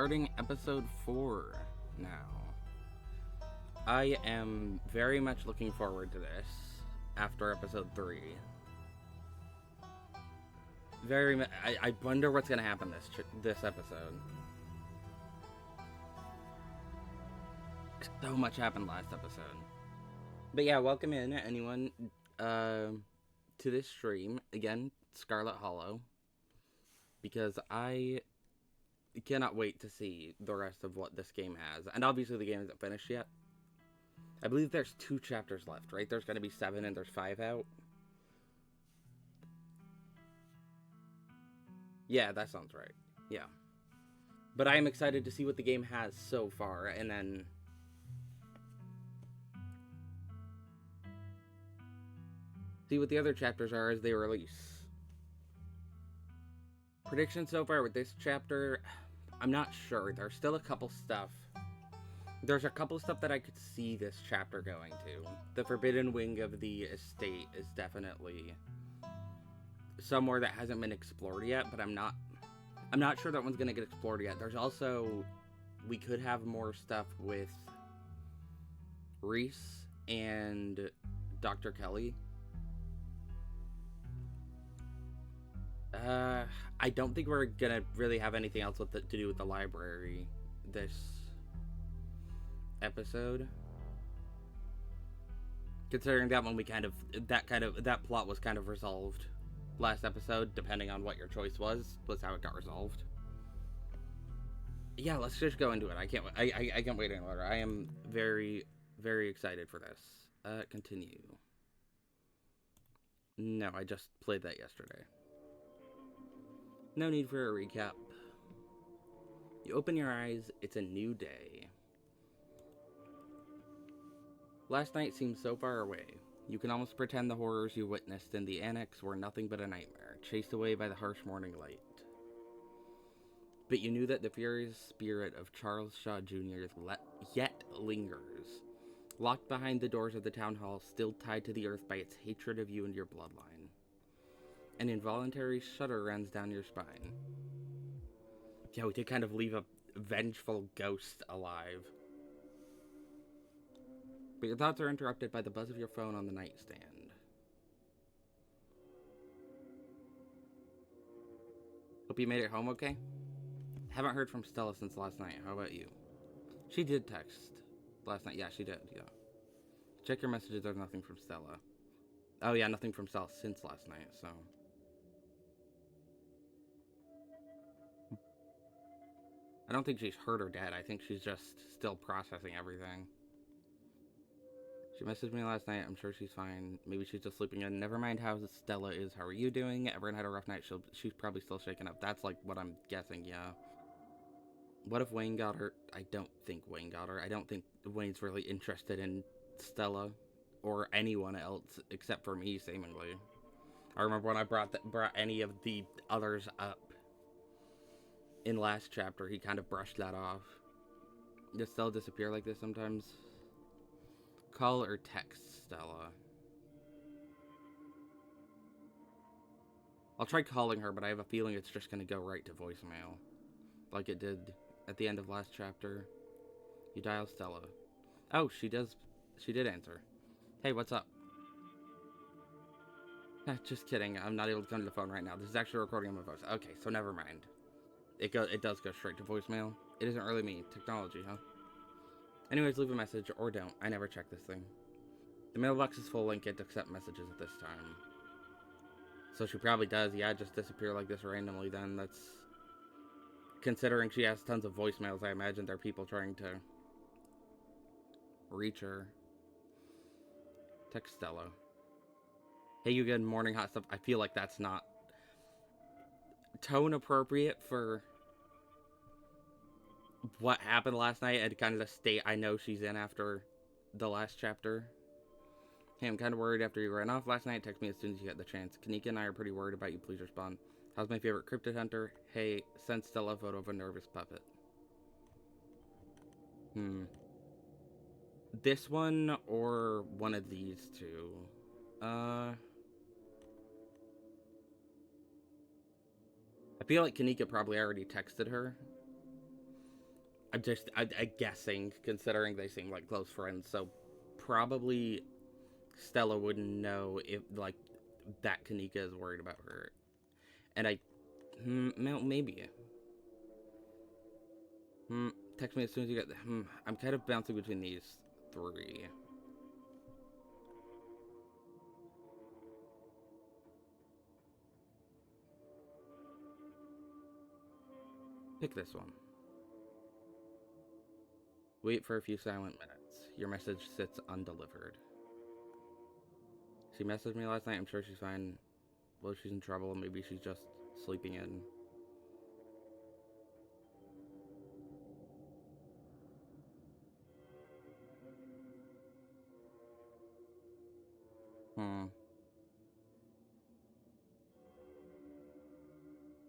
starting episode 4 now. I am very much looking forward to this after episode 3. I wonder what's going to happen this episode. So much happened last episode. But yeah, welcome in anyone to this stream. Again, Scarlet Hollow. Because I cannot wait to see the rest of what this game has. And obviously the game isn't finished yet. I believe there's 2 chapters left, right? There's going to be 7 and there's 5 out. Yeah, that sounds right. Yeah. But I am excited to see what the game has so far, and then see what the other chapters are as they release. Predictions so far with this chapter, I'm not sure. There's still a couple stuff. There's a couple stuff that I could see this chapter going to. The Forbidden Wing of the Estate is definitely somewhere that hasn't been explored yet, but I'm not sure that one's gonna get explored yet. There's also, we could have more stuff with Reese and Dr. Kelly. I don't think we're gonna really have anything else to do with the library this episode, considering that one that plot was kind of resolved last episode. Depending on what your choice was how it got resolved. Yeah, let's just go into it. I can't wait any longer. I am very, very excited for this. Continue. No, I just played that yesterday. No need for a recap. You open your eyes, it's a new day. Last night seemed so far away. You can almost pretend the horrors you witnessed in the annex were nothing but a nightmare, chased away by the harsh morning light. But you knew that the furious spirit of Charles Shaw Jr. yet lingers, locked behind the doors of the town hall, still tied to the earth by its hatred of you and your bloodline. An involuntary shudder runs down your spine. Yeah, we did kind of leave a vengeful ghost alive. But your thoughts are interrupted by the buzz of your phone on the nightstand. Hope you made it home okay? Haven't heard from Stella since last night. How about you? She did text last night. Yeah, she did. Yeah. Check your messages. There's nothing from Stella. Oh yeah, nothing from Stella since last night, so. I don't think she's hurt or dead. I think she's just still processing everything. She messaged me last night. I'm sure she's fine. Maybe she's just sleeping in. Never mind how Stella is. How are you doing? Everyone had a rough night. She's probably still shaken up. That's like what I'm guessing, yeah. What if Wayne got her? I don't think Wayne got her. I don't think Wayne's really interested in Stella or anyone else except for me, seemingly. I remember when I brought any of the others up in last chapter, he kind of brushed that off. Does Stella disappear like this sometimes? Call or text Stella. I'll try calling her, but I have a feeling it's just going to go right to voicemail. Like it did at the end of last chapter. You dial Stella. Oh, she did answer. Hey, what's up? Just kidding. I'm not able to come to the phone right now. This is actually recording on my voice. Okay, so never mind. It does go straight to voicemail. It isn't really me. Technology, huh? Anyways, leave a message or don't. I never check this thing. The mailbox is full and can't accept messages at this time. So she probably does, yeah, just disappear like this randomly then. That's... Considering she has tons of voicemails, I imagine there are people trying to reach her. Text Stella. Hey, you good morning, hot stuff. I feel like that's not tone appropriate for what happened last night and kind of the state I know she's in after the last chapter. Hey, I'm kind of worried after you ran off last night. Text me as soon as you get the chance. Kanika and I are pretty worried about you. Please respond. How's my favorite cryptid hunter? Hey, send Stella a photo of a nervous puppet. This one or one of these two? I feel like Kanika probably already texted her. I'm guessing, considering they seem like close friends, so probably Stella wouldn't know if, like, that Kanika is worried about her. And maybe. Hmm, text me as soon as you get, I'm kind of bouncing between these three. Pick this one. Wait for a few silent minutes. Your message sits undelivered. She messaged me last night. I'm sure she's fine. Well, she's in trouble. Maybe she's just sleeping in. Hmm.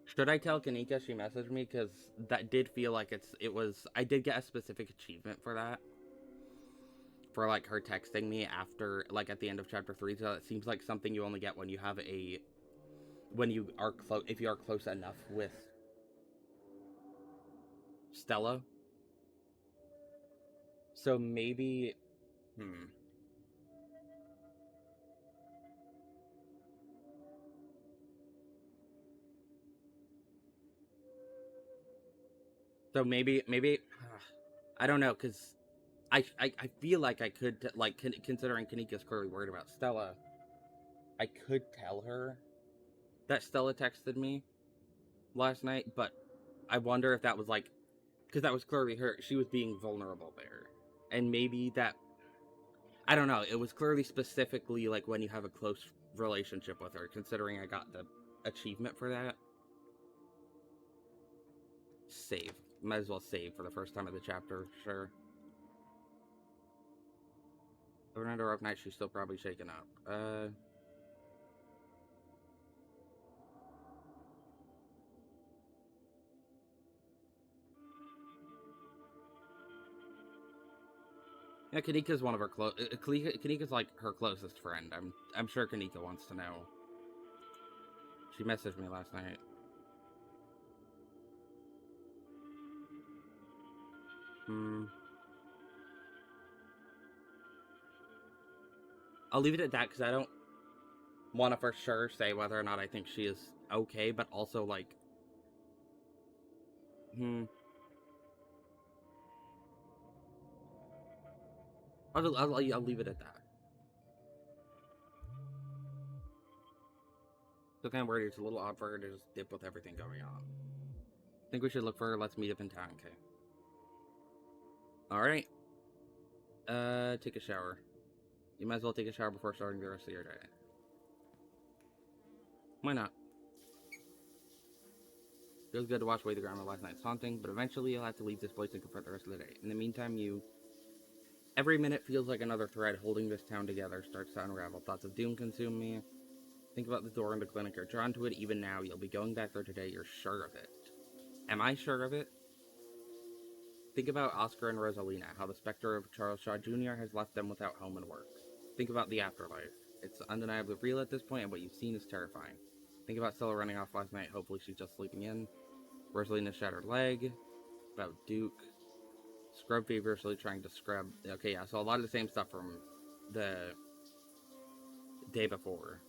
Should I tell Kanika she messaged me? Because that did feel like I did get a specific achievement for that. For, like, her texting me after, like, at the end of chapter 3. So it seems like something you only get when you have when you are close, if you are close enough with Stella. So maybe, hmm. So maybe, I don't know, because I feel like I could, like, considering Kanika's clearly worried about Stella, I could tell her that Stella texted me last night, but I wonder if that was, like, because that was clearly her, she was being vulnerable there. And maybe that, I don't know, it was clearly specifically, like, when you have a close relationship with her, considering I got the achievement for that. Save. Might as well save for the first time of the chapter, sure. Overnight or up night, she's still probably shaken up. Yeah, Kanika's one of her Kanika's like her closest friend. I'm sure Kanika wants to know. She messaged me last night. Hmm. I'll leave it at that because I don't want to for sure say whether or not I think she is okay, but also, like, hmm. I'll leave it at that. So kind of worried. It's a little odd for her to just dip with everything going on. Think we should look for her. Let's meet up in town, okay? All right. Take a shower. You might as well take a shower before starting the rest of your day. Why not? Feels good to wash away the grime of last night's haunting, but eventually you'll have to leave this place and confront the rest of the day. In the meantime, every minute feels like another thread holding this town together starts to unravel. Thoughts of doom consume me. Think about the door in the clinic. You're drawn to it even now. You'll be going back there today. You're sure of it. Am I sure of it? Think about Oscar and Rosalina, how the specter of Charles Shaw Jr. has left them without home and work. Think about the afterlife. It's undeniably real at this point, and what you've seen is terrifying. Think about Stella running off last night. Hopefully she's just sleeping in. Rosalina's shattered leg. About Duke. Scrub feverishly trying to scrub. Okay, yeah, so a lot of the same stuff from the day before.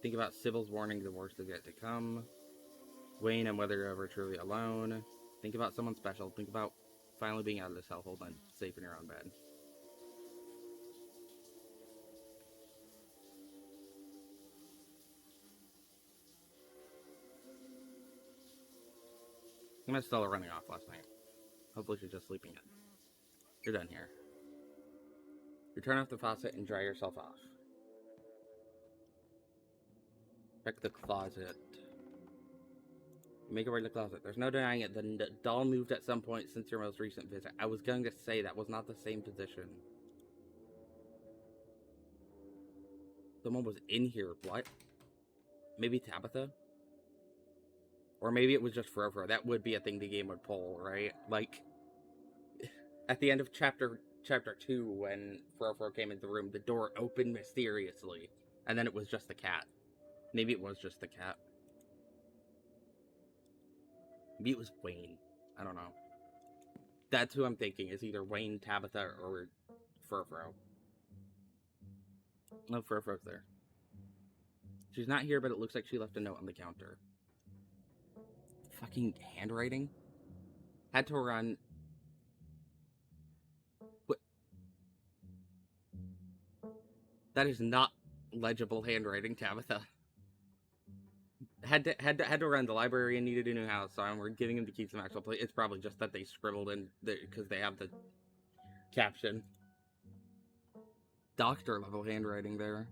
Think about Sybil's warning, the worst is yet to come. Wayne and whether you're ever truly alone. Think about someone special. Think about finally being out of this hellhole and safe in your own bed. Think about Stella running off last night. Hopefully she's just sleeping in. You're done here. You turn off the faucet and dry yourself off. Check the closet. Make it right in the closet. There's no denying it. The doll moved at some point since your most recent visit. I was going to say that was not the same position. Someone was in here. What? Maybe Tabitha? Or maybe it was just Forever. That would be a thing the game would pull, right? Like, at the end of chapter 2, when Forever came into the room, the door opened mysteriously. And then it was just the cat. Maybe it was just the cat. Maybe it was Wayne. I don't know. That's who I'm thinking, is either Wayne, Tabitha, or Furfro. No, Furfro's there. She's not here, but it looks like she left a note on the counter. Fucking handwriting? Had to run. What? That is not legible handwriting, Tabitha. Had to run. The librarian needed a new house, so we're giving him the keys to Maxwell Place. It's probably just that they scribbled in because they have the caption. Doctor level handwriting there.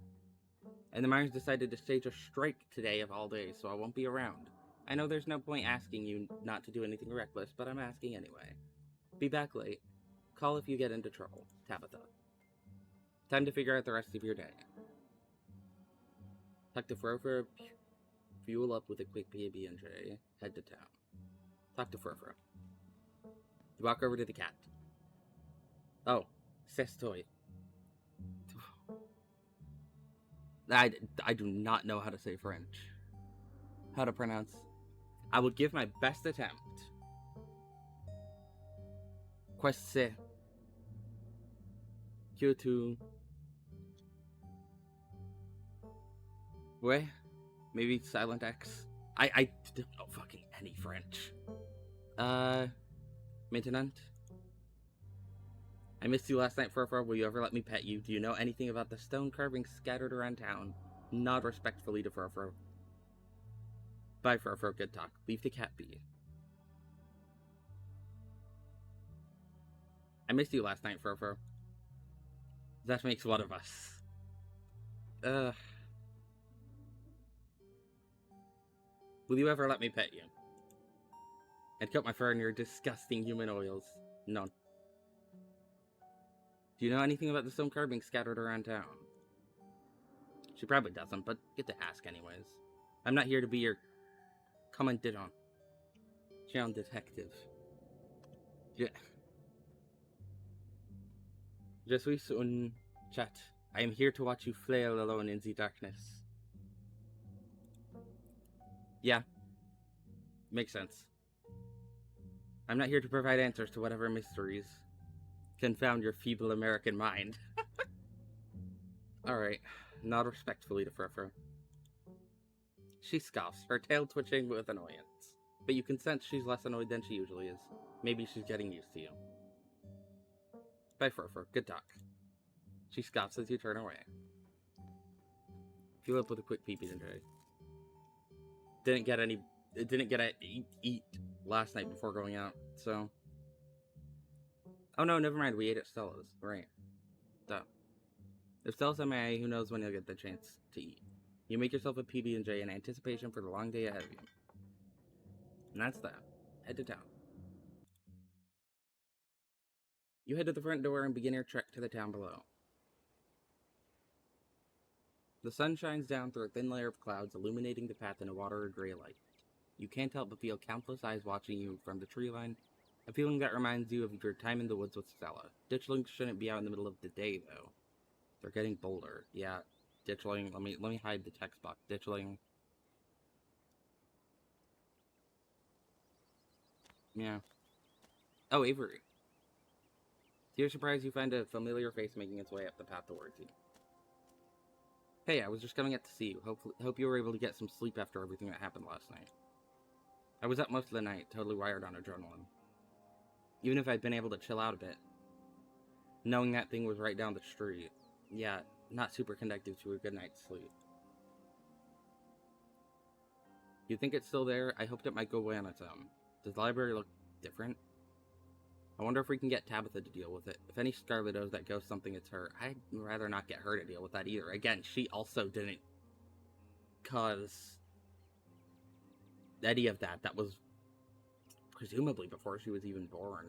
And the miners decided to stage a strike today of all days, so I won't be around. I know there's no point asking you not to do anything reckless, but I'm asking anyway. Be back late. Call if you get into trouble. Tabitha. Time to figure out the rest of your day. Tuck to Furfro. Fuel up with a quick PB&J. Head to town. Talk to Furfro. You walk over to the cat. Oh, Sestoy. I do not know how to say French. How to pronounce. I will give my best attempt. Quesse. Q2. Ouais. Maybe Silent X. I don't know fucking any French. Maintenant. I missed you last night, Furfro. Will you ever let me pet you? Do you know anything about the stone carvings scattered around town? Nod respectfully to Furfro. Bye, Furfro. Good talk. Leave the cat be. I missed you last night, Furfro. That makes one of us. Will you ever let me pet you? And cut my fur in your disgusting human oils? None. Do you know anything about the stone carvings scattered around town? She probably doesn't, but get to ask anyways. I'm not here to be your commandant. Jean detective. Je suis un chat. I am here to watch you flail alone in the darkness. Yeah. Makes sense. I'm not here to provide answers to whatever mysteries confound your feeble American mind. Alright. Nod respectfully to Furfro. She scoffs, her tail twitching with annoyance. But you can sense she's less annoyed than she usually is. Maybe she's getting used to you. Bye, Furfro. Good talk. She scoffs as you turn away. Fuel up with a quick PB&J. Didn't get a eat last night before going out, so. Oh no, never mind. We ate at Stella's. Right. Duh. If Stella's MIA, who knows when you'll get the chance to eat. You make yourself a PB&J in anticipation for the long day ahead of you. And that's that. Head to town. You head to the front door and begin your trek to the town below. The sun shines down through a thin layer of clouds, illuminating the path in a watery gray light. You can't help but feel countless eyes watching you from the tree line, a feeling that reminds you of your time in the woods with Stella. Ditchlings shouldn't be out in the middle of the day, though. They're getting bolder. Yeah, ditchling. Let me hide the text box. Ditchling. Yeah. Oh, Avery. To your surprise, you find a familiar face making its way up the path towards you. Hey, I was just coming out to see you. Hope you were able to get some sleep after everything that happened last night. I was up most of the night, totally wired on adrenaline. Even if I'd been able to chill out a bit. Knowing that thing was right down the street. Yeah, not super conducive to a good night's sleep. You think it's still there? I hoped it might go away on its own. Does the library look different? I wonder if we can get Tabitha to deal with it. If any Scarlet knows that ghost something, it's her. I'd rather not get her to deal with that either. Again, she also didn't cause any of that. That was presumably before she was even born.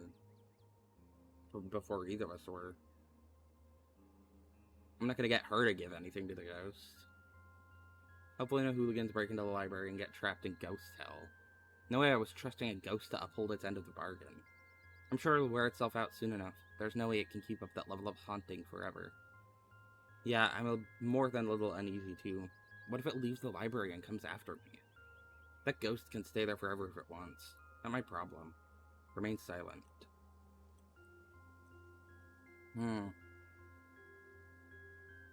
Before either of us were. I'm not gonna get her to give anything to the ghost. Hopefully no hooligans break into the library and get trapped in ghost hell. No way I was trusting a ghost to uphold its end of the bargain. I'm sure it'll wear itself out soon enough. There's no way it can keep up that level of haunting forever. Yeah, I'm more than a little uneasy too. What if it leaves the library and comes after me? That ghost can stay there forever if it wants. Not my problem. Remain silent. Hmm.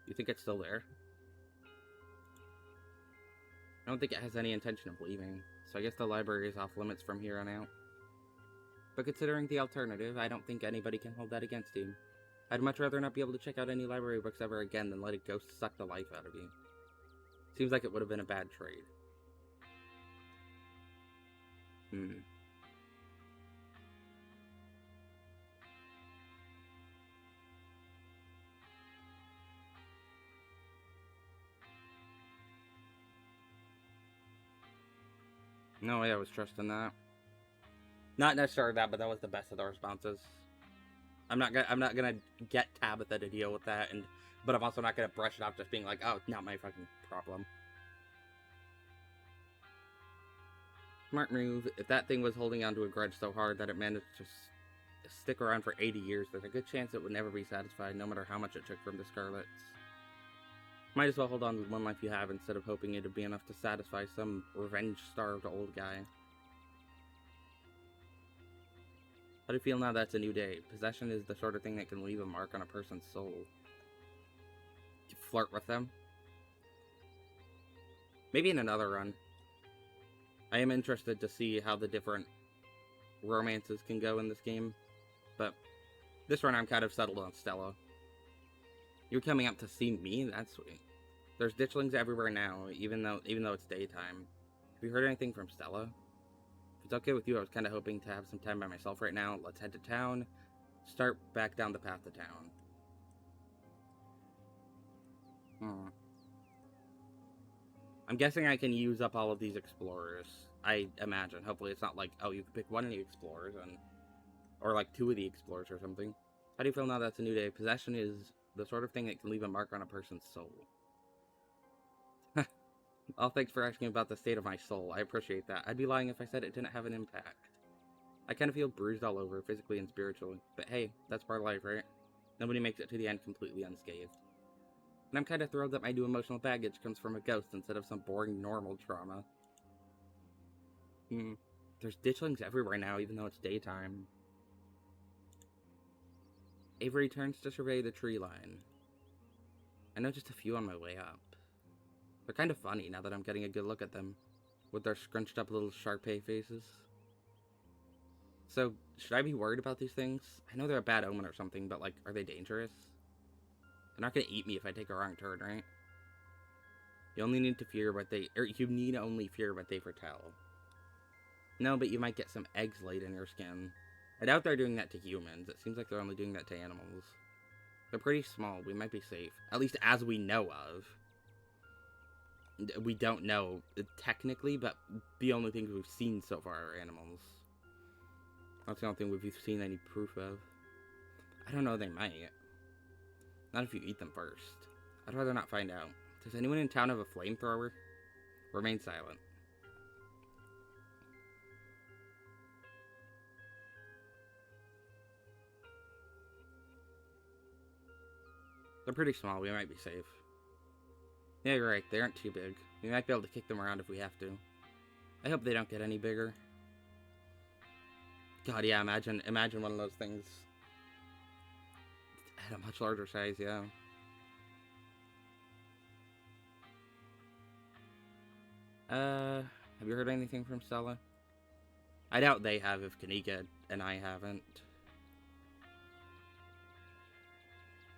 You think it's still there? I don't think it has any intention of leaving, so I guess the library is off limits from here on out. But considering the alternative, I don't think anybody can hold that against you. I'd much rather not be able to check out any library books ever again than let a ghost suck the life out of you. Seems like it would have been a bad trade. Hmm. No way I was trusting that. Not necessarily that, but that was the best of the responses. I'm not gonna get Tabitha to deal with that, but I'm also not gonna brush it off just being like, oh, not my fucking problem. Smart move. If that thing was holding onto a grudge so hard that it managed to stick around for 80 years, there's a good chance it would never be satisfied, no matter how much it took from the Scarlets. Might as well hold on to the one life you have instead of hoping it'd be enough to satisfy some revenge-starved old guy. How do you feel now that it's a new day? Possession is the sort of thing that can leave a mark on a person's soul. You flirt with them? Maybe in another run. I am interested to see how the different romances can go in this game, but this run I'm kind of settled on Stella. You're coming up to see me? That's sweet. There's ditchlings everywhere now, even though it's daytime. Have you heard anything from Stella? If it's okay with you, I was kind of hoping to have some time by myself right now. Let's head to town. Start back down the path to town. I'm guessing I can use up all of these explorers. I imagine. Hopefully it's not like, oh, you can pick one of the explorers, or like two of the explorers or something. How do you feel now that's a new day? Possession is the sort of thing that can leave a mark on a person's soul. Oh, thanks for asking about the state of my soul. I appreciate that. I'd be lying if I said it didn't have an impact. I kind of feel bruised all over, physically and spiritually. But hey, that's part of life, right? Nobody makes it to the end completely unscathed. And I'm kind of thrilled that my new emotional baggage comes from a ghost instead of some boring normal trauma. There's ditchlings everywhere now, even though it's daytime. Avery turns to survey the tree line. I know just a few on my way up. They're kind of funny now that I'm getting a good look at them, with their scrunched up little Shar-Pei faces. So, should I be worried about these things? I know they're a bad omen or something, but like, are they dangerous? They're not gonna eat me if I take a wrong turn, right? You only need to fear what they, or you need only fear what they foretell. No, but you might get some eggs laid in your skin. I doubt they're doing that to humans. It seems like they're only doing that to animals. They're pretty small. We might be safe. At least as we know of. We don't know technically, but the only things we've seen so far are animals. That's the only thing we've seen any proof of. I don't know, they might. Not if you eat them first. I'd rather not find out. Does anyone in town have a flamethrower? Remain silent. They're pretty small, we might be safe. Yeah, you're right, they aren't too big. We might be able to kick them around if we have to. I hope they don't get any bigger. God, yeah, imagine one of those things at a much larger size, yeah. Have you heard anything from Stella? I doubt they have if Kanika and I haven't.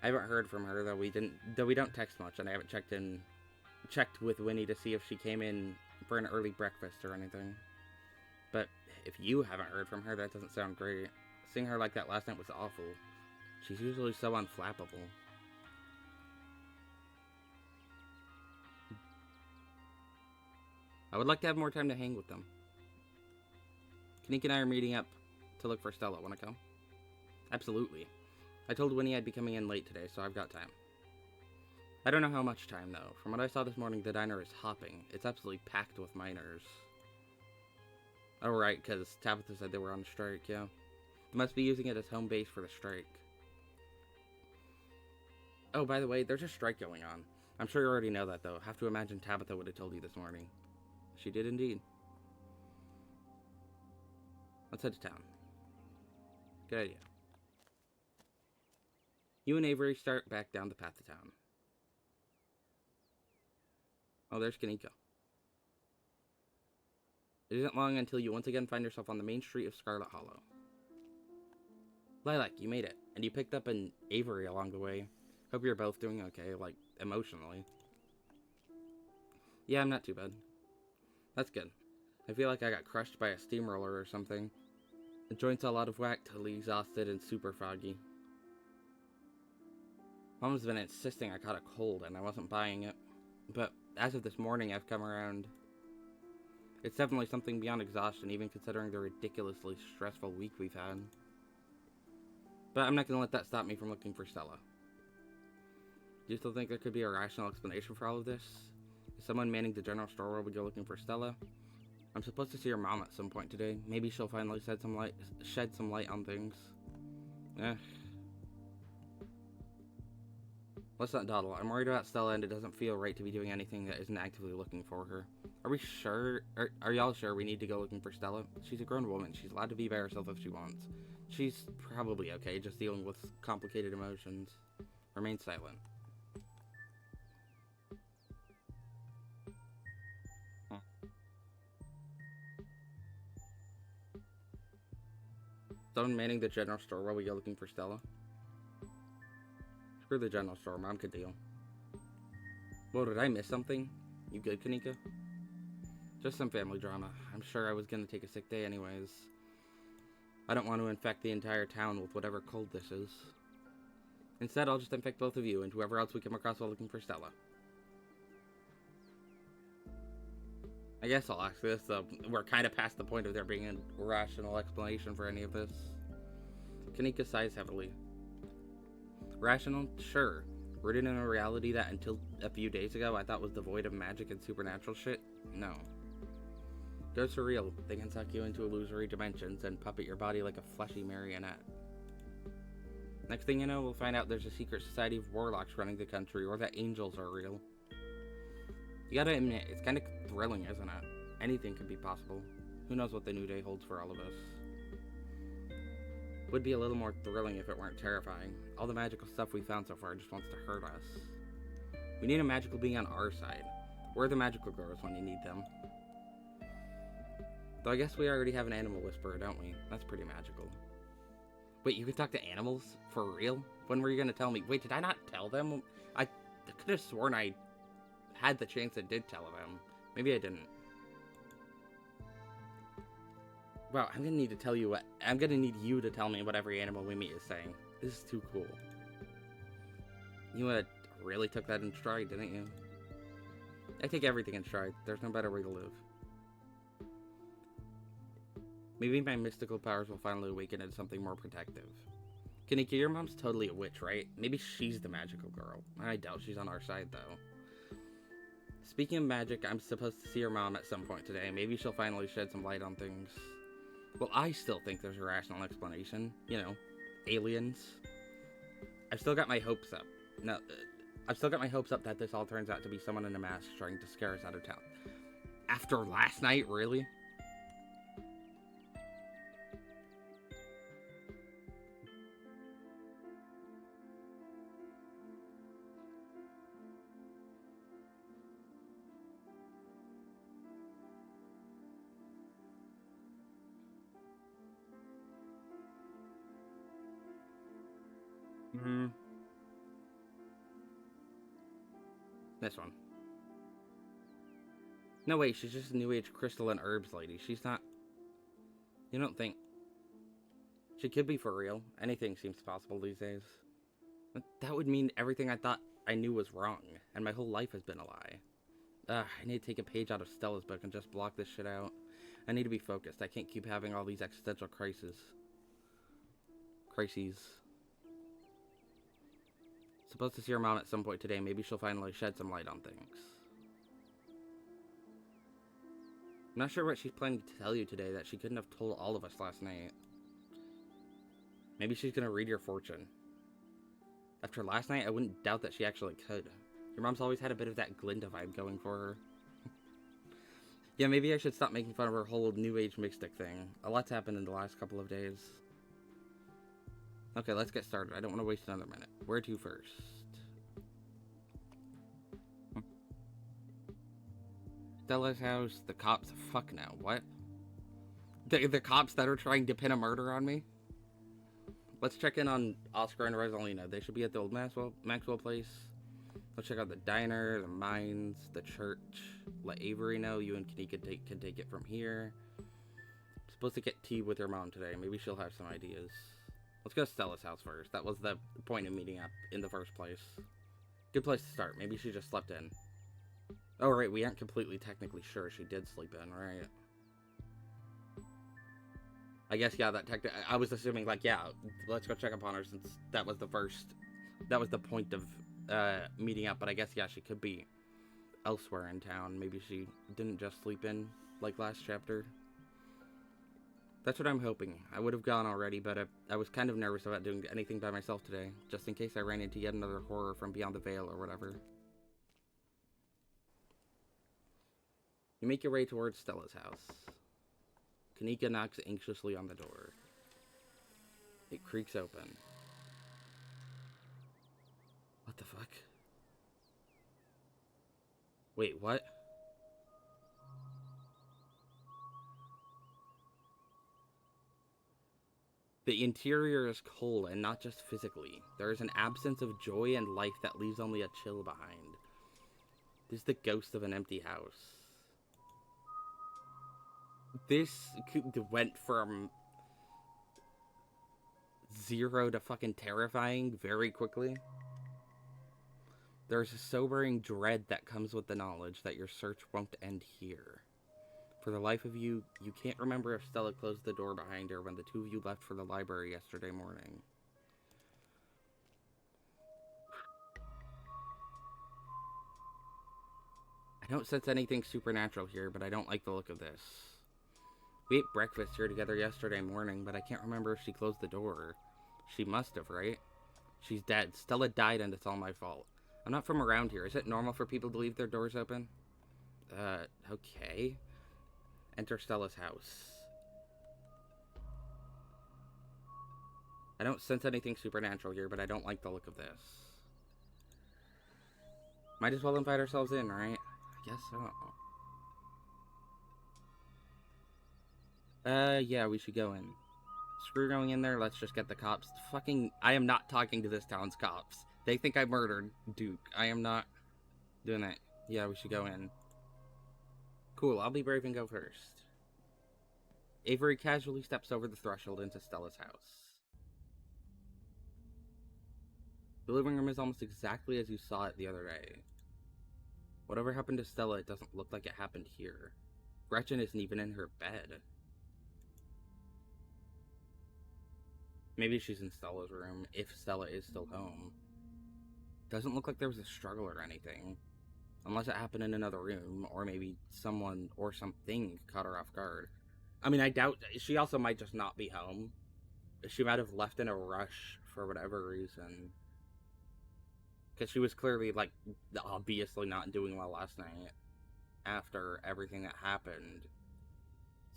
I haven't heard from her, though we don't text much, and I haven't checked with Winnie to see if she came in for an early breakfast or anything. But if you haven't heard from her, that doesn't sound great. Seeing her like that last night was awful. She's usually so unflappable. I would like to have more time to hang with them. Kanika and I are meeting up to look for Stella. Wanna come? Absolutely. I told Winnie I'd be coming in late today, so I've got time. I don't know how much time, though. From what I saw this morning, the diner is hopping. It's absolutely packed with miners. Oh, right, because Tabitha said they were on strike, yeah. They must be using it as home base for the strike. Oh, by the way, there's a strike going on. I'm sure you already know that, though. Have to imagine Tabitha would have told you this morning. She did indeed. Let's head to town. Good idea. You and Avery start back down the path to town. Oh, there's Kanika. It isn't long until you once again find yourself on the main street of Scarlet Hollow. Lilac, you made it, and you picked up an Avery along the way. Hope you're both doing okay, like, emotionally. Yeah, I'm not too bad. That's good. I feel like I got crushed by a steamroller or something. The joint's a lot of whack, totally exhausted and super foggy. Mom's been insisting I caught a cold, and I wasn't buying it. But as of this morning, I've come around. It's definitely something beyond exhaustion, even considering the ridiculously stressful week we've had. But I'm not going to let that stop me from looking for Stella. Do you still think there could be a rational explanation for all of this? Is someone manning the general store while we go looking for Stella? I'm supposed to see her mom at some point today. Maybe she'll finally shed some light on things. Let's not dawdle. I'm worried about Stella, and it doesn't feel right to be doing anything that isn't actively looking for her. Are we sure? Are y'all sure we need to go looking for Stella? She's a grown woman. She's allowed to be by herself if she wants. She's probably okay, just dealing with complicated emotions. Remain silent. Someone manning the general store while we go looking for Stella? Screw the general store, Mom could deal. Whoa, did I miss something? You good, Kanika? Just some family drama. I'm sure I was gonna take a sick day anyways. I don't want to infect the entire town with whatever cold this is. Instead, I'll just infect both of you and whoever else we come across while looking for Stella. I guess I'll ask this, though. We're kind of past the point of there being a rational explanation for any of this. Kanika sighs heavily. Rational? Sure. Rooted in a reality that until a few days ago I thought was devoid of magic and supernatural shit? No. Ghosts are real. They can suck you into illusory dimensions and puppet your body like a fleshy marionette. Next thing you know, we'll find out there's a secret society of warlocks running the country, or that angels are real. You gotta admit, it's kind of thrilling, isn't it? Anything could be possible. Who knows what the new day holds for all of us. Would be a little more thrilling if it weren't terrifying. All the magical stuff we found so far just wants to hurt us. We need a magical being on our side. We're the magical girls when you need them. Though I guess we already have an animal whisperer, don't we? That's pretty magical. Wait, you can talk to animals? For real? When were you gonna tell me? Wait, did I not tell them? I could have sworn I had the chance and did tell them. Maybe I didn't. Wow, I'm gonna need to tell you what. I'm gonna need you to tell me what every animal we meet is saying. This is too cool. You really took that in stride, didn't you? I take everything in stride. There's no better way to live. Maybe my mystical powers will finally awaken into something more protective. Kanika, your mom's totally a witch, right? Maybe she's the magical girl. I doubt she's on our side, though. Speaking of magic, I'm supposed to see her mom at some point today. Maybe she'll finally shed some light on things. Well, I still think there's a rational explanation. You know, aliens. I've still got my hopes up. No, I've still got my hopes up that this all turns out to be someone in a mask trying to scare us out of town. After last night, really? This one. No way, she's just a new age crystal and herbs lady. She's not... You don't think... She could be for real. Anything seems possible these days. But that would mean everything I thought I knew was wrong, and my whole life has been a lie. I need to take a page out of Stella's book and just block this shit out. I need to be focused. I can't keep having all these existential crises. Supposed to see her mom at some point today. Maybe she'll finally shed some light on things. I'm not sure what she's planning to tell you today that she couldn't have told all of us last night. Maybe she's gonna read your fortune. After last night, I wouldn't doubt that she actually could. Your mom's always had a bit of that Glinda vibe going for her. Yeah, maybe I should stop making fun of her whole new age mystic thing. A lot's happened in the last couple of days. Okay, let's get started. I don't want to waste another minute. Where to first? Stella's house, the cops. Fuck no. What? The cops that are trying to pin a murder on me? Let's check in on Oscar and Rosalina. They should be at the old Maxwell place. Let's check out the diner, the mines, the church. Let Avery know you and Kanika can take it from here. I'm supposed to get tea with her mom today. Maybe she'll have some ideas. Let's go to Stella's house first. That was the point of meeting up in the first place. Good place to start. Maybe she just slept in. Oh, right. We aren't completely technically sure she did sleep in, right? I guess, yeah, I was assuming, like, yeah, let's go check up on her since that was the point of meeting up. But I guess, yeah, she could be elsewhere in town. Maybe she didn't just sleep in like last chapter. That's what I'm hoping. I would have gone already, but I was kind of nervous about doing anything by myself today, just in case I ran into yet another horror from Beyond the Veil or whatever. You make your way towards Stella's house. Kanika knocks anxiously on the door. It creaks open. What the fuck? Wait, what? The interior is cold, and not just physically. There is an absence of joy and life that leaves only a chill behind. This is the ghost of an empty house. This went from 0 to fucking terrifying very quickly. There's a sobering dread that comes with the knowledge that your search won't end here. For the life of you, you can't remember if Stella closed the door behind her when the two of you left for the library yesterday morning. I don't sense anything supernatural here, but I don't like the look of this. We ate breakfast here together yesterday morning, but I can't remember if she closed the door. She must have, right? She's dead. Stella died, and it's all my fault. I'm not from around here. Is it normal for people to leave their doors open? Okay. Enter Stella's house. I don't sense anything supernatural here, but I don't like the look of this. Might as well invite ourselves in, right? I guess so. Yeah, we should go in. Screw going in there, let's just get the cops. I am not talking to this town's cops. They think I murdered Duke. I am not doing that. Yeah, we should go in. Cool, I'll be brave and go first. Avery casually steps over the threshold into Stella's house. The living room is almost exactly as you saw it the other day. Whatever happened to Stella, it doesn't look like it happened here. Gretchen isn't even in her bed. Maybe she's in Stella's room, if Stella is still home. Doesn't look like there was a struggle or anything. Unless it happened in another room, or maybe someone or something caught her off guard. I mean, I doubt... She also might just not be home. She might have left in a rush for whatever reason. Because she was clearly, like, obviously not doing well last night. After everything that happened.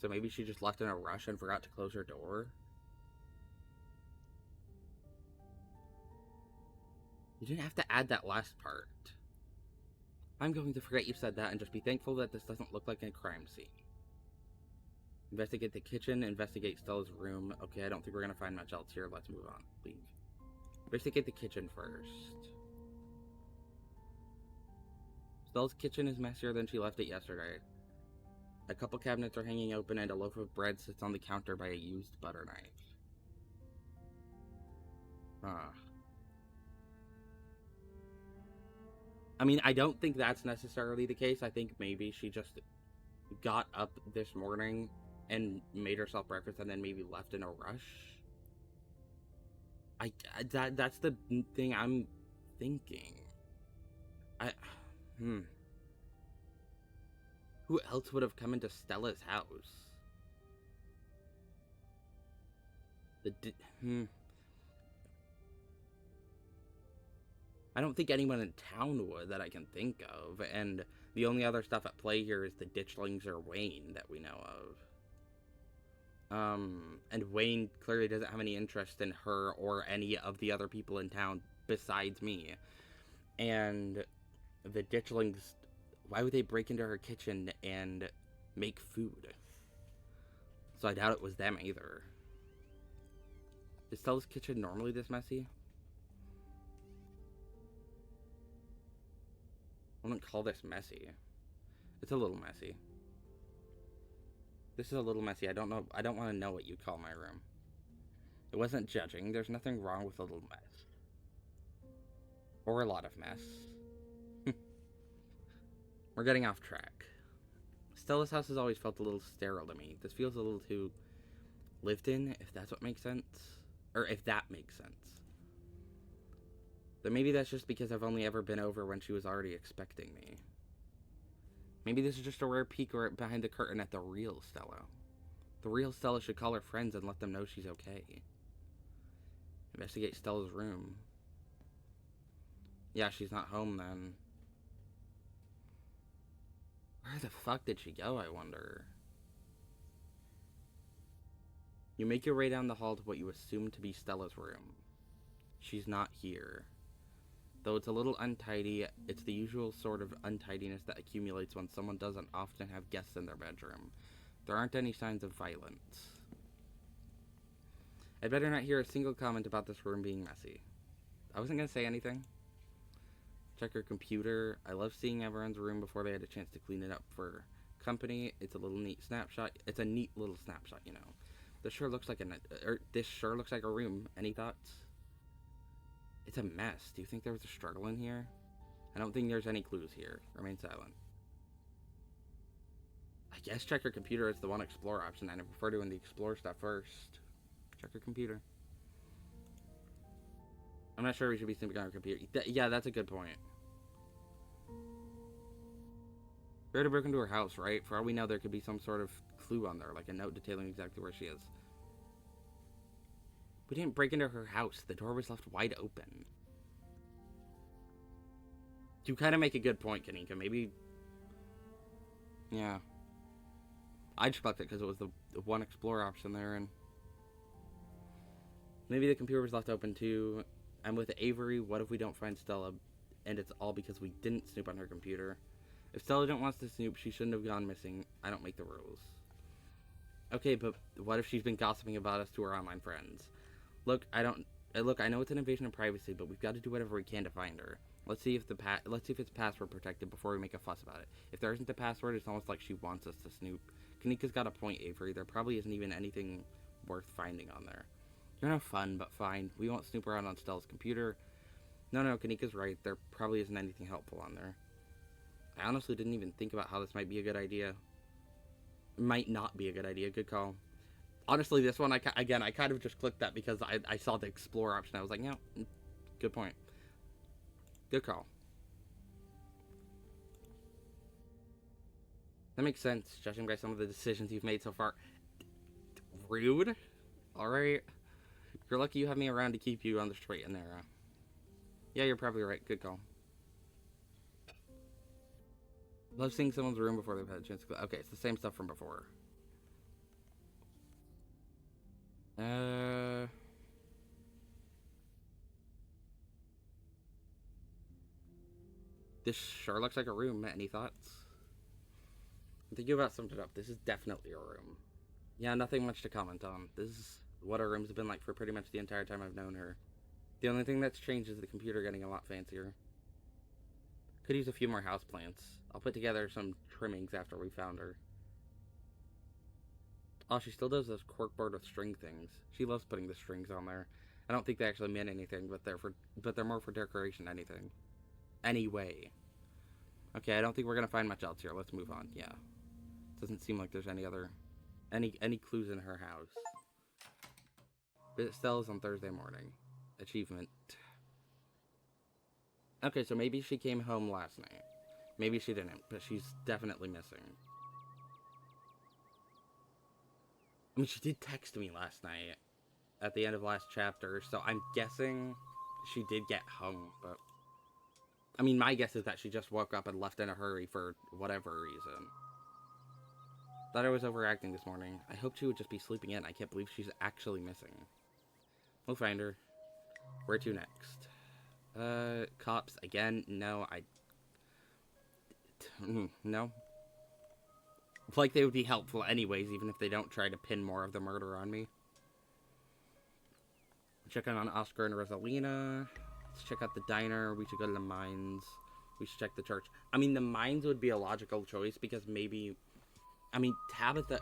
So maybe she just left in a rush and forgot to close her door? You didn't have to add that last part. I'm going to forget you said that and just be thankful that this doesn't look like a crime scene. Investigate the kitchen, investigate Stella's room. Okay, I don't think we're gonna find much else here. Let's move on. Leave. Investigate the kitchen first. Stella's kitchen is messier than she left it yesterday. A couple cabinets are hanging open and a loaf of bread sits on the counter by a used butter knife. I mean, I don't think that's necessarily the case. I think maybe she just got up this morning and made herself breakfast and then maybe left in a rush. That's the thing I'm thinking. Who else would have come into Stella's house? I don't think anyone in town would that I can think of, and the only other stuff at play here is the Ditchlings or Wayne that we know of. And Wayne clearly doesn't have any interest in her or any of the other people in town besides me. And the Ditchlings, why would they break into her kitchen and make food? So I doubt it was them either. Is Stella's kitchen normally this messy? I wouldn't call this messy. It's a little messy. This is a little messy. I don't know. I don't want to know what you'd call my room. It wasn't judging. There's nothing wrong with a little mess. Or a lot of mess. We're getting off track. Stella's house has always felt a little sterile to me. This feels a little too lived in, if that's what makes sense. Or if that makes sense. But maybe that's just because I've only ever been over when she was already expecting me. Maybe this is just a rare peek behind the curtain at the real Stella. The real Stella should call her friends and let them know she's okay. Investigate Stella's room. Yeah, she's not home then. Where the fuck did she go, I wonder? You make your way down the hall to what you assume to be Stella's room. She's not here. Though it's a little untidy, it's the usual sort of untidiness that accumulates when someone doesn't often have guests in their bedroom. There aren't any signs of violence. I'd better not hear a single comment about this room being messy. I wasn't going to say anything. Check her computer. I love seeing everyone's room before they had a chance to clean it up for company. It's a little neat snapshot. It's a neat little snapshot, you know. This sure looks like a room. Any thoughts? It's a mess. Do you think there was a struggle in here? I don't think there's any clues here. Remain silent. I guess check your computer is the one explore option. I prefer doing the explore stuff first. Check your computer. I'm not sure we should be snooping on our computer. Yeah, that's a good point. We already broke into her house, right? For all we know, there could be some sort of clue on there, like a note detailing exactly where she is. We didn't break into her house. The door was left wide open. You kind of make a good point, Kanika. Maybe... Yeah. I just clicked it because it was the one explore option there, and... Maybe the computer was left open too. I'm with Avery. What if we don't find Stella, and it's all because we didn't snoop on her computer? If Stella didn't want us to snoop, she shouldn't have gone missing. I don't make the rules. Okay, but what if she's been gossiping about us to her online friends? Look, I know it's an invasion of privacy, but we've got to do whatever we can to find her. Let's see if it's password protected before we make a fuss about it. If there isn't a password, it's almost like she wants us to snoop. Kanika's got a point, Avery. There probably isn't even anything worth finding on there. You're no fun, but fine. We won't snoop around on Stella's computer. No, Kanika's right. There probably isn't anything helpful on there. I honestly didn't even think about how this might be a good idea. Might not be a good idea. Good call. Honestly, this one, I kind of just clicked that because I saw the explore option. I was like, yeah, good point. Good call. That makes sense, judging by some of the decisions you've made so far. Rude? Alright. You're lucky you have me around to keep you on the straight and narrow. Yeah, you're probably right. Good call. Love seeing someone's room before they've had a chance to... Okay, it's the same stuff from before. This sure looks like a room. Any thoughts? I think you about summed it up. This is definitely a room. Yeah, nothing much to comment on. This is what our rooms have been like for pretty much the entire time I've known her. The only thing that's changed is the computer getting a lot fancier. Could use a few more houseplants. I'll put together some trimmings after we found her. Oh, she still does those corkboard with string things. She loves putting the strings on there. I don't think they actually meant anything, but they're more for decoration than anything. Anyway. Okay, I don't think we're gonna find much else here. Let's move on. Yeah. Doesn't seem like there's any clues in her house. Visit Stella's on Thursday morning. Achievement. Okay, so maybe she came home last night. Maybe she didn't, but she's definitely missing. I mean, she did text me last night at the end of last chapter, so I'm guessing she did get home, but... I mean, my guess is that she just woke up and left in a hurry for whatever reason. Thought I was overacting this morning. I hoped she would just be sleeping in. I can't believe she's actually missing. We'll find her. Where to next? Cops again? No, no. Like they would be helpful anyways, even if they don't try to pin more of the murder on me. Check on Oscar and Rosalina. Let's check out the diner. We should go to the mines. We should check the church. I mean, the mines would be a logical choice because maybe... I mean, Tabitha...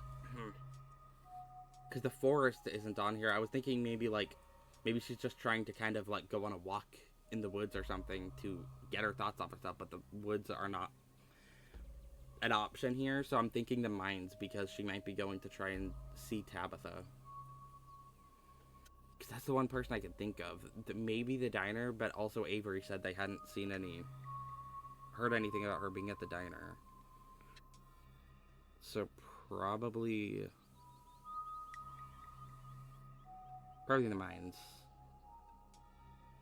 Because the forest isn't on here. I was thinking maybe, like... Maybe she's just trying to kind of, like, go on a walk in the woods or something to get her thoughts off herself. But the woods are not an option here. So I'm thinking the mines because she might be going to try and see Tabitha. Because that's the one person I can think of. Maybe the diner, but also Avery said they hadn't seen heard anything about her being at the diner. So probably the mines.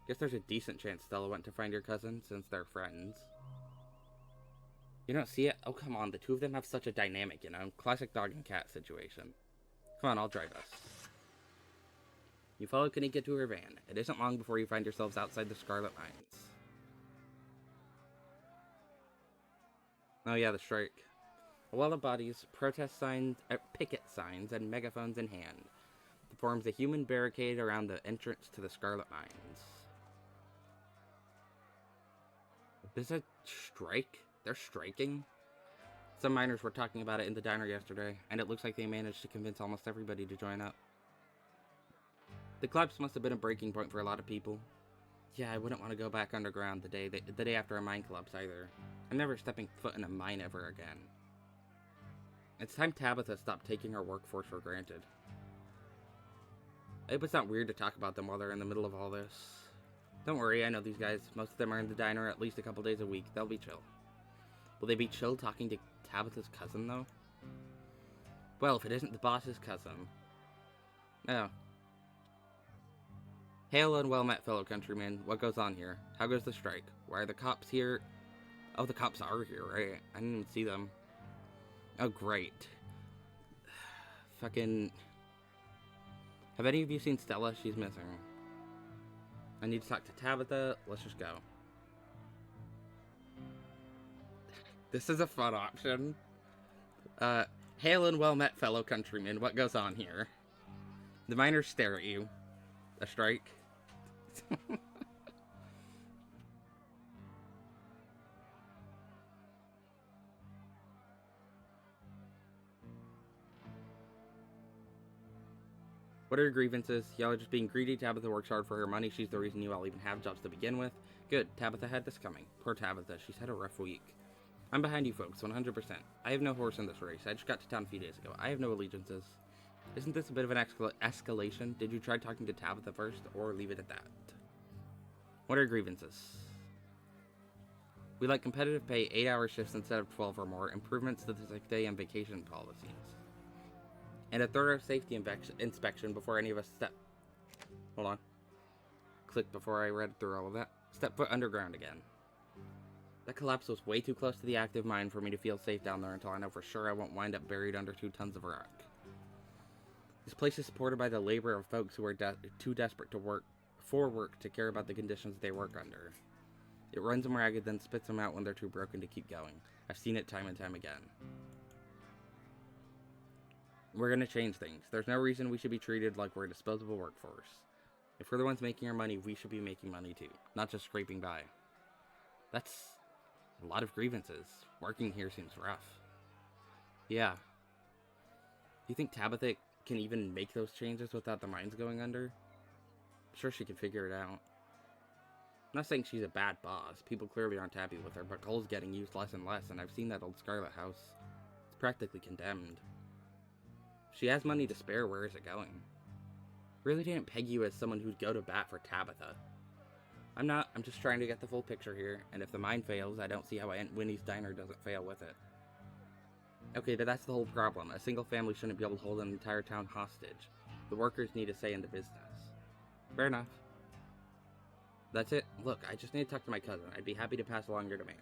Guess there's a decent chance Stella went to find your cousin since they're friends. You don't see it? Oh, come on. The two of them have such a dynamic, you know? Classic dog and cat situation. Come on, I'll drive us. You follow Kanika to her van. It isn't long before you find yourselves outside the Scarlet Mines. Oh yeah, the strike. A wall of bodies, protest signs, picket signs, and megaphones in hand. It forms a human barricade around the entrance to the Scarlet Mines. Is this a strike? They're striking? Some miners were talking about it in the diner yesterday, and it looks like they managed to convince almost everybody to join up. The collapse must have been a breaking point for a lot of people. Yeah, I wouldn't want to go back underground the day after a mine collapse either. I'm never stepping foot in a mine ever again. It's time Tabitha stopped taking her workforce for granted. I hope it's not weird to talk about them while they're in the middle of all this. Don't worry, I know these guys. Most of them are in the diner at least a couple days a week. They'll be chill. Will they be chill talking to Tabitha's cousin, though? Well, if it isn't the boss's cousin. No. Hail and well met, fellow countrymen. What goes on here? How goes the strike? Why are the cops here? Oh, the cops are here, right? I didn't even see them. Oh, great. Fucking... Have any of you seen Stella? She's missing. I need to talk to Tabitha. Let's just go. This is a fun option. Hail and well met, fellow countrymen. What goes on here? The miners stare at you. A strike? What are your grievances? Y'all are just being greedy. Tabitha works hard for her money. She's the reason you all even have jobs to begin with. Good. Tabitha had this coming. Poor Tabitha. She's had a rough week. I'm behind you folks, 100%. I have no horse in this race. I just got to town a few days ago. I have no allegiances. Isn't this a bit of an escalation? Did you try talking to Tabitha first, or leave it at that? What are your grievances? We like competitive pay, 8-hour shifts instead of 12 or more, improvements to the sick day and vacation policies. And a thorough safety inspection before any of us step... Hold on. Click before I read through all of that. Step foot underground again. That collapse was way too close to the active mine for me to feel safe down there until I know for sure I won't wind up buried under 2 tons of rock. This place is supported by the labor of folks who are too desperate to work to care about the conditions they work under. It runs them ragged, then spits them out when they're too broken to keep going. I've seen it time and time again. We're gonna change things. There's no reason we should be treated like we're a disposable workforce. If we're the ones making our money, we should be making money too, not just scraping by. That's a lot of grievances. Working here seems rough. Yeah. You think Tabitha can even make those changes without the mines going under? I'm sure she can figure it out. I'm not saying she's a bad boss. People clearly aren't happy with her, but coal's getting used less and less, and I've seen that old Scarlet house. It's practically condemned. If she has money to spare, where is it going? Really didn't peg you as someone who'd go to bat for Tabitha. I'm not. I'm just trying to get the full picture here, and if the mine fails, I don't see how Aunt Winnie's diner doesn't fail with it. Okay, but that's the whole problem. A single family shouldn't be able to hold an entire town hostage. The workers need a say in the business. Fair enough. That's it. Look, I just need to talk to my cousin. I'd be happy to pass along your demands.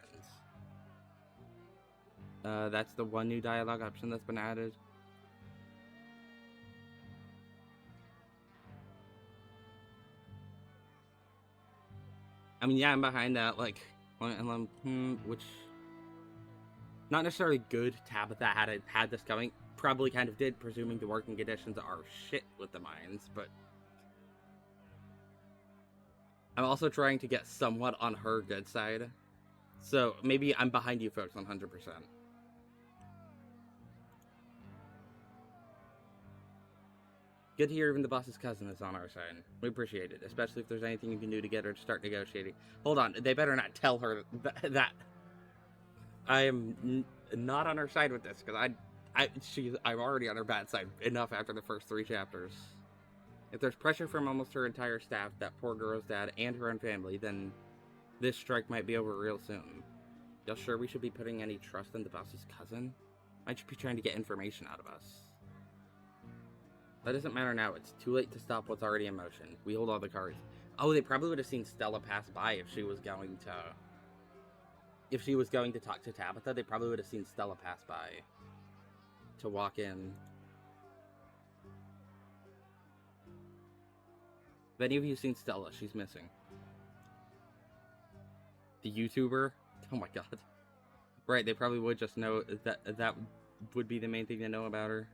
That's the one new dialogue option that's been added. I mean, yeah, I'm behind that, like, which, not necessarily good. Tabitha had this coming. Probably kind of did, presuming the working conditions are shit with the mines, but I'm also trying to get somewhat on her good side. So maybe I'm behind you folks 100%. Good to hear even the boss's cousin is on our side. We appreciate it, especially if there's anything you can do to get her to start negotiating. Hold on, they better not tell her that I am not on her side with this, because I'm already on her bad side enough after the first 3 chapters. If there's pressure from almost her entire staff, that poor girl's dad, and her own family, then this strike might be over real soon. Y'all sure we should be putting any trust in the boss's cousin? Might just be trying to get information out of us. That doesn't matter now. It's too late to stop what's already in motion. We hold all the cards. Oh, they probably would have seen Stella pass by if she was going to... If she was going to talk to Tabitha, they probably would have seen Stella pass by to walk in. Have any of you seen Stella? She's missing. The YouTuber? Oh my god. Right, they probably would just know that would be the main thing to know about her.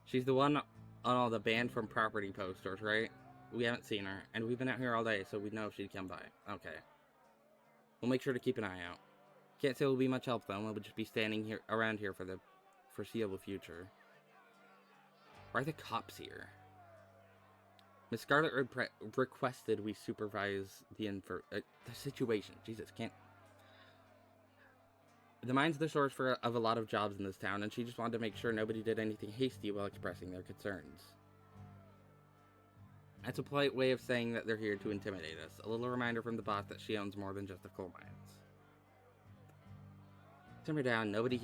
She's the one on all the banned from property posters, right? We haven't seen her, and we've been out here all day, so we'd know if she'd come by. Okay. We'll make sure to keep an eye out. Can't say it'll be much help, though. We'll just be standing around here for the foreseeable future. Why are the cops here? Miss Scarlet requested we supervise the situation. Jesus, can't... The mine's the source of a lot of jobs in this town, and she just wanted to make sure nobody did anything hasty while expressing their concerns. That's a polite way of saying that they're here to intimidate us. A little reminder from the boss that she owns more than just the coal mines. Simmer down, nobody's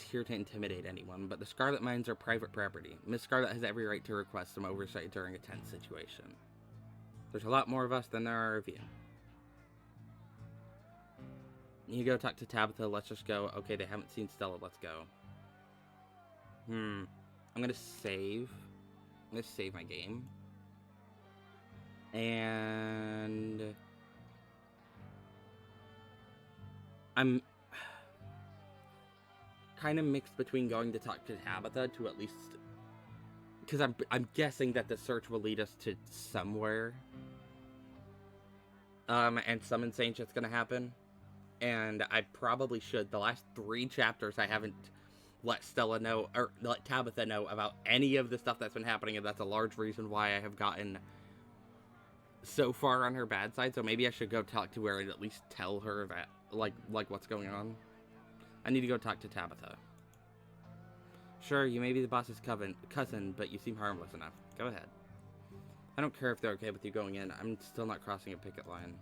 here to intimidate anyone, but the Scarlet Mines are private property. Miss Scarlet has every right to request some oversight during a tense situation. There's a lot more of us than there are of you. You go talk to Tabitha, let's just go. Okay, they haven't seen Stella, let's go. I'm gonna save. I'm gonna save my game. And... I'm kind of mixed between going to talk to Tabitha to at least... Because I'm guessing that the search will lead us to somewhere. And some insane shit's gonna happen. And I probably should. The last 3 chapters I haven't let Stella know, or let Tabitha know about any of the stuff that's been happening, and that's a large reason why I have gotten so far on her bad side. So maybe I should go talk to her and at least tell her that, like what's going on. I need to go talk to Tabitha. Sure, you may be the boss's cousin, but you seem harmless enough. Go ahead. I don't care if they're okay with you going in. I'm still not crossing a picket line.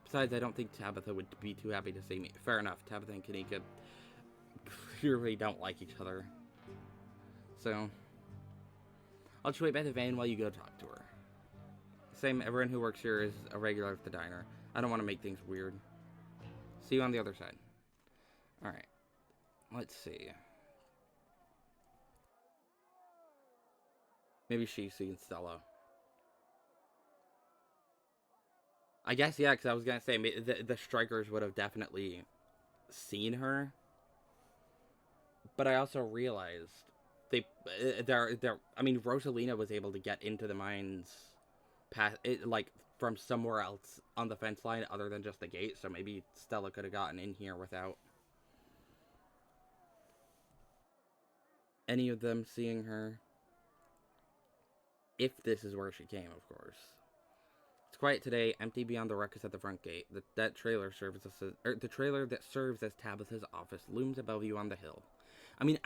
Besides, I don't think Tabitha would be too happy to see me. Fair enough, Tabitha and Kanika clearly don't like each other. So, I'll just wait by the van while you go talk to her. Same, everyone who works here is a regular at the diner. I don't want to make things weird. See you on the other side. Alright. Let's see. Maybe she's seeing Stella. I guess, yeah, because I was going to say, the strikers would have definitely seen her. But I also realized I mean, Rosalina was able to get into the mines from somewhere else on the fence line other than just the gate, so maybe Stella could have gotten in here without any of them seeing her. If this is where she came, of course. It's quiet today, empty beyond the ruckus at the front gate. That trailer serves the trailer that serves as Tabitha's office looms above you on the hill. I mean,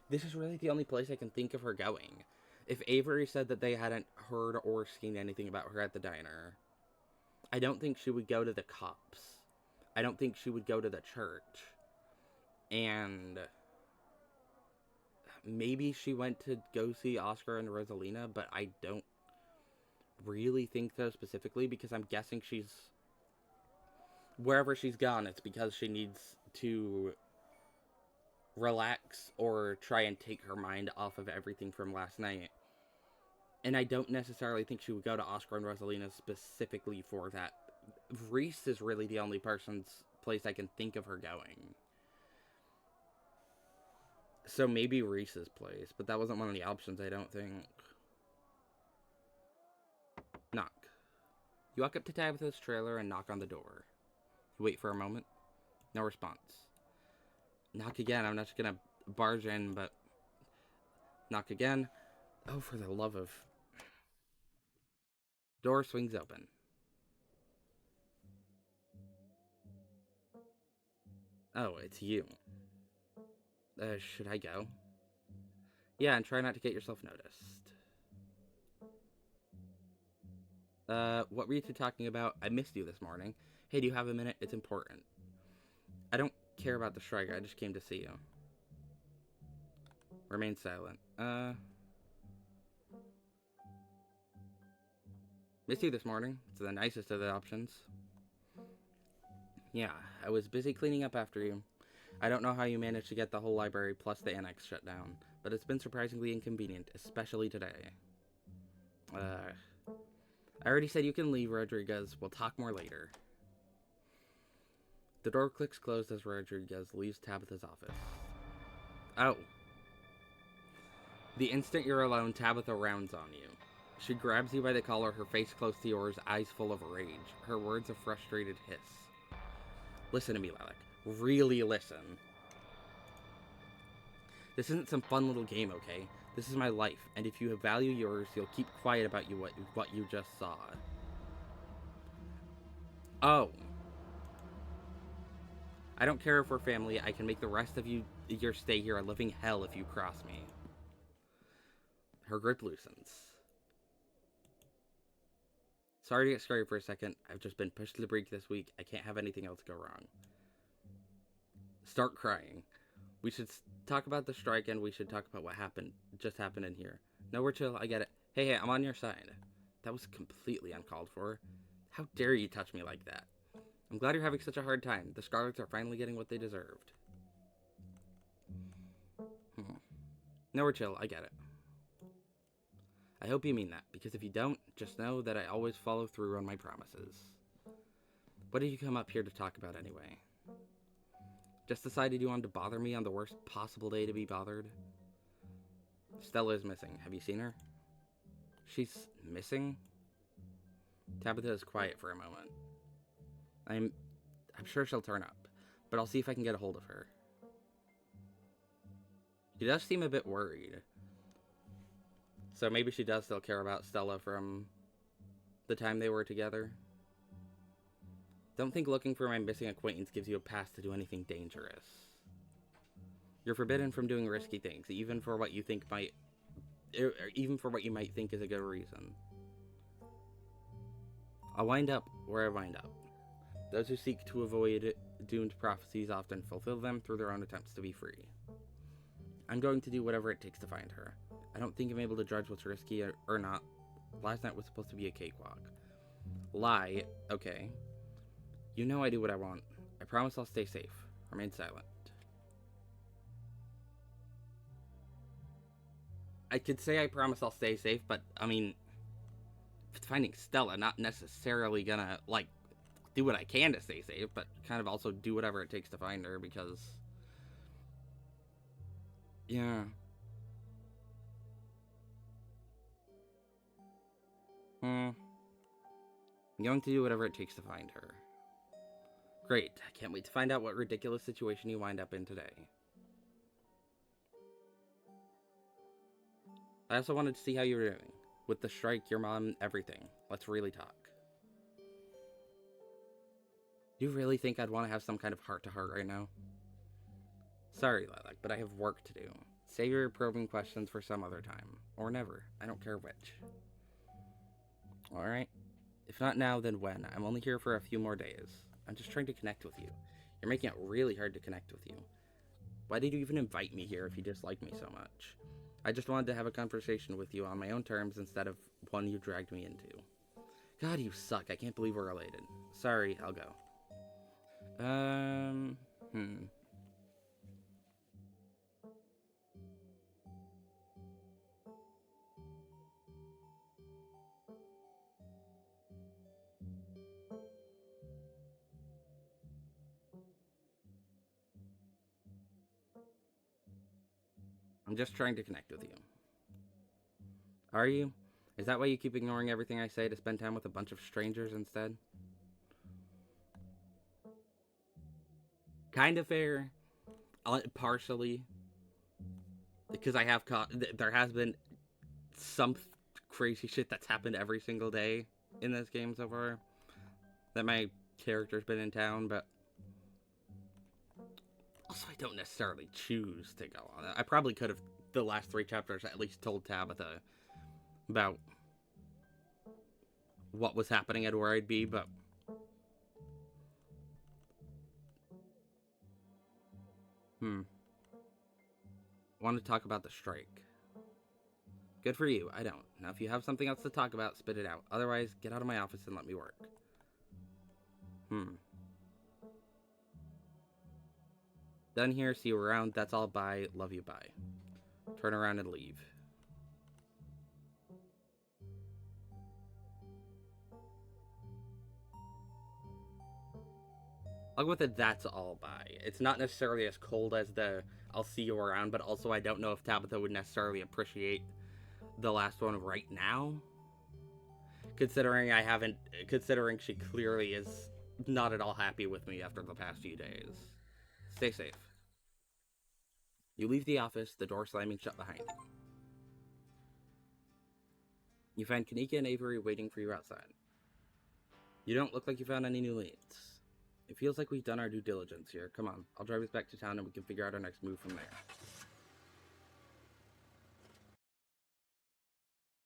this is really the only place I can think of her going. If Avery said that they hadn't heard or seen anything about her at the diner, I don't think she would go to the cops. I don't think she would go to the church. And maybe she went to go see Oscar and Rosalina, but I don't really think so specifically, because I'm guessing she's... wherever she's gone, it's because she needs to relax or try and take her mind off of everything from last night. And I don't necessarily think she would go to Oscar and Rosalina specifically for that. Reese is really the only person's place I can think of her going. So maybe Reese's place, but that wasn't one of the options, I don't think. Knock. You walk up to Tabitha's trailer and knock on the door. You wait for a moment. No response. Knock again. I'm not just gonna barge in, but... Knock again. Oh, for the love of... Door swings open. Oh, it's you. Should I go? Yeah, and try not to get yourself noticed. What were you two talking about? I missed you this morning. Hey, do you have a minute? It's important. I don't care about the strike. I just came to see you. Remain silent. Missed you this morning. It's the nicest of the options. Yeah, I was busy cleaning up after you. I don't know how you managed to get the whole library plus the annex shut down, but it's been surprisingly inconvenient, especially today. I already said you can leave, Rodriguez. We'll talk more later. The door clicks closed as Rodriguez leaves Tabitha's office. Oh. The instant you're alone, Tabitha rounds on you. She grabs you by the collar, her face close to yours, eyes full of rage. Her words a frustrated hiss. Listen to me, Lilac. Really listen. This isn't some fun little game, okay? This is my life, and if you value yours, you'll keep quiet about what you just saw. Oh. I don't care if we're family. I can make the rest of your stay here a living hell if you cross me. Her grip loosens. Sorry to get scary for a second. I've just been pushed to the brink this week. I can't have anything else go wrong. Start crying. We should talk about the strike, and we should talk about what just happened in here. No, we're chill. I get it. Hey, I'm on your side. That was completely uncalled for. How dare you touch me like that? I'm glad you're having such a hard time. The Scarlets are finally getting what they deserved. No, we're chill. I get it. I hope you mean that, because if you don't, just know that I always follow through on my promises. What did you come up here to talk about anyway? Just decided you wanted to bother me on the worst possible day to be bothered? Stella is missing. Have you seen her? She's missing? Tabitha is quiet for a moment. I'm sure she'll turn up, but I'll see if I can get a hold of her. She does seem a bit worried. So maybe she does still care about Stella from the time they were together. Don't think looking for my missing acquaintance gives you a pass to do anything dangerous. You're forbidden from doing risky things, even for what you might think is a good reason. I'll wind up where I wind up. Those who seek to avoid doomed prophecies often fulfill them through their own attempts to be free. I'm going to do whatever it takes to find her. I don't think I'm able to judge what's risky or not. Last night was supposed to be a cakewalk. Lie, okay. You know I do what I want. I promise I'll stay safe. Remain silent. I could say I promise I'll stay safe, but, I mean, finding Stella, not necessarily gonna, like, do what I can to stay safe, but kind of also do whatever it takes to find her, because... Yeah. I'm going to do whatever it takes to find her. Great. I can't wait to find out what ridiculous situation you wind up in today. I also wanted to see how you were doing. With the strike, your mom, everything. Let's really talk. Do you really think I'd want to have some kind of heart-to-heart right now? Sorry, Lilac, but I have work to do. Save your probing questions for some other time. Or never. I don't care which. Alright. If not now, then when? I'm only here for a few more days. I'm just trying to connect with you. You're making it really hard to connect with you. Why did you even invite me here if you dislike me so much? I just wanted to have a conversation with you on my own terms instead of one you dragged me into. God, you suck. I can't believe we're related. Sorry, I'll go. Um, hmm. I'm just trying to connect with you. Are you? Is that why you keep ignoring everything I say to spend time with a bunch of strangers instead? Kind of fair, partially, because I have there has been some crazy shit that's happened every single day in this game so far that my character's been in town, but also I don't necessarily choose to go on it. I probably could have the last 3 chapters at least told Tabitha about what was happening and where I'd be, but want to talk about the strike. Good for you, I don't. Now if you have something else to talk about, spit it out. Otherwise, get out of my office and let me work. Done here, see you around, that's all, bye, love you, bye. Turn around and leave. I'll go with it, that's all, bye. It's not necessarily as cold as the I'll see you around, but also I don't know if Tabitha would necessarily appreciate the last one right now. Considering she clearly is not at all happy with me after the past few days. Stay safe. You leave the office, the door slamming shut behind you. You find Kanika and Avery waiting for you outside. You don't look like you found any new leads. It feels like we've done our due diligence here. Come on, I'll drive us back to town and we can figure out our next move from there.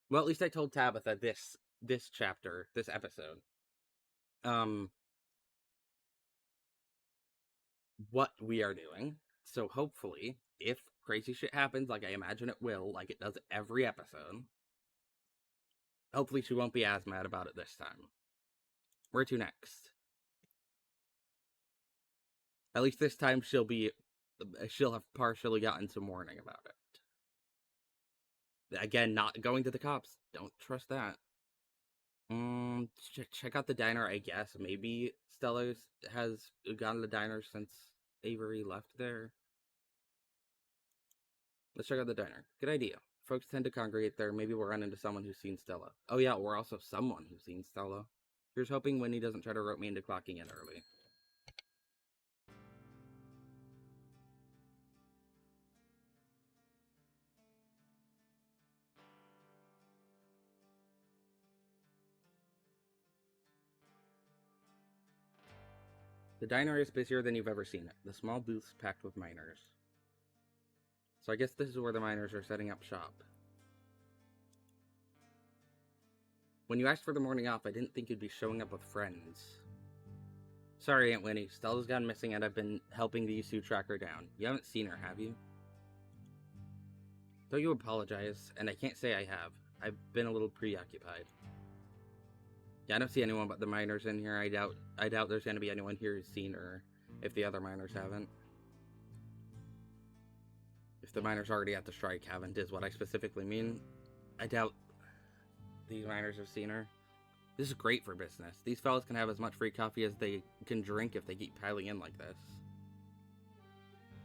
Well, at least I told Tabitha this episode, what we are doing. So hopefully, if crazy shit happens, like I imagine it will, like it does every episode, hopefully she won't be as mad about it this time. Where to next? At least this time she'll have partially gotten some warning about it. Again, not going to the cops. Don't trust that. Check out the diner, I guess. Maybe Stella has gone to the diner since Avery left there. Let's check out the diner. Good idea. Folks tend to congregate there. Maybe we'll run into someone who's seen Stella. Oh yeah, we're also someone who's seen Stella. Here's hoping Winnie doesn't try to rope me into clocking in early. The diner is busier than you've ever seen it. The small booths packed with miners. So I guess this is where the miners are setting up shop. When you asked for the morning off, I didn't think you'd be showing up with friends. Sorry, Aunt Winnie. Stella's gone missing and I've been helping these two track her down. You haven't seen her, have you? Don't you apologize, and I can't say I have. I've been a little preoccupied. Yeah, I don't see anyone but the miners in here. I doubt there's gonna be anyone here who's seen her, if the other miners haven't. If the miners already at the strike haven't, is what I specifically mean. I doubt these miners have seen her. This is great for business. These fellas can have as much free coffee as they can drink if they keep piling in like this.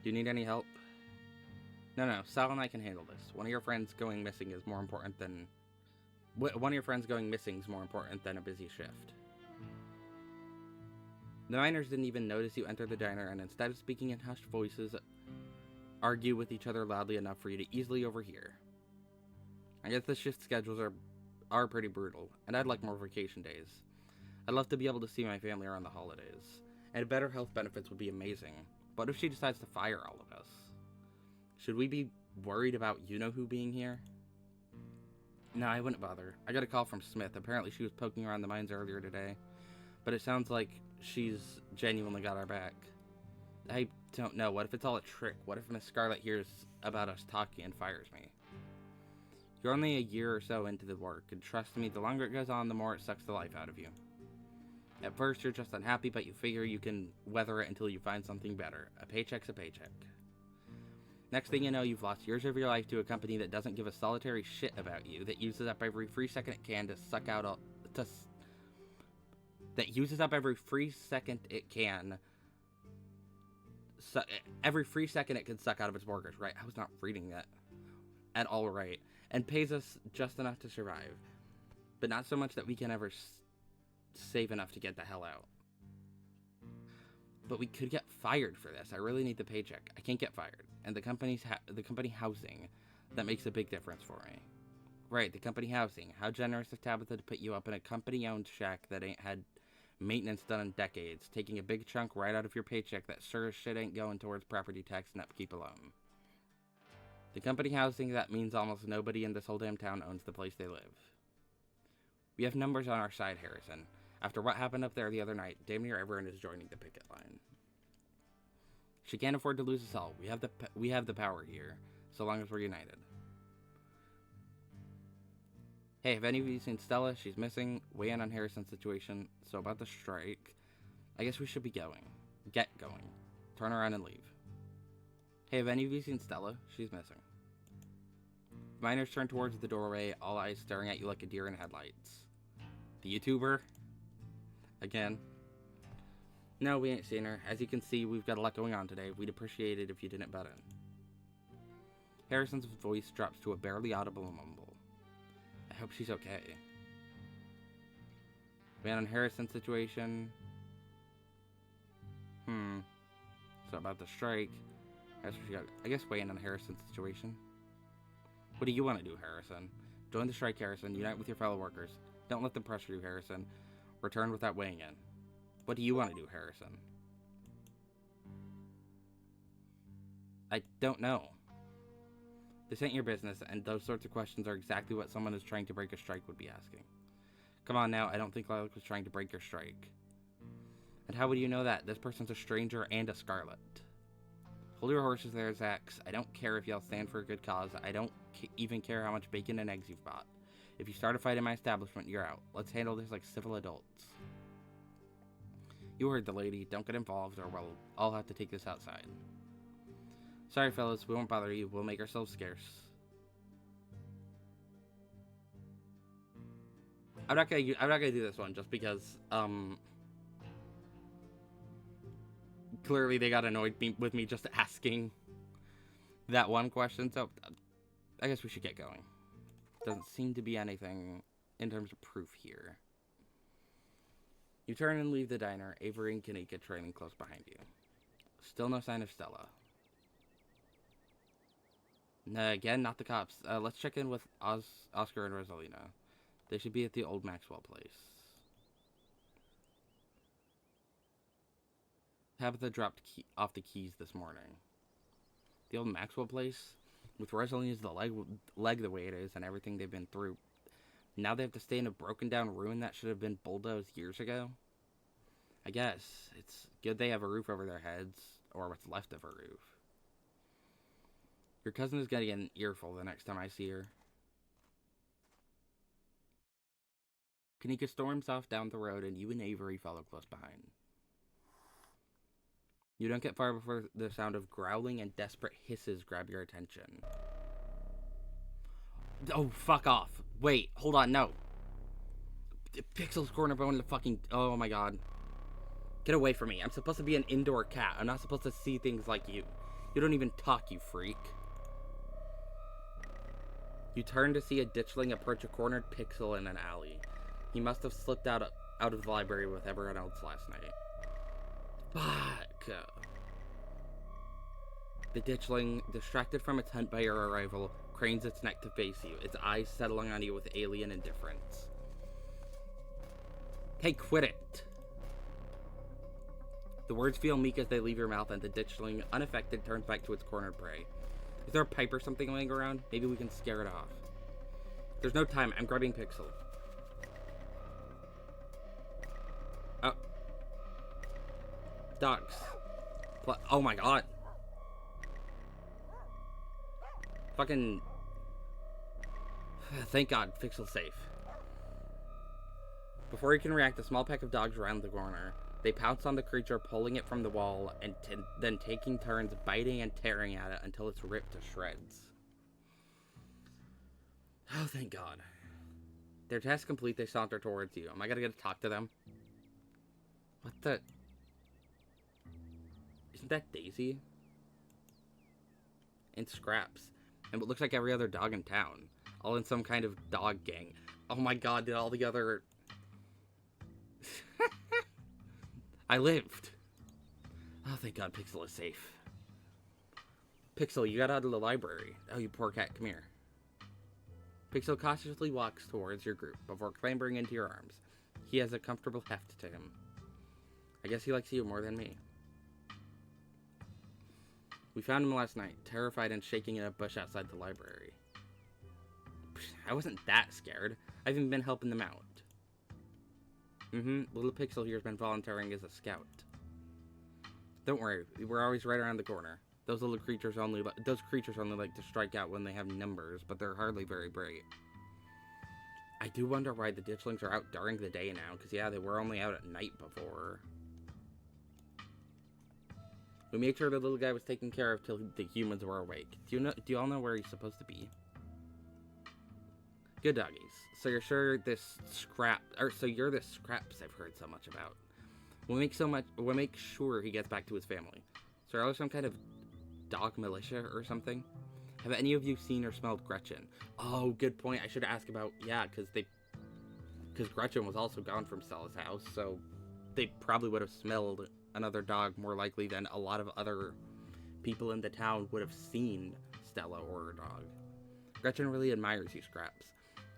Do you need any help? No, Sal and I can handle this. One of your friends going missing is more important than a busy shift. The miners didn't even notice you enter the diner, and instead of speaking in hushed voices, argue with each other loudly enough for you to easily overhear. I guess the shift schedules are pretty brutal, and I'd like more vacation days. I'd love to be able to see my family around the holidays, and better health benefits would be amazing. But if she decides to fire all of us? Should we be worried about you-know-who being here? No, I wouldn't bother. I got a call from Smith. Apparently she was poking around the mines earlier today. But it sounds like she's genuinely got our back. I don't know. What if it's all a trick? What if Miss Scarlet hears about us talking and fires me? You're only a year or so into the work, and trust me, the longer it goes on, the more it sucks the life out of you. At first, you're just unhappy, but you figure you can weather it until you find something better. A paycheck's a paycheck. Next thing you know, you've lost years of your life to a company that doesn't give a solitary shit about you, that uses up every free second it can to suck out that uses up every free second it can. Every free second it can suck out of its workers. Right? I was not reading that at all right. And pays us just enough to survive, but not so much that we can ever save enough to get the hell out. But we could get fired for this. I really need the paycheck. I can't get fired. And the company housing, that makes a big difference for me. Right, the company housing. How generous of Tabitha to put you up in a company-owned shack that ain't had maintenance done in decades, taking a big chunk right out of your paycheck that sure as shit ain't going towards property tax and upkeep alone. The company housing, that means almost nobody in this whole damn town owns the place they live. We have numbers on our side, Harrison. After what happened up there the other night, damn near everyone is joining the picket line. She can't afford to lose us all. We have the power here, so long as we're united. Hey, have any of you seen Stella? She's missing. Weigh in on Harrison's situation. So about the strike, I guess we should be going. Get going. Turn around and leave. Hey, have any of you seen Stella? She's missing. The miners turn towards the doorway, all eyes staring at you like a deer in headlights. The YouTuber? Again. No, we ain't seen her. As you can see, we've got a lot going on today. We'd appreciate it if you didn't butt in. Harrison's voice drops to a barely audible mumble. I hope she's okay. Man, on Harrison's situation. So about the strike. I guess weighing on Harrison's situation. What do you want to do, Harrison? Join the strike, Harrison. Unite with your fellow workers. Don't let them pressure you, Harrison. Return without weighing in. What do you want to do, Harrison? I don't know. This ain't your business, and those sorts of questions are exactly what someone who's trying to break a strike would be asking. Come on now, I don't think Lilac was trying to break your strike. And how would you know that? This person's a stranger and a Scarlet. Hold your horses there, Zax. I don't care if y'all stand for a good cause. I don't even care how much bacon and eggs you've bought. If you start a fight in my establishment, you're out. Let's handle this like civil adults. You heard the lady. Don't get involved, or we'll all have to take this outside. Sorry, fellas. We won't bother you. We'll make ourselves scarce. I'm not gonna do this one just because clearly they got annoyed with me just asking that one question. So I guess we should get going. Doesn't seem to be anything in terms of proof here. You turn and leave the diner, Avery and Kanika trailing close behind you. Still no sign of Stella. Again, not the cops. Let's check in with Oscar and Rosalina. They should be at the old Maxwell place. Tabitha dropped off the keys this morning. The old Maxwell place? With Rosalina's leg the way it is and everything they've been through, now they have to stay in a broken down ruin that should have been bulldozed years ago? I guess. It's good they have a roof over their heads, or what's left of a roof. Your cousin is gonna get an earful the next time I see her. Kanika storms off down the road and you and Avery follow close behind. You don't get far before the sound of growling and desperate hisses grab your attention. Oh, fuck off. Wait, hold on, no. Pixel's corner bone in the fucking... Oh my god. Get away from me. I'm supposed to be an indoor cat. I'm not supposed to see things like you. You don't even talk, you freak. You turn to see a ditchling approach a cornered Pixel in an alley. He must have slipped out of the library with everyone else last night. Fuck. The ditchling, distracted from its hunt by your arrival, cranes its neck to face you, its eyes settling on you with alien indifference. Hey, quit it! The words feel meek as they leave your mouth, and the ditchling, unaffected, turns back to its cornered prey. Is there a pipe or something laying around? Maybe we can scare it off. There's no time. I'm grabbing Pixel. Oh. Dogs. Oh my god. Fucking... Thank god, Pixel's safe. Before he can react, a small pack of dogs round the corner. They pounce on the creature, pulling it from the wall, and then taking turns biting and tearing at it until it's ripped to shreds. Oh, thank God. Their task complete, they saunter towards you. Am I gonna get to talk to them? What the... Isn't that Daisy? And Scraps. And what looks like every other dog in town. All in some kind of dog gang. Oh my God, did all the other... I lived. Oh, thank God Pixel is safe. Pixel, you got out of the library. Oh, you poor cat, come here. Pixel cautiously walks towards your group before clambering into your arms. He has a comfortable heft to him. I guess he likes you more than me. We found him last night, terrified and shaking in a bush outside the library. I wasn't that scared. I've even been helping them out. Little Pixel here's been volunteering as a scout. Don't worry, we're always right around the corner. Those creatures only like to strike out when they have numbers, but they're hardly very bright. I do wonder why the ditchlings are out during the day now, because yeah, they were only out at night before. We made sure the little guy was taken care of till the humans were awake. Do you all know where he's supposed to be? Good doggies. So you're sure this you're the Scraps I've heard so much about. We'll make sure he gets back to his family. So are there some kind of dog militia or something? Have any of you seen or smelled Gretchen? Oh, good point. I should ask about, yeah, because Gretchen was also gone from Stella's house, so they probably would have smelled another dog more likely than a lot of other people in the town would have seen Stella or her dog. Gretchen really admires you, Scraps.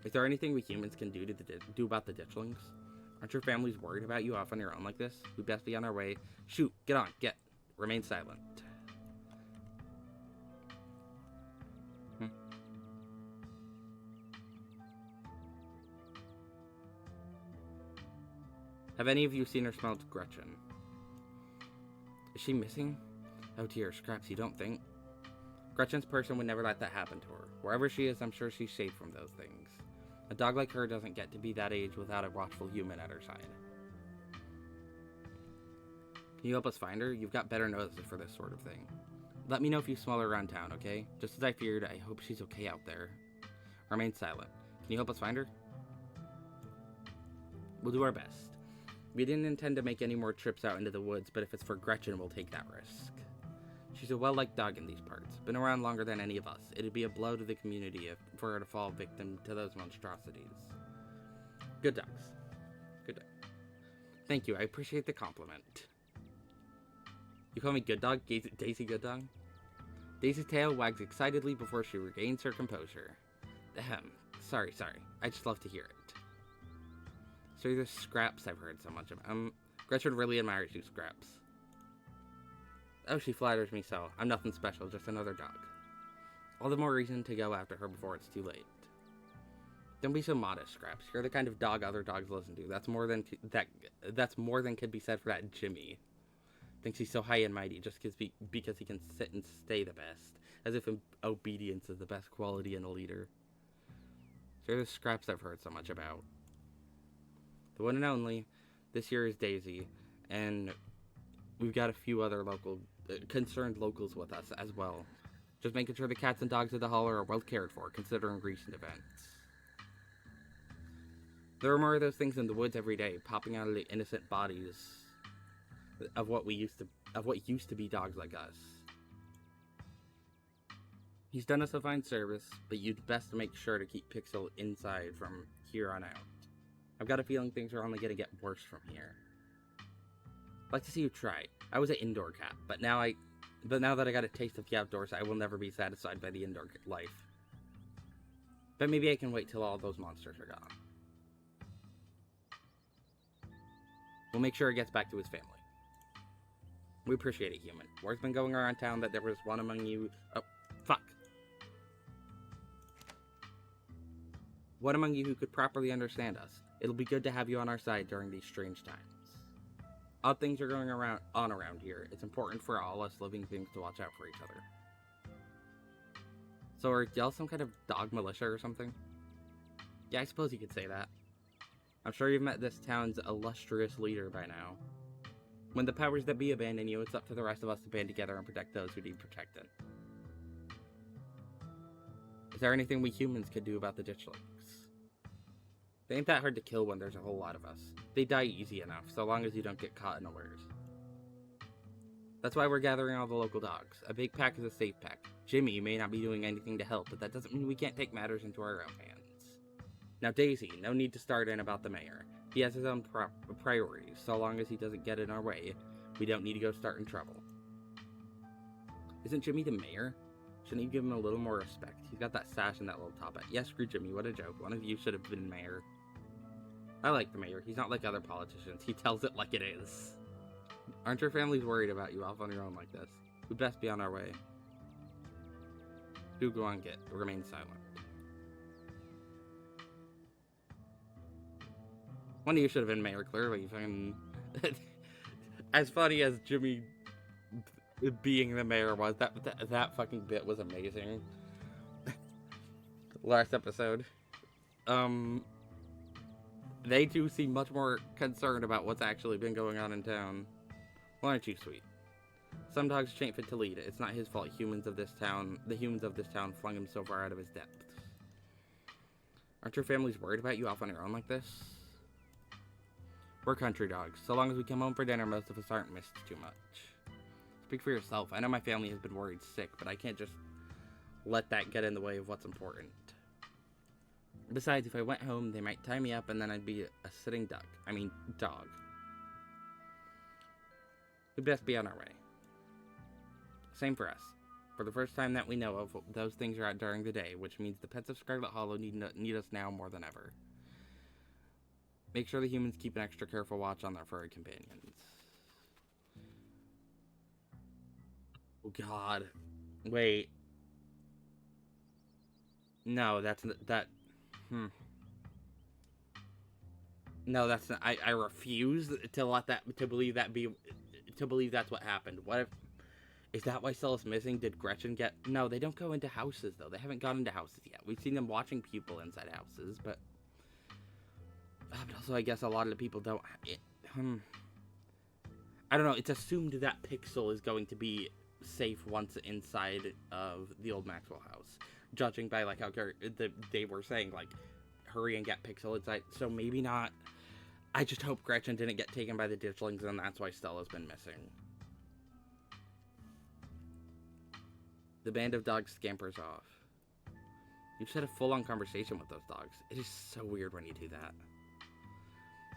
Is there anything we humans can do about the ditchlings? Aren't your families worried about you off on your own like this? We best be on our way. Shoot, get on, get. Remain silent. Have any of you seen or smelled Gretchen? Is she missing? Oh dear, Scraps, you don't think? Gretchen's person would never let that happen to her. Wherever she is, I'm sure she's safe from those things. A dog like her doesn't get to be that age without a watchful human at her side. Can you help us find her? You've got better noses for this sort of thing. Let me know if you smell her around town, okay? Just as I feared, I hope she's okay out there. Remain silent. Can you help us find her? We'll do our best. We didn't intend to make any more trips out into the woods, but if it's for Gretchen, we'll take that risk. She's a well-liked dog in these parts. Been around longer than any of us. It'd be a blow to the community for her to fall victim to those monstrosities. Good dogs. Good dog. Thank you, I appreciate the compliment. You call me Good Dog? Daisy Good Dog? Daisy's tail wags excitedly before she regains her composure. Ahem. Sorry. I just love to hear it. So you're the Scraps I've heard so much of. Gretchen really admires you, Scraps. Oh, she flatters me so. I'm nothing special, just another dog. All the more reason to go after her before it's too late. Don't be so modest, Scraps. You're the kind of dog other dogs listen to. That's more than could be said for that Jimmy. Thinks he's so high and mighty just because he can sit and stay the best, as if obedience is the best quality in a leader. So you're the Scraps I've heard so much about. The one and only. This year is Daisy, and we've got a few other concerned locals with us as well. Just making sure the cats and dogs of the Holler are well cared for, considering recent events. There are more of those things in the woods every day, popping out of the innocent bodies of what used to be dogs like us. He's done us a fine service, but you'd best make sure to keep Pixel inside from here on out. I've got a feeling things are only going to get worse from here. I'd like to see you try. I was an indoor cat, but now that I got a taste of the outdoors, I will never be satisfied by the indoor life. But maybe I can wait till all those monsters are gone. We'll make sure it gets back to his family. We appreciate it, human. Word's been going around town that there was one among you... Oh, fuck. One among you who could properly understand us. It'll be good to have you on our side during these strange times. Odd things are going on around here. It's important for all us living things to watch out for each other. So are y'all some kind of dog militia or something? Yeah, I suppose you could say that. I'm sure you've met this town's illustrious leader by now. When the powers that be abandon you, it's up to the rest of us to band together and protect those who need protecting. Is there anything we humans could do about the ditchlings? They ain't that hard to kill when there's a whole lot of us. They die easy enough, so long as you don't get caught unawares. That's why we're gathering all the local dogs. A big pack is a safe pack. Jimmy may not be doing anything to help, but that doesn't mean we can't take matters into our own hands. Now Daisy, no need to start in about the mayor. He has his own priorities. So long as he doesn't get in our way, we don't need to go starting trouble. Isn't Jimmy the mayor? Shouldn't you give him a little more respect? He's got that sash and that little top hat. Yes, screw Jimmy, what a joke. One of you should have been mayor. I like the mayor. He's not like other politicians. He tells it like it is. Aren't your families worried about you off on your own like this? We'd best be on our way. Do go on, get. Remain silent. One of you should have been mayor, clearly. As funny as Jimmy being the mayor was, that fucking bit was amazing. Last episode. They do seem much more concerned about what's actually been going on in town. Well, aren't you sweet? Some dogs ain't fit to lead. It's not his fault the humans of this town flung him so far out of his depth. Aren't your families worried about you off on your own like this? We're country dogs. So long as we come home for dinner, most of us aren't missed too much. Speak for yourself. I know my family has been worried sick, but I can't just let that get in the way of what's important. Besides, if I went home, they might tie me up and then I'd be a sitting duck. I mean, dog. We'd best be on our way. Same for us. For the first time that we know of, those things are out during the day, which means the pets of Scarlet Hollow need us now more than ever. Make sure the humans keep an extra careful watch on their furry companions. Oh god. Wait. No, that's that. No, that's not. I refuse to let that to believe that's what happened. What if? Is that why Stella's missing? Did Gretchen get? No, they don't go into houses though. They haven't gone into houses yet. We've seen them watching people inside houses, but also I guess a lot of the people don't. I don't know. It's assumed that Pixel is going to be safe once inside of the old Maxwell house, judging by like how they were saying like hurry and get Pixel inside. So maybe not. I just hope Gretchen didn't get taken by the ditchlings and that's why Stella's been missing. The band of dogs scampers off. You've had a full-on conversation with those dogs. It is so weird when you do that.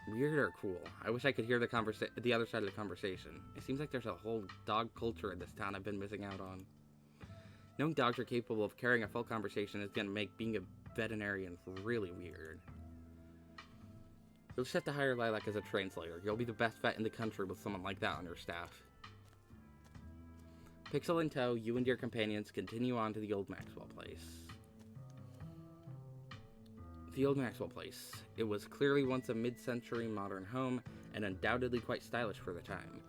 Weird or cool? I wish I could hear the other side of the conversation. It seems like there's a whole dog culture in this town I've been missing out on. Knowing dogs are capable of carrying a full conversation is going to make being a veterinarian really weird. You'll just have to hire Lilac as a translator. You'll be the best vet in the country with someone like that on your staff. Pixel in tow, you and your companions continue on to the old Maxwell place. The old Maxwell place. It was clearly once a mid-century modern home, and undoubtedly quite stylish for the time.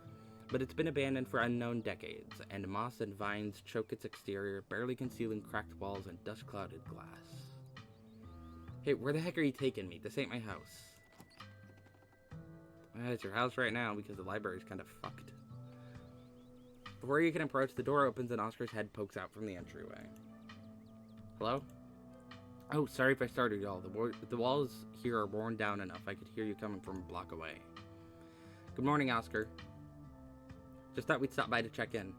But it's been abandoned for unknown decades, and moss and vines choke its exterior, barely concealing cracked walls and dust-clouded glass. Hey, where the heck are you taking me? This ain't my house. Well, it's your house right now, because the library's kind of fucked. Before you can approach, the door opens and Oscar's head pokes out from the entryway. Hello? Oh, sorry if I started y'all. The walls here are worn down enough. I could hear you coming from a block away. Good morning, Oscar. Just thought we'd stop by to check in.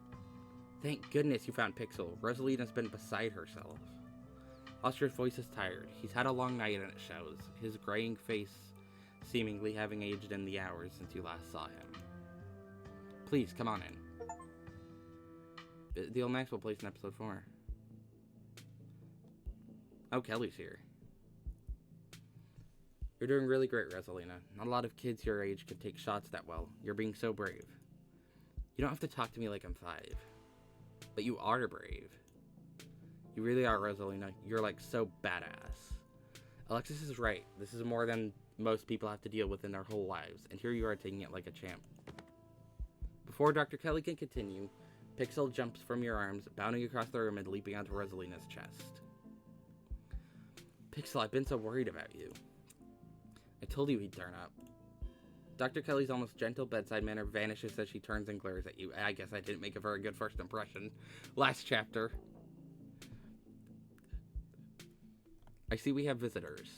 Thank goodness you found Pixel. Rosalina's been beside herself. Oscar's voice is tired. He's had a long night and it shows. His graying face seemingly having aged in the hours since you last saw him. Please, come on in. The old Maxwell place in episode 4. Oh, Kelly's here. You're doing really great, Rosalina. Not a lot of kids your age can take shots that well. You're being so brave. You don't have to talk to me like I'm 5. But you are brave. You really are, Rosalina. You're like so badass. Alexis is right. This is more than most people have to deal with in their whole lives. And here you are taking it like a champ. Before Dr. Kelly can continue, Pixel jumps from your arms, bounding across the room and leaping onto Rosalina's chest. Pixel, I've been so worried about you. I told you he'd turn up. Dr. Kelly's almost gentle bedside manner vanishes as she turns and glares at you. I guess I didn't make a very good first impression. Last chapter. I see we have visitors.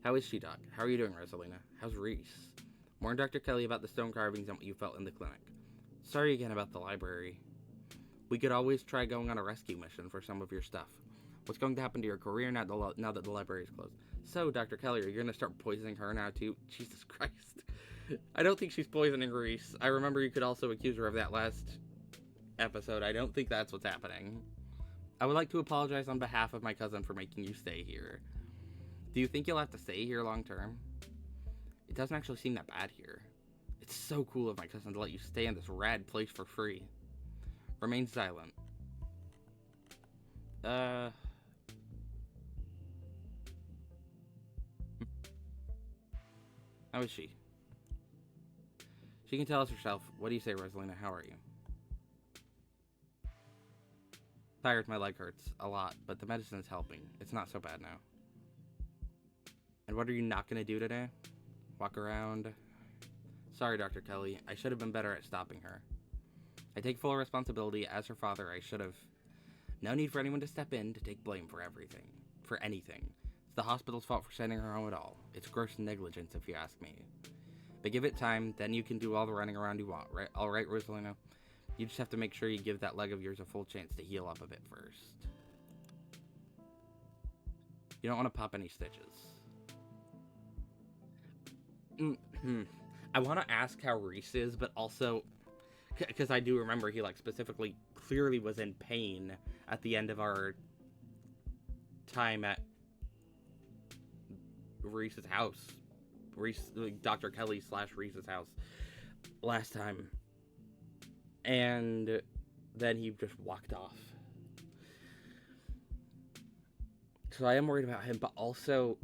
How is she, Doc? How are you doing, Rosalina? How's Reese? Warn Dr. Kelly about the stone carvings and what you felt in the clinic. Sorry again about the library. We could always try going on a rescue mission for some of your stuff. What's going to happen to your career now that the library is closed? So, Dr. Kelly, are you going to start poisoning her now, too? Jesus Christ. I don't think she's poisoning Reese. I remember you could also accuse her of that last episode. I don't think that's what's happening. I would like to apologize on behalf of my cousin for making you stay here. Do you think you'll have to stay here long term? It doesn't actually seem that bad here. It's so cool of my cousin to let you stay in this rad place for free. Remain silent. How is she? She can tell us herself. What do you say, Rosalina? How are you? Tired, my leg hurts. A lot, but the medicine is helping. It's not so bad now. And what are you not going to do today? Walk around? Sorry, Dr. Kelly. I should have been better at stopping her. I take full responsibility. As her father, I should have. No need for anyone to step in to take blame for everything. For anything. It's the hospital's fault for sending her home at all. It's gross negligence, if you ask me. But give it time, then you can do all the running around you want, right? All right, Rosalina? You just have to make sure you give that leg of yours a full chance to heal up a bit first. You don't want to pop any stitches. I want to ask how Reese is, but also, because I do remember he, like, specifically clearly was in pain at the end of our time at Reese's house. Dr. Kelly / Reese's house last time. And then he just walked off. So I am worried about him, but also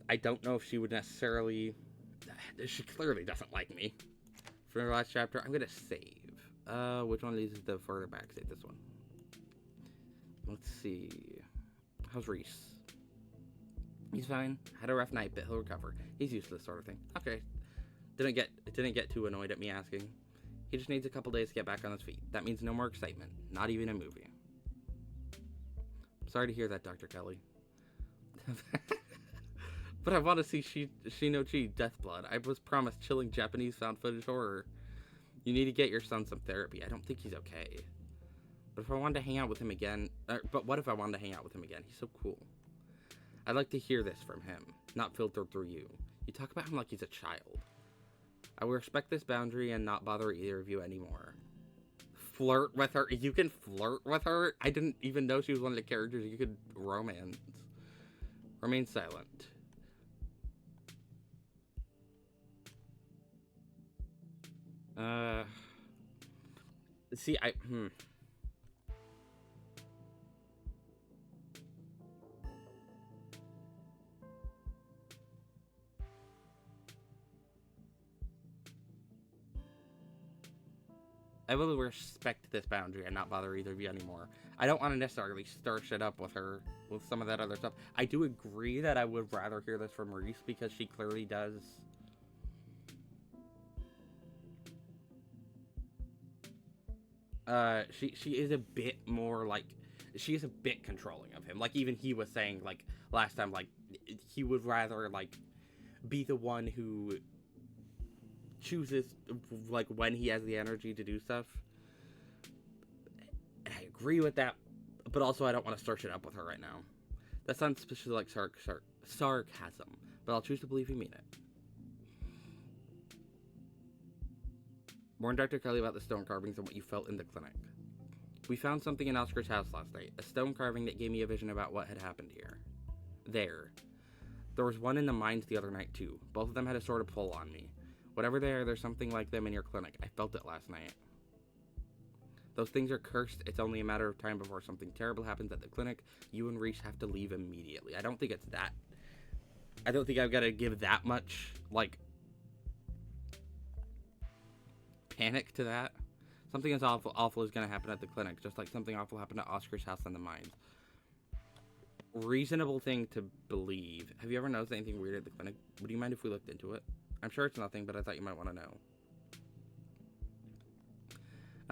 I don't know if she would necessarily... She clearly doesn't like me. For the last chapter, I'm gonna save. Which one of these is the further back? Save this one. Let's see. How's Reese? He's fine. Had a rough night, but he'll recover. He's used to this sort of thing. Okay. Didn't get too annoyed at me asking. He just needs a couple days to get back on his feet. That means no more excitement. Not even a movie. Sorry to hear that, Dr. Kelly. But I want to see Shino-Chi Deathblood. I was promised chilling Japanese found footage horror. You need to get your son some therapy. I don't think he's okay. But if I wanted to hang out with him again... but what if I wanted to hang out with him again? He's so cool. I'd like to hear this from him, not filtered through you. You talk about him like he's a child. I will respect this boundary and not bother either of you anymore. Flirt with her? You can flirt with her? I didn't even know she was one of the characters you could romance. Remain silent. See, I will respect this boundary and not bother either of you anymore. I don't want to necessarily stir shit up with her, with some of that other stuff. I do agree that I would rather hear this from Reese because she clearly does... she is a bit more, like, she is a bit controlling of him. Like, even he was saying, like, last time, like, he would rather, like, be the one who chooses, like, when he has the energy to do stuff. And I agree with that, but also I don't want to stir shit up with her right now. That sounds especially like sarcasm, but I'll choose to believe you mean it. Warn Dr. Kelly about the stone carvings and what you felt in the clinic. We found something in Oscar's house last night, a stone carving that gave me a vision about what had happened here. There was one in the mines the other night too. Both of them had a sort of pull on me. Whatever they are, there's something like them in your clinic. I felt it last night. Those things are cursed. It's only a matter of time before something terrible happens at the clinic. You and Reese have to leave immediately. I don't think it's that. I don't think I've got to give that much, like, panic to that. Something as awful is going to happen at the clinic, just like something awful happened at Oscar's house in the mines. reasonable thing to believe. Have you ever noticed anything weird at the clinic? Would you mind if we looked into it? I'm sure it's nothing, but I thought you might want to know.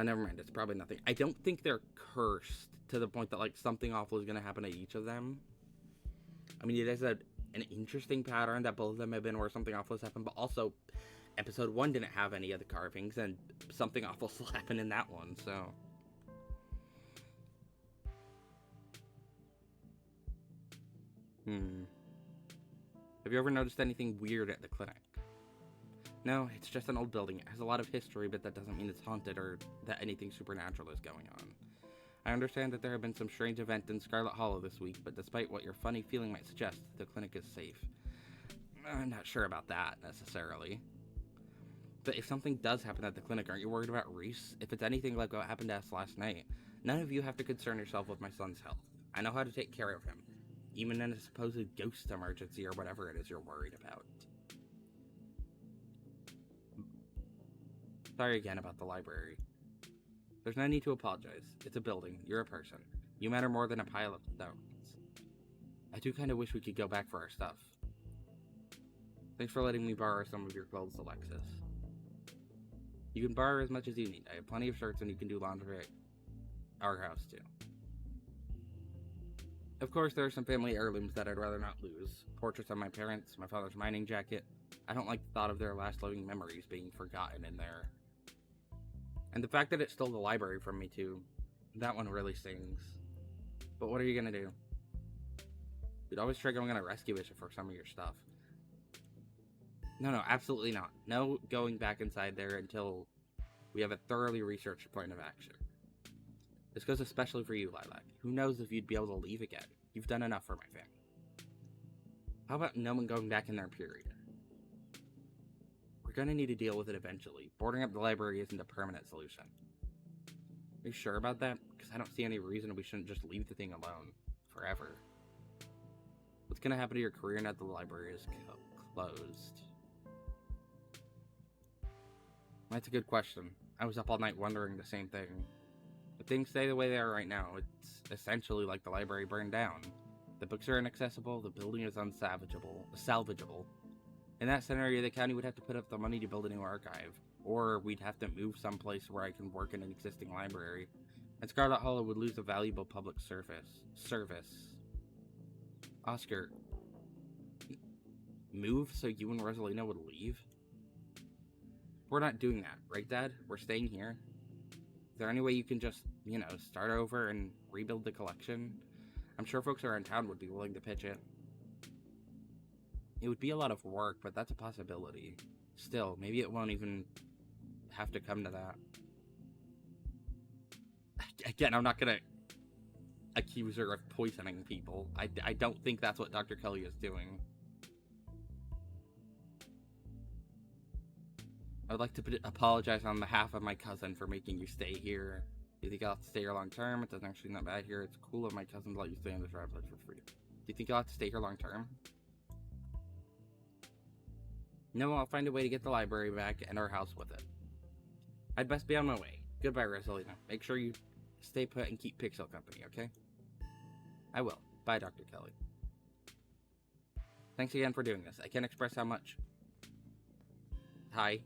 Never mind, it's probably nothing. I don't think they're cursed to the point that, like, something awful is going to happen to each of them. I mean, it is an interesting pattern that both of them have been where something awful has happened, but also, episode 1 didn't have any of the carvings, and something awful still happened in that one, so... Have you ever noticed anything weird at the clinic? No, it's just an old building. It has a lot of history, but that doesn't mean it's haunted or that anything supernatural is going on. I understand that there have been some strange events in Scarlet Hollow this week, but despite what your funny feeling might suggest, the clinic is safe. I'm not sure about that, necessarily. But if something does happen at the clinic, aren't you worried about Reese? If it's anything like what happened to us last night, none of you have to concern yourself with my son's health. I know how to take care of him, even in a supposed ghost emergency or whatever it is you're worried about. Sorry again about the library. There's no need to apologize. It's a building. You're a person. You matter more than a pile of stones. I do kind of wish we could go back for our stuff. Thanks for letting me borrow some of your clothes, Alexis. You can borrow as much as you need. I have plenty of shirts and you can do laundry at our house too. Of course, there are some family heirlooms that I'd rather not lose. Portraits of my parents, my father's mining jacket. I don't like the thought of their last living memories being forgotten in there. And the fact that it stole the library from me too, that one really stings. But what are you gonna do? You'd always try going on a rescue mission for some of your stuff. No, absolutely not. No going back inside there until we have a thoroughly researched plan of action. This goes especially for you, Lilac. Who knows if you'd be able to leave again? You've done enough for my family. How about no one going back in there, period? We're gonna need to deal with it eventually. Boarding up the library isn't a permanent solution. Are you sure about that? Because I don't see any reason we shouldn't just leave the thing alone. Forever. What's gonna happen to your career now that the library is closed? That's a good question. I was up all night wondering the same thing. If things stay the way they are right now, it's essentially like the library burned down. The books are inaccessible, the building is salvageable. In that scenario, the county would have to put up the money to build a new archive, or we'd have to move someplace where I can work in an existing library, and Scarlet Hollow would lose a valuable public service. Oscar, move so you and Rosalina would leave? We're not doing that, right, Dad? We're staying here. Is there any way you can just, start over and rebuild the collection? I'm sure folks around town would be willing to pitch it. It would be a lot of work, but that's a possibility. Still, maybe it won't even have to come to that. Again, I'm not gonna accuse her of poisoning people. I don't think that's what Dr. Kelly is doing. I would like to apologize on behalf of my cousin for making you stay here. Do you think I'll have to stay here long term? It doesn't actually not bad here. It's cool of my cousin to let you stay on the travelers for free. Do you think I'll have to stay here long term? No, I'll find a way to get the library back and our house with it. I'd best be on my way. Goodbye, Rosalina. Make sure you stay put and keep Pixel company, okay? I will. Bye, Dr. Kelly. Thanks again for doing this. I can't express how much. Hi.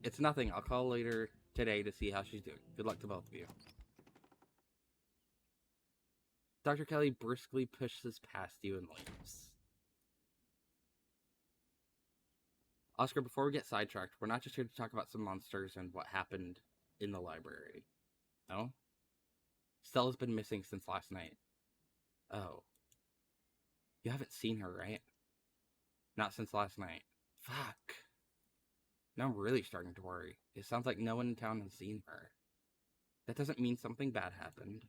It's nothing. I'll call later today to see how she's doing. Good luck to both of you. Dr. Kelly briskly pushes past you and leaves. Oscar, before we get sidetracked, we're not just here to talk about some monsters and what happened in the library. No? Stella's been missing since last night. Oh. You haven't seen her, right? Not since last night. Fuck. Now I'm really starting to worry. It sounds like no one in town has seen her. That doesn't mean something bad happened,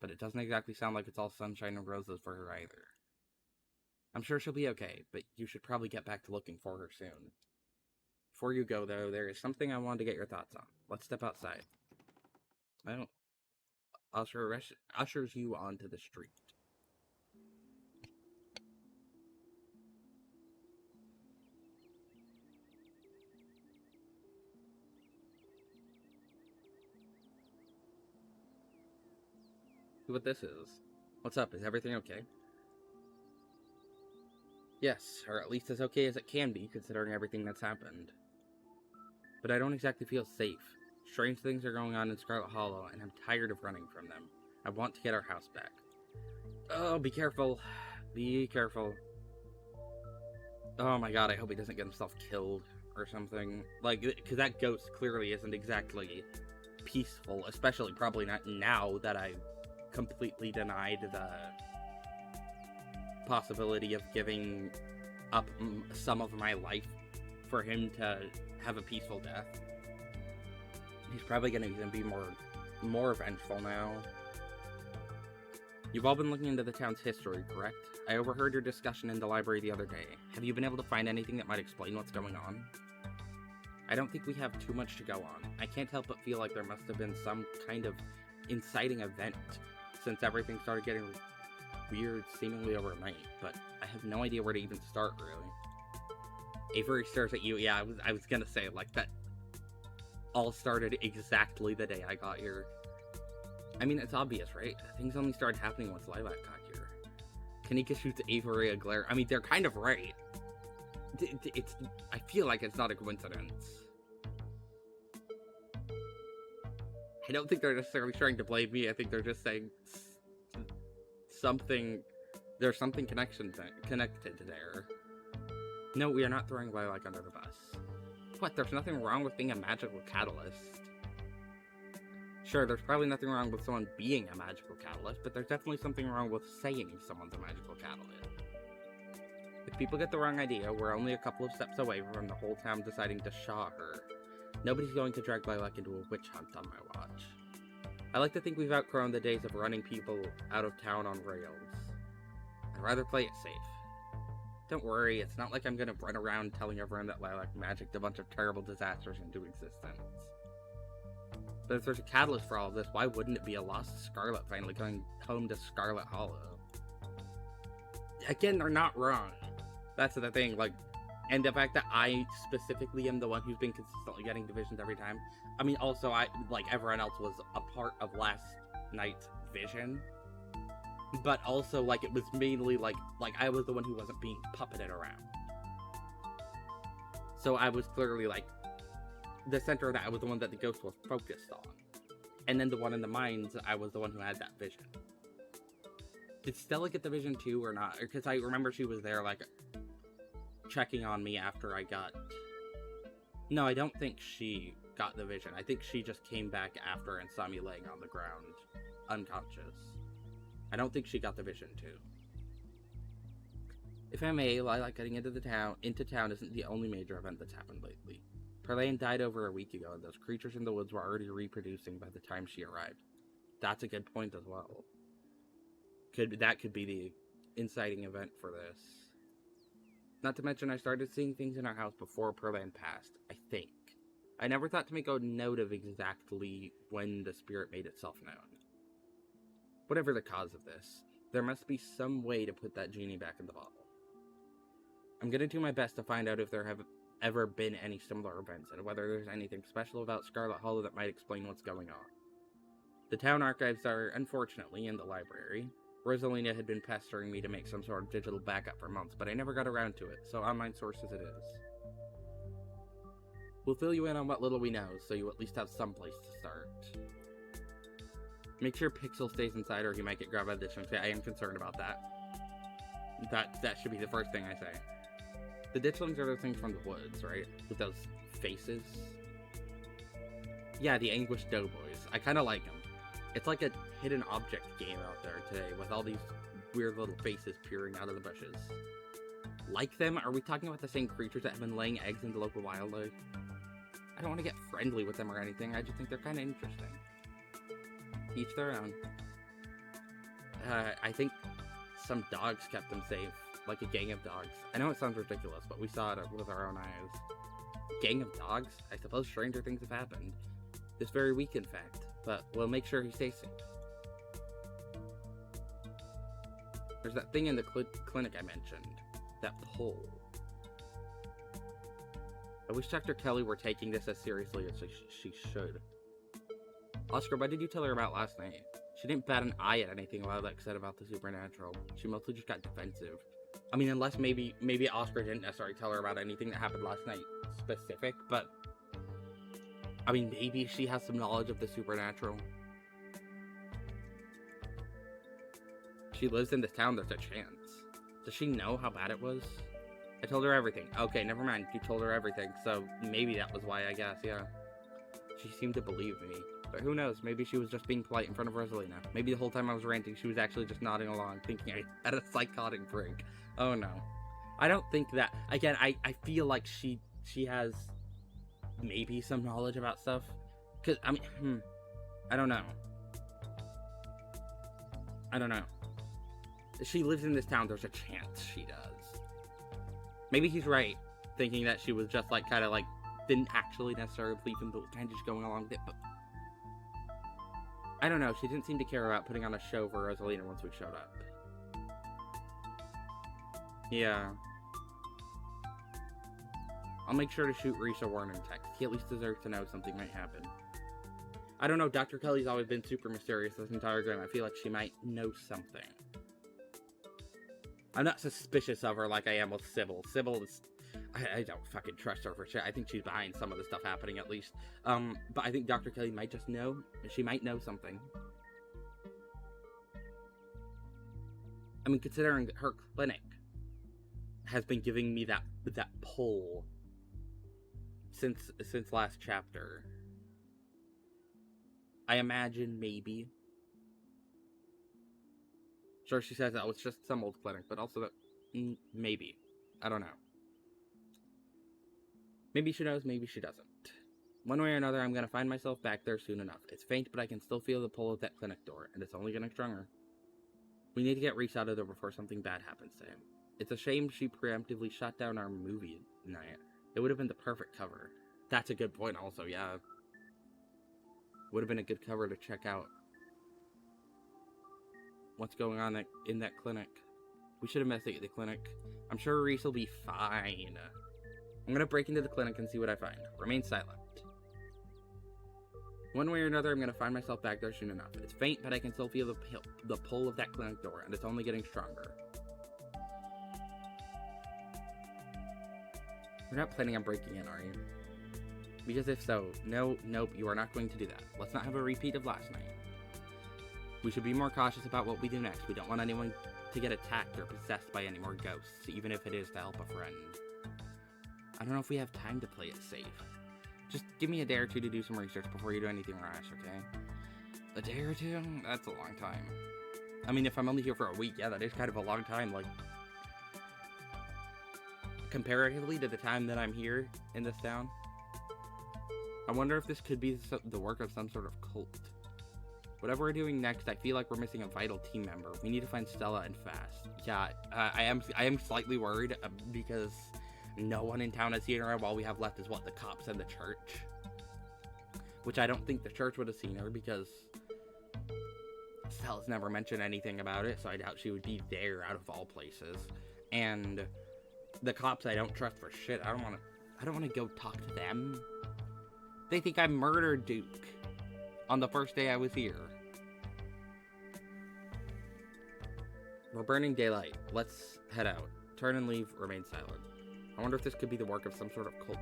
but it doesn't exactly sound like it's all sunshine and roses for her either. I'm sure she'll be okay, but you should probably get back to looking for her soon. Before you go, though, there is something I wanted to get your thoughts on. Let's step outside. Ushers you onto the street. See what this is. What's up? Is everything okay? Yes, or at least as okay as it can be, considering everything that's happened. But I don't exactly feel safe. Strange things are going on in Scarlet Hollow, and I'm tired of running from them. I want to get our house back. Oh, be careful. Be careful. Oh my god, I hope he doesn't get himself killed or something. Like, because that ghost clearly isn't exactly peaceful, especially probably not now that I've completely denied the possibility of giving up some of my life for him to have a peaceful death. He's probably going to even be more vengeful now. You've all been looking into the town's history, correct? I overheard your discussion in the library the other day. Have you been able to find anything that might explain what's going on? I don't think we have too much to go on. I can't help but feel like there must have been some kind of inciting event since everything started getting weird seemingly overnight, but I have no idea where to even start, really. Avery stares at you. Yeah, I was gonna say, like, that all started exactly the day I got here. I mean, it's obvious, right? Things only started happening once Lilac got here. Kanika shoots Avery a glare. I mean, they're kind of right. I feel like it's not a coincidence. I don't think they're necessarily trying to blame me. I think they're just saying something. There's something connected there. No, we are not throwing Lilac under the bus. What? There's nothing wrong with being a magical catalyst. Sure, there's probably nothing wrong with someone being a magical catalyst, but there's definitely something wrong with saying someone's a magical catalyst. If people get the wrong idea, we're only a couple of steps away from the whole town deciding to shaw her. Nobody's going to drag Lilac into a witch hunt on my watch. I like to think we've outgrown the days of running people out of town on rails. I'd rather play it safe. Don't worry, it's not like I'm gonna run around telling everyone that Lilac magicked a bunch of terrible disasters into existence. But if there's a catalyst for all of this, why wouldn't it be a lost Scarlet finally going home to Scarlet Hollow? Again, they're not wrong. That's the thing, like, and the fact that I specifically am the one who's been consistently getting divisions every time. I mean, also, like everyone else was a part of last night's vision. But also, like, it was mainly, like I was the one who wasn't being puppeted around. So I was clearly, like, the center of that. I was the one that the ghost was focused on. And then the one in the mines, I was the one who had that vision. Did Stella get the vision too, or not? Because I remember she was there, like, checking on me after I got... No, I don't think she got the vision. I think she just came back after and saw me laying on the ground, unconscious. I don't think she got the vision too. If I may, Lilac getting into town isn't the only major event that's happened lately. Perlaine died over a week ago, and those creatures in the woods were already reproducing by the time she arrived. That's a good point as well. That could be the inciting event for this. Not to mention, I started seeing things in our house before Perlaine passed, I think. I never thought to make a note of exactly when the spirit made itself known. Whatever the cause of this, there must be some way to put that genie back in the bottle. I'm gonna do my best to find out if there have ever been any similar events, and whether there's anything special about Scarlet Hollow that might explain what's going on. The town archives are, unfortunately, in the library. Rosalina had been pestering me to make some sort of digital backup for months, but I never got around to it, so online sources it is. We'll fill you in on what little we know, so you at least have some place to start. Make sure Pixel stays inside or he might get grabbed by the ditchlings. I am concerned about that. That should be the first thing I say. The ditchlings are those things from the woods, right? With those faces. Yeah, the Anguished Doughboys. I kind of like them. It's like a hidden object game out there today with all these weird little faces peering out of the bushes. Like them? Are we talking about the same creatures that have been laying eggs in the local wildlife? I don't want to get friendly with them or anything. I just think they're kind of interesting. Each their own. I think some dogs kept them safe. Like a gang of dogs. I know it sounds ridiculous, but we saw it with our own eyes. Gang of dogs? I suppose stranger things have happened. This very week, in fact. But we'll make sure he stays safe. There's that thing in the clinic I mentioned. That poll. I wish Dr. Kelly were taking this as seriously as she should. Oscar, what did you tell her about last night? She didn't bat an eye at anything Lilac said about the supernatural. She mostly just got defensive. I mean, unless maybe Oscar didn't necessarily tell her about anything that happened last night specific, but I mean, maybe she has some knowledge of the supernatural. She lives in this town, there's a chance. Does she know how bad it was? I told her everything. Okay, never mind. You told her everything, so maybe that was why, I guess, yeah. She seemed to believe me. But who knows? Maybe she was just being polite in front of Rosalina. Maybe the whole time I was ranting, she was actually just nodding along, thinking I had a psychotic break. Oh no. I don't think that... Again, I feel like she has maybe some knowledge about stuff. Because, I mean, I don't know. I don't know. She lives in this town, there's a chance she does. Maybe he's right, thinking that she was just like, kind of like, didn't actually necessarily believe him, but kind of just going along with it, but... I don't know, she didn't seem to care about putting on a show for Rosalina once we showed up. Yeah. I'll make sure to shoot Reese a warning text. He at least deserves to know something might happen. I don't know, Dr. Kelly's always been super mysterious this entire game. I feel like she might know something. I'm not suspicious of her like I am with Sybil. Sybil is... I don't fucking trust her for shit. I think she's behind some of the stuff happening, at least. But I think Dr. Kelly might just know. She might know something. I mean, considering that her clinic has been giving me that pull since last chapter. I imagine maybe. Sure, she says, oh, it's just some old clinic, but also that, maybe. I don't know. Maybe she knows, maybe she doesn't. One way or another, I'm gonna find myself back there soon enough. It's faint, but I can still feel the pull of that clinic door, and it's only getting stronger. We need to get Reese out of there before something bad happens to him. It's a shame she preemptively shut down our movie night. It would have been the perfect cover. That's a good point also, yeah. Would have been a good cover to check out. What's going on in that clinic? We should investigate the clinic. I'm sure Reese will be fine. I'm gonna break into the clinic and see what I find. Remain silent. One way or another, I'm gonna find myself back there soon enough. It's faint, but I can still feel the pull of that clinic door, and it's only getting stronger. You're not planning on breaking in, are you? Because if so, nope, you are not going to do that. Let's not have a repeat of last night. We should be more cautious about what we do next. We don't want anyone to get attacked or possessed by any more ghosts, even if it is to help a friend. I don't know if we have time to play it safe. Just give me a day or two to do some research before you do anything rash, okay? A day or two? That's a long time. I mean, if I'm only here for a week, yeah, that is kind of a long time, like... comparatively to the time that I'm here in this town. I wonder if this could be the work of some sort of cult. Whatever we're doing next, I feel like we're missing a vital team member. We need to find Stella and fast. Yeah, I am slightly worried because no one in town has seen her. All we have left is, what, the cops and the church? Which I don't think the church would have seen her because Stella's never mentioned anything about it, so I doubt she would be there out of all places. And the cops I don't trust for shit. I don't want to go talk to them. They think I murdered Duke on the first day I was here. We're burning daylight. Let's head out. Turn and leave, remain silent. I wonder if this could be the work of some sort of cult.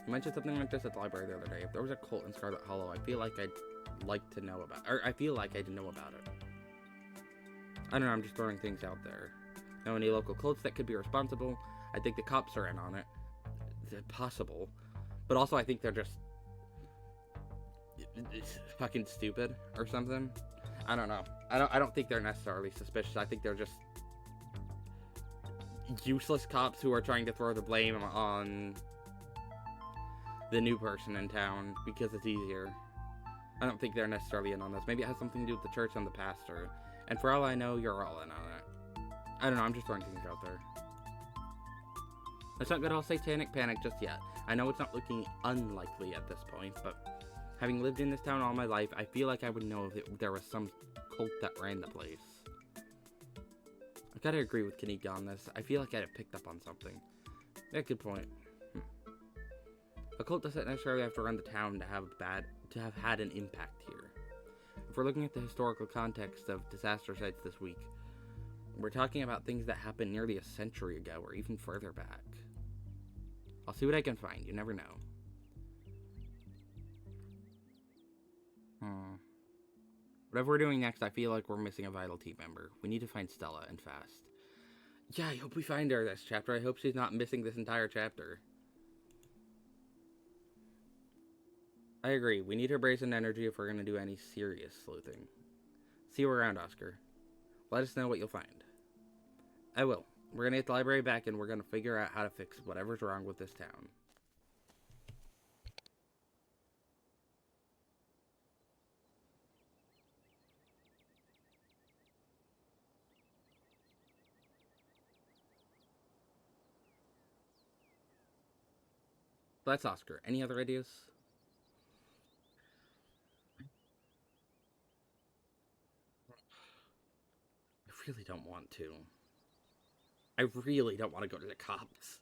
You mentioned something like this at the library the other day. If there was a cult in Scarlet Hollow, I feel like I'd like to know about it. Or I feel like I'd know about it. I don't know, I'm just throwing things out there. Know any local cults that could be responsible? I think the cops are in on it. Is it possible? But also I think they're just fucking stupid or something. I don't know. I don't think they're necessarily suspicious. I think they're just useless cops who are trying to throw the blame on the new person in town because it's easier. I don't think they're necessarily in on this. Maybe it has something to do with the church and the pastor. And for all I know, you're all in on it. I don't know, I'm just throwing things out there. Let's not get all satanic panic just yet. I know it's not looking unlikely at this point, but having lived in this town all my life, I feel like I would know if there was some cult that ran the place. I gotta agree with Kanika on this. I feel like I'd have picked up on something. Yeah, good point. A cult doesn't necessarily have to run the town to have had an impact here. If we're looking at the historical context of disaster sites this week, We're talking about things that happened nearly a century ago or even further back. I'll see what I can find. You never know. Whatever we're doing next, I feel like we're missing a vital team member. We need to find Stella, and fast. Yeah, I hope we find her this chapter. I hope she's not missing this entire chapter. I agree. We need her brazen energy if we're going to do any serious sleuthing. See you around, Oscar. Let us know what you'll find. I will. We're going to get the library back, and we're going to figure out how to fix whatever's wrong with this town. That's Oscar. Any other ideas? I really don't want to. I really don't want to go to the cops.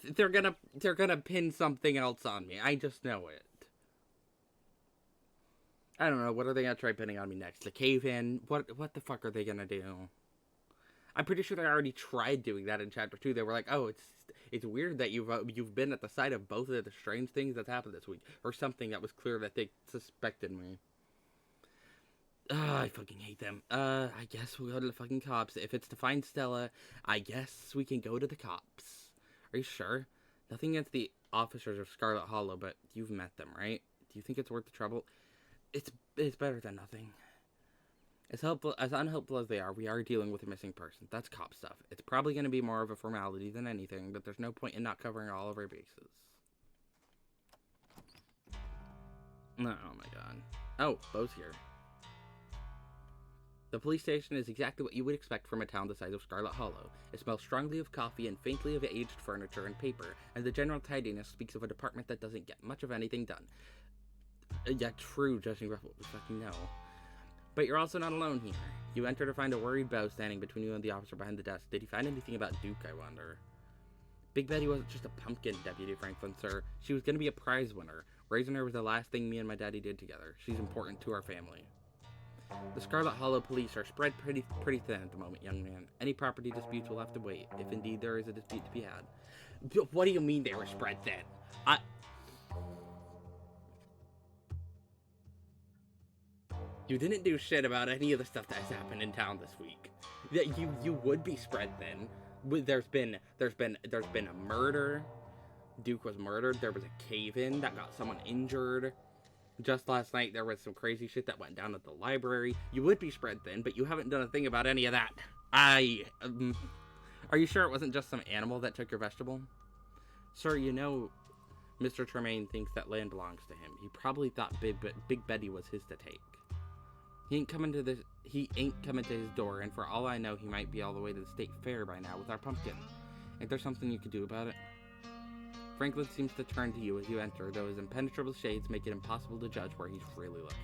They're gonna pin something else on me. I just know it. I don't know. What are they gonna try pinning on me next? The cave-in? What the fuck are they gonna do? I'm pretty sure they already tried doing that in chapter 2. They were like, "Oh, it's weird that you've been at the site of both of the strange things that's happened this week, or something that was clear that they suspected me." I fucking hate them. I guess we'll go to the fucking cops. If it's to find Stella, I guess we can go to the cops. Are you sure? Nothing against the officers of Scarlet Hollow, but you've met them, right? Do you think it's worth the trouble? It's better than nothing. As unhelpful as they are, we are dealing with a missing person. That's cop stuff. It's probably going to be more of a formality than anything, but there's no point in not covering all of our bases. No, oh my god. Oh, Bo's here. The police station is exactly what you would expect from a town the size of Scarlet Hollow. It smells strongly of coffee and faintly of aged furniture and paper, and the general tidiness speaks of a department that doesn't get much of anything done. Yeah, true, judging by what we fucking know. But you're also not alone here. You enter to find a worried Bo standing between you and the officer behind the desk. Did he find anything about Duke, I wonder? Big Betty wasn't just a pumpkin, Deputy Franklin, sir. She was going to be a prize winner. Raising her was the last thing me and my daddy did together. She's important to our family. The Scarlet Hollow police are spread pretty thin at the moment, young man. Any property disputes will have to wait, if indeed there is a dispute to be had. What do you mean they were spread thin? You didn't do shit about any of the stuff that's happened in town this week. That you would be spread thin. There's been a murder. Duke was murdered. There was a cave-in that got someone injured. Just last night, there was some crazy shit that went down at the library. You would be spread thin, but you haven't done a thing about any of that. Are you sure it wasn't just some animal that took your vegetable? Sir, you know, Mr. Tremaine thinks that land belongs to him. He probably thought Big Betty was his to take. He ain't coming to his door, and for all I know, he might be all the way to the state fair by now with our pumpkin. Ain't there something you could do about it? Franklin seems to turn to you as you enter, though his impenetrable shades make it impossible to judge where he's really looking.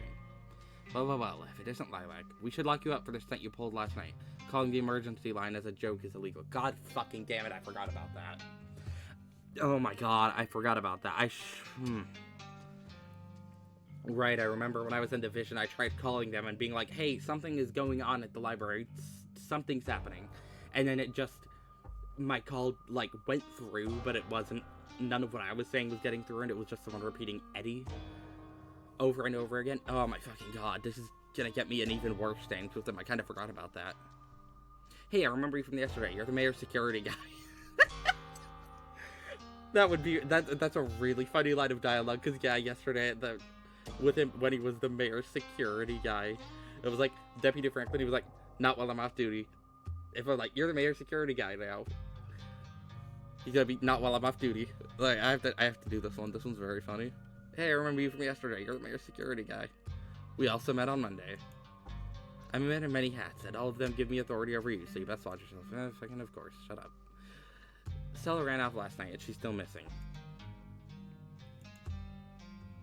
Well, if it isn't Lilac, we should lock you up for the stunt you pulled last night. Calling the emergency line as a joke is illegal. God fucking damn it, I forgot about that. Oh my god, I forgot about that. Right, I remember when I was in Division, I tried calling them and being like, hey, something is going on at the library. Something's happening. And then my call, went through, but it wasn't. None of what I was saying was getting through, and it was just someone repeating Eddie over and over again. Oh my fucking god, this is gonna get me an even worse thing with them. I kind of forgot about that. Hey, I remember you from yesterday. You're the mayor's security guy. That's a really funny line of dialogue, because yeah, yesterday with him when he was the mayor's security guy, it was like Deputy Franklin. He was like, "Not while I'm off duty." If I'm like, "You're the mayor's security guy now," he's gonna be not while I'm off duty. Like I have to do this one. This one's very funny. Hey, I remember you from yesterday. You're the mayor's security guy. We also met on Monday. I'm a man in many hats, and all of them give me authority over you, so you best watch yourself. Fucking of course. Shut up. Stella ran off last night, and she's still missing.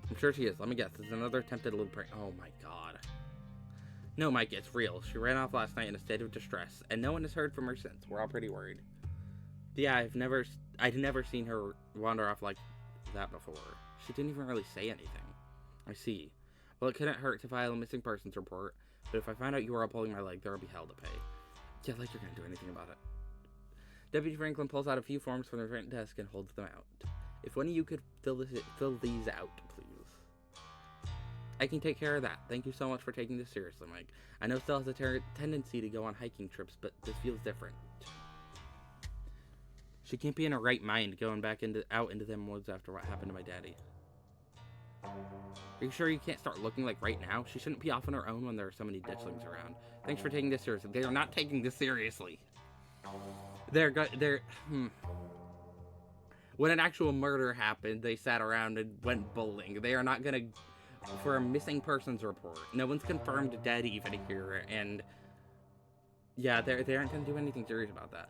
I'm sure she is. Let me guess. This is another attempted little prank. Oh my god. No, Mike, it's real. She ran off last night in a state of distress, and no one has heard from her since. We're all pretty worried. Yeah, I'd never seen her wander off like that before. She didn't even really say anything. I see. Well, it couldn't hurt to file a missing persons report, but if I find out you are upholding my leg, there will be hell to pay. Yeah, like you're gonna do anything about it. Deputy Franklin pulls out a few forms from the front desk and holds them out. If one of you could fill these out, please. I can take care of that. Thank you so much for taking this seriously, Mike. I know Stella has a tendency to go on hiking trips, but this feels different. She can't be in her right mind going back out into them woods after what happened to my daddy. Are you sure you can't start looking like right now? She shouldn't be off on her own when there are so many ditchlings around. Thanks for taking this seriously. They are not taking this seriously. When an actual murder happened, they sat around and went bowling. They are not gonna, for a missing persons report. No one's confirmed dead even here, and yeah, they aren't gonna do anything serious about that.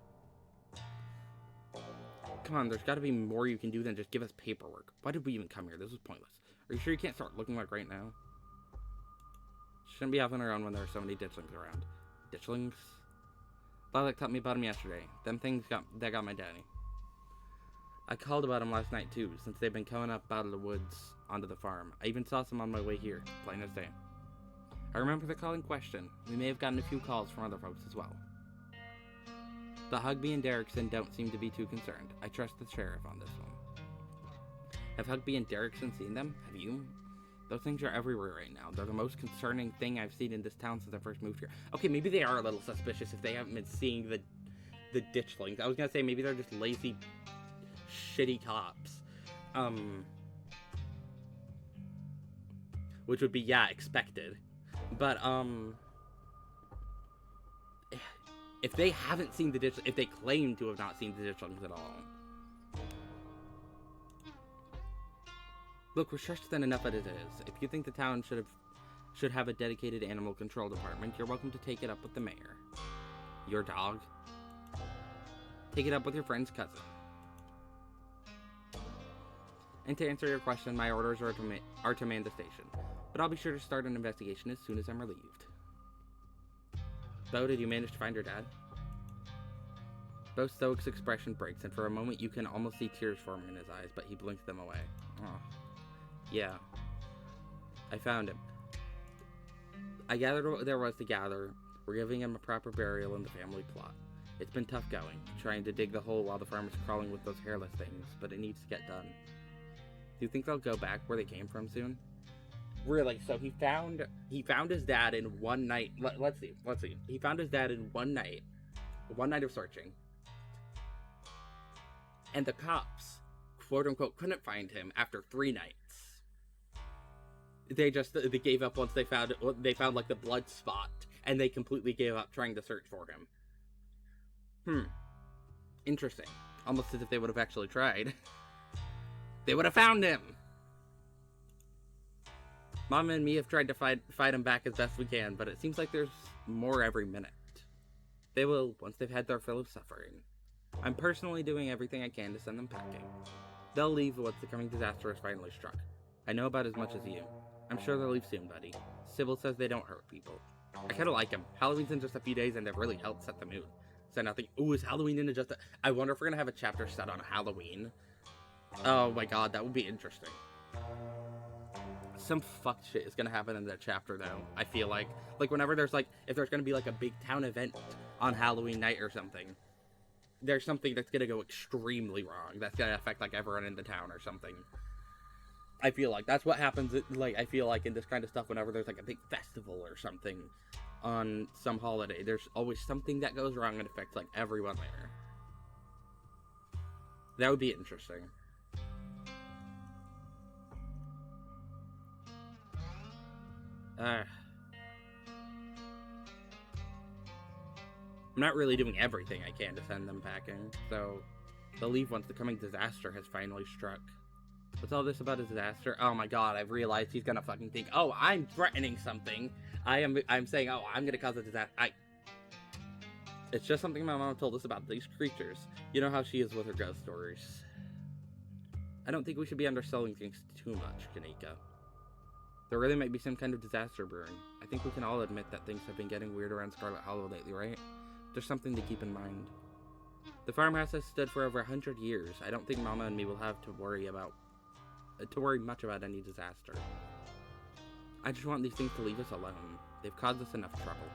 Come on, there's gotta be more you can do than just give us paperwork. Why did we even come here? This was pointless. Are you sure you can't start looking like right now? Shouldn't be off on her own when there are so many ditchlings around. Ditchlings? Lilac taught me about them yesterday. Them things got my daddy. I called about them last night too, since they've been coming up out of the woods onto the farm. I even saw some on my way here, plain as day. I remember the call in question. We may have gotten a few calls from other folks as well. But Hugby and Derrickson don't seem to be too concerned. I trust the sheriff on this one. Have Hugby and Derrickson seen them? Have you? Those things are everywhere right now. They're the most concerning thing I've seen in this town since I first moved here. Okay, maybe they are a little suspicious if they haven't been seeing the ditchlings. I was gonna say maybe they're just lazy, shitty cops. Which would be, yeah, expected. But, if they haven't seen the ditch, if they claim to have not seen the ditchlings at all. Look, we're stressed than enough as it is. If you think the town should have a dedicated animal control department, you're welcome to take it up with the mayor. Your dog? Take it up with your friend's cousin. And to answer your question, my orders are to man the station. But I'll be sure to start an investigation as soon as I'm relieved. Bo, did you manage to find your dad? Bo's stoic's expression breaks, and for a moment you can almost see tears forming in his eyes, but he blinks them away. Oh. Yeah. I found him. I gathered what there was to gather. We're giving him a proper burial in the family plot. It's been tough going, trying to dig the hole while the farm is crawling with those hairless things, but it needs to get done. Do you think they'll go back where they came from soon? Really? So he found his dad in one night. Let's see. He found his dad in one night of searching. And the cops, quote unquote, couldn't find him after 3 nights. They gave up once they found like the blood spot, and they completely gave up trying to search for him. Interesting. Almost as if they would have actually tried. They would have found him! Mama and me have tried to fight him back as best we can, but it seems like there's more every minute. They will, once they've had their fill of suffering. I'm personally doing everything I can to send them packing. They'll leave once the coming disaster is finally struck. I know about as much as you. I'm sure they'll leave soon, buddy. Sybil says they don't hurt people. I kinda like them. Halloween's in just a few days and they've really helped set the mood. So nothing. Ooh, is Halloween in just a... I wonder if we're gonna have a chapter set on Halloween. Oh my god, that would be interesting. Some fucked shit is gonna happen in that chapter though, I feel like. Like whenever there's like, if there's gonna be like a big town event on Halloween night or something, there's something that's gonna go extremely wrong. That's gonna affect like everyone in the town or something. I feel like that's what happens, like, I feel like in this kind of stuff whenever there's like a big festival or something on some holiday. There's always something that goes wrong and affects like everyone there. That would be interesting. I'm not really doing everything I can to send them packing, so they'll leave once the coming disaster has finally struck. What's all this about a disaster? Oh my god, I've realized he's gonna fucking think, oh, I'm threatening something. I'm saying, oh, I'm gonna cause a disaster. It's just something my mom told us about these creatures. You know how she is with her ghost stories. I don't think we should be underselling things too much, Kanika. There really might be some kind of disaster brewing. I think we can all admit that things have been getting weird around Scarlet Hollow lately, right? There's something to keep in mind. The farmhouse has stood for over 100 years. I don't think Mama and me will have to worry much about any disaster. I just want these things to leave us alone. They've caused us enough trouble.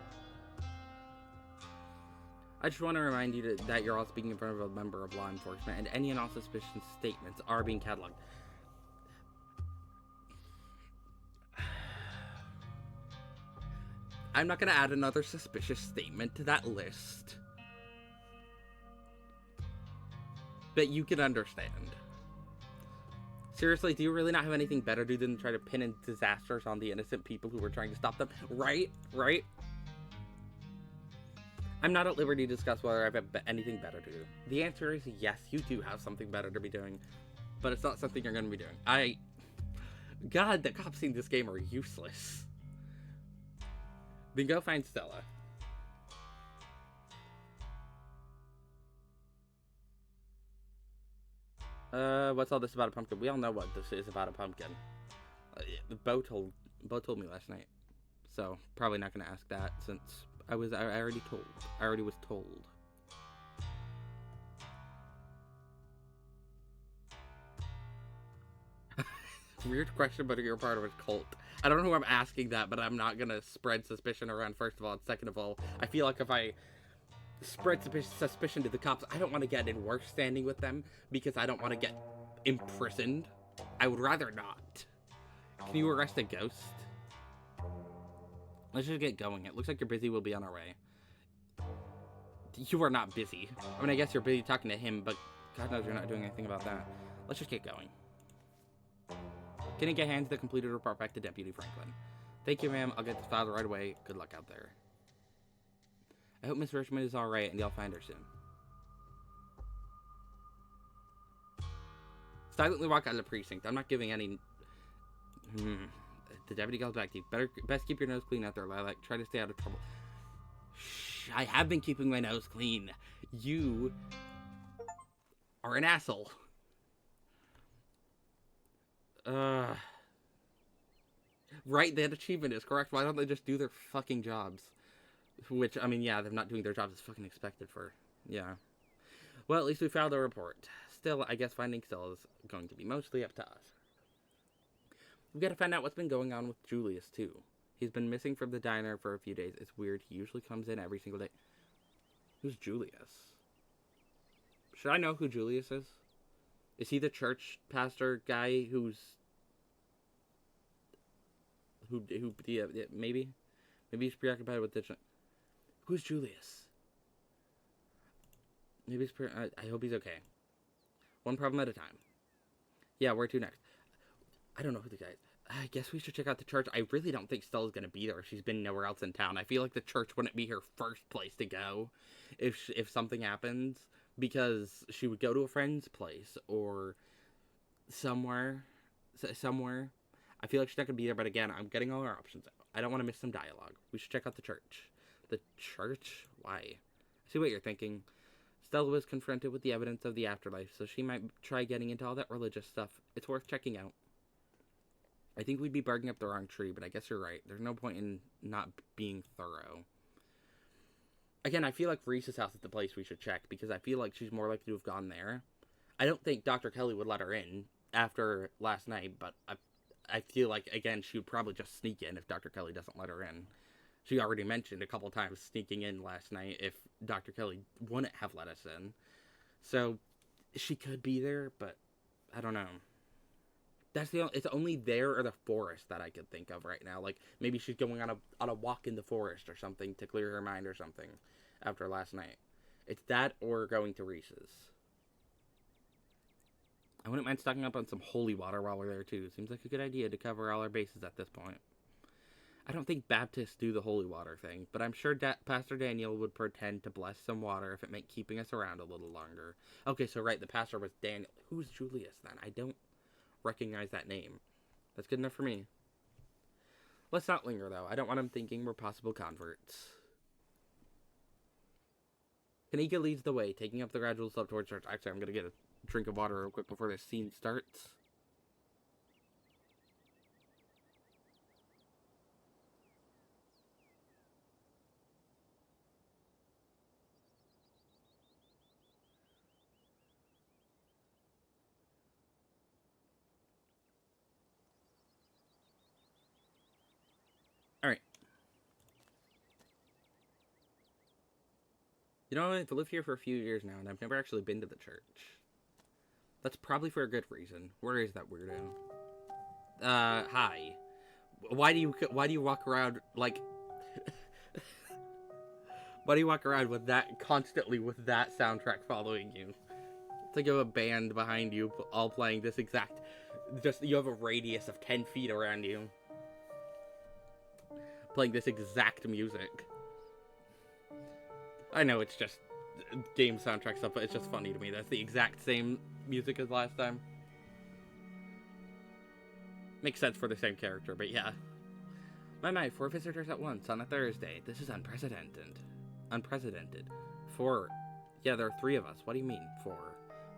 I just want to remind you that you're all speaking in front of a member of law enforcement, and any and all suspicious statements are being cataloged. I'm not going to add another suspicious statement to that list. But you can understand. Seriously, do you really not have anything better to do than try to pin in disasters on the innocent people who were trying to stop them? Right? Right? I'm not at liberty to discuss whether I have anything better to do. The answer is yes, you do have something better to be doing. But it's not something you're going to be doing. God, the cops in this game are useless. Then go find Stella. What's all this about a pumpkin? We all know what this is about a pumpkin. Bo told me last night. So, probably not going to ask that since I already was told. Weird question, but you're part of a cult. I don't know who I'm asking that, but I'm not going to spread suspicion around, first of all. And second of all, I feel like if I spread suspicion to the cops, I don't want to get in worse standing with them because I don't want to get imprisoned. I would rather not. Can you arrest a ghost? Let's just get going. It looks like you're busy. We'll be on our way. You are not busy. I mean, I guess you're busy talking to him, but God knows you're not doing anything about that. Let's just get going. Can you get hands the completed report back to Deputy Franklin? Thank you, ma'am. I'll get this filed right away. Good luck out there. I hope Miss Richmond is alright and y'all find her soon. Silently walk out of the precinct. I'm not giving any... The deputy calls back to you. Best keep your nose clean out there, Lilac. Try to stay out of trouble. Shh, I have been keeping my nose clean. You are an asshole. Right, that achievement is correct. Why don't they just do their fucking jobs? Which, I mean, yeah, they're not doing their jobs is fucking expected for, yeah. Well, at least we filed a report. Still, I guess finding Stella is going to be mostly up to us. We gotta find out what's been going on with Julius, too. He's been missing from the diner for a few days. It's weird. He usually comes in every single day. Who's Julius? Should I know who Julius is? Is he the church pastor guy who's... yeah, maybe? Maybe he's preoccupied with the... Who's Julius? Maybe he's... I hope he's okay. One problem at a time. Yeah, where to next? I don't know who the guy is. I guess we should check out the church. I really don't think Stella's gonna be there if she's been nowhere else in town. I feel like the church wouldn't be her first place to go if something happens, because she would go to a friend's place or somewhere. I feel like she's not gonna be there, but again, I'm getting all our options out. I don't want to miss some dialogue. We should check out the church. The church? Why? I see what you're thinking. Stella was confronted with the evidence of the afterlife, so she might try getting into all that religious stuff. It's worth checking out. I think we'd be barking up the wrong tree, but I guess you're right. There's no point in not being thorough. Again, I feel like Reese's house is the place we should check, because I feel like she's more likely to have gone there. I don't think Dr. Kelly would let her in after last night, but I feel like, again, she would probably just sneak in if Dr. Kelly doesn't let her in. She already mentioned a couple times sneaking in last night if Dr. Kelly wouldn't have let us in. So, she could be there, but I don't know. It's only there or the forest that I could think of right now. Like, maybe she's going on a walk in the forest or something to clear her mind or something after last night. It's that or going to Reese's. I wouldn't mind stocking up on some holy water while we're there, too. Seems like a good idea to cover all our bases at this point. I don't think Baptists do the holy water thing, but I'm sure Pastor Daniel would pretend to bless some water if it meant keeping us around a little longer. Okay, so right, the pastor was Daniel. Who's Julius, then? I don't recognize that name. That's good enough for me. Let's not linger, though. I don't want him thinking we're possible converts. Kanika leads the way, taking up the gradual slope towards church. Actually, I'm going to get a drink of water real quick before this scene starts. Alright. You know, I've lived here for a few years now, and I've never actually been to the church. That's probably for a good reason. Where is that weirdo? Hi. Why do you walk around, like... Why do you walk around with that, constantly with that soundtrack following you? It's like you have a band behind you, all playing this exact... Just, you have a radius of 10 feet around you. Playing this exact music. I know it's just game soundtrack stuff, but it's just funny to me. That's the exact same music as last time. Makes sense for the same character, but yeah. My, 4 visitors at once on a Thursday. This is unprecedented. Unprecedented. 4. Yeah, there are 3 of us. What do you mean, 4?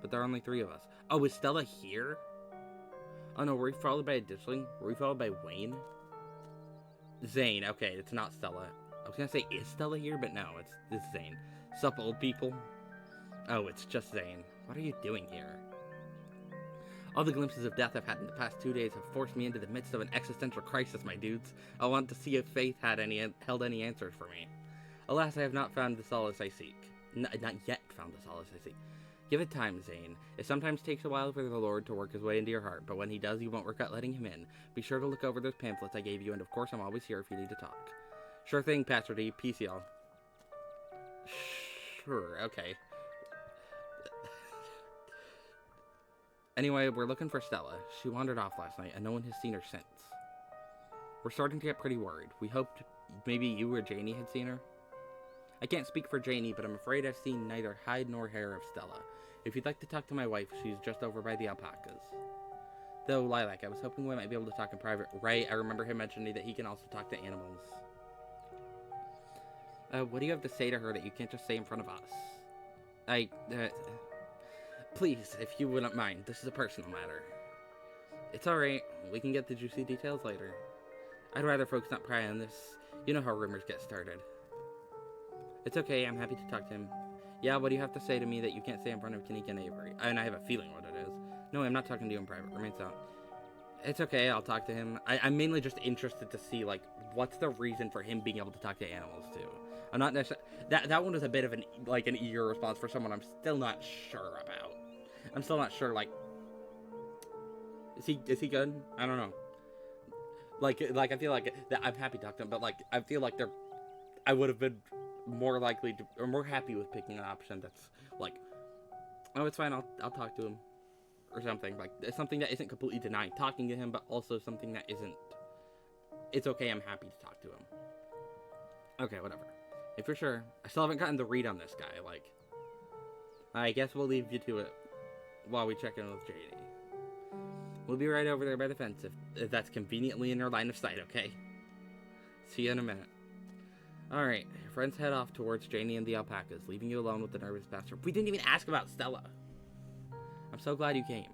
But there are only 3 of us. Oh, is Stella here? Oh no, were we followed by a ditchling? Were we followed by Wayne? Zane. Okay, it's not Stella. I was gonna say, is Stella here? But no, it's Zane. Sup, old people? Oh, it's just Zane. What are you doing here? All the glimpses of death I've had in the past 2 days have forced me into the midst of an existential crisis, my dudes. I want to see if faith held any answers for me. Alas, I have not found the solace I seek. Not yet found the solace I seek. Give it time, Zane. It sometimes takes a while for the Lord to work his way into your heart, but when he does, you won't regret letting him in. Be sure to look over those pamphlets I gave you, and of course I'm always here if you need to talk. Sure thing, Pastor D. Peace, y'all. Sure, okay. Anyway, we're looking for Stella. She wandered off last night, and no one has seen her since. We're starting to get pretty worried. We hoped maybe you or Janie had seen her. I can't speak for Janie, but I'm afraid I've seen neither hide nor hair of Stella. If you'd like to talk to my wife, she's just over by the alpacas. Though, Lilac, I was hoping we might be able to talk in private. Right, I remember him mentioning that he can also talk to animals. What do you have to say to her that you can't just say in front of us? Please, if you wouldn't mind, this is a personal matter. It's alright, we can get the juicy details later. I'd rather folks not pry on this. You know how rumors get started. It's okay, I'm happy to talk to him. Yeah, what do you have to say to me that you can't say in front of Kanika and Avery? And I have a feeling what it is. No, I'm not talking to you in private. Remain silent. It's okay, I'll talk to him. I'm mainly just interested to see, like, what's the reason for him being able to talk to animals, too. I'm not necessarily... That one was a bit of an eager response for someone I'm still not sure about. I'm still not sure, like... Is he good? I don't know. Like, I feel like... I'm happy to talk to him, but, like, I feel like I would have been more likely to... Or more happy with picking an option that's, like... Oh, it's fine, I'll talk to him. Or something. Like, something that isn't completely denying talking to him, but also something that isn't... It's okay, I'm happy to talk to him. Okay, whatever. If you're sure. I still haven't gotten the read on this guy, like... I guess we'll leave you to it while we check in with JD. We'll be right over there by the fence if that's conveniently in our line of sight, okay? See you in a minute. Alright, your friends head off towards Janie and the alpacas, leaving you alone with the nervous bastard. We didn't even ask about Stella! I'm so glad you came.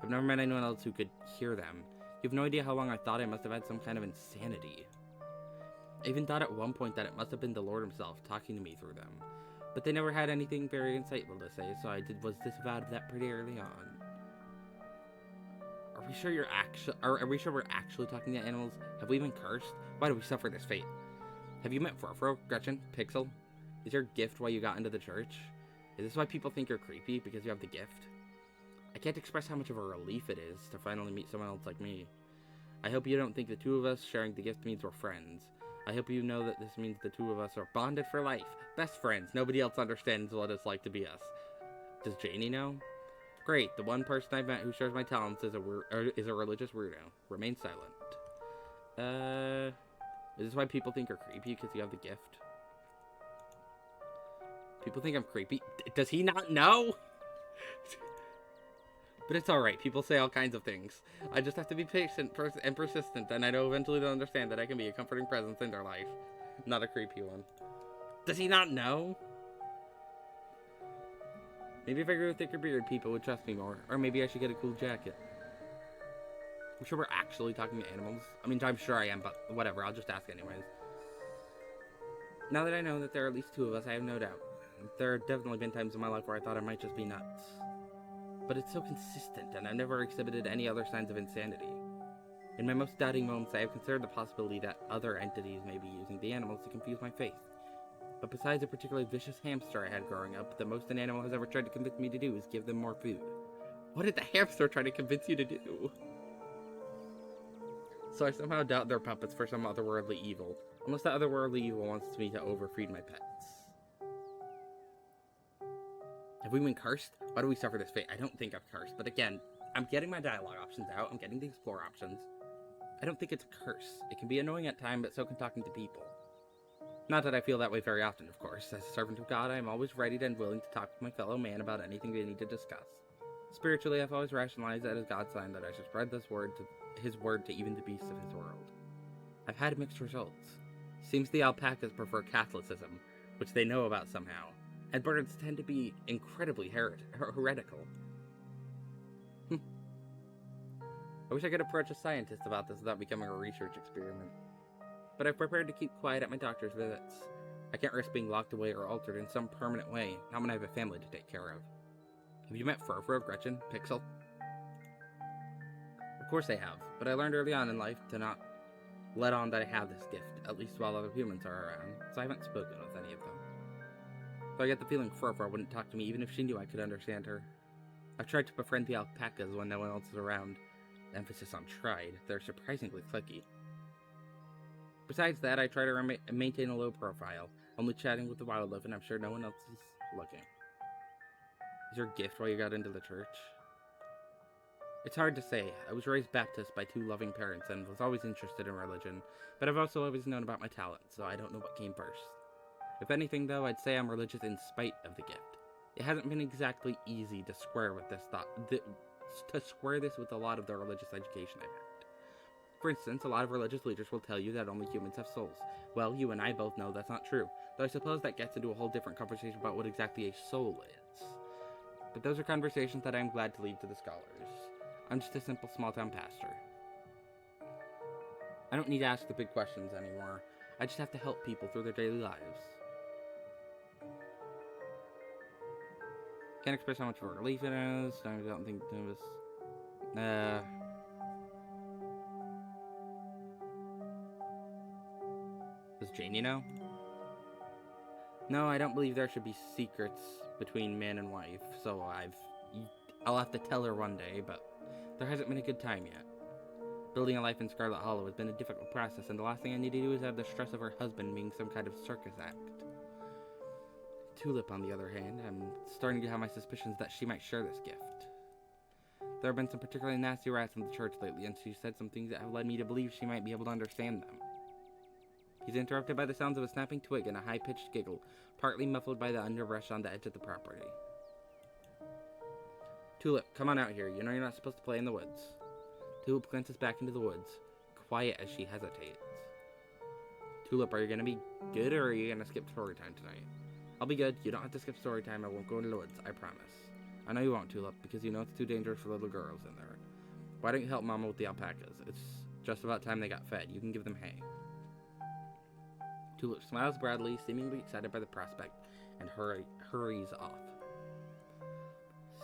I've never met anyone else who could hear them. You have no idea how long I thought I must have had some kind of insanity. I even thought at one point that it must have been the Lord himself talking to me through them. But they never had anything very insightful to say, so I was disavowed of that pretty early on. Are we sure we're actually talking to animals? Have we been cursed? Why do we suffer this fate? Have you met Frofro, Gretchen, Pixel? Is your gift why you got into the church? Is this why people think you're creepy, because you have the gift? I can't express how much of a relief it is to finally meet someone else like me. I hope you don't think the two of us sharing the gift means we're friends. I hope you know that this means the two of us are bonded for life. Best friends. Nobody else understands what it's like to be us. Does Janie know? Great. The one person I've met who shares my talents is a religious weirdo. Remain silent. Is this why people think you're creepy, because you have the gift? People think I'm creepy? Does he not know? But it's alright, people say all kinds of things. I just have to be patient and persistent, and I know eventually they'll understand that I can be a comforting presence in their life. Not a creepy one. Does he not know? Maybe if I grew a thicker beard, people would trust me more. Or maybe I should get a cool jacket. I'm sure we're actually talking to animals. I mean, I'm sure I am, but whatever, I'll just ask anyways. Now that I know that there are at least two of us, I have no doubt. There have definitely been times in my life where I thought I might just be nuts. But it's so consistent, and I've never exhibited any other signs of insanity. In my most doubting moments, I have considered the possibility that other entities may be using the animals to confuse my faith. But besides a particularly vicious hamster I had growing up, the most an animal has ever tried to convince me to do is give them more food. What did the hamster try to convince you to do? So I somehow doubt they're puppets for some otherworldly evil. Unless that otherworldly evil wants me to overfeed my pets. Have we been cursed? Why do we suffer this fate? I don't think I'm cursed, but again, I'm getting my dialogue options out, I'm getting the explore options. I don't think it's a curse. It can be annoying at times, but so can talking to people. Not that I feel that way very often, of course. As a servant of God, I am always ready and willing to talk with my fellow man about anything they need to discuss. Spiritually, I've always rationalized that as God's sign that I should spread his word to even the beasts of his world. I've had mixed results. Seems the alpacas prefer Catholicism, which they know about somehow, and birds tend to be incredibly heretical. I wish I could approach a scientist about this without becoming a research experiment. But I've prepared to keep quiet at my doctor's visits. I can't risk being locked away or altered in some permanent way, not when I have a family to take care of. Have you met Furfur, Gretchen, Pixel? Of course I have, but I learned early on in life to not let on that I have this gift, at least while other humans are around, so I haven't spoken with any of them. So I get the feeling Furfur wouldn't talk to me even if she knew I could understand her. I've tried to befriend the alpacas when no one else is around. Emphasis on tried. They're surprisingly cliquey. Besides that, I try to maintain a low profile, only chatting with the wildlife, and I'm sure no one else is looking. Is your gift why you got into the church? It's hard to say. I was raised Baptist by two loving parents and was always interested in religion, but I've also always known about my talents, so I don't know what came first. If anything, though, I'd say I'm religious in spite of the gift. It hasn't been exactly easy to square with this with a lot of the religious education I've had. For instance, a lot of religious leaders will tell you that only humans have souls. Well, you and I both know that's not true, though I suppose that gets into a whole different conversation about what exactly a soul is. But those are conversations that I'm glad to leave to the scholars. I'm just a simple small-town pastor. I don't need to ask the big questions anymore. I just have to help people through their daily lives. Can't express how much of a relief it is. I don't think it was... Does Janie know? No, I don't believe there should be secrets between man and wife, so I'll have to tell her one day, but there hasn't been a good time yet. Building a life in Scarlet Hollow has been a difficult process, and the last thing I need to do is have the stress of her husband being some kind of circus act. Tulip, on the other hand, I'm starting to have my suspicions that she might share this gift. There have been some particularly nasty rats in the church lately, and she said some things that have led me to believe she might be able to understand them. He's interrupted by the sounds of a snapping twig and a high-pitched giggle, partly muffled by the underbrush on the edge of the property. Tulip, come on out here. You know you're not supposed to play in the woods. Tulip glances back into the woods, quiet as she hesitates. Tulip, are you gonna be good, or are you gonna skip story time tonight? I'll be good. You don't have to skip story time. I won't go into the woods. I promise. I know you won't, Tulip, because you know it's too dangerous for little girls in there. Why don't you help Mama with the alpacas? It's just about time they got fed. You can give them hay. Tulip smiles broadly, seemingly excited by the prospect, and hurries off.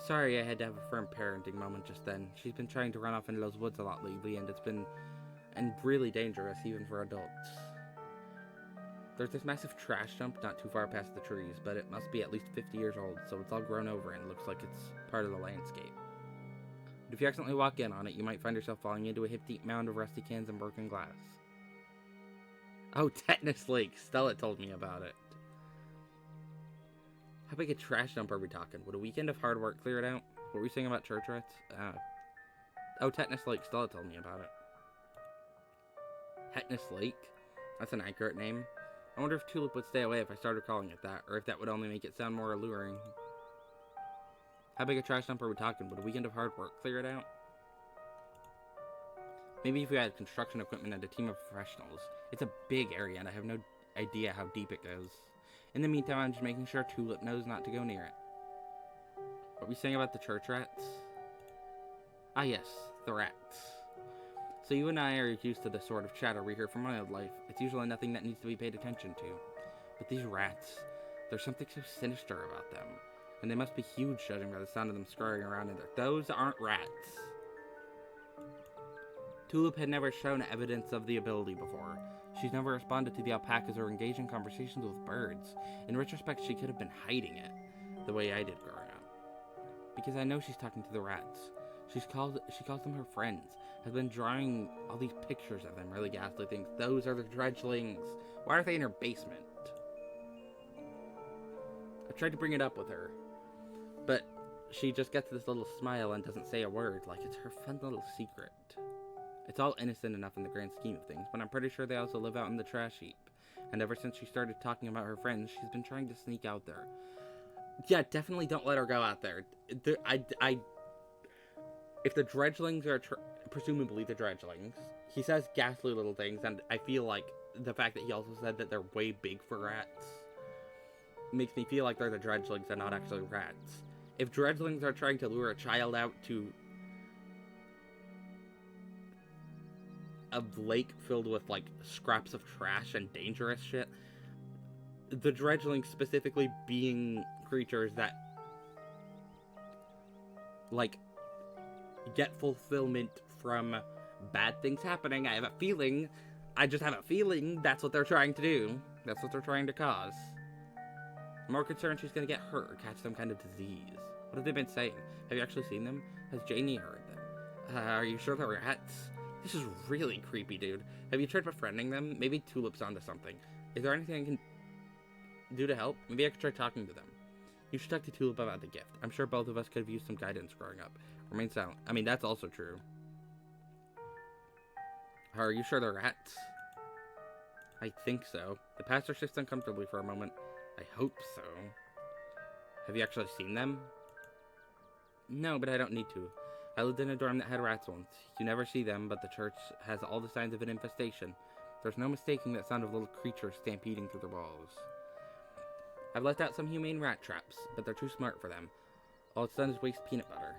Sorry I had to have a firm parenting moment just then. She's been trying to run off into those woods a lot lately, and it's been really dangerous, even for adults. There's this massive trash dump not too far past the trees, but it must be at least 50 years old, so it's all grown over and looks like it's part of the landscape. But if you accidentally walk in on it, you might find yourself falling into a hip-deep mound of rusty cans and broken glass. Oh, Tetanus Lake. Stella told me about it. How big a trash dump are we talking? Would a weekend of hard work clear it out? What were we saying about church rats? Oh, Tetanus Lake. Stella told me about it. Tetanus Lake? That's an accurate name. I wonder if Tulip would stay away if I started calling it that, or if that would only make it sound more alluring. How big a trash dump are we talking? Would a weekend of hard work clear it out? Maybe if we had construction equipment and a team of professionals. It's a big area, and I have no idea how deep it goes. In the meantime, I'm just making sure Tulip knows not to go near it. What were we saying about the church rats? Ah yes, the rats. So you and I are used to the sort of chatter we hear from my old life. It's usually nothing that needs to be paid attention to. But these rats, there's something so sinister about them. And they must be huge, judging by the sound of them scurrying around in there. Those aren't rats. Tulip had never shown evidence of the ability before. She's never responded to the alpacas or engaged in conversations with birds. In retrospect, she could have been hiding it, the way I did growing up. Because I know she's talking to the rats. She calls them her friends. Has been drawing all these pictures of them, really ghastly things. Those are the dredgelings. Why are they in her basement? I tried to bring it up with her, but she just gets this little smile and doesn't say a word, like it's her fun little secret. It's all innocent enough in the grand scheme of things, but I'm pretty sure they also live out in the trash heap. And ever since she started talking about her friends, she's been trying to sneak out there. Yeah, definitely don't let her go out there. If the dredgelings are presumably the dredgelings, he says ghastly little things, and I feel like the fact that he also said that they're way big for rats makes me feel like they're the dredgelings and not actually rats. If dredgelings are trying to lure a child out to a lake filled with, like, scraps of trash and dangerous shit, the dredgelings specifically being creatures that, like, get fulfillment from bad things happening. I just have a feeling that's what they're trying to do. That's what they're trying to cause. I'm more concerned she's gonna get hurt or catch some kind of disease. What have they been saying? Have you actually seen them? Has Janie heard them? Are you sure they're rats? This is really creepy, dude. Have you tried befriending them? Maybe Tulip's onto something. Is there anything I can do to help? Maybe I could try talking to them. You should talk to Tulip about the gift. I'm sure both of us could have used some guidance growing up. Remain silent. I mean, that's also true. Are you sure they're rats? I think so. The pastor shifts uncomfortably for a moment. I hope so. Have you actually seen them? No, but I don't need to. I lived in a dorm that had rats once. You never see them, but the church has all the signs of an infestation. There's no mistaking that sound of little creatures stampeding through the walls. I've left out some humane rat traps, but they're too smart for them. All it's done is waste peanut butter.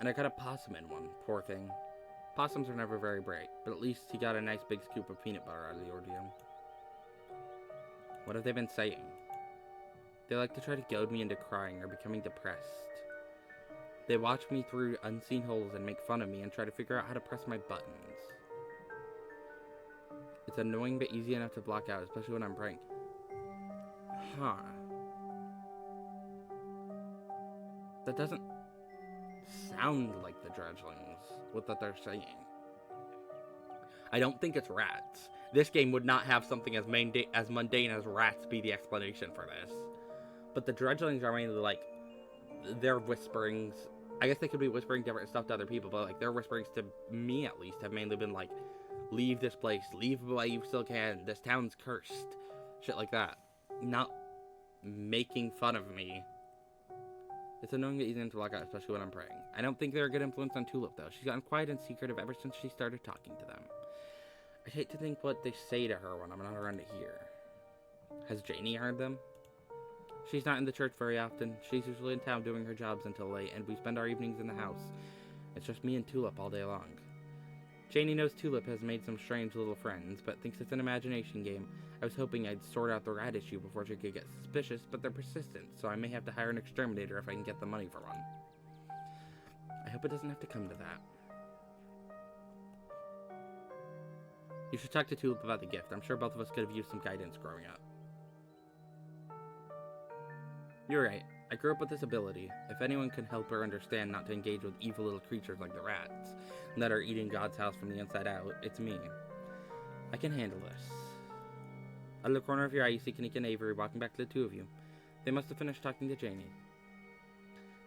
And I got a possum in one, poor thing. Possums are never very bright, but at least he got a nice big scoop of peanut butter out of the ordeal. What have they been saying? They like to try to goad me into crying or becoming depressed. They watch me through unseen holes and make fun of me and try to figure out how to press my buttons. It's annoying but easy enough to block out, especially when I'm praying. Huh. That doesn't sound like the dredgelings with what they're saying. I don't think it's rats. This game would not have something as mundane as rats be the explanation for this. But the dredgelings are mainly like, their whisperings, I guess they could be whispering different stuff to other people, but like their whisperings to me at least have mainly been like, leave this place, leave while you still can, this town's cursed, shit like that. Not making fun of me. It's annoying that easy to block out, especially when I'm praying. I don't think they're a good influence on Tulip, though. She's gotten quiet and secretive ever since she started talking to them. I hate to think what they say to her when I'm not around to hear. Has Janie heard them? She's not in the church very often. She's usually in town doing her jobs until late, and we spend our evenings in the house. It's just me and Tulip all day long. Janie knows Tulip has made some strange little friends, but thinks it's an imagination game. I was hoping I'd sort out the rat issue before she could get suspicious, but they're persistent, so I may have to hire an exterminator if I can get the money for one. I hope it doesn't have to come to that. You should talk to Tulip about the gift. I'm sure both of us could have used some guidance growing up. You're right. I grew up with this ability. If anyone can help her understand not to engage with evil little creatures like the rats that are eating God's house from the inside out, it's me. I can handle this. Out of the corner of your eye, you see Kanika and Avery walking back to the two of you. They must have finished talking to Janie.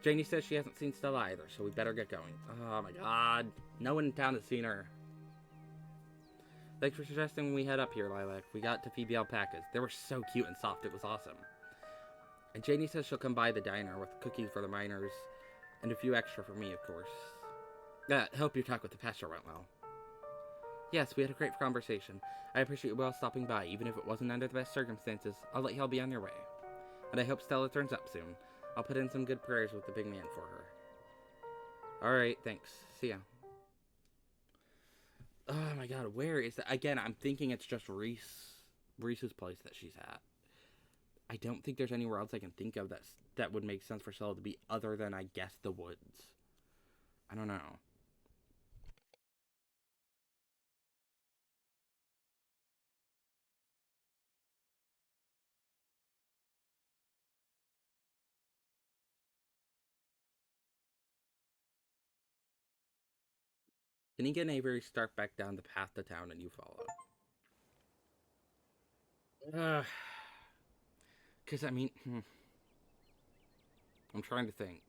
Janie says she hasn't seen Stella either, so we better get going. Oh my god. No one in town has seen her. Thanks for suggesting we head up here, Lilac. We got to Phoebe alpacas. They were so cute and soft, it was awesome. And Janie says she'll come by the diner with cookies for the miners, and a few extra for me, of course. Hope your talk with the pastor went well. Yes, we had a great conversation. I appreciate you all stopping by, even if it wasn't under the best circumstances. I'll let y'all be on your way. And I hope Stella turns up soon. I'll put in some good prayers with the big man for her. Alright, thanks. See ya. Oh my god, where is that? Again, I'm thinking it's just Reese's place that she's at. I don't think there's anywhere else I can think of that would make sense for Stella to be other than, I guess, the woods. I don't know. Kanika and Avery start back down the path to town and you follow. Because, I mean, I'm trying to think.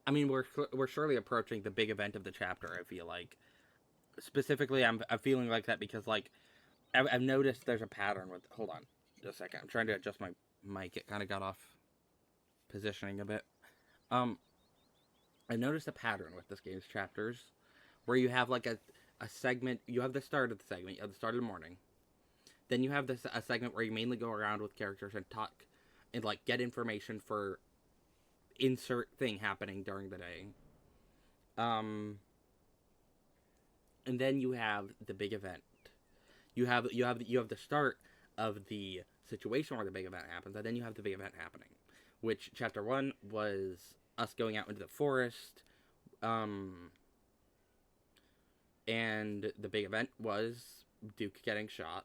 I mean, we're surely approaching the big event of the chapter, I feel like. Specifically, I'm feeling like that because, like, I've noticed there's a pattern with... Hold on. Just a second. I'm trying to adjust my mic. It kind of got off positioning a bit. I noticed a pattern with this game's chapters where you have, like, a segment... You have the start of the segment. You have the start of the morning. Then you have a segment where you mainly go around with characters and talk and, like, get information for insert thing happening during the day. And then you have the big event. You have the start of the situation where the big event happens, and then you have the big event happening. Which chapter 1 was us going out into the forest, and the big event was Duke getting shot.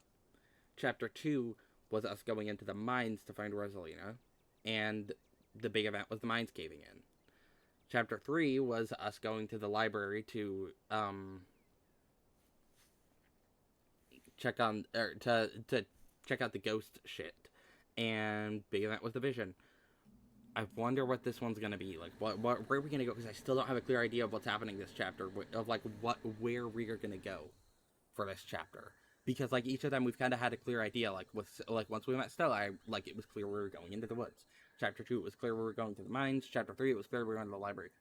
Chapter 2 was us going into the mines to find Rosalina, and the big event was the mines caving in. Chapter 3 was us going to the library to check on to check out the ghost shit, and big event was the vision. I wonder what this one's gonna be like. Where are we gonna go? Because I still don't have a clear idea of what's happening this chapter, of like where we are gonna go for this chapter. Because like each of them, we've kind of had a clear idea. Like once we met Stella, it was clear we were going into the woods. Chapter 2, it was clear we were going to the mines. Chapter 3, it was clear we were going to the library.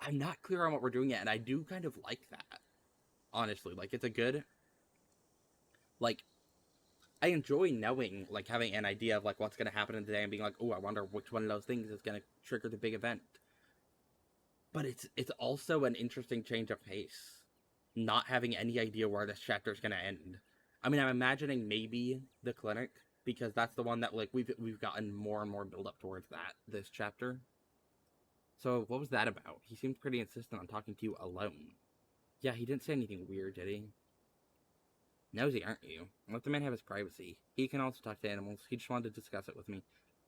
I'm not clear on what we're doing yet, and I do kind of like that. Honestly, like, it's a good... Like, I enjoy knowing, like, having an idea of, like, what's going to happen in the day and being like, oh, I wonder which one of those things is going to trigger the big event. But it's also an interesting change of pace. Not having any idea where this chapter is going to end. I mean, I'm imagining maybe the clinic, because that's the one that, like, we've gotten more and more build up towards this chapter. So, what was that about? He seemed pretty insistent on talking to you alone. Yeah, he didn't say anything weird, did he? Nosy, aren't you? Let the man have his privacy. He can also talk to animals. He just wanted to discuss it with me.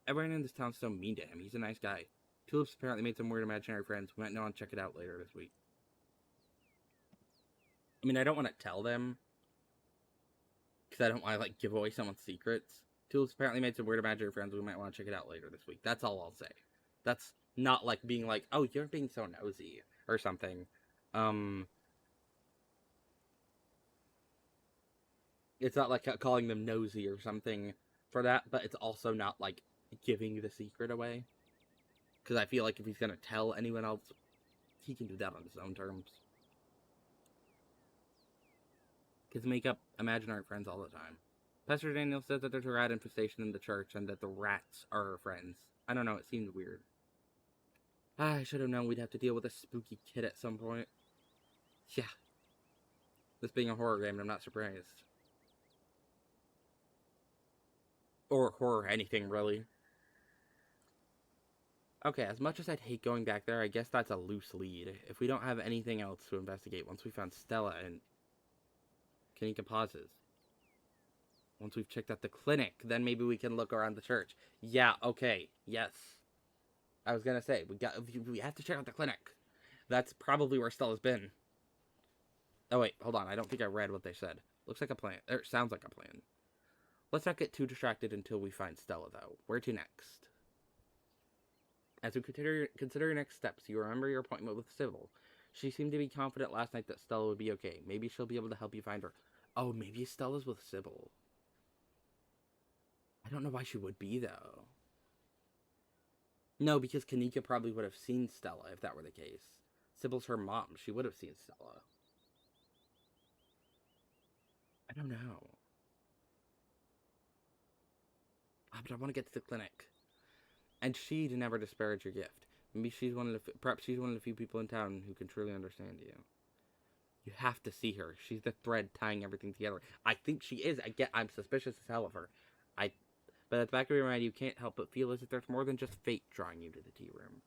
Everyone in this town's so mean to him. He's a nice guy. Tulips apparently made some weird imaginary friends. We might know and check it out later this week. I mean, I don't want to tell them, because I don't want to, like, give away someone's secrets. Tulips apparently made some weird imaginary friends. We might want to check it out later this week. That's all I'll say. That's not, like, being like, oh, you're being so nosy, or something. It's not, like, calling them nosy or something for that, but it's also not, like, giving the secret away. Because I feel like if he's going to tell anyone else, he can do that on his own terms. Kids make up imaginary friends all the time. Pastor Daniel says that there's a rat infestation in the church and that the rats are our friends. I don't know, it seemed weird. I should have known we'd have to deal with a spooky kid at some point. Yeah. This being a horror game, I'm not surprised. Or horror, anything, really. Okay, as much as I'd hate going back there, I guess that's a loose lead. If we don't have anything else to investigate once we found Stella and... Kanika pauses. Once we've checked out the clinic, then maybe we can look around the church. Yeah, okay, yes. I was gonna say, we have to check out the clinic. That's probably where Stella's been. Oh wait, hold on, I don't think I read what they said. Looks like a plan, or sounds like a plan. Let's not get too distracted until we find Stella, though. Where to next? As we consider your next steps, you remember your appointment with Sybil. She seemed to be confident last night that Stella would be okay. Maybe she'll be able to help you find her. Oh, maybe Stella's with Sybil. I don't know why she would be, though. No, because Kanika probably would have seen Stella if that were the case. Sybil's her mom. She would have seen Stella. I don't know. But I want to get to the clinic. And she'd never disparage your gift. Maybe she's perhaps she's one of the few people in town who can truly understand you. You have to see her. She's the thread tying everything together. I think she is. I'm suspicious as hell of her. But at the back of your mind, you can't help but feel as if there's more than just fate drawing you to the tea room.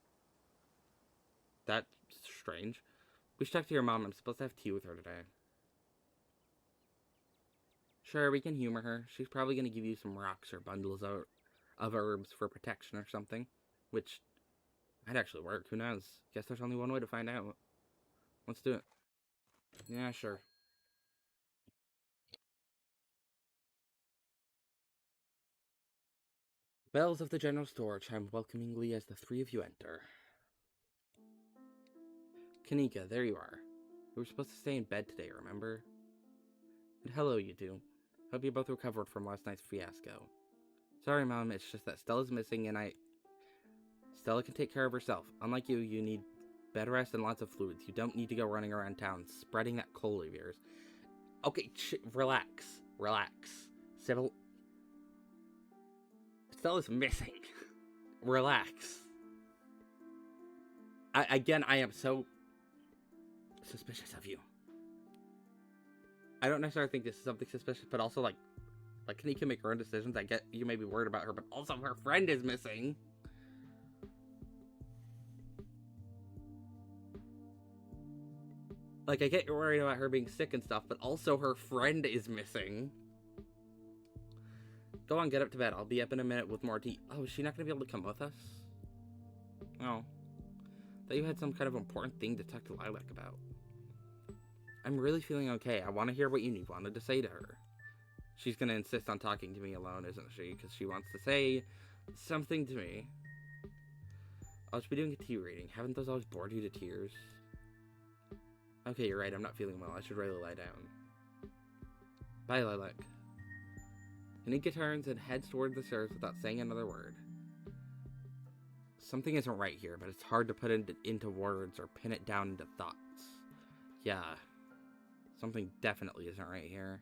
That's strange. We should talk to your mom. I'm supposed to have tea with her today. Sure, we can humor her. She's probably going to give you some rocks or bundles of herbs for protection or something. Which, Might actually work. Who knows? Guess there's only one way to find out. Let's do it. Yeah, sure. Bells of the general store chime welcomingly as the three of you enter. Kanika, there you are. We were supposed to stay in bed today, remember? And hello, you two. Hope you both recovered from last night's fiasco. Sorry, Mom, it's just that Stella's missing and Stella can take care of herself. Unlike you, you need bed rest and lots of fluids. You don't need to go running around town spreading that cold of yours. Okay, relax. Relax. Sybil... Stella's missing. Relax. I am so suspicious of you. I don't necessarily think this is something suspicious, but also, like Kanika can make her own decisions. I get you may be worried about her, but also her friend is missing. Like, I get you're worried about her being sick and stuff, but also her friend is missing. Go on, get up to bed. I'll be up in a minute with more tea. Oh, is she not going to be able to come with us? Oh. Thought you had some kind of important thing to talk to Lilac about. I'm really feeling okay. I want to hear what you wanted to say to her. She's going to insist on talking to me alone, isn't she? Because she wants to say something to me. I'll just be doing a tea reading. Haven't those always bored you to tears? Okay, you're right. I'm not feeling well. I should really lie down. Bye, Lilac. Kanika turns and heads toward the stairs without saying another word. Something isn't right here, but it's hard to put into words or pin it down into thoughts. Yeah, something definitely isn't right here.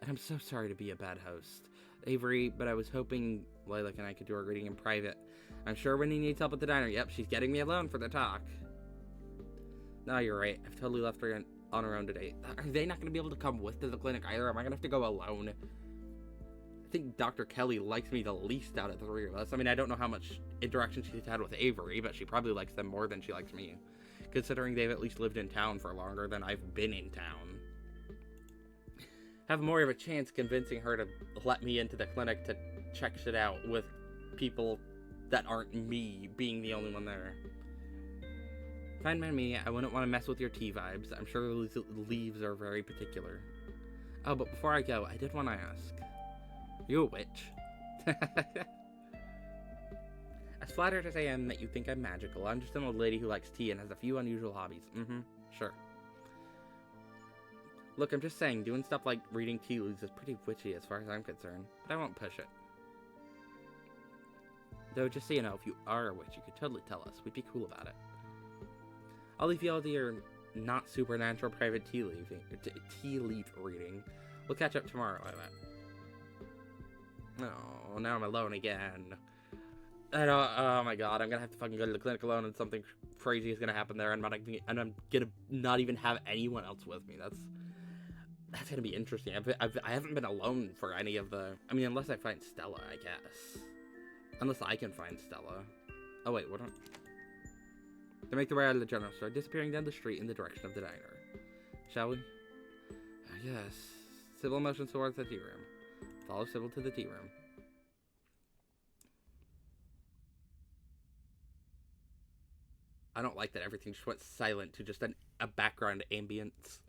And I'm so sorry to be a bad host, Avery, but I was hoping Lilac and I could do our reading in private. I'm sure Winnie needs help at the diner. Yep, she's getting me alone for the talk. No, you're right. I've totally left her on her own today. Are they not going to be able to come with to the clinic either? Am I going to have to go alone? I think Dr. Kelly likes me the least out of the three of us. I mean, I don't know how much interaction she's had with Avery, but she probably likes them more than she likes me, considering they've at least lived in town for longer than I've been in town. Have more of a chance convincing her to let me into the clinic to check shit out with people that aren't me being the only one there. Fine by me, I wouldn't want to mess with your tea vibes. I'm sure the leaves are very particular. Oh, but before I go, I did want to ask. You a witch? As flattered as I am that you think I'm magical, I'm just an old lady who likes tea and has a few unusual hobbies. Sure. Look, I'm just saying, doing stuff like reading tea leaves is pretty witchy as far as I'm concerned, but I won't push it. Though, just so you know, if you are a witch, you could totally tell us. We'd be cool about it. I'll leave you all to your not supernatural private tea leaf reading. We'll catch up tomorrow, I bet. Oh, now I'm alone again. Oh my god, I'm gonna have to fucking go to the clinic alone and something crazy is gonna happen there and I'm gonna not even have anyone else with me. That's gonna be interesting. I haven't been alone for any of the... I mean, unless I find Stella, I guess. Unless I can find Stella. Oh wait, what? They make their way out of the general store, disappearing down the street in the direction of the diner. Shall we? Yes. Sybil motions towards the tea room. Follow Sybil to the tea room. I don't like that everything just went silent to just a background ambience.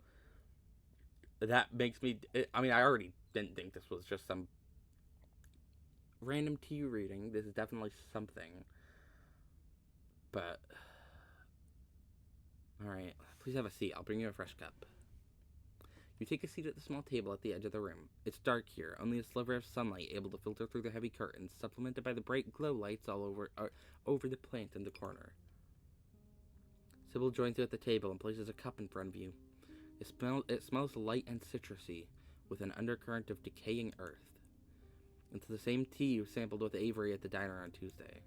That makes me... I mean, I already didn't think this was just some random tea reading. This is definitely something. But... Alright, please have a seat. I'll bring you a fresh cup. You take a seat at the small table at the edge of the room. It's dark here, only a sliver of sunlight able to filter through the heavy curtains, supplemented by the bright glow lights all over the plant in the corner. Sybil joins you at the table and places a cup in front of you. It smells light and citrusy, with an undercurrent of decaying earth. It's the same tea you sampled with Avery at the diner on Tuesday.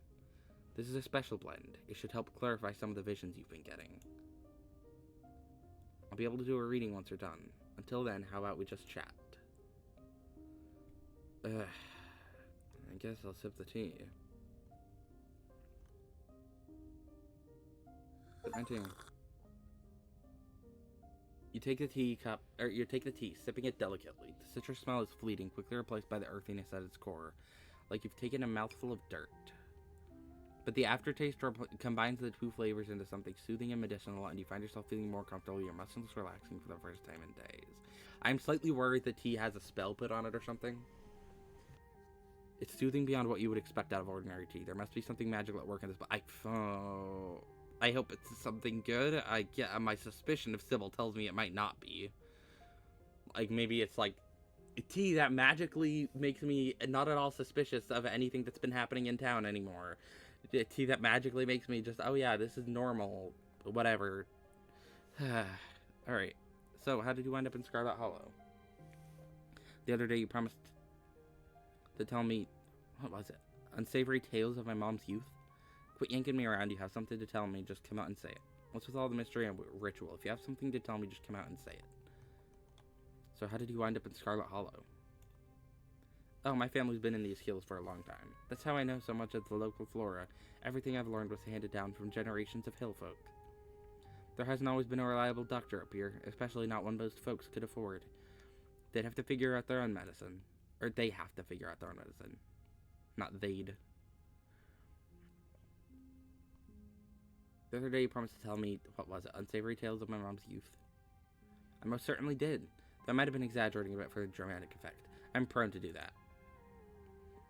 This is a special blend. It should help clarify some of the visions you've been getting. I'll be able to do a reading once we're done. Until then, how about we just chat? I guess I'll sip the tea. Sip my tea. You take the tea, sipping it delicately. The citrus smell is fleeting, quickly replaced by the earthiness at its core, like you've taken a mouthful of dirt. But the aftertaste combines the two flavors into something soothing and medicinal, and you find yourself feeling more comfortable, your muscles relaxing for the first time in days. I'm slightly worried the tea has a spell put on it or something. It's soothing beyond what you would expect out of ordinary tea. There must be something magical at work in this, but I hope it's something good. I get my suspicion if Sybil tells me it might not be. Like, maybe it's like tea that magically makes me not at all suspicious of anything that's been happening in town anymore. Tea that magically makes me just, oh yeah, this is normal, whatever. Alright, so how did you wind up in Scarlet Hollow? The other day you promised to tell me, what was it? Unsavory tales of my mom's youth? Quit yanking me around. You have something to tell me, just come out and say it. What's with all the mystery and ritual? If you have something to tell me, just come out and say it. So how did you wind up in Scarlet Hollow? Oh, my family's been in these hills for a long time. That's how I know so much of the local flora. Everything I've learned was handed down from generations of hill folk. There hasn't always been a reliable doctor up here, especially not one most folks could afford. They'd have to figure out their own medicine. Or they have to figure out their own medicine. Not they'd. The other day you promised to tell me, what was it, unsavory tales of my mom's youth. I most certainly did. Though I might have been exaggerating a bit for the dramatic effect. I'm prone to do that.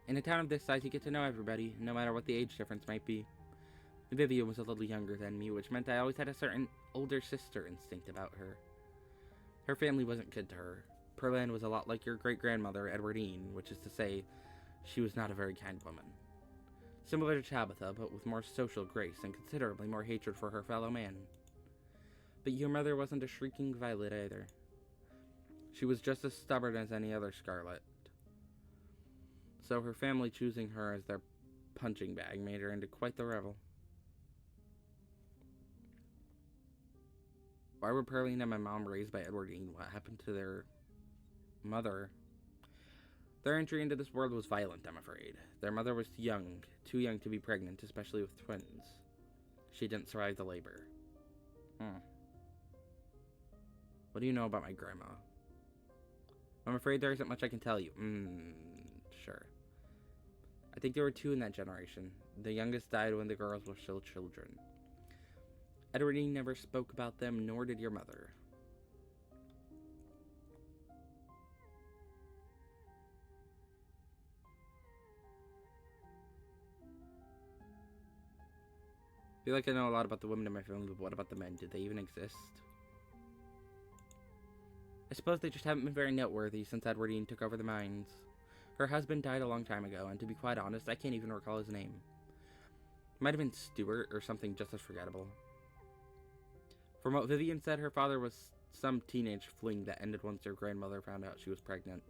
In a town of this size, you get to know everybody, no matter what the age difference might be. Vivian was a little younger than me, which meant I always had a certain older sister instinct about her. Her family wasn't good to her. Perlin was a lot like your great-grandmother, Edwardine, which is to say, she was not a very kind woman. Similar to Tabitha, but with more social grace and considerably more hatred for her fellow man. But your mother wasn't a shrieking violet either. She was just as stubborn as any other Scarlet. So her family choosing her as their punching bag made her into quite the rebel. Why were Pearline and my mom raised by Edwardine? What happened to their mother? Their entry into this world was violent, I'm afraid. Their mother was young, too young to be pregnant, especially with twins. She didn't survive the labor. What do you know about my grandma? I'm afraid there isn't much I can tell you. Sure. I think there were two in that generation. The youngest died when the girls were still children. Edwardine never spoke about them, nor did your mother. I feel like I know a lot about the women in my family, but what about the men? Did they even exist? I suppose they just haven't been very noteworthy since Edwardine took over the mines. Her husband died a long time ago, and to be quite honest, I can't even recall his name. It might have been Stuart, or something just as forgettable. From what Vivian said, her father was some teenage fling that ended once her grandmother found out she was pregnant.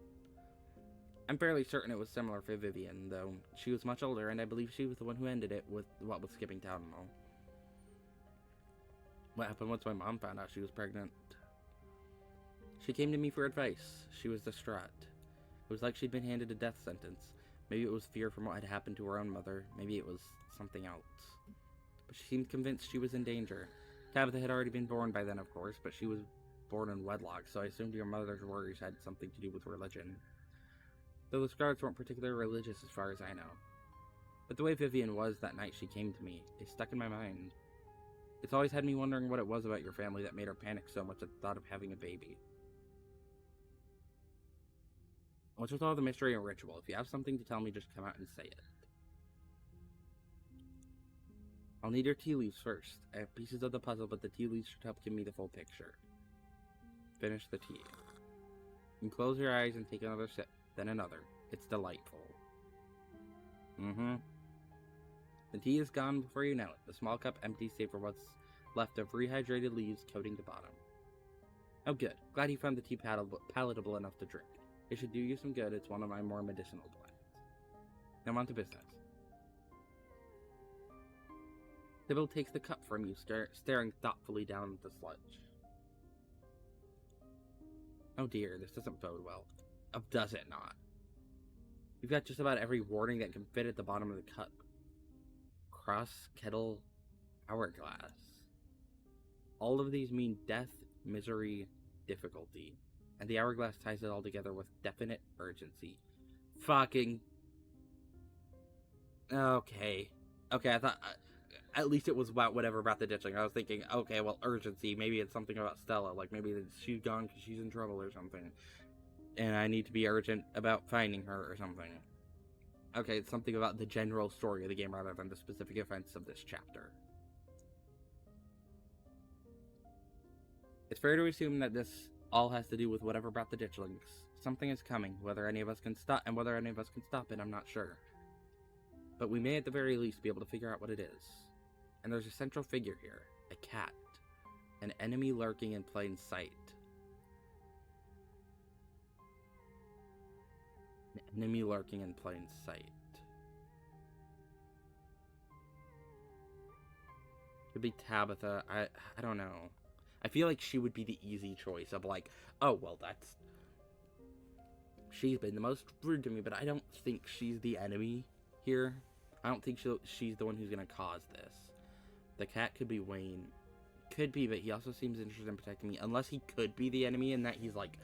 I'm fairly certain it was similar for Vivian, though she was much older, and I believe she was the one who ended it with what with skipping town and all. What happened once my mom found out she was pregnant? She came to me for advice. She was distraught. It was like she'd been handed a death sentence. Maybe it was fear from what had happened to her own mother. Maybe it was something else. But she seemed convinced she was in danger. Tabitha had already been born by then, of course, but she was born in wedlock, so I assumed your mother's worries had something to do with religion. Though the Scarlets weren't particularly religious as far as I know. But the way Vivian was that night she came to me, is stuck in my mind. It's always had me wondering what it was about your family that made her panic so much at the thought of having a baby. What's with all the mystery and ritual? If you have something to tell me, just come out and say it. I'll need your tea leaves first. I have pieces of the puzzle, but the tea leaves should help give me the full picture. Finish the tea. You close your eyes and take another sip, then another. It's delightful. The tea is gone before you know it. The small cup empties save for what's left of rehydrated leaves coating the bottom. Oh good. Glad you found the tea palatable enough to drink. It should do you some good. It's one of my more medicinal plants. Now on to business. Sybil takes the cup from you, staring thoughtfully down at the sludge. Oh dear, this doesn't bode well. Oh, does it not? You've got just about every warning that can fit at the bottom of the cup. Cross, kettle, hourglass. All of these mean death, misery, difficulty. And the hourglass ties it all together with definite urgency. Fucking... Okay. Okay, I thought at least it was about whatever about the ditching. I was thinking, okay, well, urgency. Maybe it's something about Stella. Like maybe she's gone because she's in trouble or something, and I need to be urgent about finding her or something. Okay, it's something about the general story of the game rather than the specific events of this chapter. It's fair to assume that this all has to do with whatever brought the ditchlings. Something is coming, whether any of us can stop, and whether any of us can stop it, I'm not sure. But we may at the very least be able to figure out what it is. And there's a central figure here, a cat. An enemy lurking in plain sight. An enemy lurking in plain sight. Could be Tabitha, I don't know. I feel like she would be the easy choice of like, oh, well, that's... She's been the most rude to me, but I don't think she's the enemy here. I don't think she's the one who's going to cause this. The cat could be Wayne. Could be, but he also seems interested in protecting me. Unless he could be the enemy in that he's like...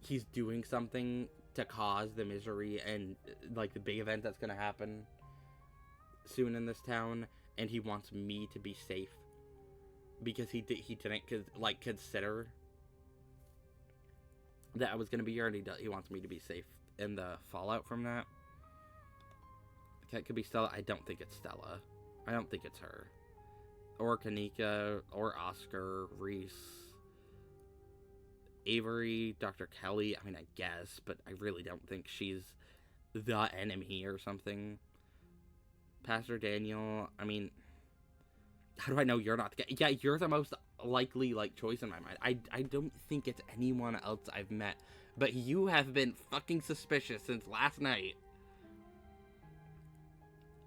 He's doing something to cause the misery and like the big event that's going to happen soon in this town. And he wants me to be safe. Because he didn't consider that I was going to be here, and he wants me to be safe in the fallout from that. The cat could be Stella. I don't think it's Stella. I don't think it's her. Or Kanika, or Oscar, Reese, Avery, Dr. Kelly. I mean, I guess, but I really don't think she's the enemy or something. Pastor Daniel, I mean... How do I know you're not the guy? Yeah, you're the most likely, choice in my mind. I don't think it's anyone else I've met. But you have been fucking suspicious since last night.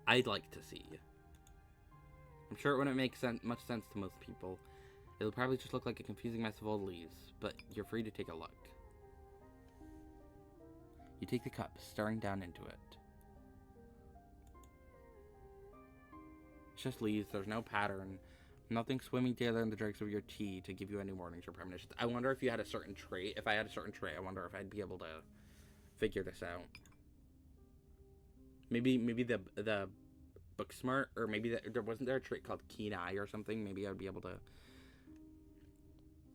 I'd like to see. I'm sure it wouldn't make much sense to most people. It'll probably just look like a confusing mess of old leaves. But you're free to take a look. You take the cup, staring down into it. Just leaves. There's no pattern. Nothing swimming together in the dregs of your tea to give you any warnings or premonitions. I wonder if you had a certain trait. If I had a certain trait, I wonder if I'd be able to figure this out. Maybe the book smart, or maybe wasn't there a trait called keen eye or something? Maybe I'd be able to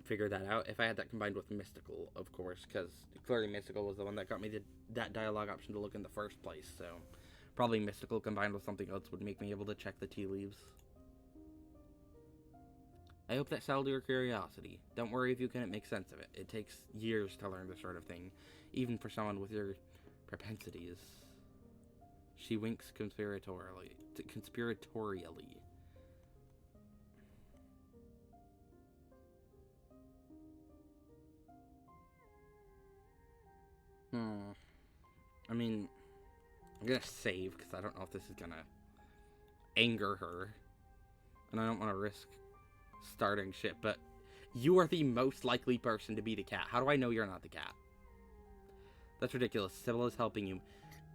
figure that out if I had that combined with mystical, of course, because clearly mystical was the one that got me that dialogue option to look in the first place. So. Probably mystical combined with something else would make me able to check the tea leaves. I hope that settled your curiosity. Don't worry if you couldn't make sense of it. It takes years to learn this sort of thing, even for someone with your propensities. She winks conspiratorially. I mean... I'm gonna save, because I don't know if this is gonna anger her. And I don't want to risk starting shit, but you are the most likely person to be the cat. How do I know you're not the cat? That's ridiculous. Sybil is helping you.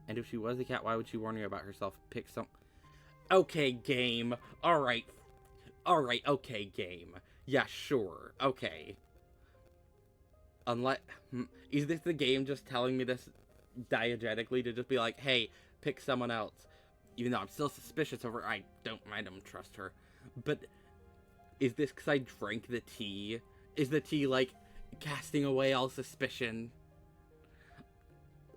And if she was the cat, why would she warn you about herself? Pick some... Okay, game. Alright. Alright, okay, game. Yeah, sure. Okay. Unless... Is this the game just telling me this... diegetically to just be like, hey, pick someone else, even though I'm still suspicious of her. I don't trust her, but is this because I drank the tea? Is the tea casting away all suspicion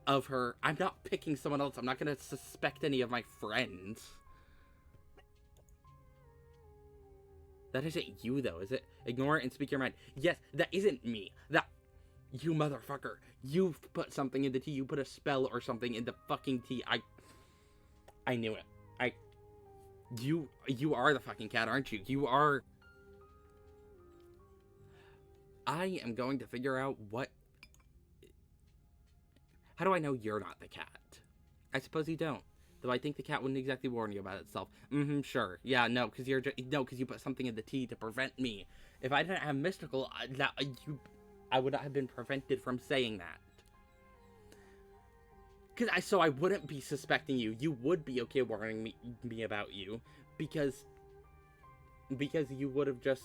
of her? I'm not picking someone else. I'm not gonna suspect any of my friends. That isn't you though, is it? Ignore it and speak your mind. Yes, that isn't me. You motherfucker. You put something in the tea. You put a spell or something in the fucking tea. I knew it. You are the fucking cat, aren't you? You are... I am going to figure out what... How do I know you're not the cat? I suppose you don't. Though I think the cat wouldn't exactly warn you about itself. Sure. Yeah, no, because you put something in the tea to prevent me. If I didn't have mystical, I would not have been prevented from saying that. So I wouldn't be suspecting you. You would be okay warning me about you. Because you would have just...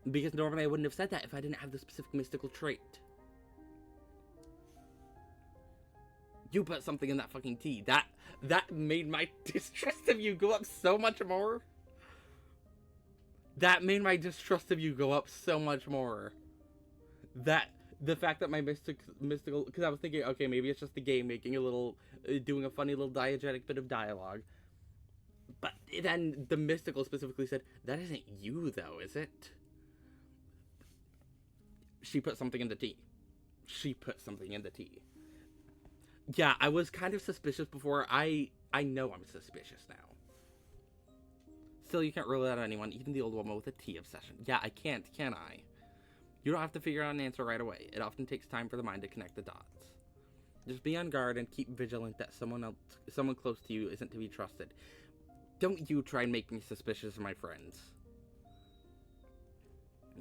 Because normally I wouldn't have said that if I didn't have the specific mystical trait. You put something in that fucking tea. That made my distrust of you go up so much more. That made my distrust of you go up so much more. That the fact that my mystical, because I was thinking, okay, maybe it's just the game making a little, doing a funny little diegetic bit of dialogue. But then the mystical specifically said, that isn't you though, is it? She put something in the tea. She put something in the tea. Yeah, I was kind of suspicious before. I know I'm suspicious now. Still, you can't rule out anyone, even the old woman with a tea obsession. Yeah, I can't, can I? You don't have to figure out an answer right away. It often takes time for the mind to connect the dots. Just be on guard and keep vigilant that someone close to you isn't to be trusted. Don't you try and make me suspicious of my friends.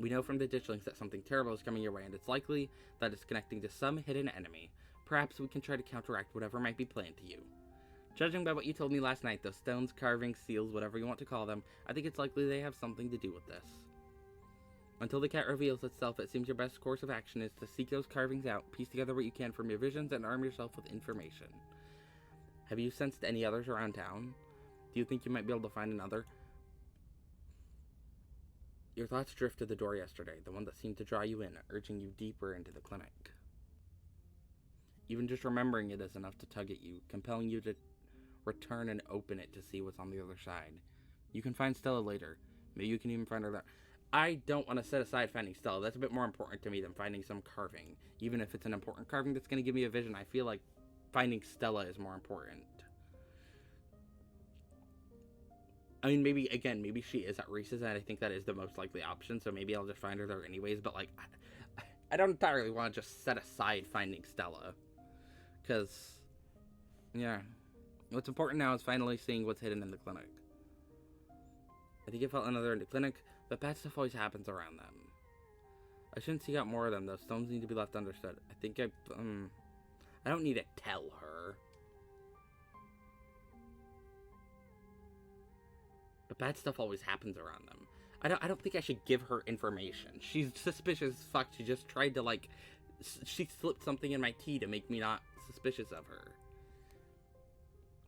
We know from the ditchlings that something terrible is coming your way, and it's likely that it's connecting to some hidden enemy. Perhaps we can try to counteract whatever might be planned to you. Judging by what you told me last night, those stones, carvings, seals, whatever you want to call them, I think it's likely they have something to do with this. Until the cat reveals itself, it seems your best course of action is to seek those carvings out, piece together what you can from your visions, and arm yourself with information. Have you sensed any others around town? Do you think you might be able to find another? Your thoughts drift to the door yesterday, the one that seemed to draw you in, urging you deeper into the clinic. Even just remembering it is enough to tug at you, compelling you to return and open it to see what's on the other side. You can find Stella later. Maybe you can even find her there. I don't want to set aside finding Stella. That's a bit more important to me than finding some carving. Even if it's an important carving that's going to give me a vision, I feel like finding Stella is more important. I mean, maybe she is at Reese's, and I think that is the most likely option, so maybe I'll just find her there anyways, but, like, I don't entirely want to just set aside finding Stella. Because, yeah, what's important now is finally seeing what's hidden in the clinic. I think I felt another in the clinic, but bad stuff always happens around them. I shouldn't seek out more of them, though. Stones need to be left understood. I think I don't need to tell her. But bad stuff always happens around them. I don't think I should give her information. She's suspicious as fuck. She just tried to, like, she slipped something in my tea to make me not suspicious of her.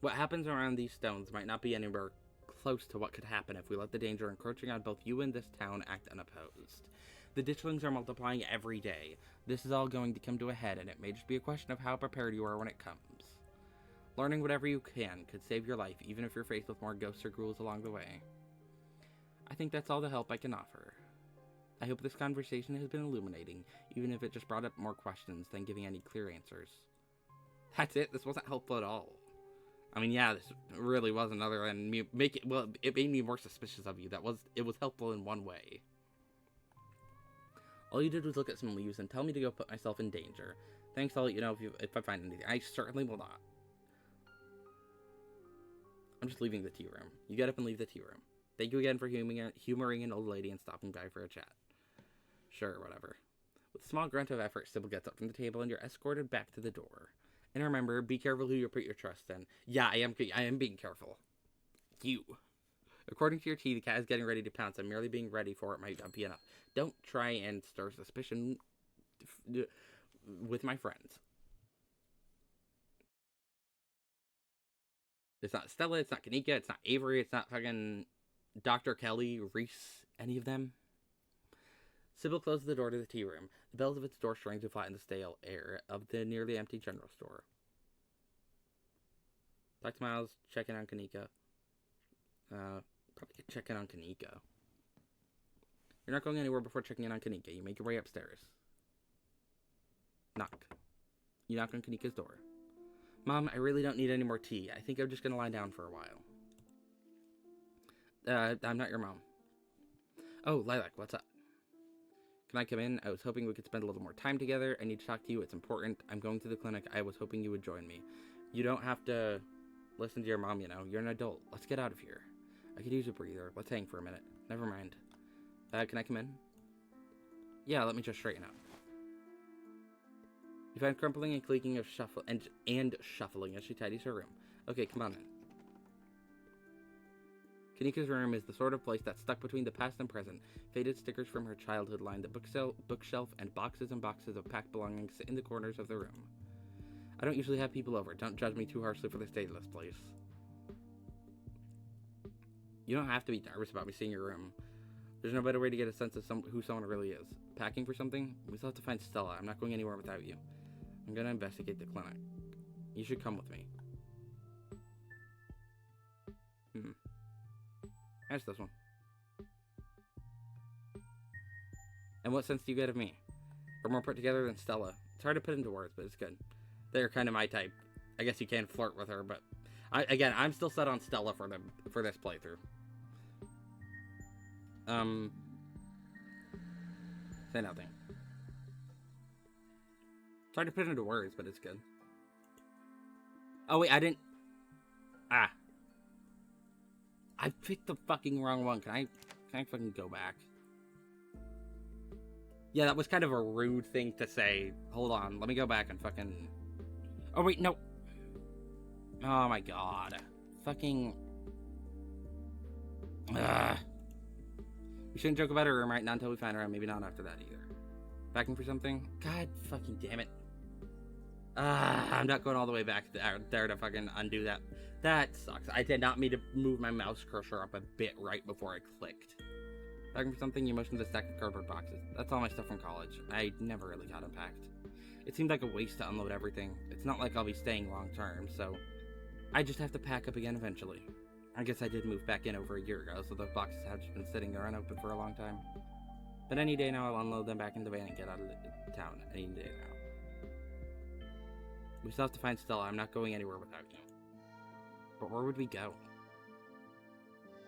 What happens around these stones might not be anywhere close to what could happen if we let the danger encroaching on both you and this town act unopposed. The ditchlings are multiplying every day. This is all going to come to a head, and it may just be a question of how prepared you are when it comes. Learning whatever you can could save your life, even if you're faced with more ghosts or ghouls along the way. I think that's all the help I can offer. I hope this conversation has been illuminating, even if it just brought up more questions than giving any clear answers. That's it? This wasn't helpful at all. I mean, yeah, this really wasn't, other than it made me more suspicious of you. It was helpful in one way. All you did was look at some leaves and tell me to go put myself in danger. Thanks, I'll let you know if I find anything. I certainly will not. I'm just leaving the tea room. You get up and leave the tea room. Thank you again for humoring an old lady and stopping by for a chat. Sure, whatever. With a small grunt of effort, Sybil gets up from the table and you're escorted back to the door. And remember, be careful who you put your trust in. Yeah, I am being careful. You. According to your tea, the cat is getting ready to pounce, and merely being ready for it might not be enough. Don't try and stir suspicion with my friends. It's not Stella, it's not Kanika, it's not Avery, it's not fucking Dr. Kelly, Reese, any of them. Sybil closes the door to the tea room. The bells of its door string to flatten the stale air of the nearly empty general store. Talk to Miles, check in on Kanika. Probably check in on Kanika. You're not going anywhere before checking in on Kanika. You make your way upstairs. Knock. You knock on Kanika's door. Mom, I really don't need any more tea. I think I'm just gonna lie down for a while. I'm not your mom. Oh, Lilac, what's up? Can I come in? I was hoping we could spend a little more time together. I need to talk to you. It's important. I'm going to the clinic. I was hoping you would join me. You don't have to listen to your mom, you know. You're an adult. Let's get out of here. I could use a breather. Let's hang for a minute. Never mind. Can I come in? Yeah, let me just straighten out. You find crumpling and clicking of and shuffling as she tidies her room. Okay, come on in. Kanika's room is the sort of place that's stuck between the past and present. Faded stickers from her childhood line the bookshelf, and boxes of packed belongings sit in the corners of the room. I don't usually have people over. Don't judge me too harshly for the state of this place. You don't have to be nervous about me seeing your room. There's no better way to get a sense of who someone really is. Packing for something? We still have to find Stella. I'm not going anywhere without you. I'm gonna investigate the clinic. You should come with me. That's this one. And what sense do you get of me? We're more put together than Stella. It's hard to put into words, but it's good. They're kind of my type. I guess you can flirt with her, but I'm still set on Stella for this playthrough. Say nothing. It's hard to put into words, but it's good. Oh wait, I didn't. I picked the fucking wrong one. Can I fucking go back? Yeah, that was kind of a rude thing to say. Hold on, let me go back and fucking... Oh wait, no. Oh my god. Fucking... We shouldn't joke about her room right now until we find her, and maybe not after that either. Packing for something? God fucking damn it. I'm not going all the way back there to fucking undo that. That sucks. I did not mean to move my mouse cursor up a bit right before I clicked. Packing for something, you motioned to the stack of cardboard boxes. That's all my stuff from college. I never really got unpacked. It seemed like a waste to unload everything. It's not like I'll be staying long term, so I just have to pack up again eventually. I guess I did move back in over a year ago, so those boxes have just been sitting there unopened for a long time. But any day now, I'll unload them back in the van and get out of town. Any day now. We still have to find Stella. I'm not going anywhere without you. But where would we go?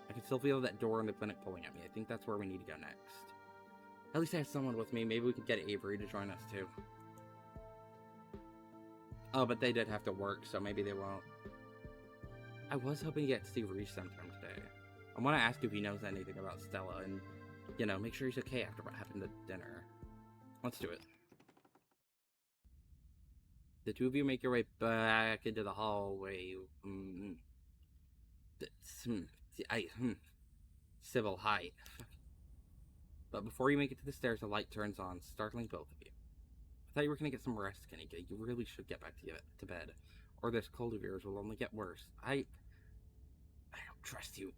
I can still feel that door in the clinic pulling at me. I think that's where we need to go next. At least I have someone with me. Maybe we could get Avery to join us too. Oh, but they did have to work, so maybe they won't. I was hoping to get to see Reese sometime today. I want to ask if he knows anything about Stella and, you know, make sure he's okay after what happened at dinner. Let's do it. The two of you make your way back into the hallway. Sybil, hi. But before you make it to the stairs, the light turns on, startling both of you. I thought you were gonna get some rest, Kanika. You really should get back to bed, or this cold of yours will only get worse. I don't trust you.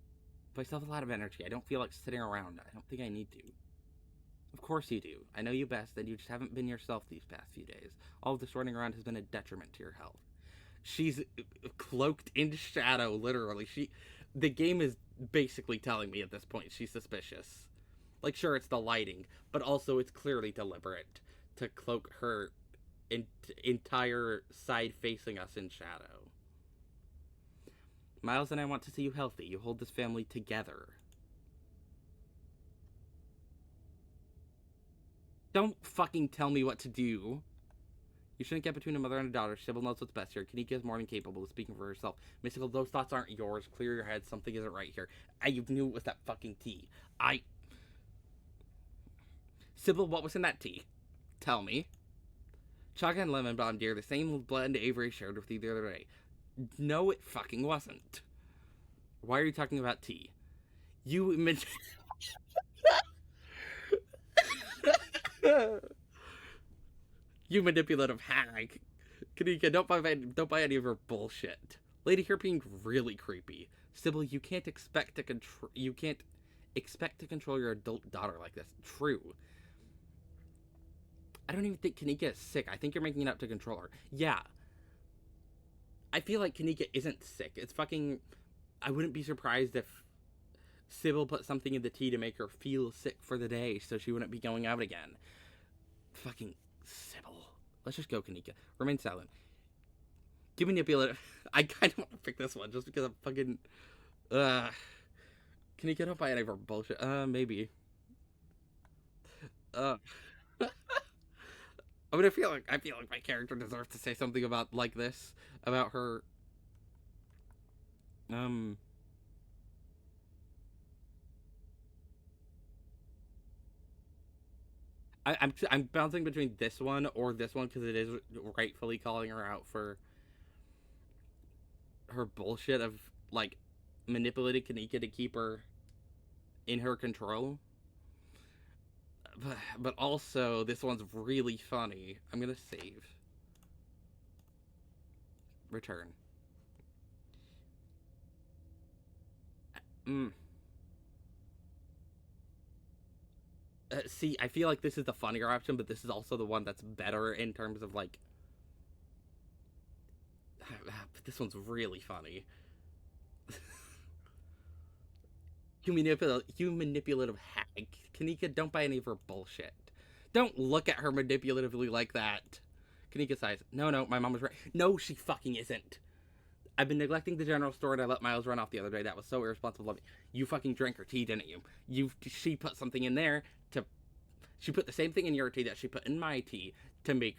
But I still have a lot of energy. I don't feel like sitting around. I don't think I need to. Of course you do. I know you best, and you just haven't been yourself these past few days. All of this running around has been a detriment to your health. She's cloaked in shadow, literally. The game is basically telling me at this point she's suspicious. Like, sure, it's the lighting, but also it's clearly deliberate to cloak her entire side facing us in shadow. Miles and I want to see you healthy. You hold this family together. Don't fucking tell me what to do. You shouldn't get between a mother and a daughter. Sybil knows what's best here. Kanika is more than capable of speaking for herself. Mystical, those thoughts aren't yours. Clear your head. Something isn't right here. You knew it was that fucking tea. Sybil, what was in that tea? Tell me. Chaga and lemon balm, dear. The same blend Avery shared with you the other day. No, it fucking wasn't. Why are you talking about tea? You mentioned... You manipulative hag. Kanika, don't buy any of her bullshit. Lady here being really creepy. Sybil, you can't expect to control your adult daughter like this. True. I don't even think Kanika is sick. I think you're making it up to control her. Yeah. I feel like Kanika isn't sick. It's fucking... I wouldn't be surprised if Sybil put something in the tea to make her feel sick for the day so she wouldn't be going out again. Fucking Sybil. Let's just go, Kanika. Remain silent. You manipulative... I kind of want to pick this one just because I'm fucking... Kanika, don't buy any of her bullshit. Maybe. I mean, I feel like my character deserves to say something about like this about her. I'm bouncing between this one or this one because it is rightfully calling her out for her bullshit of like manipulating Kanika to keep her in her control. But also, this one's really funny. I'm gonna save. return. Mm. See, I feel like this is the funnier option, but this is also the one that's better in terms of, like... But this one's really funny. You manipulative hack. Kanika, don't buy any of her bullshit. Don't look at her manipulatively like that. Kanika sighs. No, my mom was right. No, she fucking isn't. I've been neglecting the general store and I let Miles run off the other day. That was so irresponsible of me. You fucking drank her tea, didn't you? She put something in there to... She put the same thing in your tea that she put in my tea to make...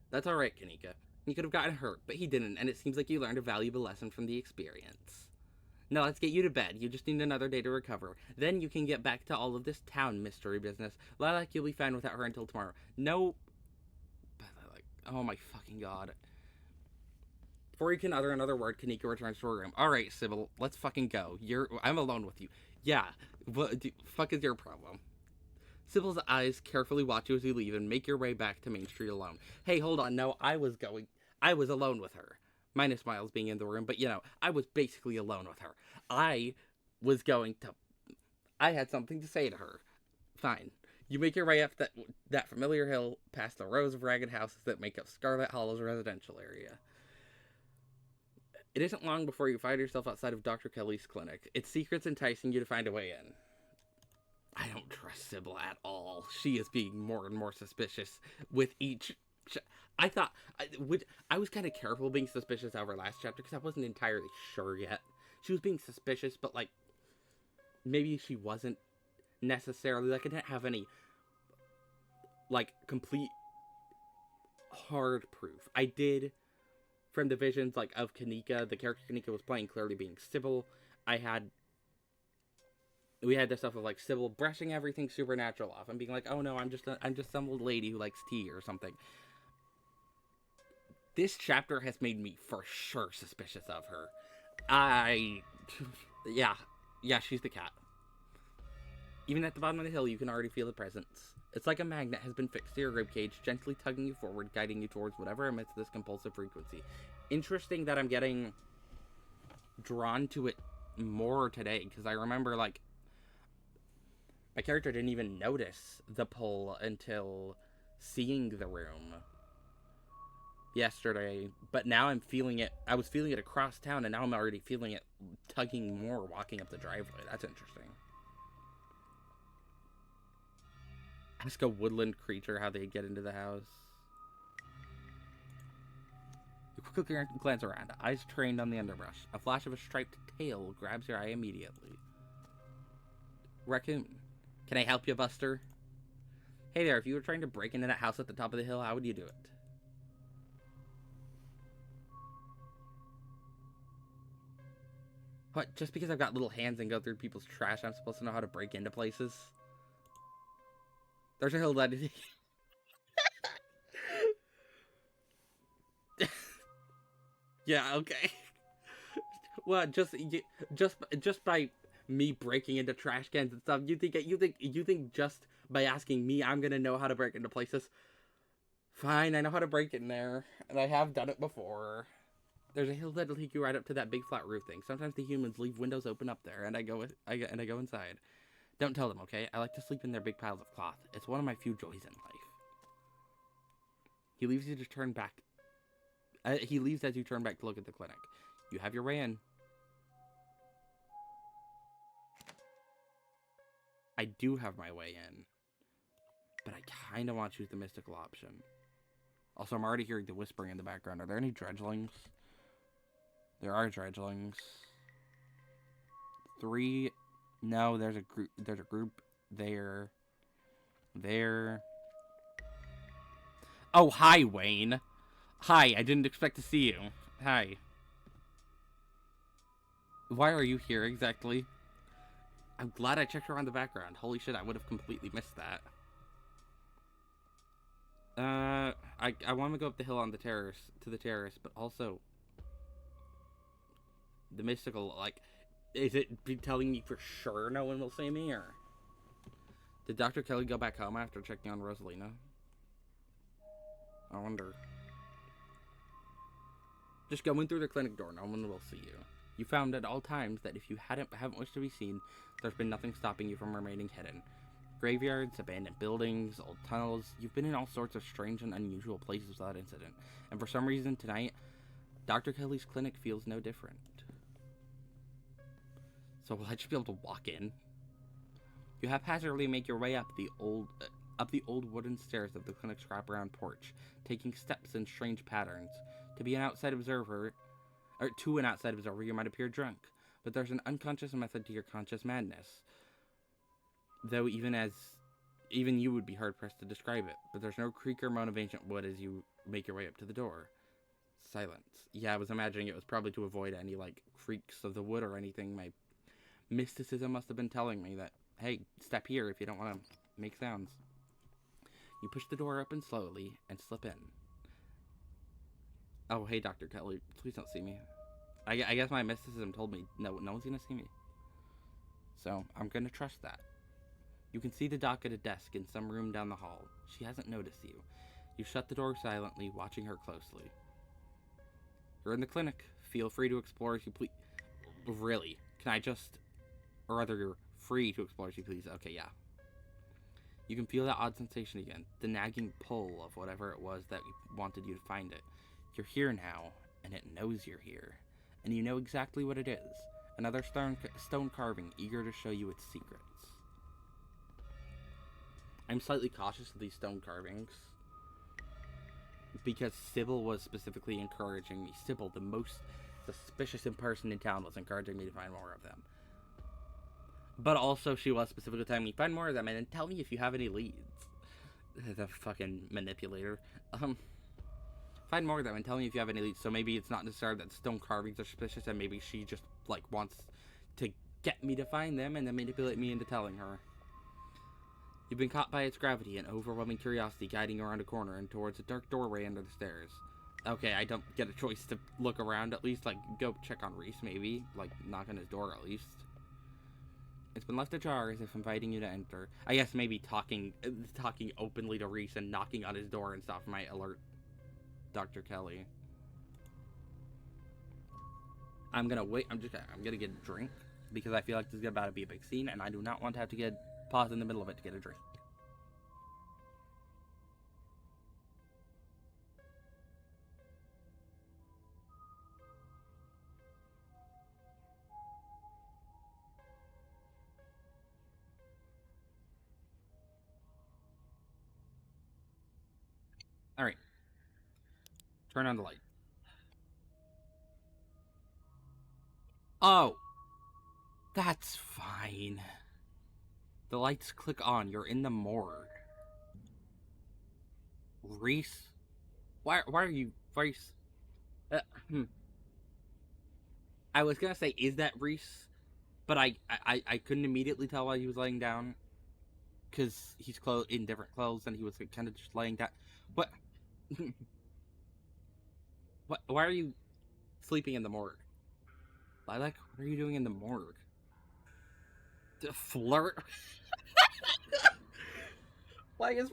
That's alright, Kanika. He could have gotten hurt, but he didn't, and it seems like you learned a valuable lesson from the experience. Now let's get you to bed. You just need another day to recover. Then you can get back to all of this town mystery business. Lilac, you'll be fine without her until tomorrow. No... Lilac. Oh my fucking god. Before you can utter another word, Kanika returns to her room. Alright, Sybil, let's fucking go. I'm alone with you. Yeah, what the fuck is your problem? Sybil's eyes carefully watch you as you leave and make your way back to Main Street alone. Hey, hold on, no, I was alone with her. Minus Miles being in the room, but I was basically alone with her. I had something to say to her. Fine. You make your way up that familiar hill, past the rows of ragged houses that make up Scarlet Hollow's residential area. It isn't long before you find yourself outside of Dr. Kelly's clinic. Its secrets enticing you to find a way in. I don't trust Sybil at all. She is being more and more suspicious with each... I was kind of careful being suspicious of her last chapter because I wasn't entirely sure yet. She was being suspicious, but, like, maybe she wasn't necessarily. Like, I didn't have any, like, complete hard proof. I did, from the visions, like, of Kanika, the character Kanika was playing clearly being Sybil. We had the stuff of, like, Sybil brushing everything supernatural off and being like, oh no, I'm just some old lady who likes tea or something. This chapter has made me for sure suspicious of her. Yeah, she's the cat. Even at the bottom of the hill, you can already feel the presence. It's like a magnet has been fixed to your ribcage, gently tugging you forward, guiding you towards whatever emits this compulsive frequency. Interesting that I'm getting drawn to it more today, because I remember, like, my character didn't even notice the pull until seeing the room yesterday, but now I'm feeling it. I was feeling it across town, and now I'm already feeling it tugging more walking up the driveway. That's interesting. Ask a woodland creature how they get into the house. You quickly glance around, eyes trained on the underbrush. A flash of a striped tail grabs your eye immediately. Raccoon. Can I help you, Buster? Hey there, if you were trying to break into that house at the top of the hill, how would you do it? What, just because I've got little hands and go through people's trash, I'm supposed to know how to break into places? There's a hill that... Yeah, okay. Well, just by me breaking into trash cans and stuff, you think just by asking me I'm gonna know how to break into places? Fine, I know how to break in there, and I have done it before. There's a hill that'll take you right up to that big flat roof thing. Sometimes the humans leave windows open up there, and I go inside. Don't tell them, okay? I like to sleep in their big piles of cloth. It's one of my few joys in life. He leaves you to turn back. He leaves as you turn back to look at the clinic. You have your way in. I do have my way in, but I kind of want to choose the mystical option. Also, I'm already hearing the whispering in the background. Are there any dredgelings? There are dredgelings. 3. No, there's a group. There's a group there. There. Oh, hi, Wayne. Hi, I didn't expect to see you. Hi. Why are you here exactly? I'm glad I checked around the background. Holy shit, I would have completely missed that. I want to go up the hill on the terrace, to the terrace, but also the mystical, like, is it telling me for sure no one will see me, or? Did Dr. Kelly go back home after checking on Rosalina? I wonder. Just going through the clinic door, no one will see you. You found at all times that if you haven't wished to be seen, there's been nothing stopping you from remaining hidden. Graveyards, abandoned buildings, old tunnels, you've been in all sorts of strange and unusual places without incident. And for some reason tonight, Dr. Kelly's clinic feels no different. So will I just be able to walk in? You haphazardly make your way up the old wooden stairs of the clinic's wraparound porch, taking steps in strange patterns. To an outside observer, you might appear drunk, but there's an unconscious method to your conscious madness. Though even you would be hard-pressed to describe it, but there's no creak or moan of ancient wood as you make your way up to the door. Silence. Yeah, I was imagining it was probably to avoid any, creaks of the wood or anything. My mysticism must have been telling me that, hey, step here if you don't want to make sounds. You push the door open slowly and slip in. Oh, hey, Dr. Kelly, please don't see me. I guess my mysticism told me no one's gonna see me. So, I'm gonna trust that. You can see the doc at a desk in some room down the hall. She hasn't noticed you. You shut the door silently, watching her closely. You're in the clinic. Feel free to explore as you please. Really? Can I just... Or rather, you're free to explore as you please. Okay, yeah. You can feel that odd sensation again. The nagging pull of whatever it was that wanted you to find it. You're here now, and it knows you're here. And you know exactly what it is. Another stone carving eager to show you its secrets. I'm slightly cautious of these stone carvings, because Sybil was specifically encouraging me. Sybil, the most suspicious person in town, was encouraging me to find more of them. But also, she was specifically telling me, find more of them, and then tell me if you have any leads. The fucking manipulator. Find more of them and tell me if you have any leads. So maybe it's not necessarily that stone carvings are suspicious, and maybe she just, wants to get me to find them and then manipulate me into telling her. You've been caught by its gravity and overwhelming curiosity guiding around a corner and towards a dark doorway under the stairs. Okay, I don't get a choice to look around, at least, go check on Reese, maybe. Knock on his door, at least. It's been left ajar as if inviting you to enter. I guess maybe talking openly to Reese and knocking on his door and stuff might alert Dr. Kelly. I'm gonna wait. I'm gonna get a drink because I feel like this is about to be a big scene, and I do not want to have to get pause in the middle of it to get a drink. All right. Turn on the light. Oh, that's fine. The lights click on. You're in the morgue. Reese? Why are you... Reese? I was gonna say, is that Reese? But I couldn't immediately tell why he was laying down. Because he's in different clothes and he was kind of just laying down. What? Why are you sleeping in the morgue? Lilac, what are you doing in the morgue? Flirt? Why is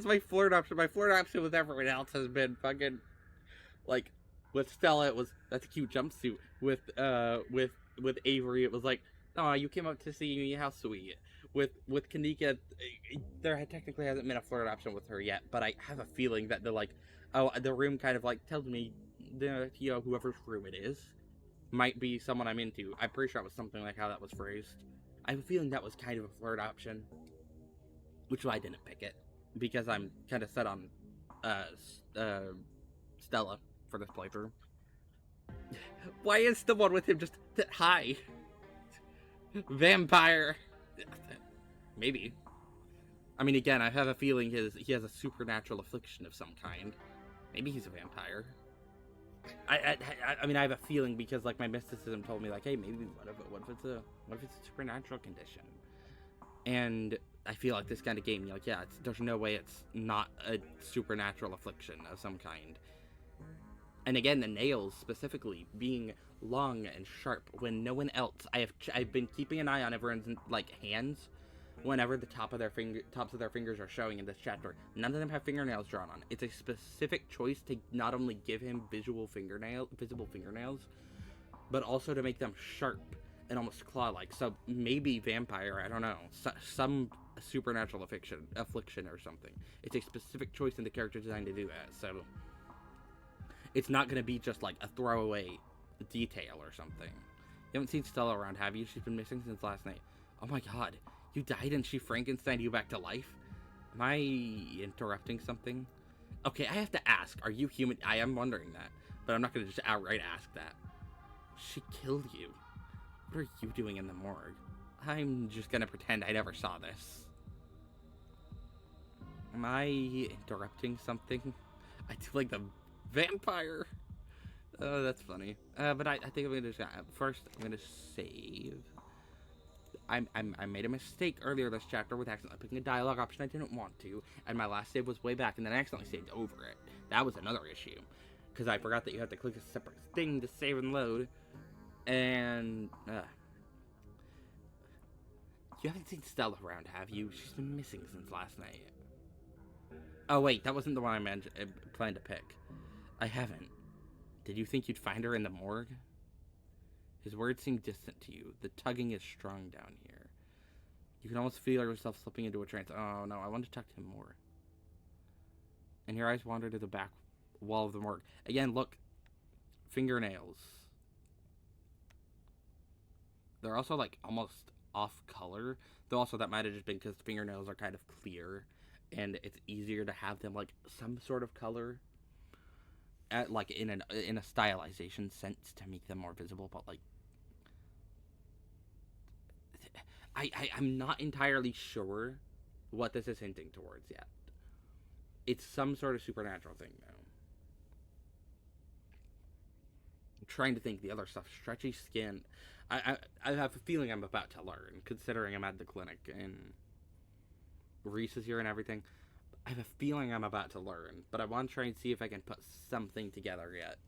my flirt option? My flirt option with everyone else has been fucking, with Stella, that's a cute jumpsuit. With Avery, it was oh, you came up to see me, how sweet. With Kanika, there technically hasn't been a flirt option with her yet, but I have a feeling that the room kind of tells me, whoever's room it is might be someone I'm into. I'm pretty sure it was something like how that was phrased. I have a feeling that was kind of a flirt option, which is why I didn't pick it, because I'm kind of set on Stella for this playthrough. Why is the one with him just hi? Vampire. Maybe. I mean, again, I have a feeling he has a supernatural affliction of some kind. Maybe he's a vampire. I mean, I have a feeling because my mysticism told me hey, maybe what if it's a supernatural condition? And I feel like this kind of game, there's no way it's not a supernatural affliction of some kind. And again, the nails specifically being long and sharp when no one else. I've been keeping an eye on everyone's hands, whenever the tops of their fingers are showing in this chapter, none of them have fingernails drawn on. It's a specific choice to not only give him visible fingernails, but also to make them sharp and almost claw-like. So maybe vampire, I don't know, some supernatural affliction or something. It's a specific choice in the character design to do that. So it's not going to be just like a throwaway detail or something. You haven't seen Stella around, have you? She's been missing since last night. Oh my god, you died and she Frankensteined you back to life? Am I interrupting something? Okay, I have to ask, are you human? I am wondering that, but I'm not going to just outright ask that. She killed you. What are you doing in the morgue? I'm just going to pretend I never saw this. Am I interrupting something? I do like the vampire. Oh, that's funny. But I think I'm gonna first. I'm gonna save. I made a mistake earlier this chapter with accidentally picking a dialogue option I didn't want to, and my last save was way back, and then I accidentally saved over it. That was another issue, because I forgot that you have to click a separate thing to save and load. And you haven't seen Stella around, have you? She's been missing since last night. Oh wait, that wasn't the one I planned to pick. I haven't. Did you think you'd find her in the morgue? His words seem distant to you. The tugging is strong down here. You can almost feel yourself slipping into a trance. Oh no, I want to talk to him more. And your eyes wander to the back wall of the morgue. Again, look. Fingernails. They're also like almost off color. Though also that might have just been because fingernails are kind of clear. And it's easier to have them like some sort of color. Like in a stylization sense to make them more visible, but like I'm not entirely sure what this is hinting towards yet. It's some sort of supernatural thing though. I'm trying to think the other stuff. Stretchy skin. I have a feeling I'm about to learn, considering I'm at the clinic and Reese is here and everything. I have a feeling I'm about to learn, but I want to try and see if I can put something together yet.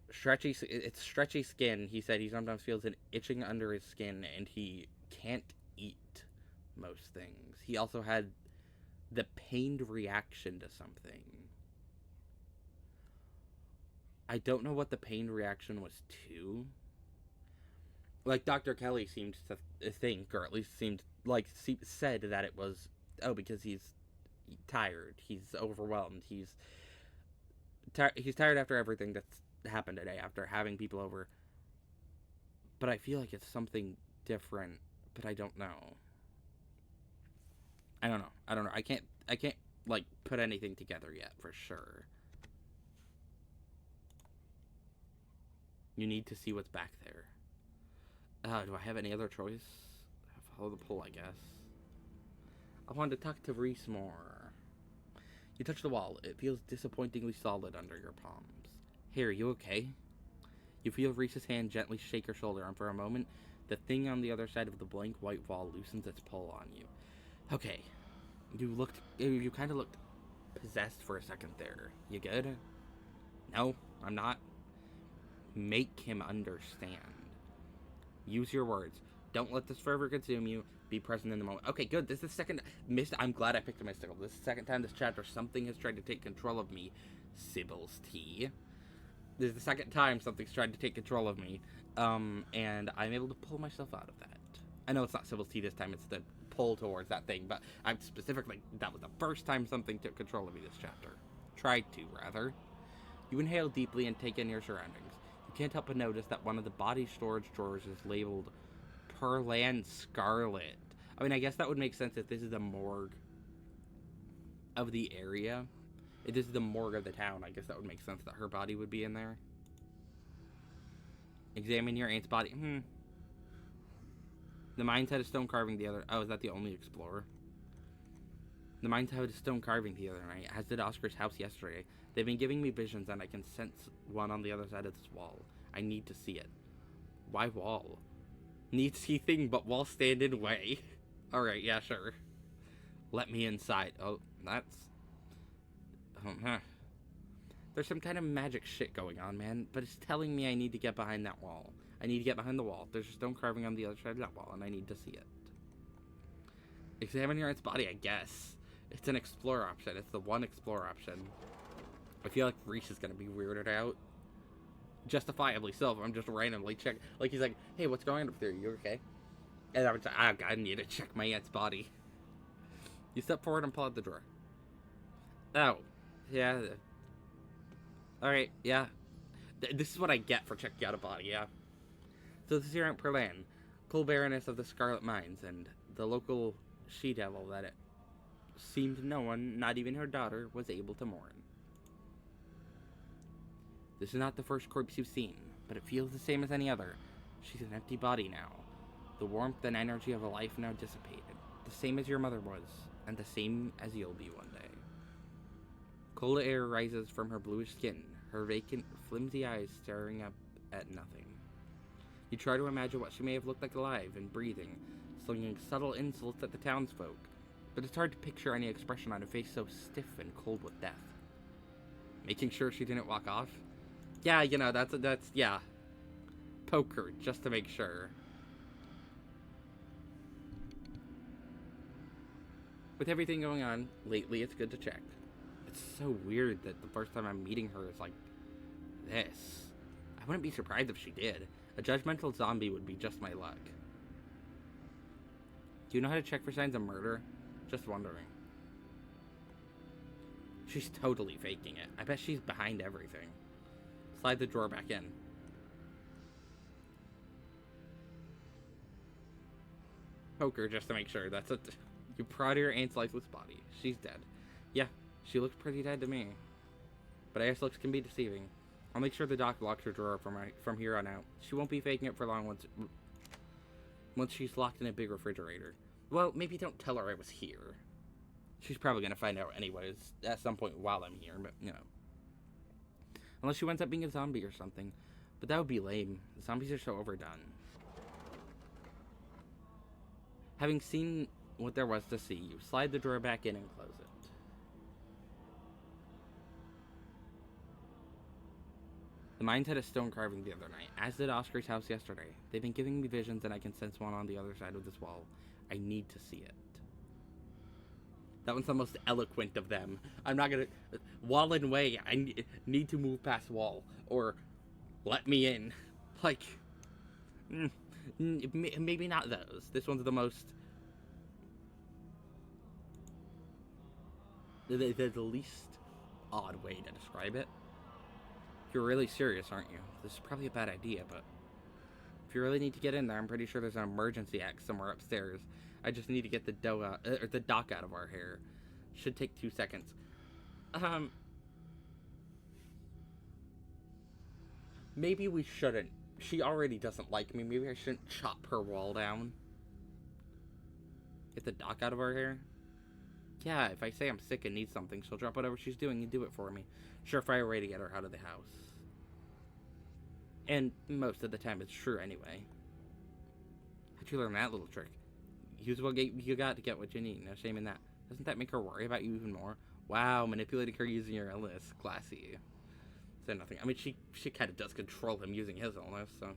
It's stretchy skin. He said he sometimes feels an itching under his skin, and he can't eat most things. He also had the pained reaction to something. I don't know what the pained reaction was to. Like, Dr. Kelly seemed to think, or at least seemed like said that it was, oh, because he's tired, he's overwhelmed, he's tired after everything that's happened today, after having people over. But I feel like it's something different, but I don't know. I don't know. I can't like put anything together yet for sure. You need to see what's back there. Do I have any other choice? Follow the pull, I guess. I wanted to talk to Reese more. You touch the wall. It feels disappointingly solid under your palms. Hey, are you okay? You feel Reese's hand gently shake your shoulder, and for a moment, the thing on the other side of the blank white wall loosens its pull on you. Okay. You kind of looked possessed for a second there. You good? No, I'm not. Make him understand. Use your words. Don't let this forever consume you. Be present in the moment. Okay, good. This is the second... I'm glad I picked a mystical. This is the second time this chapter something has tried to take control of me. Sybil's tea. This is the second time something's tried to take control of me. And I'm able to pull myself out of that. I know it's not Sybil's tea this time. It's the pull towards that thing. But I'm specifically... That was the first time something took control of me this chapter. Tried to, rather. You inhale deeply and take in your surroundings. You can't help but notice that one of the body storage drawers is labeled Pearland Scarlet. I mean, I guess that would make sense if this is the morgue of the area. If this is the morgue of the town, I guess that would make sense that her body would be in there. Examine your aunt's body. The mines had a stone carving the other... Oh, is that the only explorer? The mines had a stone carving the other night, as did Oscar's house yesterday. They've been giving me visions, and I can sense one on the other side of this wall. I need to see it. Why wall? Need see thing, but wall stand in way. Alright, yeah, sure. Let me inside. Oh, that's... There's some kind of magic shit going on, man, but it's telling me I need to get behind that wall. I need to get behind the wall. There's a stone carving on the other side of that wall, and I need to see it. Examine your aunt's body, I guess. It's an explore option. It's the one explore option. I feel like Reese is gonna be weirded out. Justifiably so, if I'm just randomly checking. Like, he's like, hey, what's going on up there? You okay? And I was like, I need to check my aunt's body. You step forward and pull out the drawer. Oh. Yeah. Alright, yeah. This is what I get for checking out a body, yeah. So this is your Aunt Perlan, Baroness of the Scarlet Mines, and the local she-devil that it seemed no one, not even her daughter, was able to mourn. This is not the first corpse you've seen, but it feels the same as any other. She's an empty body now. The warmth and energy of a life now dissipated. The same as your mother was, and the same as you'll be one day. Cold air rises from her bluish skin, her vacant, flimsy eyes staring up at nothing. You try to imagine what she may have looked like alive and breathing, slinging subtle insults at the townsfolk, but it's hard to picture any expression on a face so stiff and cold with death. Making sure she didn't walk off? Yeah, you know, that's, yeah. Poker, just to make sure. With everything going on lately, it's good to check. It's so weird that the first time I'm meeting her is like this. I wouldn't be surprised if she did. A judgmental zombie would be just my luck. Do you know how to check for signs of murder? Just wondering. She's totally faking it. I bet she's behind everything. Slide the drawer back in. Poker, just to make sure. That's it. You prod your aunt's lifeless body. She's dead. Yeah, she looks pretty dead to me. But ass looks can be deceiving. I'll make sure the doc locks her drawer from here on out. She won't be faking it for long once she's locked in a big refrigerator. Well, maybe don't tell her I was here. She's probably gonna find out anyways at some point while I'm here, but you know. Unless she winds up being a zombie or something. But that would be lame. Zombies are so overdone. Having seen what there was to see, you slide the drawer back in and close it. The mines had a stone carving the other night, as did Oscar's house yesterday. They've been giving me visions and I can sense one on the other side of this wall. I need to see it. That one's the most eloquent of them. I'm not gonna... Wall in way, I need to move past wall. Or, let me in. Like... maybe not those. This one's the most... The least odd way to describe it. You're really serious, aren't you? This is probably a bad idea, but... If you really need to get in there, I'm pretty sure there's an emergency axe somewhere upstairs. I just need to get the dock out of our hair. Should take 2 seconds. Maybe we shouldn't. She already doesn't like me. Maybe I shouldn't chop her wall down. Get the dock out of our hair? Yeah, if I say I'm sick and need something, she'll drop whatever she's doing and do it for me. Surefire way to get her out of the house. And most of the time it's true anyway. How'd you learn that little trick? Use what you got to get what you need. No shame in that. Doesn't that make her worry about you even more? Wow, manipulating her using your illness. Classy. Say nothing. I mean, she kind of does control him using his illness, so...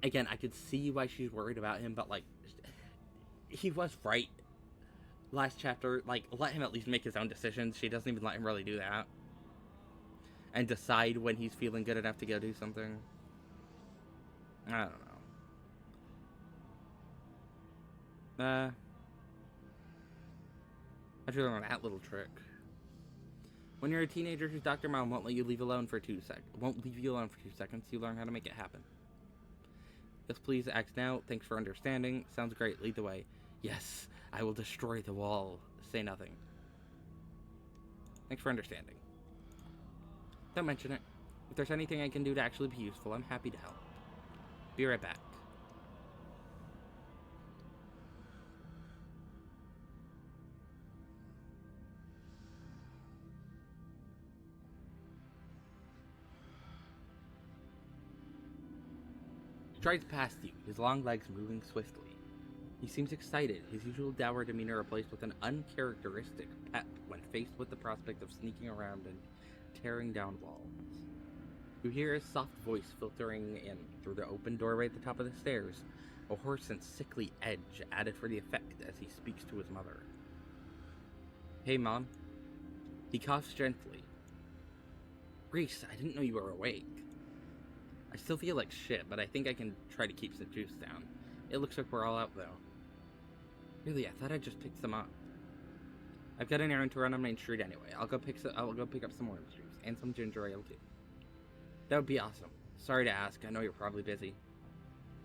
Again, I could see why she's worried about him, but, like... He was right. Last chapter, like, let him at least make his own decisions. She doesn't even let him really do that. And decide when he's feeling good enough to go do something. I don't know. How'd you learn that little trick? When you're a teenager whose Dr. Mom won't let you leave alone for 2 seconds, you learn how to make it happen. Yes, please, act now. Thanks for understanding. Sounds great. Lead the way. Yes, I will destroy the wall. Say nothing. Thanks for understanding. Don't mention it. If there's anything I can do to actually be useful, I'm happy to help. Be right back. He strides past you, his long legs moving swiftly. He seems excited, his usual dour demeanor replaced with an uncharacteristic pep when faced with the prospect of sneaking around and tearing down walls. You hear his soft voice filtering in through the open doorway at the top of the stairs. a hoarse and sickly edge added for the effect as he speaks to his mother. Hey, Mom. He coughs gently. Reese, I didn't know you were awake. I still feel like shit, but I think I can try to keep some juice down. It looks like we're all out, though. Really, I thought I just picked some up. I've got an errand to run on Main Street anyway. I'll go pick up some orange juice and some ginger ale too. That would be awesome. Sorry to ask. I know you're probably busy.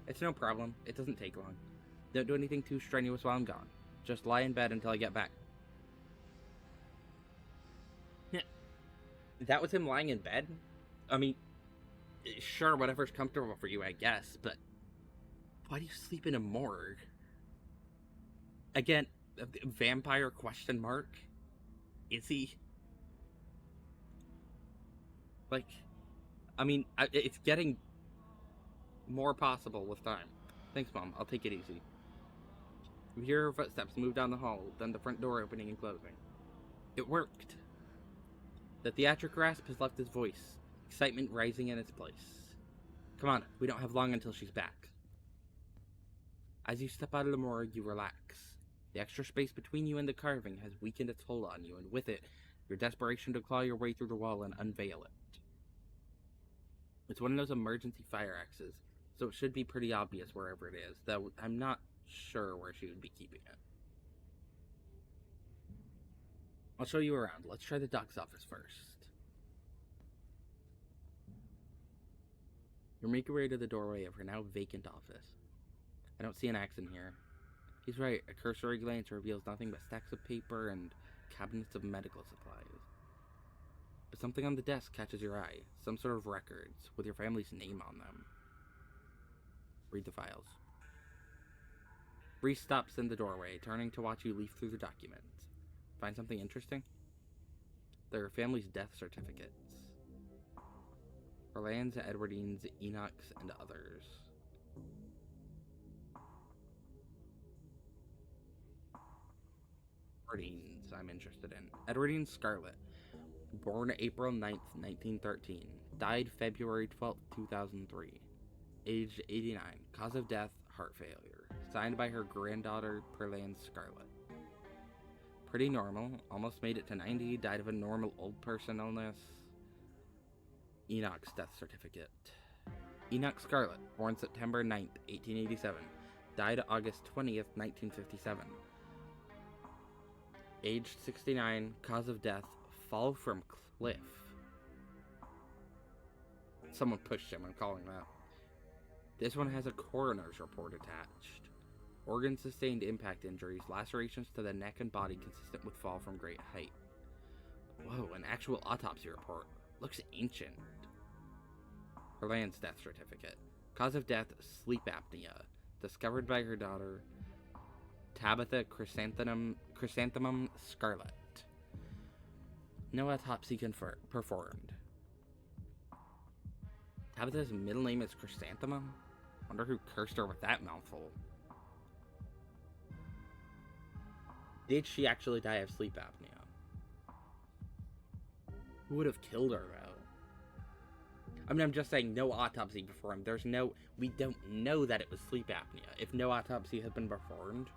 It's no problem. It doesn't take long. Don't do anything too strenuous while I'm gone. Just lie in bed until I get back. That was him lying in bed? I mean, sure, whatever's comfortable for you, I guess, but why do you sleep in a morgue? Again, vampire question mark? Is he? Like, I mean, it's getting more possible with time. Thanks, Mom. I'll take it easy. You hear her footsteps move down the hall, then the front door opening and closing. It worked. The theatric rasp has left his voice, excitement rising in its place. Come on, we don't have long until she's back. As you step out of the morgue, you relax. The extra space between you and the carving has weakened its hold on you, and with it, your desperation to claw your way through the wall and unveil it. It's one of those emergency fire axes, so it should be pretty obvious wherever it is, though I'm not sure where she would be keeping it. I'll show you around. Let's try the doc's office first. You make your way to the doorway of her now vacant office. I don't see an axe in here. He's right, a cursory glance reveals nothing but stacks of paper and cabinets of medical supplies. But something on the desk catches your eye, some sort of records, with your family's name on them. Read the files. Reese stops in the doorway, turning to watch you leaf through the documents. Find something interesting? There are family's death certificates. Orleans, Edwardines, Enochs, and others. Edwardines, I'm interested in. Edwardine Scarlett. Born April 9th, 1913. Died February 12th, 2003. Age 89. Cause of death, heart failure. Signed by her granddaughter, Perlane Scarlett. Pretty normal. Almost made it to 90. Died of a normal old person illness. Enoch's death certificate. Enoch Scarlett. Born September 9th, 1887. Died August 20th, 1957. Aged 69. Cause of death, fall from cliff. Someone pushed him, I'm calling that. This one has a coroner's report attached. Organ sustained impact injuries, lacerations to the neck and body consistent with fall from great height. Whoa, an actual autopsy report. Looks ancient. Perlane's death certificate. Cause of death, sleep apnea. Discovered by her daughter, Tabitha Chrysanthemum Scarlett. No autopsy performed. Tabitha's middle name is Chrysanthemum? Wonder who cursed her with that mouthful. Did she actually die of sleep apnea? Who would have killed her, though? I mean, I'm just saying, no autopsy performed. We don't know that it was sleep apnea. If no autopsy had been performed,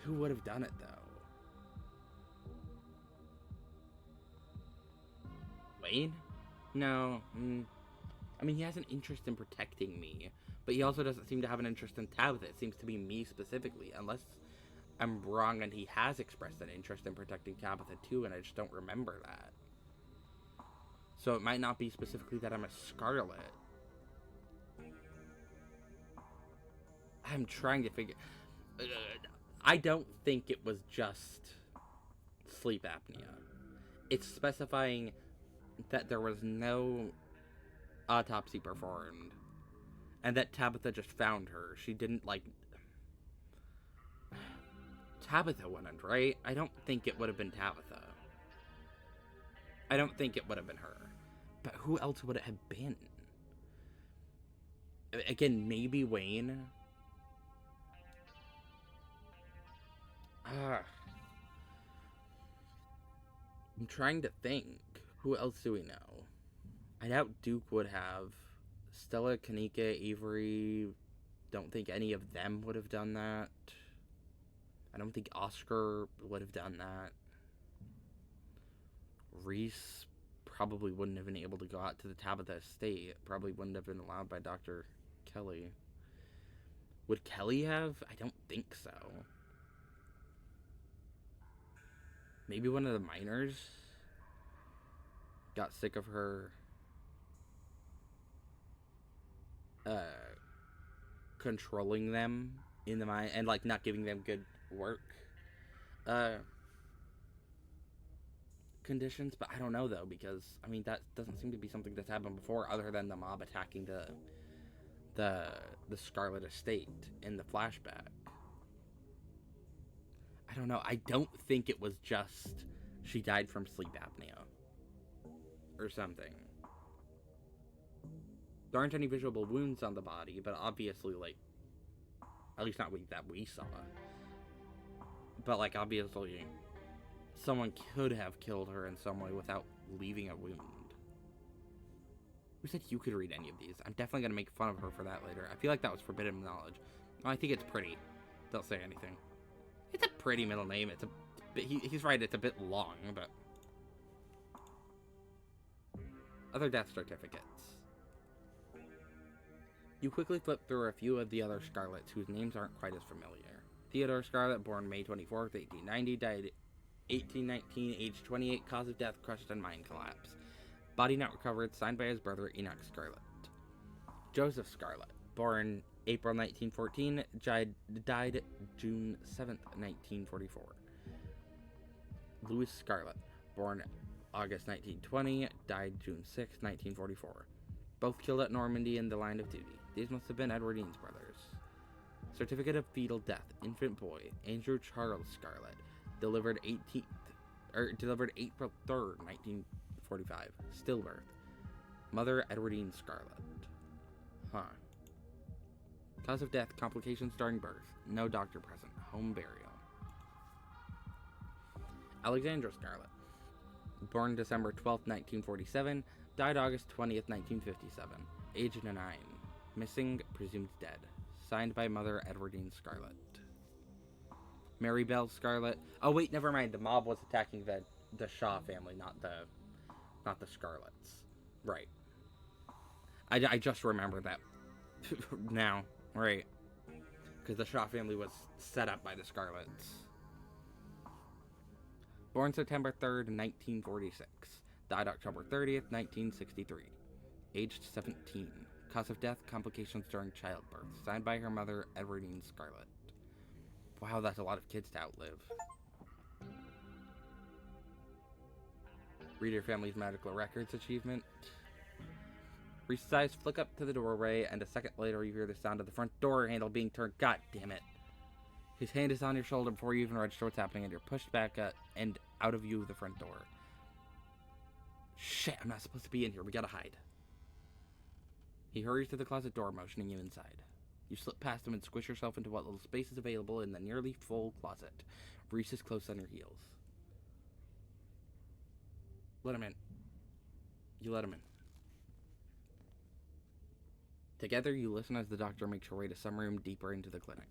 who would have done it, though? Wayne? No. I mean, he has an interest in protecting me, but he also doesn't seem to have an interest in Tabitha. It seems to be me specifically, unless I'm wrong and he has expressed an interest in protecting Tabitha too, and I just don't remember that. So it might not be specifically that I'm a Scarlet. I'm trying to figure... I don't think it was just sleep apnea. It's specifying that there was no autopsy performed, and that Tabitha just found her. She didn't, like... Tabitha wouldn't, right? I don't think it would have been Tabitha. I don't think it would have been her. But who else would it have been? Again, maybe Wayne. I'm trying to think. Who else do we know? I doubt Duke would have Stella, Kanika, Avery, don't think any of them would have done that. I don't think Oscar would have done that. Reese probably wouldn't have been able to go out to the Tabitha estate. Probably wouldn't have been allowed by Dr. Kelly. Would Kelly have? I don't think so. Maybe one of the miners got sick of her controlling them in the mine and like not giving them good work conditions, but I don't know though, because I mean that doesn't seem to be something that's happened before other than the mob attacking the Scarlet estate in the flashback. I don't know. I don't think it was just she died from sleep apnea or something. There aren't any visible wounds on the body, but obviously, like, at least not that we saw. But, like, obviously, someone could have killed her in some way without leaving a wound. Who said you could read any of these? I'm definitely going to make fun of her for that later. I feel like that was forbidden knowledge. Well, I think it's pretty. Don't say anything. It's a pretty middle name. It's a bit, he's right, it's a bit long, but... Other death certificates. You quickly flip through a few of the other Scarlets whose names aren't quite as familiar. Theodore Scarlet, born May 24th, 1890, died 1819, age 28, cause of death, crushed on mine collapse. Body not recovered, signed by his brother Enoch Scarlet. Joseph Scarlet, born April 1914, died June 7th, 1944. Louis Scarlet, born August 1920, died June 6, 1944. Both killed at Normandy in the line of duty. These must have been Edwardine's brothers. Certificate of fetal death, infant boy, Andrew Charles Scarlet, delivered April 3rd, 1945. Stillbirth. Mother Edwardine Scarlet. Huh. Cause of death, complications during birth. No doctor present. Home burial. Alexandra Scarlet. Born December 12th, 1947. Died August 20th, 1957. Age 9. Missing, presumed dead. Signed by Mother Edwardine Scarlet. Mary Bell Scarlet. Oh wait, never mind. The mob was attacking the Shaw family, not the Scarlets. Right. I just remember that now. Right. Because the Shaw family was set up by the Scarlets. Born September 3rd, 1946. Died October 30th, 1963. Aged 17. Cause of death, complications during childbirth. Signed by her mother, Edwardine Scarlet. Wow, that's a lot of kids to outlive. Read your family's medical records achievement. Reese's eyes flick up to the doorway, and a second later you hear the sound of the front door handle being turned. God damn it. His hand is on your shoulder before you even register what's happening, and you're pushed back and out of view of the front door. Shit, I'm not supposed to be in here. We gotta hide. He hurries to the closet door, motioning you inside. You slip past him and squish yourself into what little space is available in the nearly full closet. Reese is close on your heels. Let him in. You let him in. Together, you listen as the doctor makes her way to some room deeper into the clinic.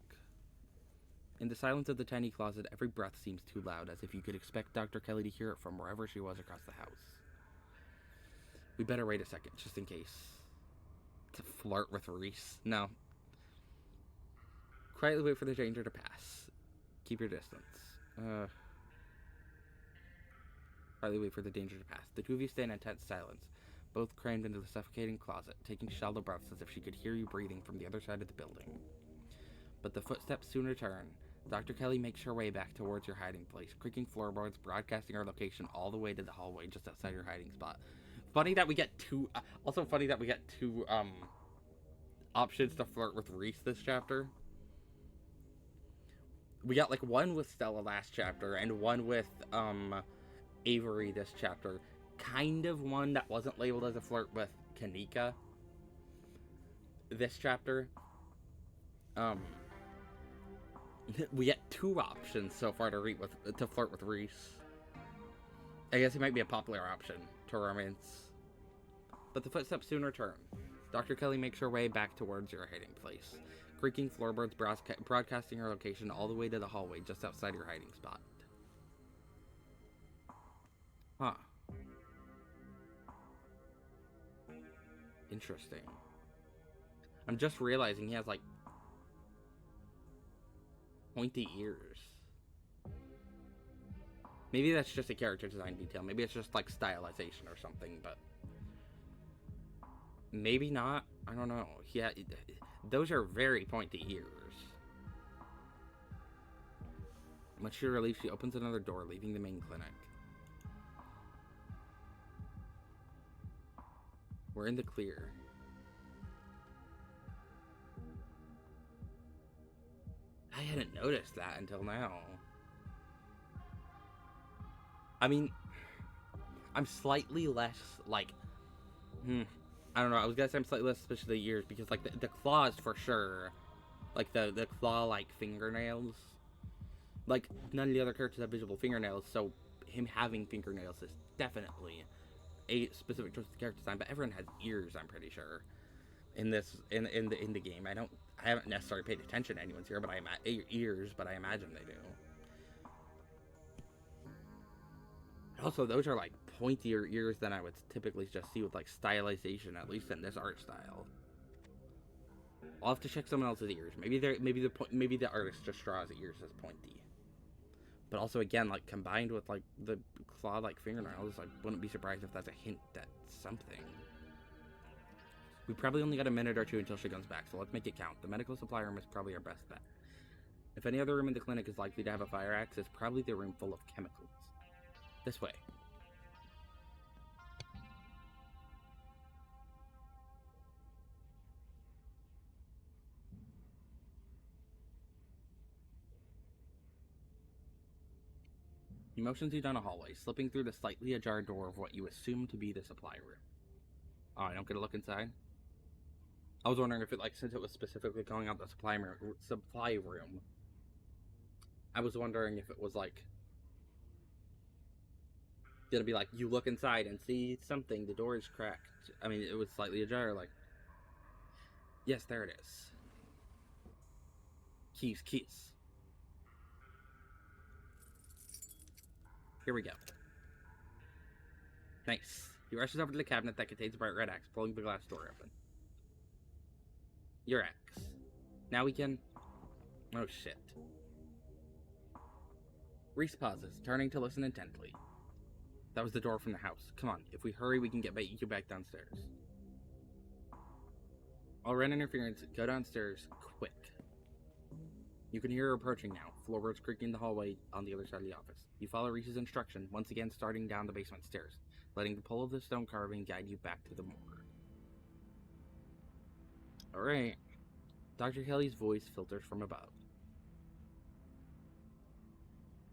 In the silence of the tiny closet, every breath seems too loud, as if you could expect Dr. Kelly to hear it from wherever she was across the house. We better wait a second, just in case. To flirt with Reese? No. Quietly wait for the danger to pass. Keep your distance. Quietly wait for the danger to pass. The two of you stand in tense silence, both crammed into the suffocating closet, taking shallow breaths as if she could hear you breathing from the other side of the building. But the footsteps soon return. Dr. Kelly makes her way back towards your hiding place, creaking floorboards, broadcasting her location all the way to the hallway just outside your hiding spot. Funny that we get two... also funny that we get two, options to flirt with Reese this chapter. We got, like, one with Stella last chapter, and one with, Avery this chapter. Kind of one that wasn't labeled as a flirt with Kanika this chapter. We get two options so far to flirt with Reese. I guess it might be a popular option to romance. But the footsteps soon return. Dr. Kelly makes her way back towards your hiding place, creaking floorboards broadcasting her location all the way to the hallway just outside your hiding spot. Huh. Interesting. I'm just realizing he has, like, pointy ears. Maybe that's just a character design detail. Maybe it's just, like, stylization or something, but... maybe not. I don't know. Yeah, those are very pointy ears. Much to her relief, she opens another door, leaving the main clinic. We're in the clear. I hadn't noticed that until now. I mean, I'm slightly less, like, I don't know, I was gonna say I'm slightly less suspicious of the ears, because, like, the claws, for sure. Like, the claw-like fingernails. Like, none of the other characters have visible fingernails, so him having fingernails is definitely a specific choice of character design, but everyone has ears, I'm pretty sure. In this, in the game. I haven't necessarily paid attention to anyone's ear, but ears, but I imagine they do. Also, those are, like, pointier ears than I would typically just see with, like, stylization, at least in this art style. I'll have to check someone else's ears. Maybe the artist just draws ears as pointy. But also, again, like, combined with, like, the claw-like fingernails, I wouldn't be surprised if that's a hint at something. We probably only got a minute or two until she comes back, so let's make it count. The medical supply room is probably our best bet. If any other room in the clinic is likely to have a fire axe, it's probably the room full of chemicals. This way. He motions you down a hallway, slipping through the slightly ajar door of what you assume to be the supply room. Oh, I don't get a look inside? I was wondering if it, like, since it was specifically calling out the supply room, I was wondering if it was, like, gonna be like, you look inside and see something, the door is cracked. I mean, it was slightly ajar, like... yes, there it is. Keys. Here we go. Nice. He rushes over to the cabinet that contains a bright red axe, pulling the glass door open. Your axe. Now we can... oh, shit. Reese pauses, turning to listen intently. That was the door from the house. Come on, if we hurry, we can get you back downstairs. I'll run interference. Go downstairs, quick. You can hear her approaching now, floorboards creaking in the hallway on the other side of the office. You follow Reese's instruction, once again starting down the basement stairs, letting the pull of the stone carving guide you back to the morgue. Alright. Dr. Kelly's voice filters from above.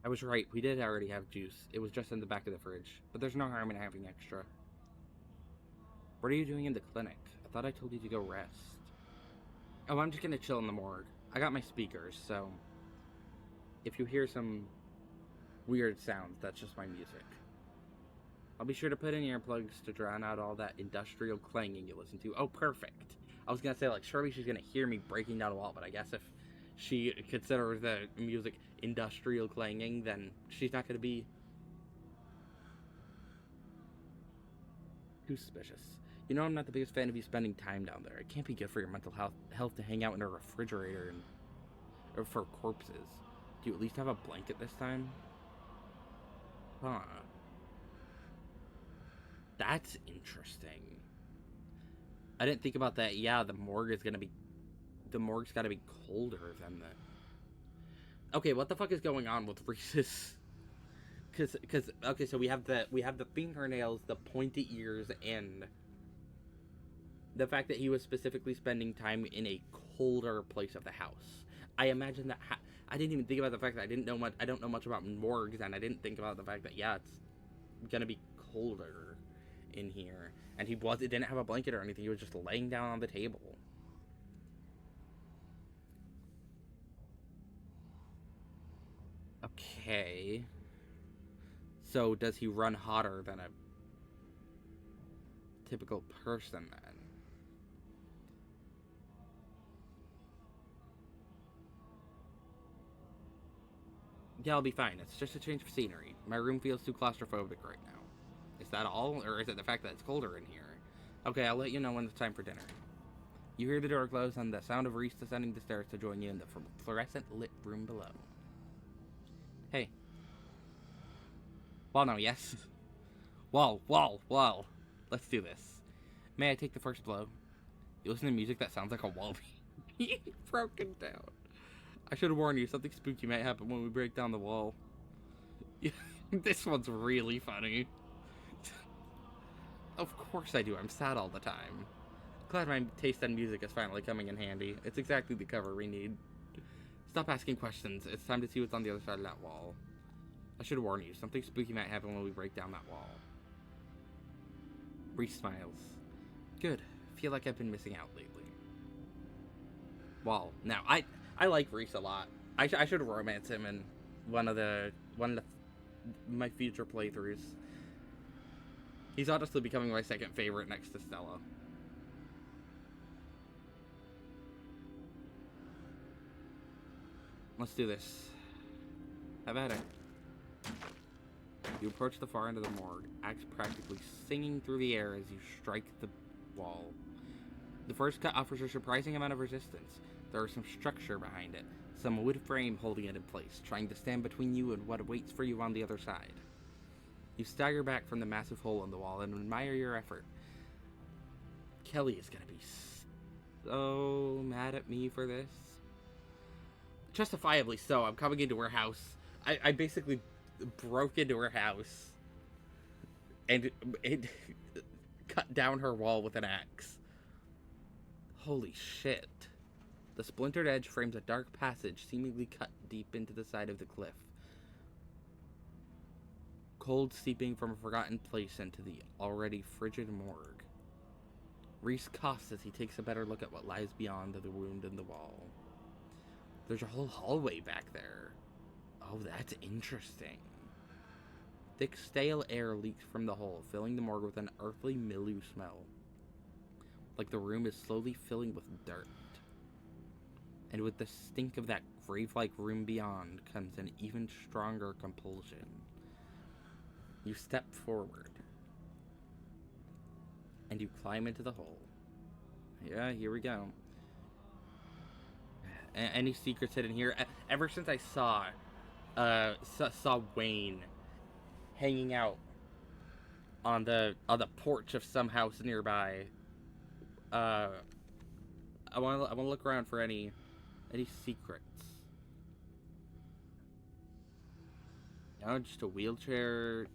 I was right, we did already have juice. It was just in the back of the fridge, but there's no harm in having extra. What are you doing in the clinic? I thought I told you to go rest. Oh, I'm just gonna chill in the morgue. I got my speakers, so if you hear some weird sounds, that's just my music. I'll be sure to put in earplugs to drown out all that industrial clanging you listen to. Oh, perfect. I was gonna say, like, surely she's gonna hear me breaking down a wall, but I guess if she considers the music industrial clanging, then she's not gonna be too suspicious. You know I'm not the biggest fan of you spending time down there. It can't be good for your mental health to hang out in a refrigerator or for corpses. Do you at least have a blanket this time? Huh. That's interesting. I didn't think about that. Yeah, the morgue's gotta be colder than the... okay, what the fuck is going on with Reese's? Cause okay, so we have the fingernails, the pointy ears, and the fact that he was specifically spending time in a colder place of the house. I imagine that I didn't even think about the fact that I don't know much about morgues, and I didn't think about the fact that, yeah, it's gonna be colder in here. And he didn't have a blanket or anything, he was just laying down on the table. Okay. So does he run hotter than a typical person then? Yeah, I'll be fine. It's just a change of scenery. My room feels too claustrophobic right now. Is that all? Or is it the fact that it's colder in here? Okay, I'll let you know when it's time for dinner. You hear the door close and the sound of Reese descending the stairs to join you in the fluorescent lit room below. Hey. Well, no, yes. Well. Let's do this. May I take the first blow? You listen to music that sounds like a wall being broken down. I should have warned you, something spooky might happen when we break down the wall. This one's really funny. Of course I do, I'm sad all the time. Glad my taste in music is finally coming in handy. It's exactly the cover we need. Stop asking questions, it's time to see what's on the other side of that wall. I should warn you, something spooky might happen when we break down that wall. Reese smiles. Good, feel like I've been missing out lately. Well, now, I like Reese a lot. I should romance him in one of my future playthroughs. He's honestly becoming my second favorite next to Stella. Let's do this. Have at it. You approach the far end of the morgue, axe practically singing through the air as you strike the wall. The first cut offers a surprising amount of resistance. There is some structure behind it, some wood frame holding it in place, trying to stand between you and what waits for you on the other side. You stagger back from the massive hole in the wall and admire your effort. Kelly is gonna be so mad at me for this. Justifiably so. I'm coming into her house. I basically broke into her house and it cut down her wall with an axe. Holy shit. The splintered edge frames a dark passage seemingly cut deep into the side of the cliff. Cold seeping from a forgotten place into the already frigid morgue. Reese coughs as he takes a better look at what lies beyond the wound in the wall. There's a whole hallway back there. Oh, that's interesting. Thick, stale air leaks from the hole, filling the morgue with an earthly mildew smell. Like the room is slowly filling with dirt. And with the stink of that grave-like room beyond comes an even stronger compulsion. You step forward. And you climb into the hole. Yeah, here we go. Any secrets hidden here? Ever since I saw Wayne hanging out on the porch of some house nearby, I want to look around for any secrets. No, just a wheelchair,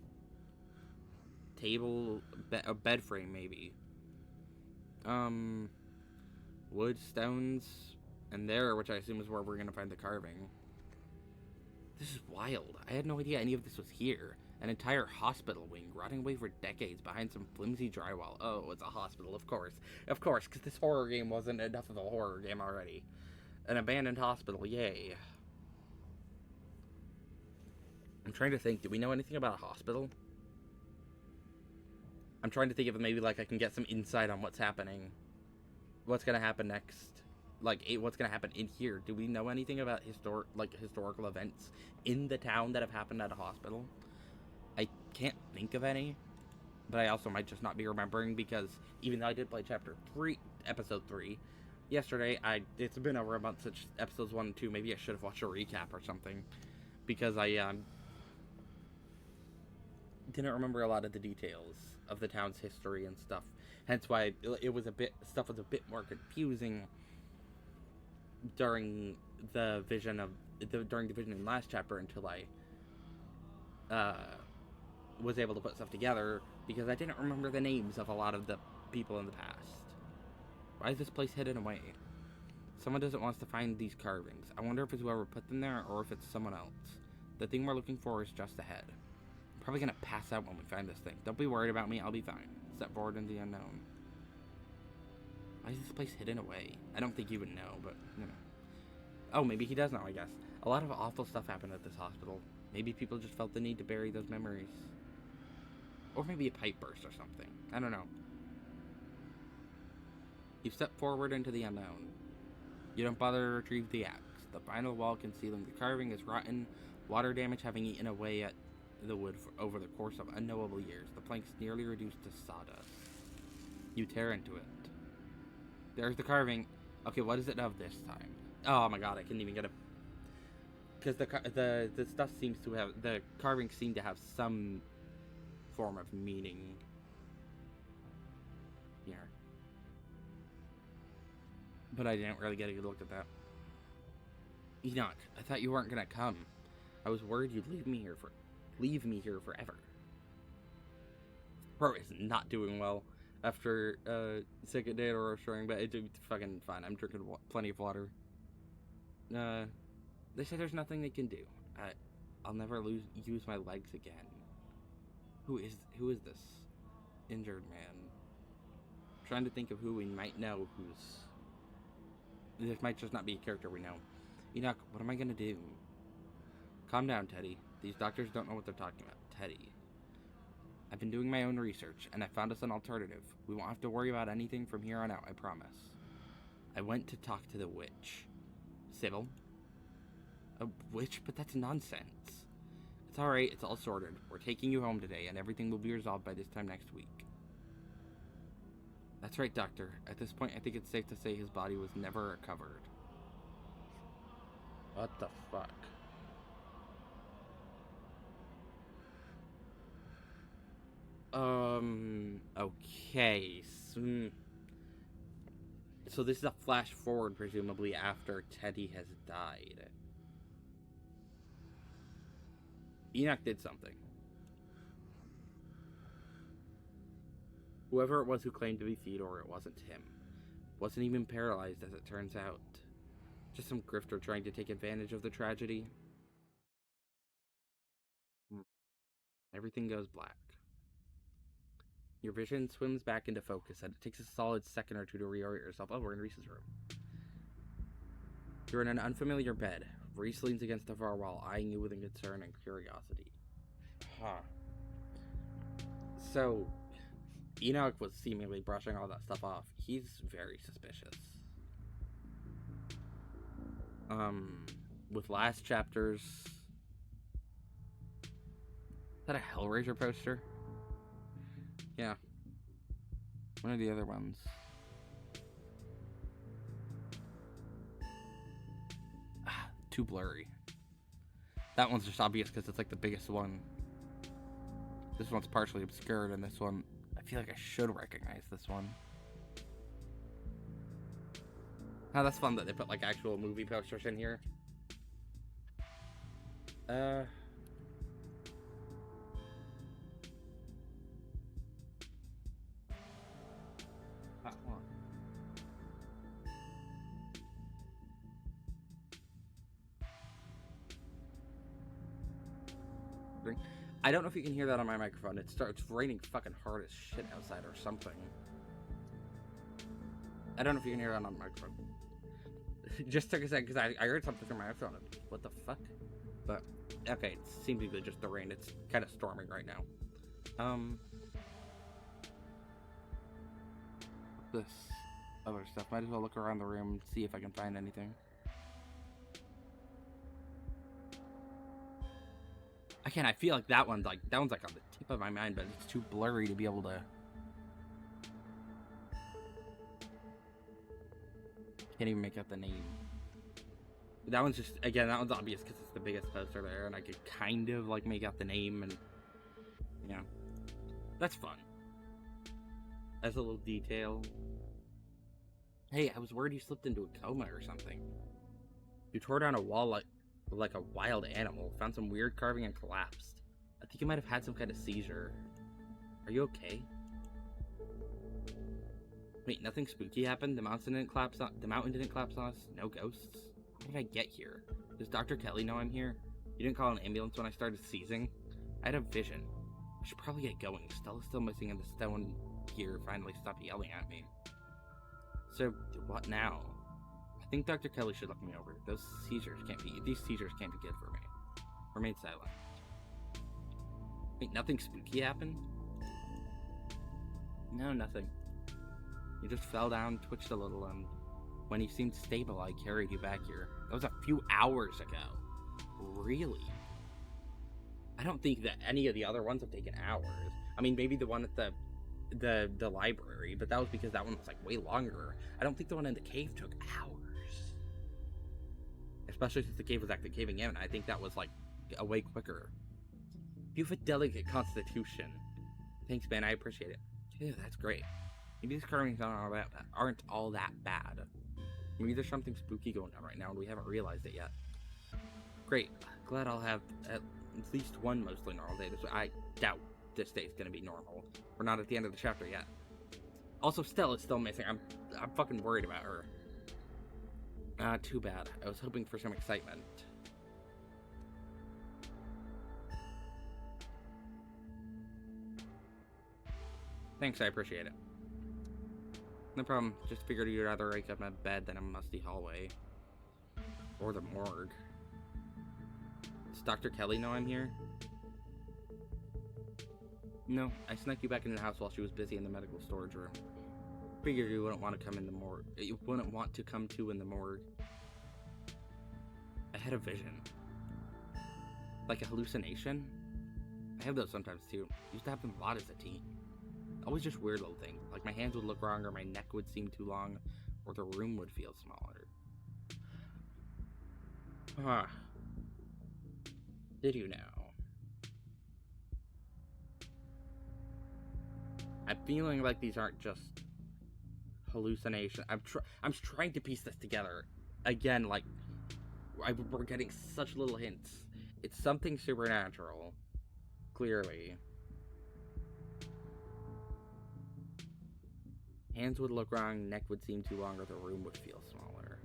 table, a bed frame maybe. Wood, stones, and there, which I assume is where we're gonna find the carving. This is wild. I had no idea any of this was here. An entire hospital wing, rotting away for decades behind some flimsy drywall. Oh, it's a hospital, of course. Of course, because this horror game wasn't enough of a horror game already. An abandoned hospital, yay. I'm trying to think, do we know anything about a hospital? I'm trying to think if maybe, like, I can get some insight on what's happening. What's gonna happen next. Like, what's gonna happen in here. Do we know anything about historical events in the town that have happened at a hospital? I can't think of any, but I also might just not be remembering because even though I did play episode 3 yesterday, it's been over a month since episodes 1 and 2. Maybe I should have watched a recap or something because I didn't remember a lot of the details of the town's history and stuff. Hence why stuff was a bit more confusing during the vision in last chapter until I was able to put stuff together because I didn't remember the names of a lot of the people in the past. Why is this place hidden away? Someone doesn't want us to find these carvings. I wonder if it's whoever put them there or if it's someone else. The thing we're looking for is just ahead. I'm probably gonna pass out when we find this thing. Don't be worried about me, I'll be fine. Step forward into the unknown. Why is this place hidden away? I don't think you would know, but, you know. Oh, maybe he does know, I guess. A lot of awful stuff happened at this hospital. Maybe people just felt the need to bury those memories. Or maybe a pipe burst or something. I don't know. You step forward into the unknown. You don't bother to retrieve the axe. The vinyl wall concealing the carving is rotten, Water damage having eaten away at the wood over the course of unknowable years. The planks nearly reduced to sawdust. You tear into it. There's the carving. Okay, what is it of this time? Oh my god, I couldn't even get a... Because the stuff seems to have... The carvings seem to have some form of meaning here. But I didn't really get a good look at that. Enoch, I thought you weren't gonna come. I was worried you'd leave me here forever. Bro is not doing well after second day or restoring, but it's fucking fine. I'm drinking plenty of water. They say there's nothing they can do. I'll never use my legs again. Who is this injured man? I'm trying to think of who we might know this might just not be a character we know. Enoch, what am I gonna do? Calm down, Teddy. These doctors don't know what they're talking about. Teddy. I've been doing my own research, and I found us an alternative. We won't have to worry about anything from here on out, I promise. I went to talk to the witch. Sybil? A witch? But that's nonsense. It's alright, it's all sorted. We're taking you home today, and everything will be resolved by this time next week. That's right, Doctor. At this point, I think it's safe to say his body was never recovered. What the fuck? Okay. So this is a flash forward, presumably, after Teddy has died. Enoch did something. Whoever it was who claimed to be Theodore, it wasn't him. Wasn't even paralyzed, as it turns out. Just some grifter trying to take advantage of the tragedy. Everything goes black. Your vision swims back into focus, and it takes a solid second or two to reorient yourself. Oh, we're in Reese's room. You're in an unfamiliar bed. Reese leans against the far wall, eyeing you with concern and curiosity. Huh. So, Enoch was seemingly brushing all that stuff off. He's very suspicious. With last chapters... Is that a Hellraiser poster? Yeah. One of the other ones. Too blurry. That one's just obvious because it's like the biggest one. This one's partially obscured, and this one, I feel like I should recognize this one. Oh, that's fun that they put like actual movie posters in here. That one. I don't know if you can hear that on my microphone. It's raining fucking hard as shit outside or something. I don't know if you can hear that on my microphone. Just took a second because I heard something from my phone. What the fuck? But okay, it seems to be just the rain. It's kind of storming right now. This other stuff. Might as well look around the room and see if I can find anything. Again, I feel like that one's like on the tip of my mind, but it's too blurry to be able to. Can't even make out the name. That one's just, again, that one's obvious because it's the biggest poster there, and I could kind of like make out the name, and you know, that's fun. That's a little detail. Hey, I was worried you slipped into a coma or something. You tore down a wall like a wild animal, found some weird carving and collapsed. I think you might have had some kind of seizure. Are you okay? Wait, nothing spooky happened? The mountain didn't collapse on us? No ghosts? How did I get here? Does Dr. Kelly know I'm here? You didn't call an ambulance when I started seizing? I had a vision. I should probably get going. Stella's still missing and the stone here finally stopped yelling at me. So, what now? I think Dr. Kelly should look me over. These seizures can't be good for me. Remain silent. Wait, nothing spooky happened? No, nothing. You just fell down, twitched a little, and when you seemed stable, I carried you back here. That was a few hours ago. Really? I don't think that any of the other ones have taken hours. I mean, maybe the one at the library, but that was because that one was like way longer. I don't think the one in the cave took hours. Especially since the cave was actually caving in. I think that was like a way quicker. You have a delicate constitution. Thanks, man. I appreciate it. Yeah, that's great. Maybe these carvings aren't all that bad. Maybe there's something spooky going on right now and we haven't realized it yet. Great. Glad I'll have at least one mostly normal day. I doubt this day's gonna be normal. We're not at the end of the chapter yet. Also, Stella's still missing. I'm fucking worried about her. Too bad. I was hoping for some excitement. Thanks, I appreciate it. No problem. Just figured you'd rather wake up in a bed than a musty hallway. Or the morgue. Does Dr. Kelly know I'm here? No, I snuck you back into the house while she was busy in the medical storage room. Figured you wouldn't want to come in the morgue. You wouldn't want to come to in the morgue. I had a vision. Like a hallucination? I have those sometimes too. Used to happen a lot as a teen. Always just weird little things. Like my hands would look wrong, or my neck would seem too long, or the room would feel smaller. Did you know? I'm feeling like these aren't just hallucinations. I'm trying to piece this together. Again, like, we're getting such little hints. It's something supernatural. Clearly. Hands would look wrong, neck would seem too long, or the room would feel smaller.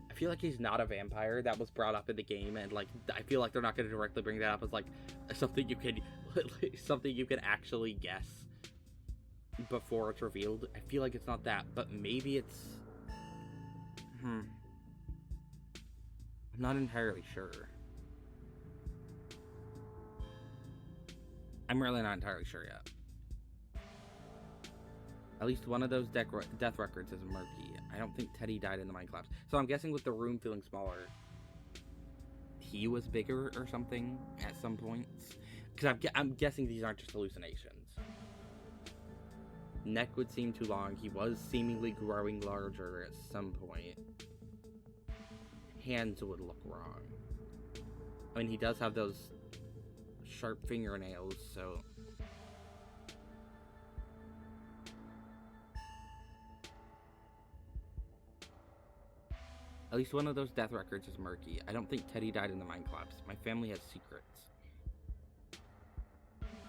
I feel like he's not a vampire. That was brought up in the game, and like I feel like they're not going to directly bring that up as like something you can actually guess before it's revealed. I feel like it's not that, but maybe it's. I'm not entirely sure. I'm really not entirely sure yet. At least one of those death records is murky. I don't think Teddy died in the mine collapse. So I'm guessing with the room feeling smaller, he was bigger or something at some points. Because I'm guessing these aren't just hallucinations. Neck would seem too long. He was seemingly growing larger at some point. Hands would look wrong. I mean, he does have those sharp fingernails, so... At least one of those death records is murky. I don't think Teddy died in the mine collapse. My family has secrets.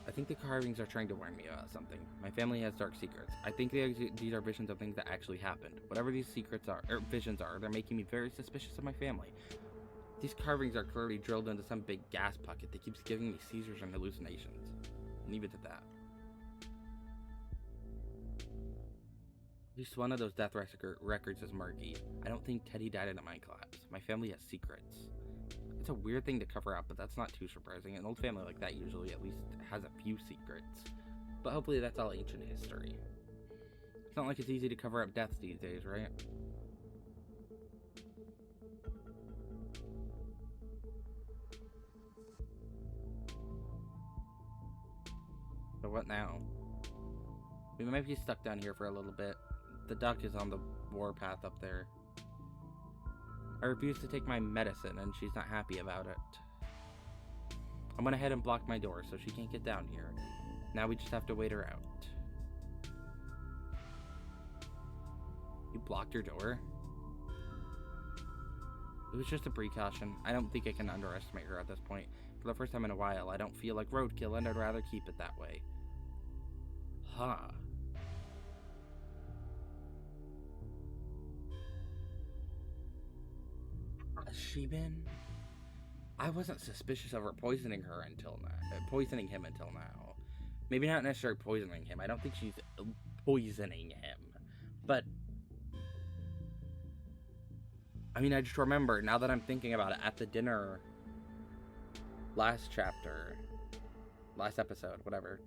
I think the carvings are trying to warn me about something. My family has dark secrets. I think these are visions of things that actually happened. Whatever these secrets are, or visions are, they're making me very suspicious of my family. These carvings are clearly drilled into some big gas bucket that keeps giving me seizures and hallucinations. Leave it at that. At least one of those death records is murky. I don't think Teddy died in a mine collapse. My family has secrets. It's a weird thing to cover up, but that's not too surprising. An old family like that usually at least has a few secrets. But hopefully that's all ancient history. It's not like it's easy to cover up deaths these days, right? So what now? We might be stuck down here for a little bit. The duck is on the warpath up there. I refuse to take my medicine, and she's not happy about it. I went ahead and blocked my door, so she can't get down here. Now we just have to wait her out. You blocked your door? It was just a precaution. I don't think I can underestimate her at this point. For the first time in a while, I don't feel like roadkill, and I'd rather keep it that way. Huh. Has she been? I wasn't suspicious of her poisoning him until now. Maybe not necessarily poisoning him. I don't think she's poisoning him. But I mean, I just remember, now that I'm thinking about it, at the dinner last episode, whatever.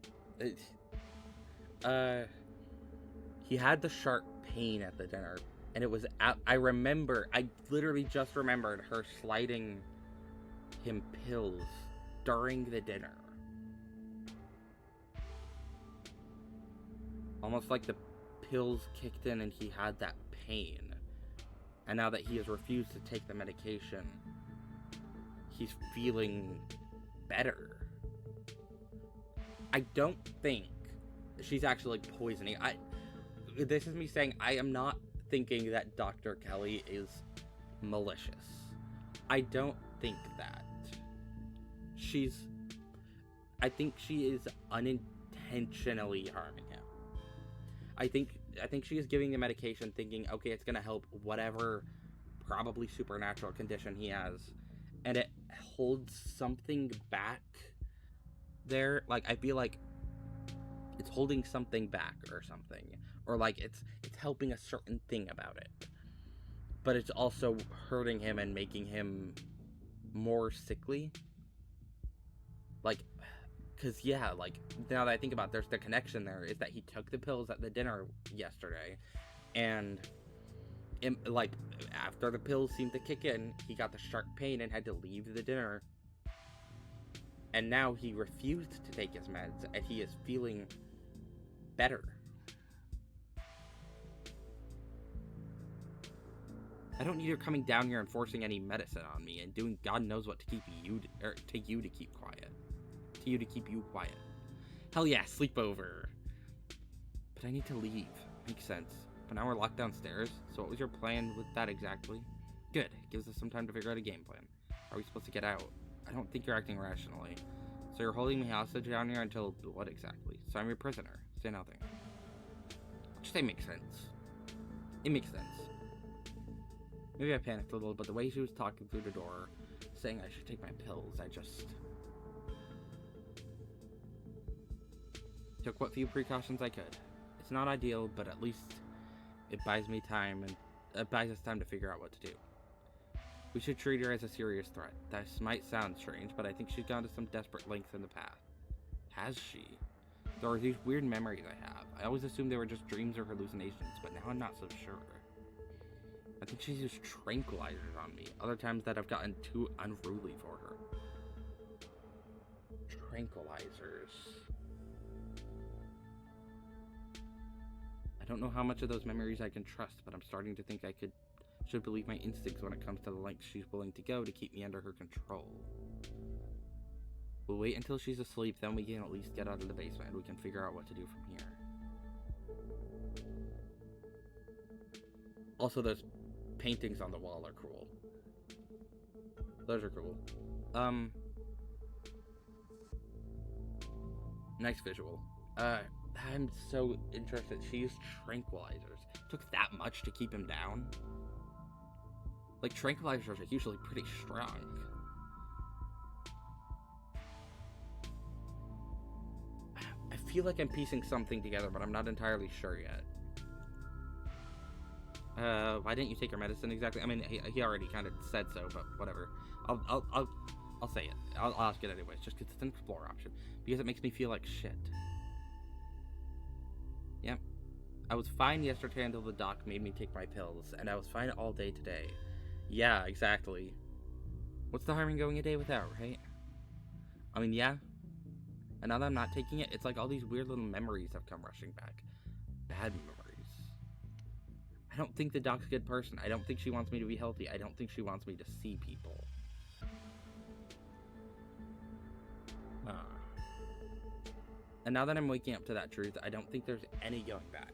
He had the sharp pain at the dinner. And it was I literally just remembered her sliding him pills during the dinner. Almost like the pills kicked in and he had that pain. And now that he has refused to take the medication, he's feeling better. I don't think she's actually poisoning. This is me saying I am not thinking that Dr. Kelly is malicious. I don't think that. I think she is unintentionally harming him. I think she is giving the medication thinking, okay, it's gonna help whatever probably supernatural condition he has, and it holds something back there. Like, I feel like it's holding something back or something, or like it's helping a certain thing about it, but it's also hurting him and making him more sickly. Like, because, yeah, like, now that I think about it, there's the connection there, is that he took the pills at the dinner yesterday, and, like, after the pills seemed to kick in, he got the sharp pain and had to leave the dinner, and now he refused to take his meds, and he is feeling better. I don't need her coming down here and forcing any medicine on me, and doing God knows what to keep you, or to you to keep quiet. You to keep you quiet. Hell yeah, sleepover. But I need to leave. Makes sense. But now we're locked downstairs, so what was your plan with that exactly? Good. Gives us some time to figure out a game plan. Are we supposed to get out? I don't think you're acting rationally. So you're holding me hostage down here until what exactly? So I'm your prisoner. Say nothing. Just say makes sense. It makes sense. Maybe I panicked a little, but the way she was talking through the door, saying I should take my pills, I just took what few precautions I could. It's not ideal, but at least it buys me time, and it buys us time to figure out what to do. We should treat her as a serious threat. This might sound strange, but I think she's gone to some desperate lengths in the past. Has she? There are these weird memories I have. I always assumed they were just dreams or hallucinations, but now I'm not so sure. I think she's used tranquilizers on me, other times that I've gotten too unruly for her. Tranquilizers. I don't know how much of those memories I can trust, but I'm starting to think I should believe my instincts when it comes to the lengths she's willing to go to keep me under her control. We'll wait until she's asleep, then we can at least get out of the basement and we can figure out what to do from here. Also, those paintings on the wall are cool. Those are cool. Nice visual. I'm so interested. She used tranquilizers. It took that much to keep him down. Like, tranquilizers are usually pretty strong. I feel like I'm piecing something together, but I'm not entirely sure yet. Why didn't you take your medicine exactly? I mean, he already kind of said so, but whatever. I'll say it. I'll ask it anyways, just because it's an explore option. Because it makes me feel like shit. Yep. I was fine yesterday until the doc made me take my pills, and I was fine all day today. Yeah, exactly. What's the harm in going a day without, right? I mean, yeah. And now that I'm not taking it, it's like all these weird little memories have come rushing back. Bad memories. I don't think the doc's a good person. I don't think she wants me to be healthy. I don't think she wants me to see people. And now that I'm waking up to that truth, I don't think there's any going back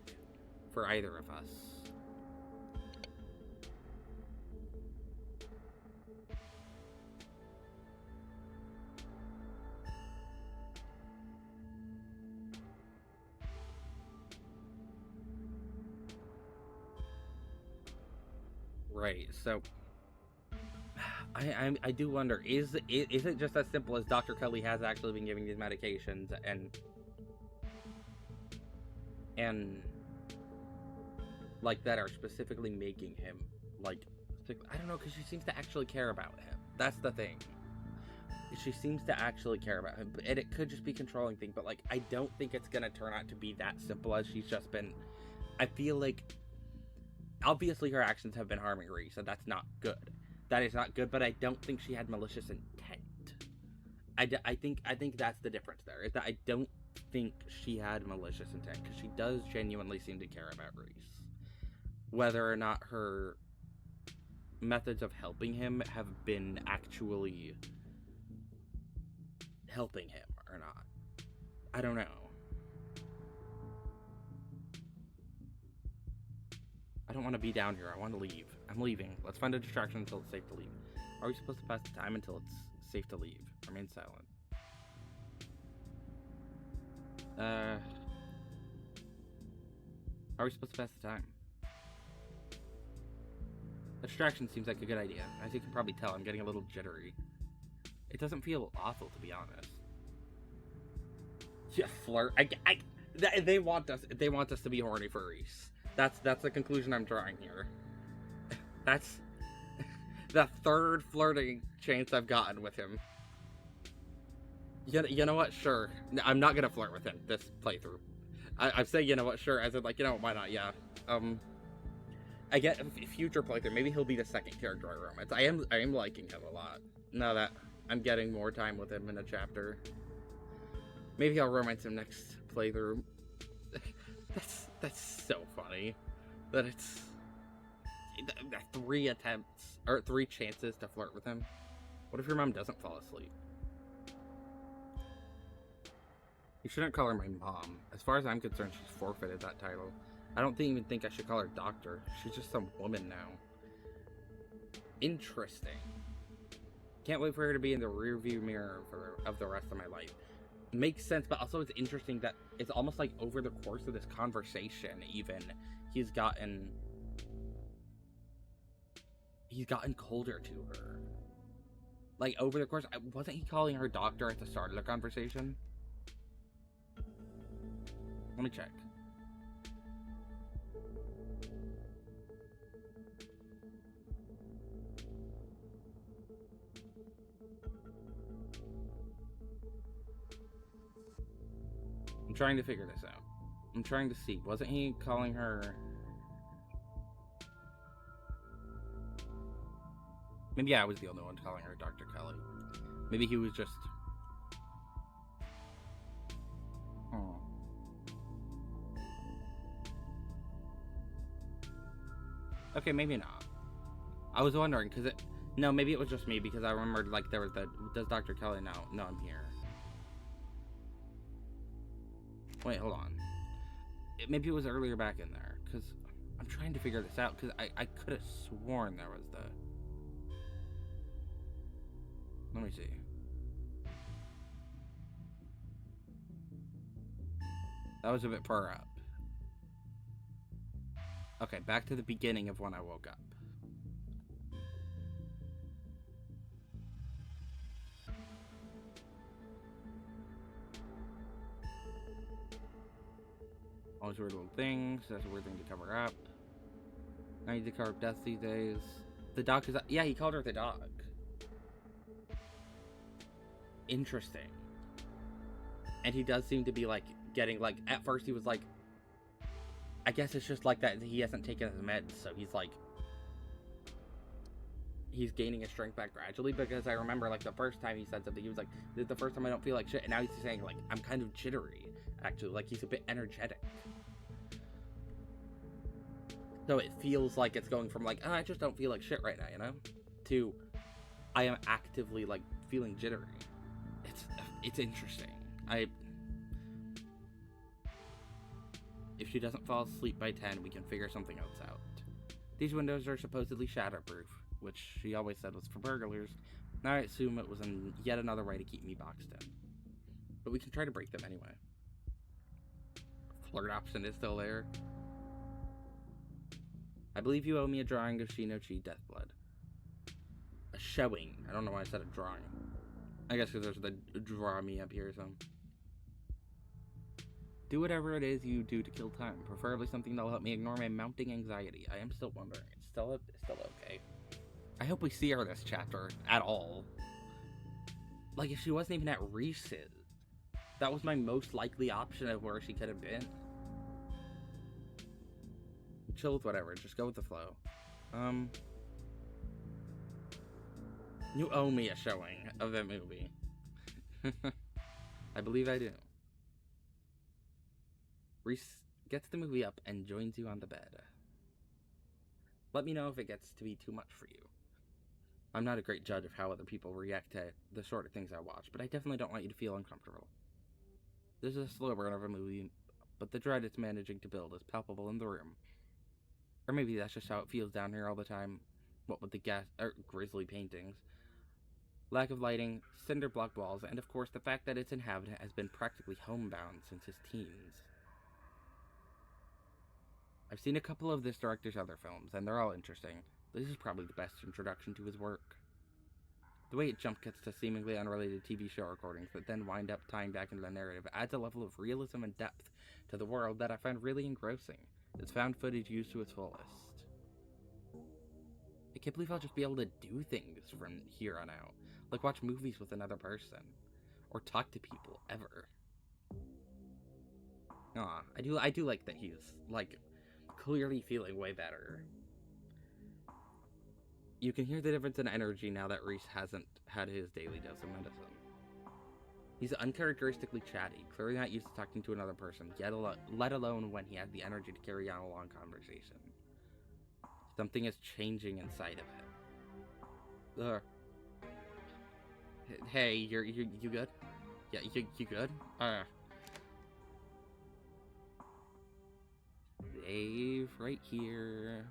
for either of us. Right, so I do wonder, is it just as simple as Dr. Kelly has actually been giving these medications and like that are specifically making him like, I don't know, because she seems to actually care about him. That's the thing. She seems to actually care about him, and it could just be controlling thing, but like, I don't think it's gonna turn out to be that simple as she's just been. I feel like obviously her actions have been harming Reese, so that's not good. that is not good, but I don't think she had malicious intent. I think that's the difference there, is that I don't think she had malicious intent, because she does genuinely seem to care about Reese. Whether or not her methods of helping him have been actually helping him or not, I don't know. I don't want to be down here. I want to leave. I'm leaving. Let's find a distraction until it's safe to leave. Are we supposed to pass the time until it's safe to leave? Remain silent. How are we supposed to pass the time? A distraction seems like a good idea. As you can probably tell, I'm getting a little jittery. It doesn't feel awful, to be honest. Yeah, flirt. They want us to be horny for Reese. That's the conclusion I'm drawing here. That's the third flirting chance I've gotten with him. You know what? Sure. I'm not gonna flirt with him this playthrough. I'm saying, you know what? Sure. As in, like, you know, why not? Yeah. I get future playthrough. Maybe he'll be the second character I romance. I am liking him a lot. Now that I'm getting more time with him in a chapter. Maybe I'll romance him next playthrough. That's so funny. That it's 3 attempts, or 3 chances to flirt with him. What if your mom doesn't fall asleep? You shouldn't call her my mom. As far as I'm concerned, she's forfeited that title. I don't even think I should call her doctor. She's just some woman now. Interesting. Can't wait for her to be in the rearview mirror of the rest of my life. Makes sense, but also it's interesting that it's almost like over the course of this conversation, even, he's gotten colder to her. Like, over the course, wasn't he calling her doctor at the start of the conversation? Let me check. I'm trying to figure this out. I'm trying to see. Wasn't he calling her... Maybe I was the only one calling her Dr. Kelly. Maybe he was just... Oh. Okay, maybe not. I was wondering, because it... No, maybe it was just me, because I remembered, like, there was that... Does Dr. Kelly know? No, I'm here. Wait, hold on. Maybe it was earlier back in there, because I'm trying to figure this out, because I could have sworn there was the... Let me see. That was a bit far up. Okay, back to the beginning of when I woke up. All these weird little things. That's a weird thing to cover up. I need to cover up deaths these days. The dog is... Yeah, he called her the dog. Interesting. And he does seem to be, like, getting, like... At first he was like... I guess it's just like that he hasn't taken his meds, so he's, like... He's gaining his strength back gradually, because I remember, like, the first time he said something, he was like, this is the first time I don't feel like shit, and now he's saying, like, I'm kind of jittery, actually, like, he's a bit energetic. So it feels like it's going from, like, oh, I just don't feel like shit right now, you know? To, I am actively, like, feeling jittery. It's interesting. If she doesn't fall asleep by 10, we can figure something else out. These windows are supposedly shatterproof, which she always said was for burglars. Now I assume it was yet another way to keep me boxed in. But we can try to break them anyway. Flirt option is still there. I believe you owe me a drawing of Shino-Chi Deathblood. A showing. I don't know why I said a drawing. I guess because there's the draw me up here, so. Do whatever it is you do to kill time. Preferably something that'll help me ignore my mounting anxiety. I am still wondering. It's still okay. I hope we see her this chapter at all. Like, if she wasn't even at Reese's, that was my most likely option of where she could have been. Chill with whatever. Just go with the flow. You owe me a showing of that movie. I believe I do. Reese gets the movie up and joins you on the bed. Let me know if it gets to be too much for you. I'm not a great judge of how other people react to the sort of things I watch, but I definitely don't want you to feel uncomfortable. This is a slow burn of a movie, but the dread it's managing to build is palpable in the room. Or maybe that's just how it feels down here all the time. What with the grisly paintings, lack of lighting, cinder block walls, and of course the fact that its inhabitant has been practically homebound since his teens. I've seen a couple of this director's other films, and they're all interesting. This is probably the best introduction to his work. The way it jump cuts to seemingly unrelated TV show recordings that then wind up tying back into the narrative adds a level of realism and depth to the world that I find really engrossing. It's found footage used to its fullest. I can't believe I'll just be able to do things from here on out. Like watch movies with another person. Or talk to people, ever. Aw, I do like that he's, like, clearly feeling way better. You can hear the difference in energy now that Reese hasn't had his daily dose of medicine. He's uncharacteristically chatty, clearly not used to talking to another person, let alone when he has the energy to carry on a long conversation. Something is changing inside of him. Hey, you good? Yeah, you good? Dave, right here.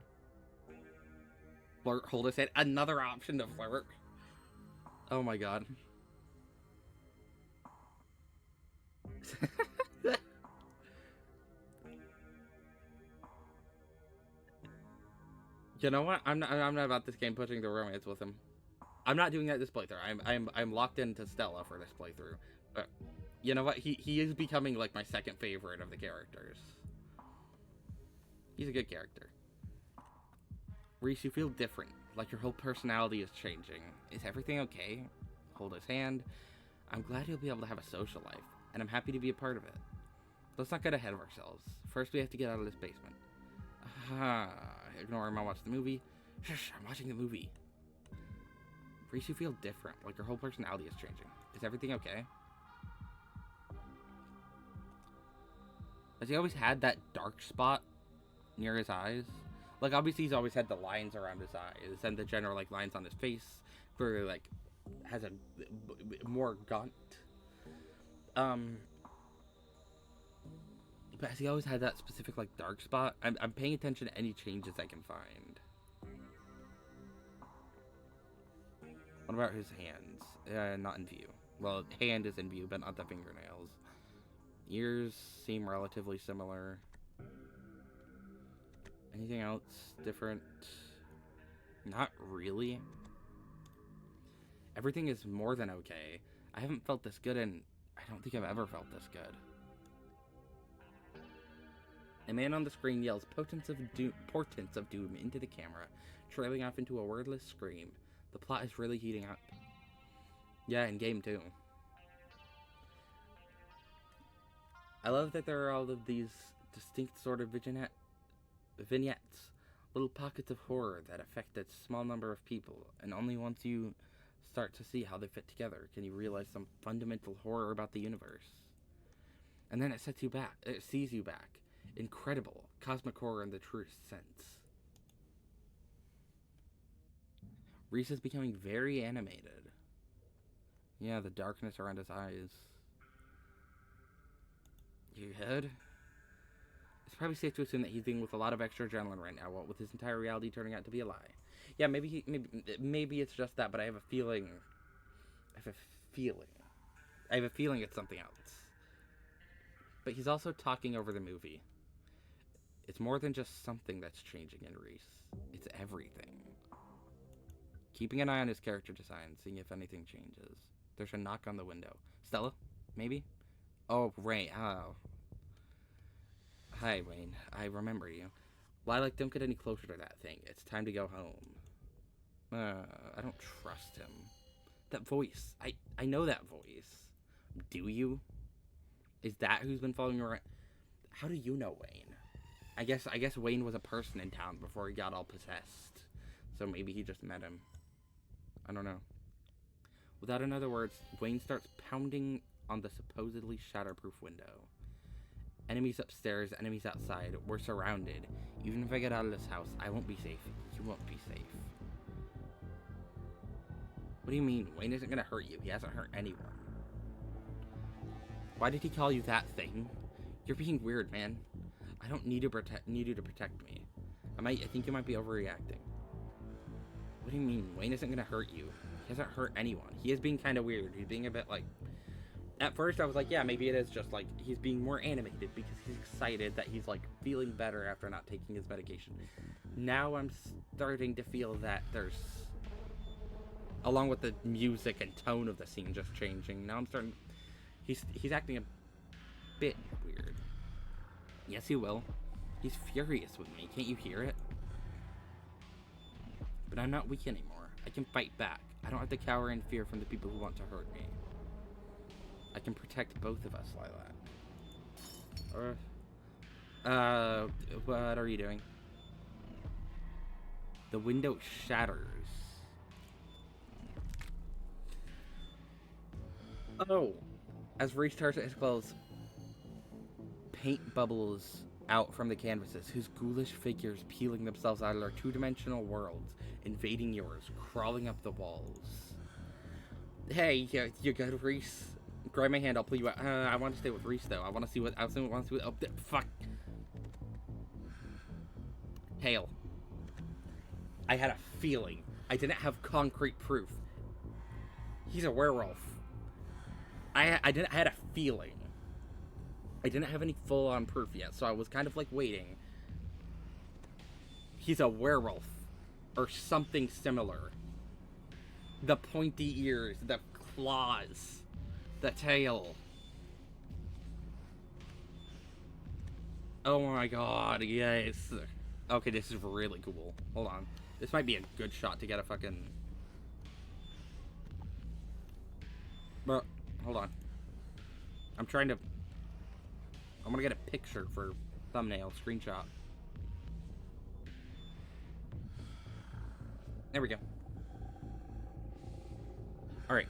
Flirt, hold his head. Another option to flirt. Oh my god. You know what? I'm not about this game pushing the romance with him. I'm not doing that this playthrough. I'm locked into Stella for this playthrough. But you know what? He is becoming like my second favorite of the characters. He's a good character. Reese, you feel different. Like your whole personality is changing. Is everything okay? Hold his hand. I'm glad you'll be able to have a social life, and I'm happy to be a part of it. Let's not get ahead of ourselves. First, we have to get out of this basement. Ignore him, I'll watch the movie. Shush, I'm watching the movie. Reese, you feel different. Like your whole personality is changing. Is everything okay? Has he always had that dark spot near his eyes? Like, obviously he's always had the lines around his eyes and the general, like, lines on his face. Clearly, like, has a more gaunt. But has he always had that specific, like, dark spot? I'm paying attention to any changes I can find. What about his hands? Not in view. Well, hand is in view, but not the fingernails. Ears seem relatively similar. Anything else different? Not really. Everything is more than okay. I haven't felt this good and I don't think I've ever felt this good. A man on the screen yells portents of doom into the camera, trailing off into a wordless scream. The plot is really heating up. Yeah, in game too. I love that there are all of these distinct sort of vignettes, little pockets of horror that affect a small number of people, and only once you start to see how they fit together can you realize some fundamental horror about the universe. And then it sees you back. Incredible, cosmic horror in the truest sense. Reese is becoming very animated. Yeah, the darkness around his eyes. You good? It's probably safe to assume that he's dealing with a lot of extra adrenaline right now, what with his entire reality turning out to be a lie. Yeah, maybe it's just that, but I have a feeling. I have a feeling it's something else. But he's also talking over the movie. It's more than just something that's changing in Reese. It's everything. Keeping an eye on his character design, seeing if anything changes. There's a knock on the window. Stella? Maybe? Oh, Ray. Oh. Hi, Wayne. I remember you. Lilac, don't get any closer to that thing. It's time to go home. I don't trust him. That voice. I know that voice. Do you? Is that who's been following you around? How do you know Wayne? I guess Wayne was a person in town before he got all possessed. So maybe he just met him. I don't know. Without another word, Wayne starts pounding on the supposedly shatterproof window. Enemies upstairs, enemies outside. We're surrounded. Even if I get out of this house, I won't be safe. You won't be safe. What do you mean? Wayne isn't gonna hurt you. He hasn't hurt anyone. Why did he call you that thing? You're being weird, man. I don't need you to protect me. I think you might be overreacting. What do you mean? Wayne isn't gonna hurt you. He hasn't hurt anyone. He is being kind of weird. He's being a bit like... At first I was like, yeah, maybe it is just like he's being more animated because he's excited that he's like feeling better after not taking his medication. Now I'm starting to feel that there's... Along with the music and tone of the scene just changing, now I'm starting... He's acting a bit weird. Yes, he will. He's furious with me. Can't you hear it? But I'm not weak anymore. I can fight back. I don't have to cower in fear from the people who want to hurt me. I can protect both of us, Lilac. What are you doing? The window shatters. Oh! As Reese starts at his clothes, paint bubbles out from the canvases, whose ghoulish figures peeling themselves out of their two-dimensional worlds, invading yours, crawling up the walls. Hey, you good, Reese? Grab my hand, I'll pull you out. I want to stay with Reese, though. I want to see what... Oh, fuck. Hale. I had a feeling. I didn't have concrete proof. He's a werewolf. I had a feeling. I didn't have any full-on proof yet, so I was kind of like waiting. He's a werewolf. Or something similar. The pointy ears, the claws, the tail. Oh my god, yes. Okay, this is really cool. Hold on. This might be a good shot to get a fucking... But, hold on. I'm gonna get a picture for thumbnail, screenshot. There we go. Alright.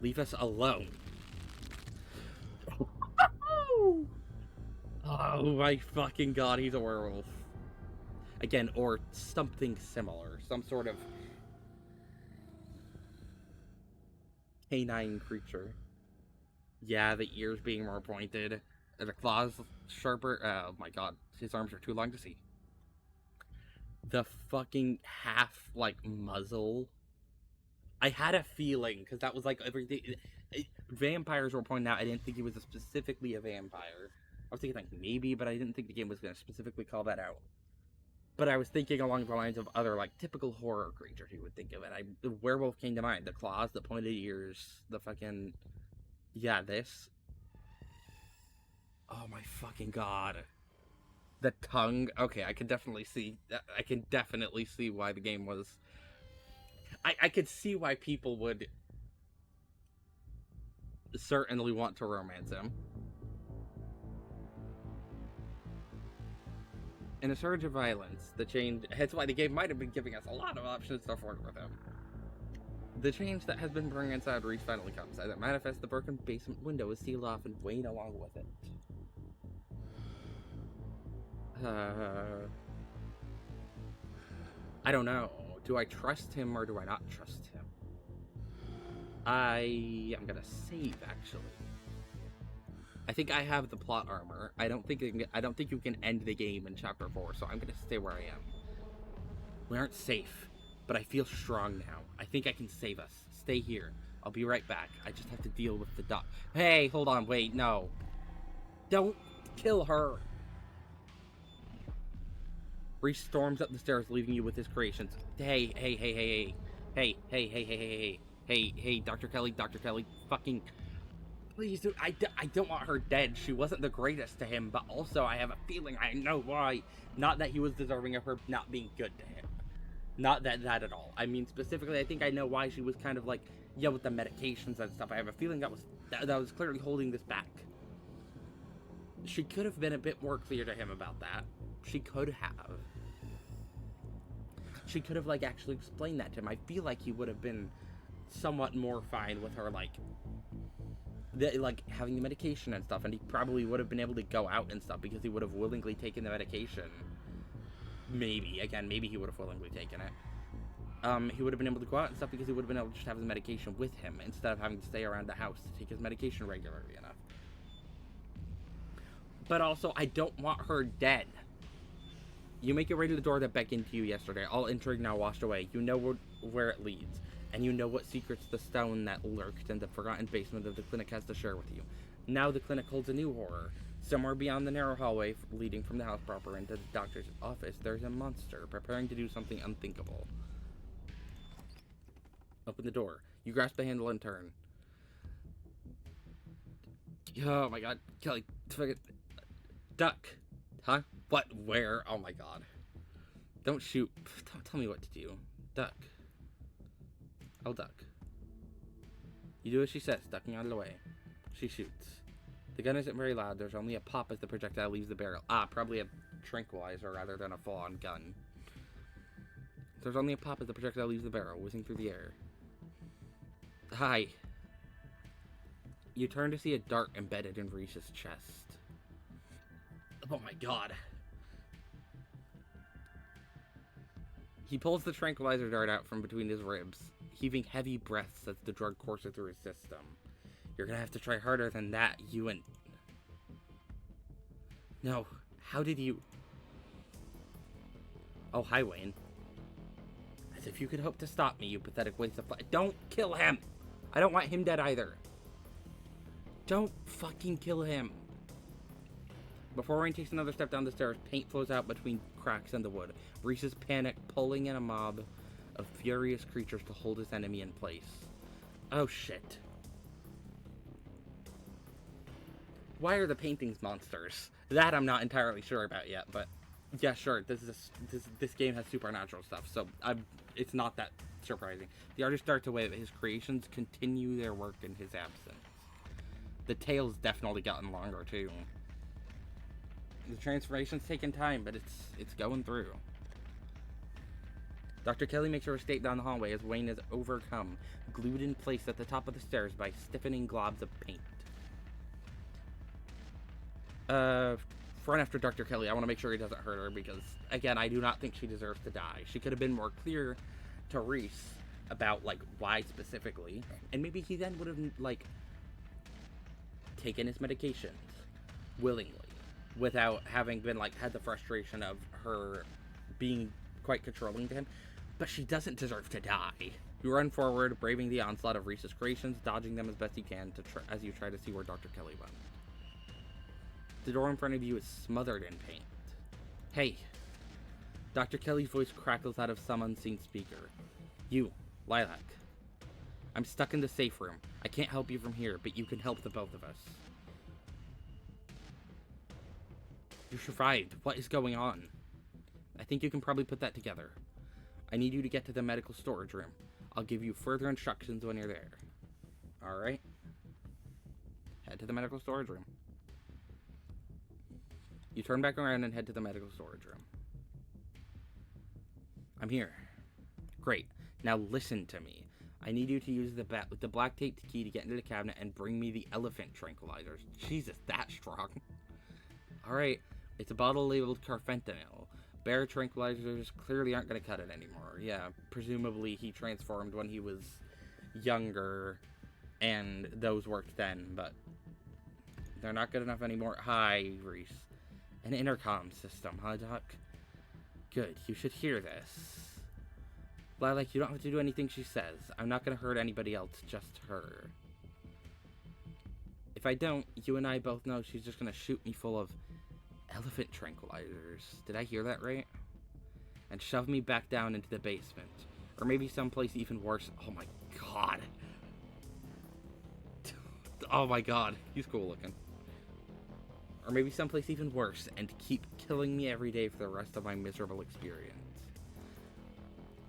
Leave us alone. Oh my fucking god, he's a werewolf. Again, or something similar. Some sort of canine creature. Yeah, the ears being more pointed. The claws sharper. Oh my god, his arms are too long to see. The fucking half, like, muzzle. I had a feeling, because that was like everything. Vampires were pointing out. I didn't think he was specifically a vampire. I was thinking, like, maybe, but I didn't think the game was going to specifically call that out. But I was thinking along the lines of other, like, typical horror creatures you would think of it. The werewolf came to mind. The claws, the pointed ears, the fucking... Yeah, this. Oh my fucking god. The tongue. Okay, I can definitely see why the game was... I could see why people would certainly want to romance him. In a surge of violence, hence why the game might have been giving us a lot of options to work with him. The change that has been brewing inside Reese finally comes. As it manifests, the broken basement window is sealed off and Wayne along with it. I don't know. Do I trust him or do I not trust him? I am gonna save, actually. I think I have the plot armor. I don't think you can end the game in Chapter 4, so I'm gonna stay where I am. We aren't safe, but I feel strong now. I think I can save us. Stay here. I'll be right back. I just have to deal with the doc. Hey, hold on, wait, no. Don't kill her. Reese storms up the stairs, leaving you with his creations. Hey, Dr. Kelly, fucking... Please, dude, I don't want her dead. She wasn't the greatest to him, but also I have a feeling I know why. Not that he was deserving of her not being good to him. Not that at all. I mean, specifically, I think I know why she was kind of like, yeah, with the medications and stuff. I have a feeling that was clearly holding this back. She could have been a bit more clear to him about that. She could have. She could have, like, actually explained that to him. I feel like he would have been somewhat more fine with her, like having the medication and stuff, and he probably would have been able to go out and stuff because he would have willingly taken the medication. Maybe he would have willingly taken it. He would have been able to go out and stuff because he would have been able to just have his medication with him instead of having to stay around the house to take his medication regularly enough. But also, I don't want her dead. You make your way to the door that beckoned to you yesterday. All intrigue now washed away. You know where it leads. And you know what secrets the stone that lurked in the forgotten basement of the clinic has to share with you. Now the clinic holds a new horror. Somewhere beyond the narrow hallway leading from the house proper into the doctor's office, there's a monster preparing to do something unthinkable. Open the door. You grasp the handle and turn. Oh my god. Kelly, duck. Huh? What? Where? Oh my god. Don't shoot. Don't tell me what to do. Duck. I'll duck. You do as she says, ducking out of the way. She shoots. The gun isn't very loud. There's only a pop as the projectile leaves the barrel. Probably a tranquilizer rather than a full-on gun. There's only a pop as the projectile leaves the barrel, whizzing through the air. Hi. You turn to see a dart embedded in Reese's chest. Oh my god. He pulls the tranquilizer dart out from between his ribs, heaving heavy breaths as the drug courses through his system. You're gonna have to try harder than that, you and... No, how did you... Oh, hi, Wayne. As if you could hope to stop me, you pathetic waste of... Don't kill him! I don't want him dead either. Don't fucking kill him. Before Wayne takes another step down the stairs, paint flows out between cracks in the wood. Reese's panic, pulling in a mob of furious creatures to hold his enemy in place. Oh shit. Why are the paintings monsters? That I'm not entirely sure about yet, but yeah, sure. This game has supernatural stuff, so it's not that surprising. The artist starts away, but his creations continue their work in his absence. The tale's definitely gotten longer too. The transformation's taken time, but it's going through. Dr. Kelly makes her escape down the hallway as Wayne is overcome, glued in place at the top of the stairs by stiffening globs of paint. Run after Dr. Kelly. I want to make sure he doesn't hurt her because, again, I do not think she deserves to die. She could have been more clear to Reese about, like, why specifically. And maybe he then would have, like, taken his medications willingly without having been, like, had the frustration of her being quite controlling to him. But she doesn't deserve to die. You run forward, braving the onslaught of Reese's creations, dodging them as best you can as you try to see where Dr. Kelly went. The door in front of you is smothered in paint. Hey. Dr. Kelly's voice crackles out of some unseen speaker. You, Lilac. I'm stuck in the safe room. I can't help you from here, but you can help the both of us. You survived. What is going on? I think you can probably put that together. I need you to get to the medical storage room. I'll give you further instructions when you're there. Alright? Head to the medical storage room. You turn back around and head to the medical storage room. I'm here. Great. Now listen to me. I need you to use the black taped key to get into the cabinet and bring me the elephant tranquilizers. Jesus, that strong. Alright, it's a bottle labeled carfentanil. Bear tranquilizers clearly aren't going to cut it anymore. Yeah, presumably he transformed when he was younger, and those worked then, but they're not good enough anymore. Hi, Reese. An intercom system, huh, Doc? Good, you should hear this. Lilac, you don't have to do anything she says. I'm not going to hurt anybody else, just her. If I don't, you and I both know she's just going to shoot me full of elephant tranquilizers. Did I hear that right? And shove me back down into the basement. Or maybe someplace even worse. Oh my god. Oh my god. He's cool looking. Or maybe someplace even worse, and keep killing me every day for the rest of my miserable experience.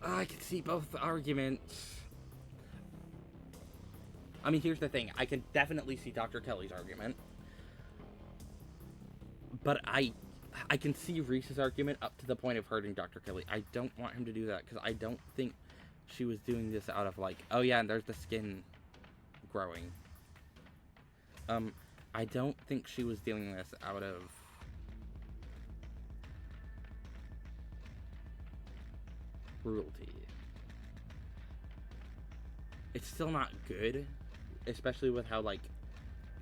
I can see both arguments. I mean, here's the thing. I can definitely see Dr. Kelly's argument. But I can see Reese's argument up to the point of hurting Dr. Kelly. I don't want him to do that, because I don't think she was doing this out of like, oh yeah, and there's the skin growing. I don't think she was doing this out of cruelty. It's still not good, especially with how, like,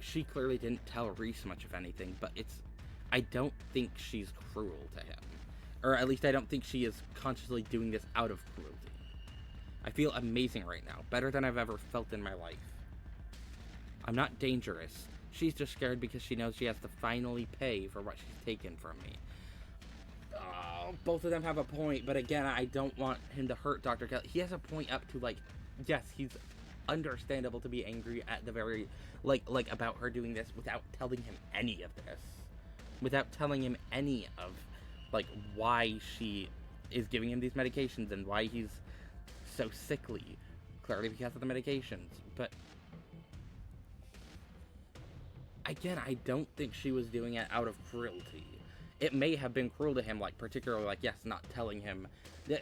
she clearly didn't tell Reese much of anything, but I don't think she's cruel to him. Or at least I don't think she is consciously doing this out of cruelty. I feel amazing right now, better than I've ever felt in my life. I'm not dangerous. She's just scared because she knows she has to finally pay for what she's taken from me. Oh, both of them have a point, but again, I don't want him to hurt Dr. Kelly. He has a point up to, like, yes, he's understandable to be angry at the very, like about her doing this without telling him any of this. Without telling him any of, like, why she is giving him these medications and why he's so sickly. Clearly because of the medications. But again, I don't think she was doing it out of cruelty. It may have been cruel to him, like, particularly, like, yes, not telling him.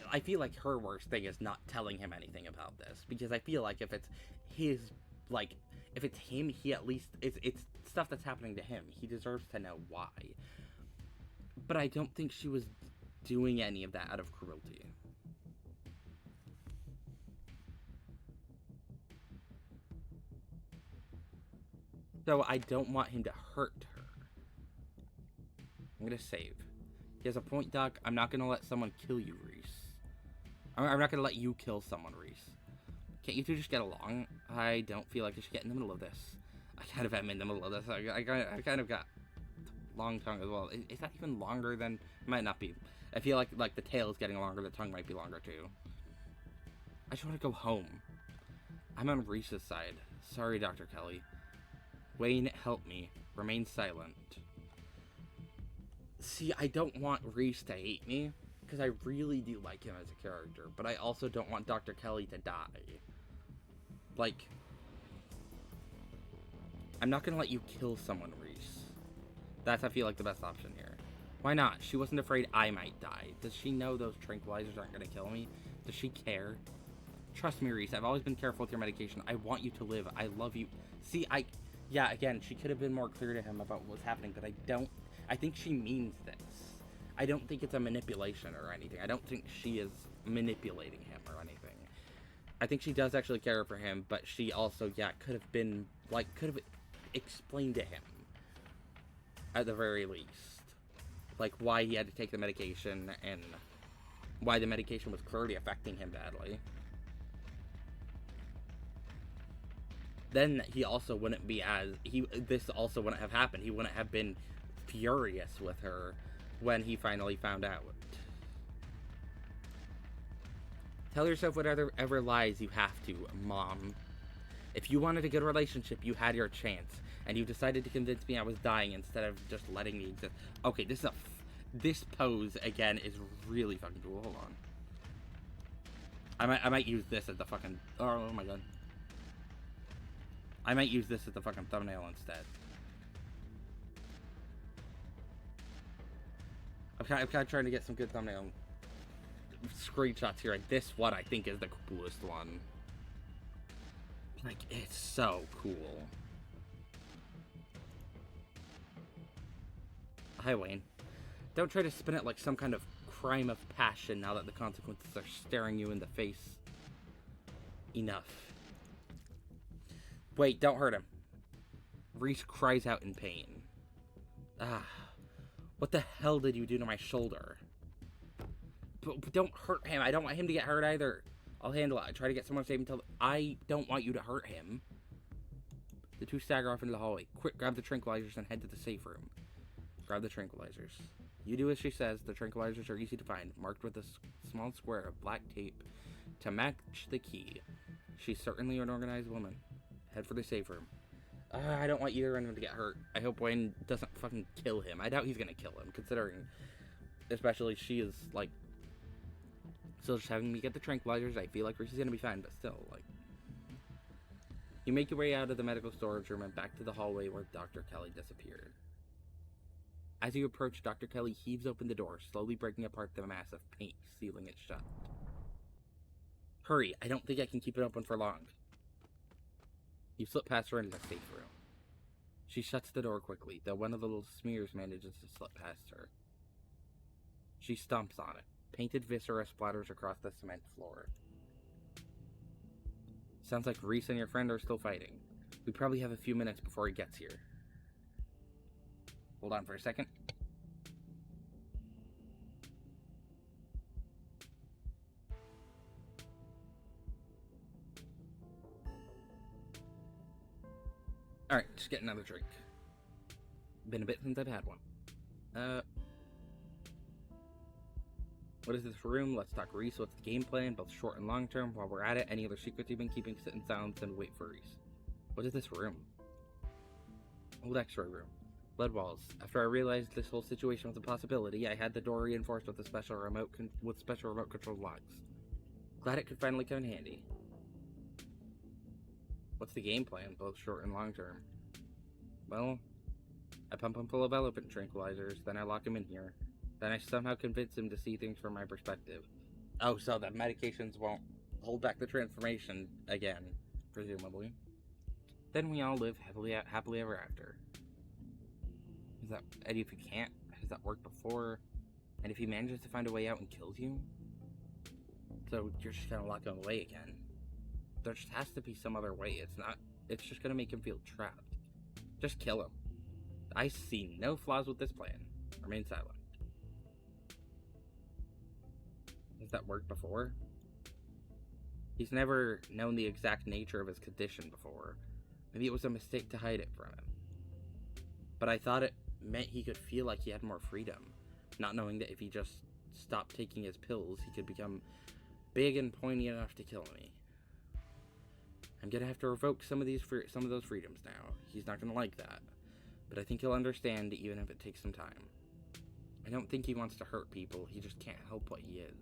I feel like her worst thing is not telling him anything about this. Because I feel like if it's his, like, if it's him, he at least, it's stuff that's happening to him. He deserves to know why. But I don't think she was doing any of that out of cruelty. So I don't want him to hurt her. I'm gonna save. He has a point, Doc. I'm not gonna let someone kill you, Reese. I'm not gonna let you kill someone, Reese. Can't you two just get along? I don't feel like I should get in the middle of this. I kind of am in the middle of this. I kind of got long tongue as well. Is that even longer than... It might not be. I feel like the tail is getting longer. The tongue might be longer, too. I just want to go home. I'm on Reese's side. Sorry, Dr. Kelly. Wayne, help me. Remain silent. See, I don't want Reese to hate me, because I really do like him as a character, but I also don't want Dr. Kelly to die. Like, I'm not gonna let you kill someone, Reese. That's, I feel like, the best option here. Why not? She wasn't afraid I might die. Does she know those tranquilizers aren't gonna kill me? Does she care? Trust me, Reese, I've always been careful with your medication. I want you to live. I love you. See, yeah, again, she could have been more clear to him about what's happening, but I think she means this. I don't think it's a manipulation or anything. I don't think she is manipulating him or anything. I think she does actually care for him, but she also, yeah, could have explained to him, at the very least, like, why he had to take the medication and why the medication was clearly affecting him badly. Then he also wouldn't be this also wouldn't have happened. He wouldn't have been furious with her when he found out. Tell yourself whatever lies you have to, Mom. If you wanted a good relationship, you had your chance, and you decided to convince me I was dying instead of just letting me exist. Okay, this pose again is really fucking cool. Hold on. I might use this as the fucking. Oh my god. I might use this as the fucking thumbnail instead. I'm kind of trying to get some good thumbnail screenshots here. This one I think is the coolest one. Like, it's so cool. Hi, Wayne. Don't try to spin it like some kind of crime of passion now that the consequences are staring you in the face. Enough. Wait, don't hurt him. Reese cries out in pain. Ah. What the hell did you do to my shoulder? But don't hurt him. I don't want him to get hurt either. I'll handle it. I try to get someone to save him until... I don't want you to hurt him. The two stagger off into the hallway. Quick, grab the tranquilizers and head to the safe room. Grab the tranquilizers. You do as she says. The tranquilizers are easy to find, marked with a small square of black tape to match the key. She's certainly an organized woman. Head for the safe room. I don't want either of them to get hurt. I hope Wayne doesn't fucking kill him. I doubt he's gonna kill him, considering... Especially she is, like... Still just having me get the tranquilizers. I feel like Reese is gonna be fine, but still, like... You make your way out of the medical storage room and back to the hallway where Dr. Kelly disappeared. As you approach, Dr. Kelly heaves open the door, slowly breaking apart the mass of paint, sealing it shut. Hurry, I don't think I can keep it open for long. You slip past her into the safe room. She shuts the door quickly, though one of the little smears manages to slip past her. She stomps on it. Painted viscera splatters across the cement floor. Sounds like Reese and your friend are still fighting. We probably have a few minutes before he gets here. Hold on for a second. Alright, just get another drink. Been a bit since I've had one. What is this room? Let's talk Reese. What's the game plan, both short and long term? While we're at it, any other secrets you've been keeping? Sit in silence and wait for Reese. What is this room? Old X-ray room. Blood walls. After I realized this whole situation was a possibility, I had the door reinforced with a special remote controlled locks. Glad it could finally come in handy. What's the game plan, both short and long term? Well, I pump him full of elephant tranquilizers, then I lock him in here. Then I somehow convince him to see things from my perspective. Oh, so the medications won't hold back the transformation again, presumably. Then we all live happily ever after. And if you can't, has that worked before? And if he manages to find a way out and kills you? So you're just gonna lock him away again. There just has to be some other way. It's just gonna make him feel trapped. Just kill him. I see no flaws with this plan. Remain silent. Has that worked before? He's never known the exact nature of his condition before. Maybe it was a mistake to hide it from him. But I thought it meant he could feel like he had more freedom, not knowing that if he just stopped taking his pills, he could become big and pointy enough to kill me. I'm gonna have to revoke some of those freedoms now. He's not gonna like that, but I think he'll understand even if it takes some time. I don't think he wants to hurt people, he just can't help what he is.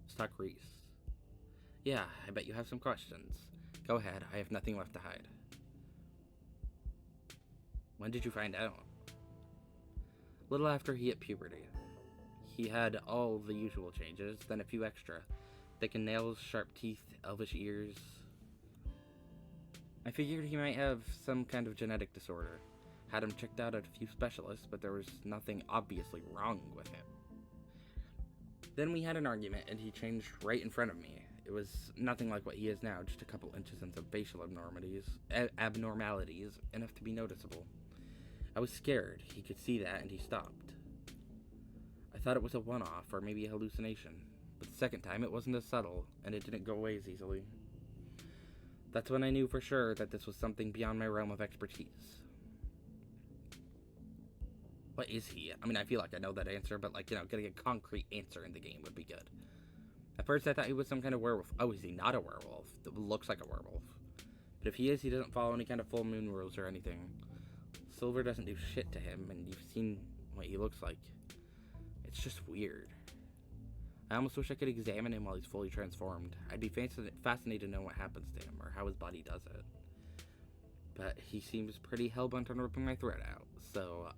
Stuck Reese. Yeah, I bet you have some questions. Go ahead, I have nothing left to hide. When did you find out? Little after he hit puberty. He had all the usual changes, then a few extra. Thickened nails, sharp teeth, elvish ears. I figured he might have some kind of genetic disorder. Had him checked out at a few specialists, but there was nothing obviously wrong with him. Then we had an argument, and he changed right in front of me. It was nothing like what he is now, just a couple inches into facial abnormalities, enough to be noticeable. I was scared. He could see that, and he stopped. I thought it was a one-off, or maybe a hallucination. But the second time, it wasn't as subtle, and it didn't go away as easily. That's when I knew for sure that this was something beyond my realm of expertise. What is he? I mean, I feel like I know that answer, but getting a concrete answer in the game would be good. At first, I thought he was some kind of werewolf. Oh, is he not a werewolf? That looks like a werewolf. But if he is, he doesn't follow any kind of full moon rules or anything. Silver doesn't do shit to him, and you've seen what he looks like. It's just weird. I almost wish I could examine him while he's fully transformed. I'd be fascinated to know what happens to him, or how his body does it. But he seems pretty hell-bent on ripping my throat out, so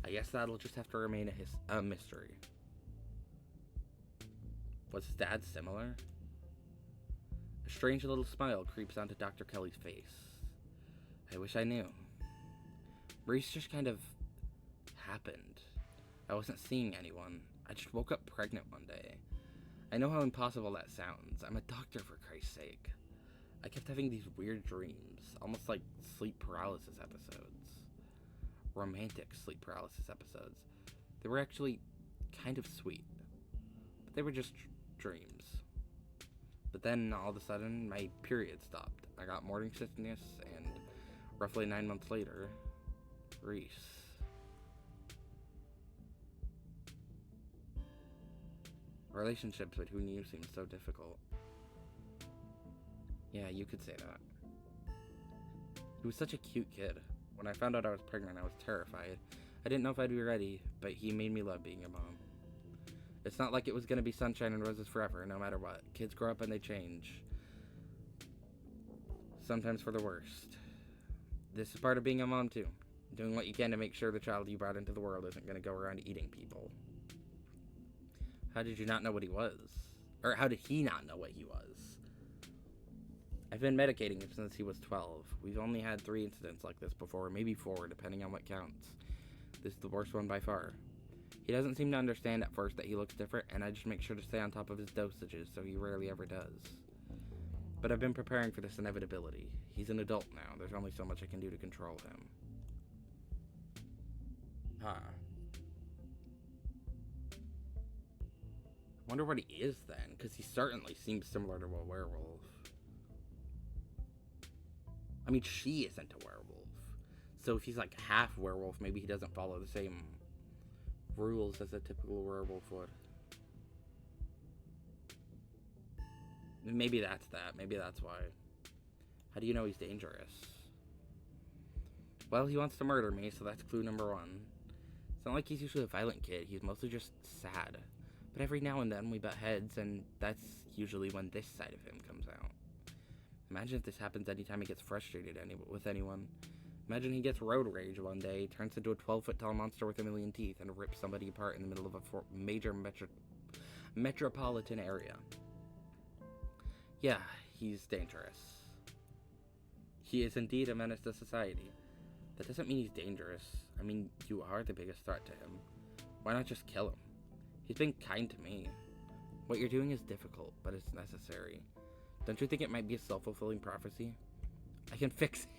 I guess that'll just have to remain a mystery. Was his dad similar? A strange little smile creeps onto Dr. Kelly's face. I wish I knew. Reese just kind of happened. I wasn't seeing anyone. I just woke up pregnant one day. I know how impossible that sounds. I'm a doctor, for Christ's sake. I kept having these weird dreams, almost like sleep paralysis episodes. Romantic sleep paralysis episodes. They were actually kind of sweet, but they were just dreams. But then, all of a sudden, my period stopped. I got morning sickness, and roughly 9 months later, Reese. Relationships between you seem so difficult. Yeah, you could say that. He was such a cute kid. When I found out I was pregnant, I was terrified. I didn't know if I'd be ready, but he made me love being a mom. It's not like it was gonna be sunshine and roses forever, no matter what. Kids grow up and they change. Sometimes for the worst. This is part of being a mom too. Doing what you can to make sure the child you brought into the world isn't gonna go around eating people. How did you not know what he was? Or how did he not know what he was? I've been medicating him since he was 12. We've only had 3 incidents like this before, maybe 4, depending on what counts. This is the worst one by far. He doesn't seem to understand at first that he looks different, and I just make sure to stay on top of his dosages, so he rarely ever does. But I've been preparing for this inevitability. He's an adult now. There's only so much I can do to control him. Huh. I wonder what he is then, because he certainly seems similar to a werewolf. I mean, she isn't a werewolf. So if he's like half werewolf, maybe he doesn't follow the same rules as a typical werewolf would. Maybe that's that. Maybe that's why. How do you know he's dangerous? Well, he wants to murder me, so that's clue number 1. It's not like he's usually a violent kid. He's mostly just sad. But every now and then we butt heads, and that's usually when this side of him comes out. Imagine if this happens anytime he gets frustrated with anyone. Imagine he gets road rage one day, turns into a 12-foot tall monster with a million teeth, and rips somebody apart in the middle of a major metropolitan area. Yeah, he's dangerous. He is indeed a menace to society. That doesn't mean he's dangerous. I mean, you are the biggest threat to him. Why not just kill him? He's been kind to me. What you're doing is difficult, but it's necessary. Don't you think it might be a self-fulfilling prophecy? I can fix it.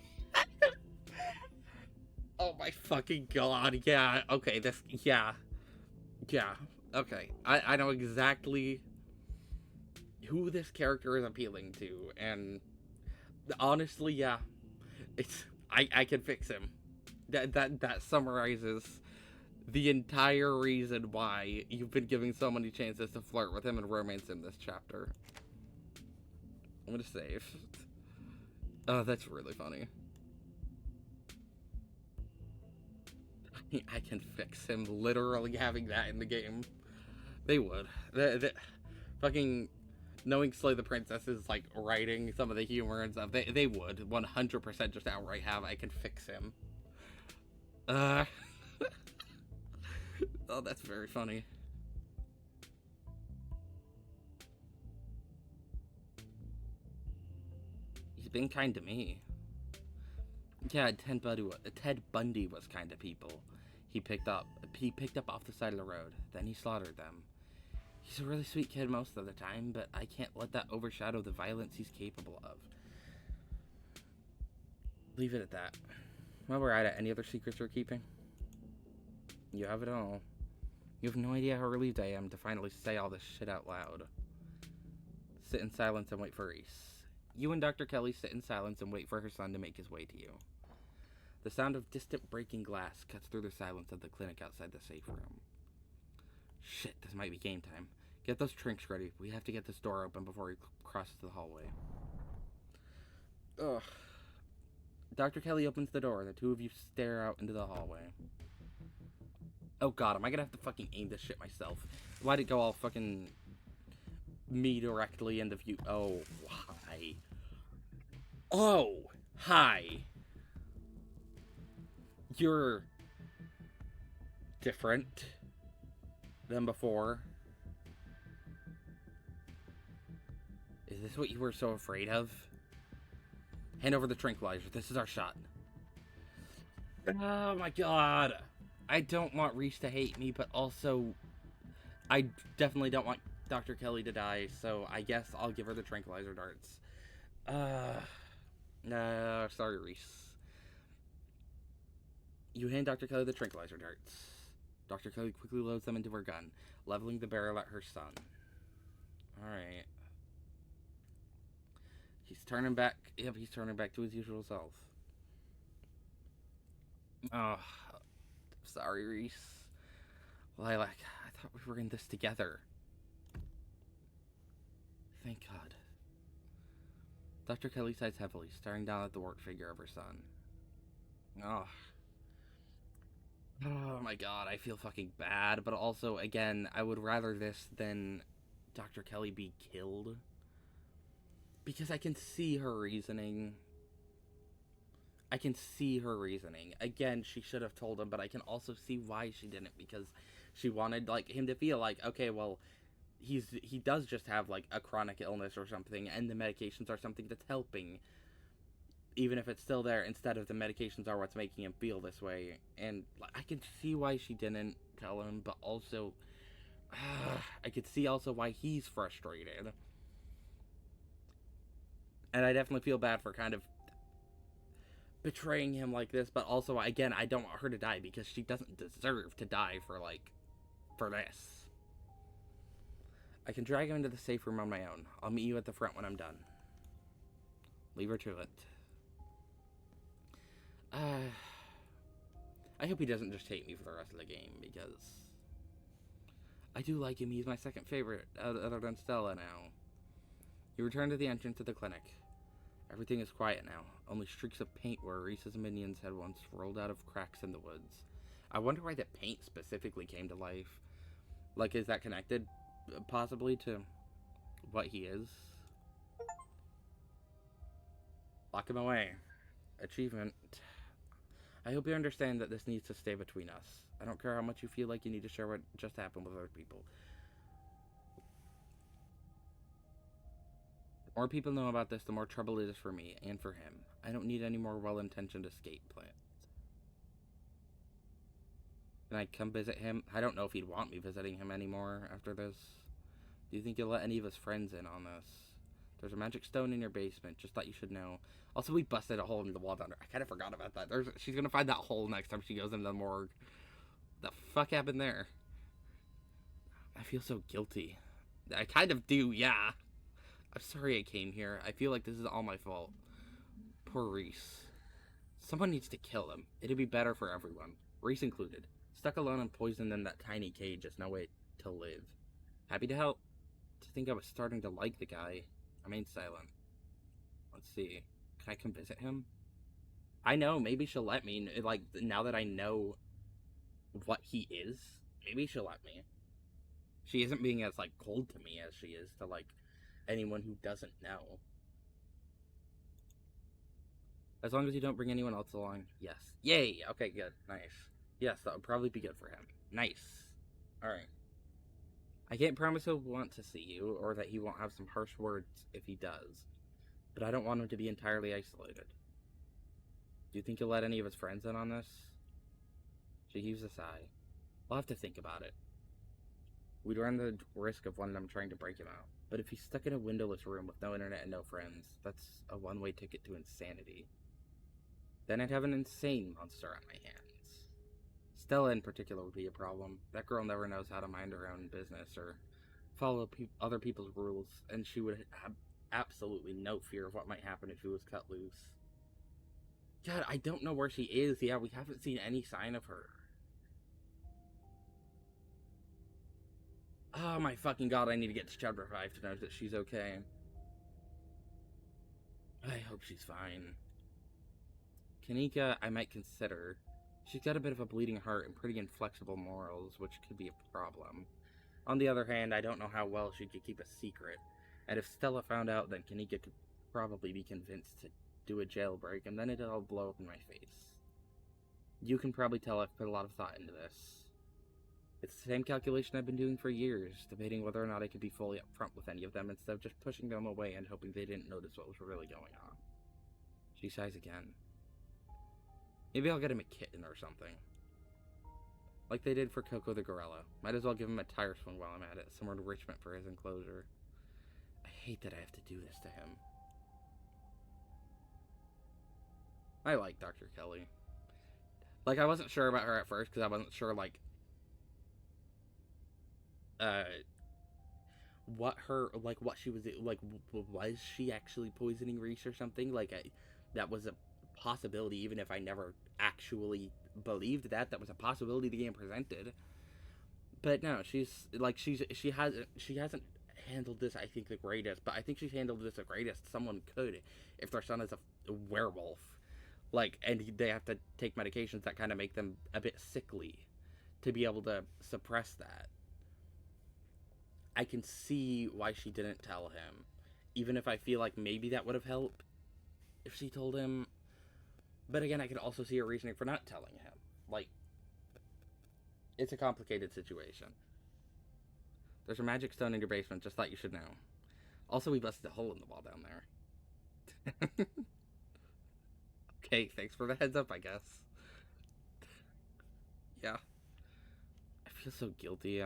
Oh my fucking god, yeah, okay, yeah, okay. I know exactly who this character is appealing to, and honestly, yeah, I can fix him. That summarizes the entire reason why you've been giving so many chances to flirt with him and romance him this chapter. I'm gonna save. Oh, that's really funny. I can fix him, literally having that in the game. They would. Fucking knowing Slay the Princess is like writing some of the humor and stuff. They would 100% just outright have I can fix him. Oh, that's very funny. He's been kind to me. Yeah, Ted Bundy was kind to people. He picked up off the side of the road. Then he slaughtered them. He's a really sweet kid most of the time, but I can't let that overshadow the violence he's capable of. Leave it at that. While we're at it, any other secrets you're keeping? You have it all. You have no idea how relieved I am to finally say all this shit out loud. Sit in silence and wait for Reese. You and Dr. Kelly sit in silence and wait for her son to make his way to you. The sound of distant breaking glass cuts through the silence of the clinic outside the safe room. Shit, this might be game time. Get those trinks ready. We have to get this door open before he crosses the hallway. Ugh. Dr. Kelly opens the door, and the two of you stare out into the hallway. Oh god, am I gonna have to fucking aim this shit myself? Why'd it go all fucking me directly into view? Oh, hi. Oh, hi. You're different than before. Is this what you were so afraid of? Hand over the tranquilizer. This is our shot. Oh my god. I don't want Reese to hate me, but also I definitely don't want Dr. Kelly to die, so I guess I'll give her the tranquilizer darts. No, sorry, Reese. You hand Dr. Kelly the tranquilizer darts. Dr. Kelly quickly loads them into her gun, leveling the barrel at her son. Alright. He's turning back. Yep, he's turning back to his usual self. Oh, sorry, Reese. Lilac, I thought we were in this together. Thank God. Dr. Kelly sighs heavily, staring down at the warped figure of her son. Oh. Oh my god, I feel fucking bad, but also, again, I would rather this than Dr. Kelly be killed. Because I can see her reasoning. I can see her reasoning. Again, she should have told him, but I can also see why she didn't, because she wanted, like, him to feel like, okay, well, he does just have like a chronic illness or something, and the medications are something that's helping, even if it's still there, instead of the medications are what's making him feel this way. And I can see why she didn't tell him, but also I could see also why he's frustrated. And I definitely feel bad for kind of betraying him like this, but also, again, I don't want her to die because she doesn't deserve to die for this. I can drag him into the safe room on my own. I'll meet you at the front when I'm done. Leave her to it. I hope he doesn't just hate me for the rest of the game, because I do like him. He's my second favorite, other than Stella now. You return to the entrance of the clinic. Everything is quiet now. Only streaks of paint where Reese's minions had once rolled out of cracks in the woods. I wonder why the paint specifically came to life. Like, is that connected, possibly, to what he is? Lock him away. Achievement. I hope you understand that this needs to stay between us. I don't care how much you feel like you need to share what just happened with other people. The more people know about this, the more trouble it is for me and for him. I don't need any more well-intentioned escape plans. Can I come visit him? I don't know if he'd want me visiting him anymore after this. Do you think you'll let any of his friends in on this? There's a magic stone in your basement. Just thought you should know. Also, we busted a hole in the wall down there. I kind of forgot about that. She's gonna find that hole next time she goes into the morgue. The fuck happened there? I feel so guilty. I kind of do, yeah. I'm sorry I came here. I feel like this is all my fault. Poor Reese. Someone needs to kill him. It'd be better for everyone. Reese included. Stuck alone and poisoned in that tiny cage is no way to live. Happy to help. To think I was starting to like the guy. I remained silent. Let's see. Can I come visit him? I know, maybe she'll let me. Like, now that I know what he is, maybe she'll let me. She isn't being as, like, cold to me as she is to, like, anyone who doesn't know. As long as you don't bring anyone else along. Yes. Yay! Okay, good. Nice. Yes, that would probably be good for him. Nice. Alright. I can't promise he'll want to see you, or that he won't have some harsh words if he does. But I don't want him to be entirely isolated. Do you think he'll let any of his friends in on this? She heaves a sigh. I'll have to think about it. We'd run the risk of one of them trying to break him out. But if he's stuck in a windowless room with no internet and no friends, that's a one-way ticket to insanity. Then I'd have an insane monster on my hands. Stella in particular would be a problem. That girl never knows how to mind her own business or follow other people's rules, and she would have absolutely no fear of what might happen if she was cut loose. God, I don't know where she is. Yeah, we haven't seen any sign of her. Oh my fucking god, I need to get to chapter 5 to know that she's okay. I hope she's fine. Kanika, I might consider. She's got a bit of a bleeding heart and pretty inflexible morals, which could be a problem. On the other hand, I don't know how well she could keep a secret. And if Stella found out, then Kanika could probably be convinced to do a jailbreak, and then it'll all blow up in my face. You can probably tell I've put a lot of thought into this. It's the same calculation I've been doing for years, debating whether or not I could be fully upfront with any of them instead of just pushing them away and hoping they didn't notice what was really going on. She sighs again. Maybe I'll get him a kitten or something. Like they did for Coco the gorilla. Might as well give him a tire swing while I'm at it, some enrichment for his enclosure. I hate that I have to do this to him. I like Dr. Kelly. Like, I wasn't sure about her at first, because I wasn't sure, like, what she was, like, was she actually poisoning Reese or something? Like, that was a possibility, even if I never actually believed that. That was a possibility the game presented. But no, she hasn't handled this, I think, the greatest, but I think she's handled this the greatest someone could if their son is a werewolf. Like, and they have to take medications that kind of make them a bit sickly to be able to suppress that. I can see why she didn't tell him, even if I feel like maybe that would have helped if she told him. But again, I could also see her reasoning for not telling him. Like, it's a complicated situation. There's a magic stone in your basement, just thought you should know. Also, we busted a hole in the wall down there. Okay, thanks for the heads up, I guess. Yeah. I feel so guilty.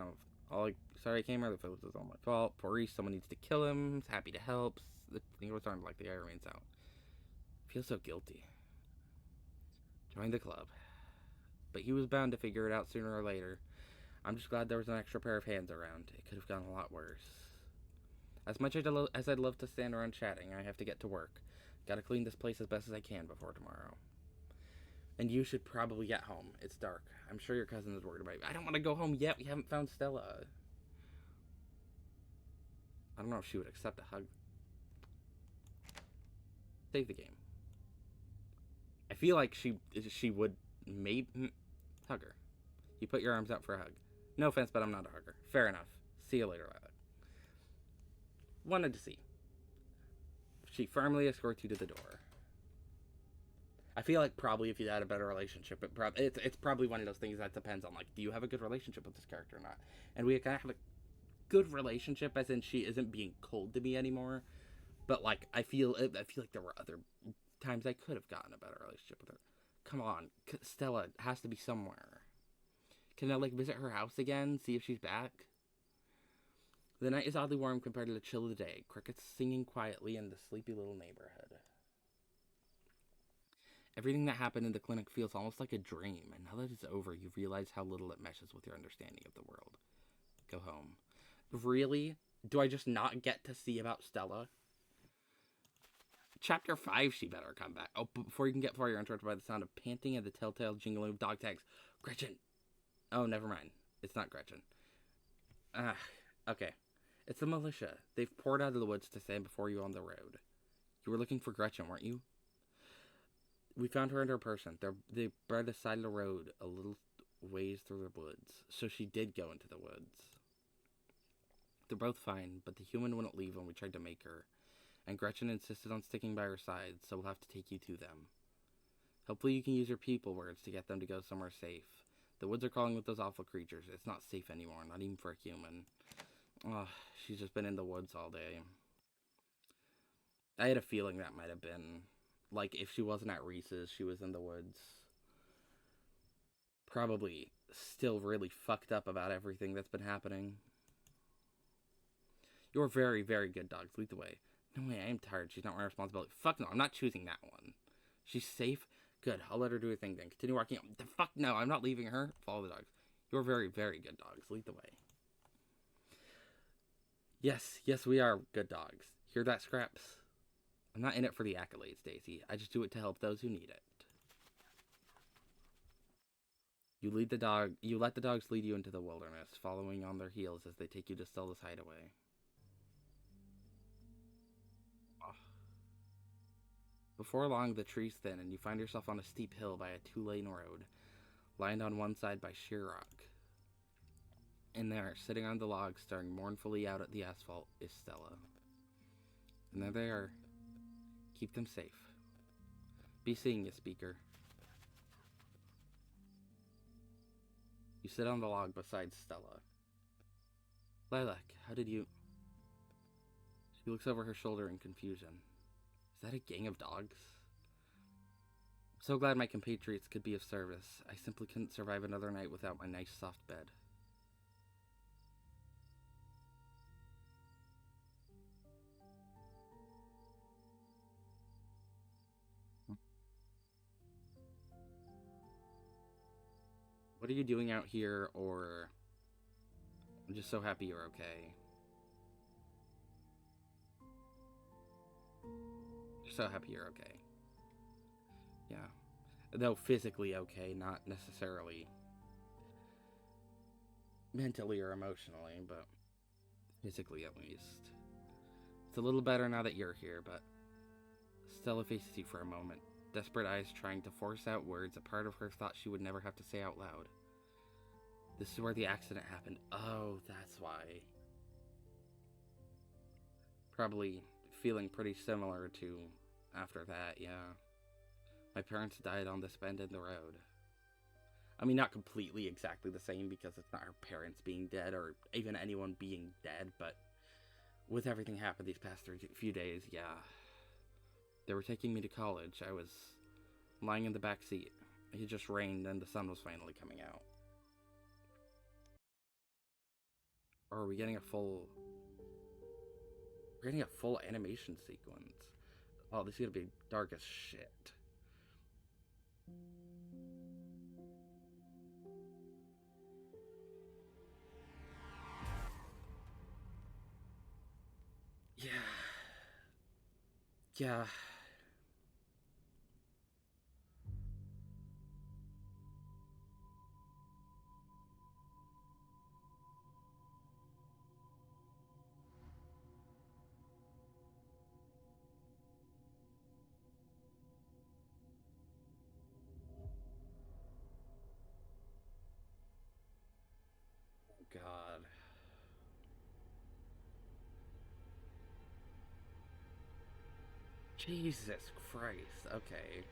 Sorry I came out of the village. It's all my fault. Poor Reese, someone needs to kill him. He's happy to help. The thing was starting to like the guy remains out. I feel so guilty. Join the club. But he was bound to figure it out sooner or later. I'm just glad there was an extra pair of hands around. It could have gone a lot worse. As much as I'd love to stand around chatting, I have to get to work. Gotta clean this place as best as I can before tomorrow. And you should probably get home. It's dark. I'm sure your cousin is worried about you. I don't want to go home yet. We haven't found Stella. I don't know if she would accept a hug. Save the game. I feel like she would maybe hug her. You put your arms out for a hug. No offense, but I'm not a hugger. Fair enough. See you later, Lilac. Wanted to see. She firmly escorts you to the door. I feel like probably if you had a better relationship, it's probably one of those things that depends on, like, do you have a good relationship with this character or not? And we kind of have a good relationship, as in she isn't being cold to me anymore. But, like, I feel like there were other times I could have gotten a better relationship with her. Come on, Stella has to be somewhere. Can I, like, visit her house again, see if she's back? The night is oddly warm compared to the chill of the day. Crickets singing quietly in the sleepy little neighborhood. Everything that happened in the clinic feels almost like a dream, and now that it's over, you realize how little it meshes with your understanding of the world. Go home. Really? Do I just not get to see about Stella? Chapter 5, she better come back. Oh, but before you can get far, you're interrupted by the sound of panting and the telltale jingling of dog tags. Gretchen! Oh, never mind. It's not Gretchen. Okay. It's the militia. They've poured out of the woods to stand before you on the road. You were looking for Gretchen, weren't you? We found her and her person. They bred the side of the road a little ways through the woods. So she did go into the woods. They're both fine, but the human wouldn't leave when we tried to make her. And Gretchen insisted on sticking by her side, so we'll have to take you to them. Hopefully you can use your people words to get them to go somewhere safe. The woods are calling with those awful creatures. It's not safe anymore, not even for a human. Oh, she's just been in the woods all day. I had a feeling that might have been, like, if she wasn't at Reese's, she was in the woods. Probably still really fucked up about everything that's been happening. You're very, very good dogs. Lead the way. No way, I am tired. She's not my responsibility. Fuck no, I'm not choosing that one. She's safe? Good, I'll let her do her thing then. Continue walking. The fuck no, I'm not leaving her. Follow the dogs. You're very, very good dogs. Lead the way. Yes, we are good dogs. Hear that, Scraps? I'm not in it for the accolades, Daisy. I just do it to help those who need it. You let the dogs lead you into the wilderness, following on their heels as they take you to Stella's hideaway. Oh. Before long, the trees thin, and you find yourself on a steep hill by a 2-lane road, lined on one side by sheer rock. In there, sitting on the log, staring mournfully out at the asphalt, is Stella. And there they are. Keep them safe. Be seeing you, Speaker. You sit on the log beside Stella. Lilac, how did you... She looks over her shoulder in confusion. Is that a gang of dogs? I'm so glad my compatriots could be of service. I simply couldn't survive another night without my nice soft bed. What are you doing out here, or... I'm just so happy you're okay. Just so happy you're okay. Yeah. Though physically okay, not necessarily mentally or emotionally, but physically at least. It's a little better now that you're here, but Stella faces you for a moment, desperate eyes trying to force out words a part of her thought she would never have to say out loud. This is where the accident happened. Oh, that's why. Probably feeling pretty similar to after that, yeah. My parents died on this bend in the road. I mean, not completely exactly the same because it's not her parents being dead or even anyone being dead, but with everything happened these past few days, yeah. They were taking me to college. I was lying in the back seat. It just rained and the sun was finally coming out. Or are we getting a full... We're getting a full animation sequence. Oh, this is gonna be dark as shit. Yeah. Yeah. Oh, God. Jesus Christ. Okay.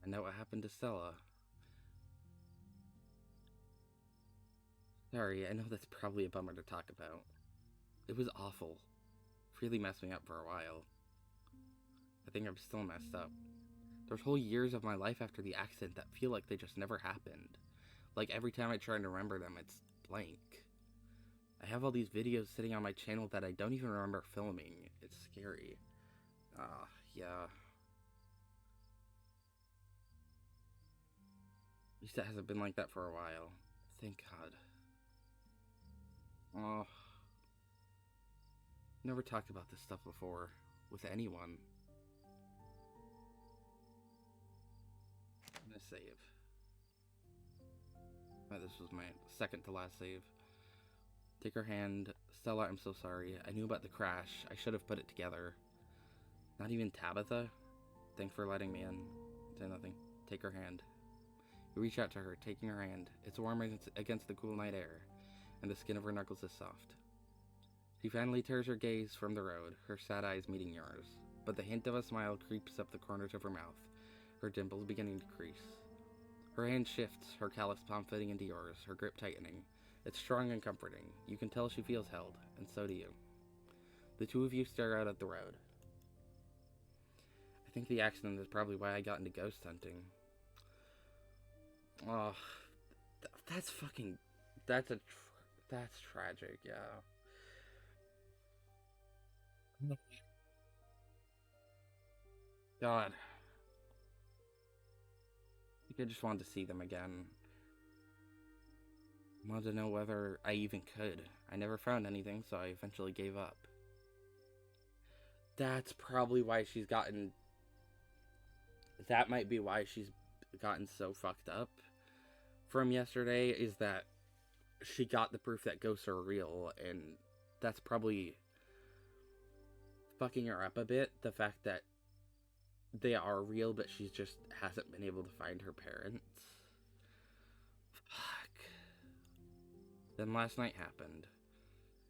I know what happened to Stella. Sorry, I know that's probably a bummer to talk about. It was awful. Really messed me up for a while. I think I'm still messed up. There's whole years of my life after the accident that feel like they just never happened. Like every time I try to remember them, it's blank. I have all these videos sitting on my channel that I don't even remember filming. It's scary. Yeah. At least it hasn't been like that for a while. Thank God. Oh. Never talked about this stuff before. With anyone. I'm gonna save. Oh, this was my second to last save. Take her hand. Stella, I'm so sorry. I knew about the crash. I should have put it together. Not even Tabitha? Thanks for letting me in. Say nothing. Take her hand. You reach out to her, taking her hand. It's warm against the cool night air, and the skin of her knuckles is soft. She finally tears her gaze from the road, her sad eyes meeting yours. But the hint of a smile creeps up the corners of her mouth, her dimples beginning to crease. Her hand shifts, her calloused palm fitting into yours, her grip tightening. It's strong and comforting. You can tell she feels held, and so do you. The two of you stare out at the road. I think the accident is probably why I got into ghost hunting. Oh, that's fucking... That's tragic, yeah. God. I think I just wanted to see them again. I wanted to know whether I even could. I never found anything, so I eventually gave up. That's probably why she's gotten... That might be why she's gotten so fucked up from yesterday, is that she got the proof that ghosts are real, and that's probably fucking her up a bit. The fact that they are real, but she just hasn't been able to find her parents. Fuck. Then last night happened,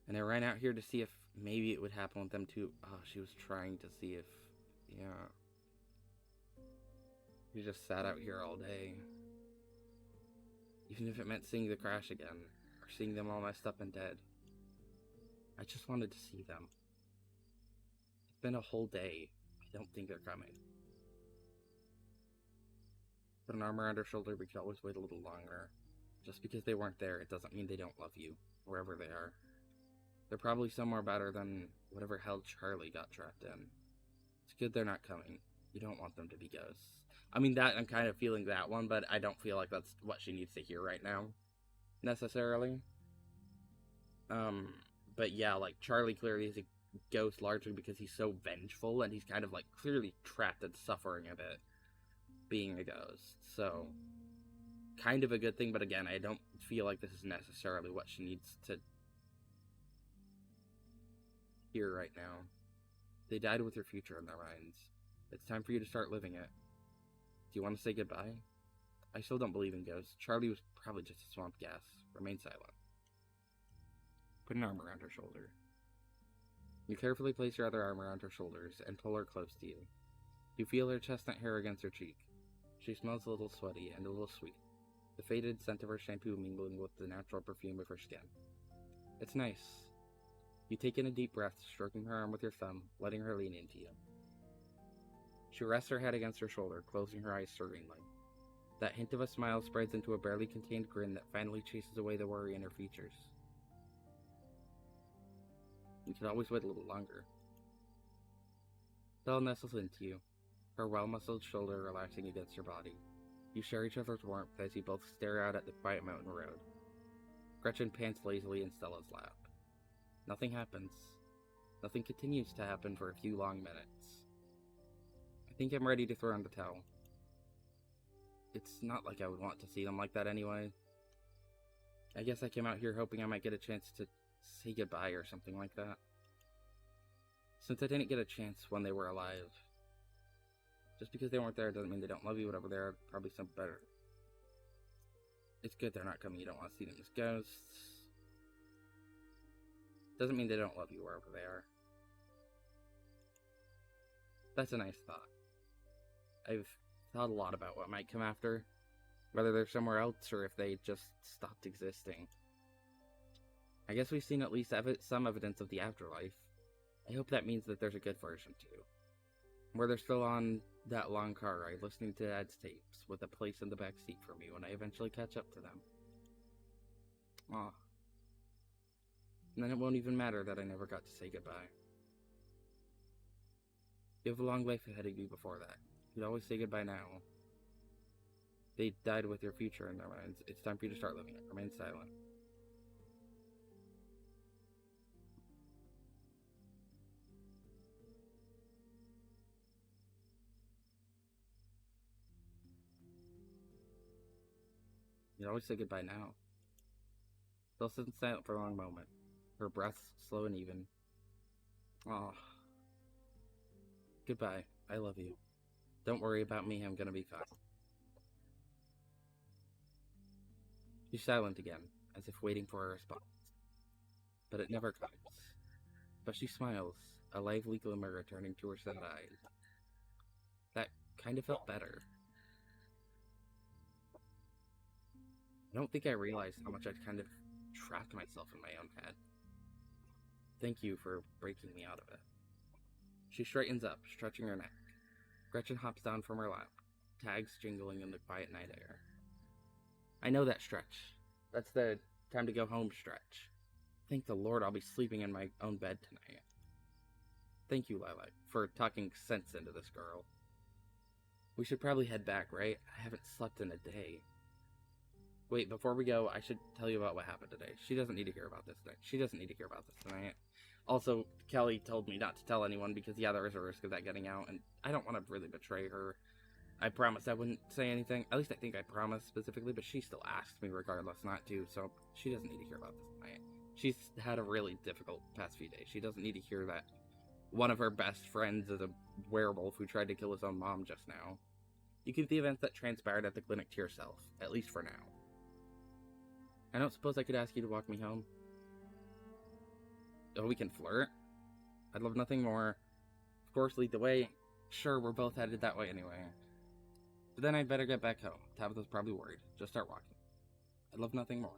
and I ran out here to see if maybe it would happen with them too. Oh, she was trying to see if... Yeah. We just sat out here all day. Even if it meant seeing the crash again, or seeing them all messed up and dead. I just wanted to see them. It's been a whole day. I don't think they're coming. Put an arm around her shoulder, we could always wait a little longer. Just because they weren't there, it doesn't mean they don't love you, wherever they are. They're probably somewhere better than whatever hell Charlie got trapped in. It's good they're not coming. You don't want them to be ghosts. I mean, that I'm kind of feeling that one, but I don't feel like that's what she needs to hear right now, necessarily. But yeah, like, Charlie clearly is a ghost largely because he's so vengeful, and he's kind of, like, clearly trapped and suffering a bit, being a ghost. So, kind of a good thing, but again, I don't feel like this is necessarily what she needs to hear right now. They died with your future in their minds. It's time for you to start living it. Do you want to say goodbye? I still don't believe in ghosts. Charlie was probably just a swamp gas. Remain silent. Put an arm around her shoulder. You carefully place your other arm around her shoulders and pull her close to you. You feel her chestnut hair against her cheek. She smells a little sweaty and a little sweet, the faded scent of her shampoo mingling with the natural perfume of her skin. It's nice. You take in a deep breath, stroking her arm with your thumb, letting her lean into you. She rests her head against her shoulder, closing her eyes serenely. That hint of a smile spreads into a barely contained grin that finally chases away the worry in her features. You could always wait a little longer. Stella nestles into you, her well-muscled shoulder relaxing against your body. You share each other's warmth as you both stare out at the quiet mountain road. Gretchen pants lazily in Stella's lap. Nothing happens. Nothing continues to happen for a few long minutes. I think I'm ready to throw in the towel. It's not like I would want to see them like that anyway. I guess I came out here hoping I might get a chance to say goodbye or something like that. Since I didn't get a chance when they were alive. Just because they weren't there doesn't mean they don't love you, whatever they are, probably something better. It's good they're not coming, you don't want to see them as ghosts. Doesn't mean they don't love you wherever they are. That's a nice thought. I've thought a lot about what might come after. Whether they're somewhere else or if they just stopped existing. I guess we've seen at least some evidence of the afterlife. I hope that means that there's a good version too. Where they're still on that long car ride listening to Dad's tapes with a place in the back seat for me when I eventually catch up to them. Aw. And then it won't even matter that I never got to say goodbye. You have a long life ahead of you before that. You'd always say goodbye now. They died with your future in their minds. It's time for you to start living it. Remain silent. You'd always say goodbye now. Still sits silent for a long moment. Her breath slow and even. Aw. Goodbye. I love you. Don't worry about me, I'm gonna be fine. She's silent again, as if waiting for a response. But it never comes. But she smiles, a lively glimmer returning to her sad eyes. That kind of felt better. I don't think I realized how much I'd kind of trapped myself in my own head. Thank you for breaking me out of it. She straightens up, stretching her neck. Gretchen hops down from her lap, tags jingling in the quiet night air. I know that stretch. That's the time to go home stretch. Thank the Lord I'll be sleeping in my own bed tonight. Thank you, Lilac, for talking sense into this girl. We should probably head back, right? I haven't slept in a day. Wait, before we go, I should tell you about what happened today. She doesn't need to hear about this tonight. She doesn't need to hear about this tonight. Also, Kelly told me not to tell anyone because, yeah, there is a risk of that getting out, and I don't want to really betray her. I promised I wouldn't say anything. At least I think I promised specifically, but she still asked me regardless not to, so she doesn't need to hear about this tonight. She's had a really difficult past few days. She doesn't need to hear that one of her best friends is a werewolf who tried to kill his own mom just now. You keep the events that transpired at the clinic to yourself, at least for now. I don't suppose I could ask you to walk me home? Oh, we can flirt? I'd love nothing more. Of course, lead the way. Sure, we're both headed that way anyway. But then I'd better get back home. Tabitha's probably worried. Just start walking. I'd love nothing more.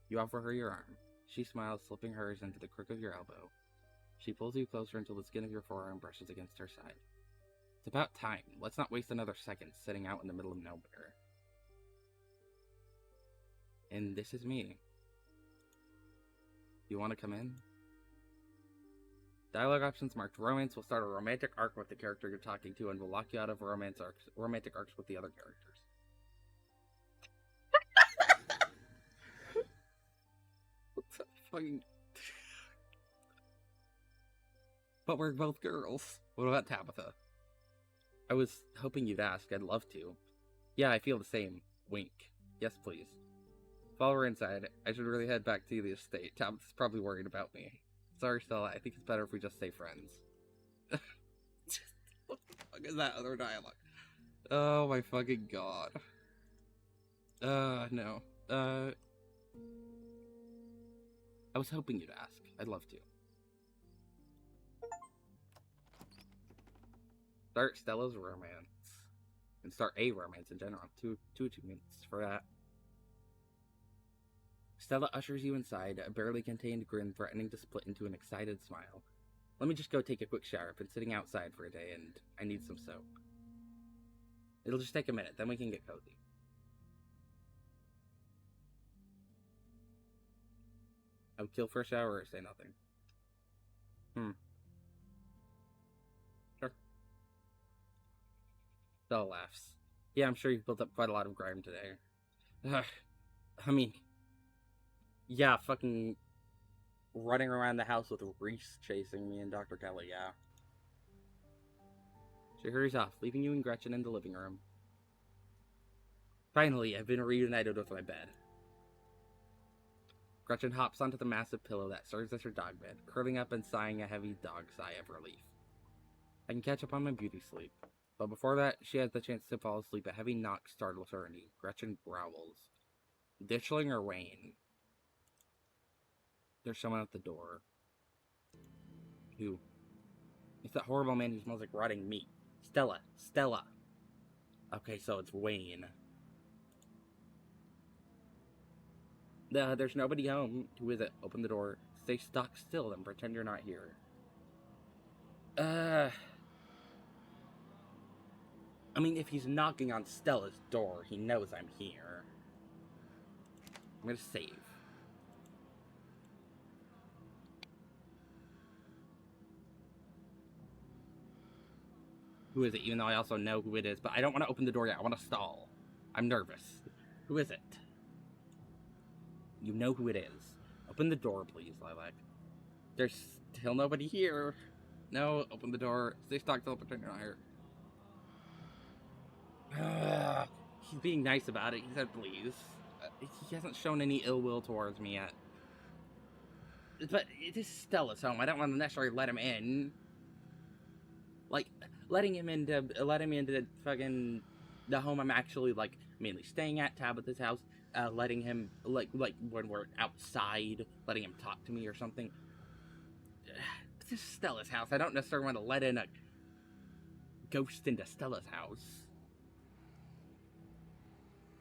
You offer her your arm. She smiles, slipping hers into the crook of your elbow. She pulls you closer until the skin of your forearm brushes against her side. It's about time. Let's not waste another second sitting out in the middle of nowhere. And this is me. You want to come in? Dialogue options marked romance will start a romantic arc with the character you're talking to and will lock you out of romantic arcs with the other characters. What's that fucking... But we're both girls. What about Tabitha? I was hoping you'd ask. I'd love to. Yeah, I feel the same. Wink. Yes, please. Follow her inside. I should really head back to the estate. Tabitha's probably worried about me. Sorry, Stella. I think it's better if we just stay friends. What the fuck is that other dialogue? Oh my fucking god. No. I was hoping you'd ask. I'd love to. Start Stella's romance. And start a romance in general. Two minutes for that. Stella ushers you inside, a barely contained grin threatening to split into an excited smile. Let me just go take a quick shower. I've been sitting outside for a day and I need some soap. It'll just take a minute, then we can get cozy. I would kill for a shower or say nothing. Sure. Stella laughs. Yeah, I'm sure you've built up quite a lot of grime today. I mean, yeah, fucking running around the house with Reese chasing me and Dr. Kelly, yeah. She hurries off, leaving you and Gretchen in the living room. Finally, I've been reunited with my bed. Gretchen hops onto the massive pillow that serves as her dog bed, curling up and sighing a heavy dog sigh of relief. I can catch up on my beauty sleep. But before that, she has the chance to fall asleep. A heavy knock startles her, and Gretchen growls. Ditchling or Wayne? There's someone at the door. Who? It's that horrible man who smells like rotting meat. Stella. Stella. Okay, so it's Wayne. There's nobody home. Who is it? Open the door. Stay stock still and pretend you're not here. I mean, if he's knocking on Stella's door, he knows I'm here. I'm gonna save. Who is it? Even though I also know who it is, but I don't want to open the door yet. I want to stall. I'm nervous. Who is it? You know who it is. Open the door, please, Lilac. There's still nobody here. No, open the door. Stay stocked till pretend you're not here. He's being nice about it. He said please. He hasn't shown any ill will towards me yet. But it is Stella's home. I don't want to necessarily let him in. Like, letting him into fucking the home I'm actually, like, mainly staying at, Tabitha's house. Letting him, like when we're outside, letting him talk to me or something. This is Stella's house. I don't necessarily want to let in a ghost into Stella's house.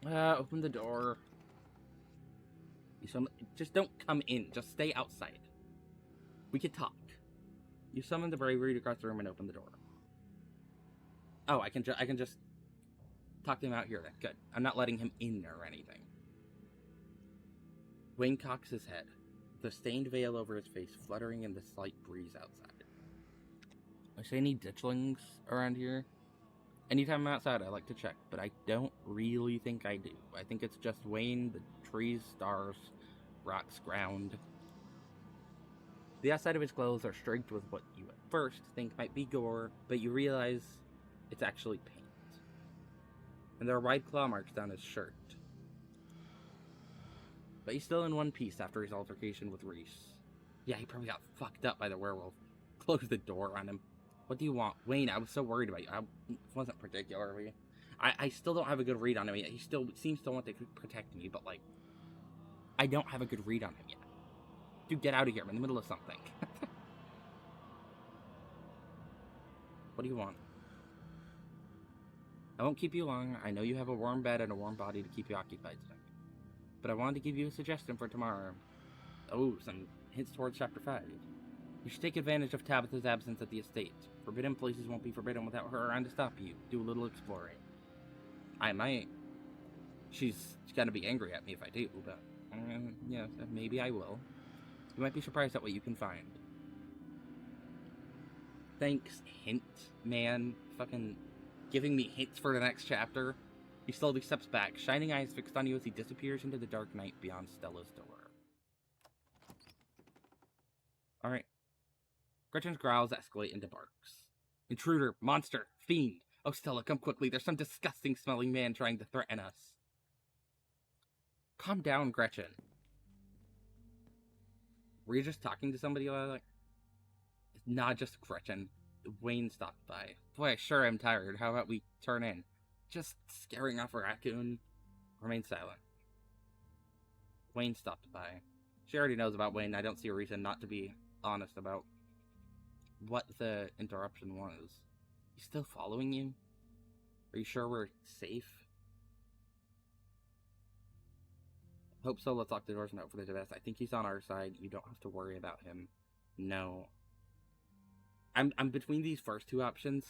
Open the door. Just don't come in. Just stay outside. We can talk. You summon the bravery to cross the room and open the door. Oh, I can just talk to him out here then. Good. I'm not letting him in or anything. Wayne cocks his head, the stained veil over his face fluttering in the slight breeze outside. I see any ditchlings around here? Anytime I'm outside, I like to check, but I don't really think I do. I think it's just Wayne, the trees, stars, rocks, ground. The outside of his clothes are streaked with what you at first think might be gore, but you realize it's actually paint. And there are wide claw marks down his shirt. But he's still in one piece after his altercation with Reese. Yeah, he probably got fucked up by the werewolf. Close the door on him. What do you want? Wayne, I was so worried about you. I wasn't particularly. I still don't have a good read on him yet. He still seems to want to protect me, but, like, I don't have a good read on him yet. Dude, get out of here. I'm in the middle of something. What do you want? I won't keep you long. I know you have a warm bed and a warm body to keep you occupied tonight. But I wanted to give you a suggestion for tomorrow. Oh, some hints towards Chapter 5. You should take advantage of Tabitha's absence at the estate. Forbidden places won't be forbidden without her around to stop you. Do a little exploring. I might. She's gonna be angry at me if I do, but yeah, maybe I will. You might be surprised at what you can find. Thanks, hint, man. Fucking giving me hints for the next chapter. He slowly steps back, shining eyes fixed on you as he disappears into the dark night beyond Stella's door. Alright. Gretchen's growls escalate into barks. Intruder, monster, fiend. Oh, Stella, come quickly. There's some disgusting smelling man trying to threaten us. Calm down, Gretchen. Were you just talking to somebody like? Not just Gretchen. Wayne stopped by. Boy, I sure am tired. How about we turn in? Just scaring off a raccoon. Remain silent. Wayne stopped by. She already knows about Wayne. I don't see a reason not to be honest about what the interruption was. He's still following you? Are you sure we're safe? Hope so. Let's lock the doors and hope for the best. I think he's on our side. You don't have to worry about him. No. I'm between these first two options.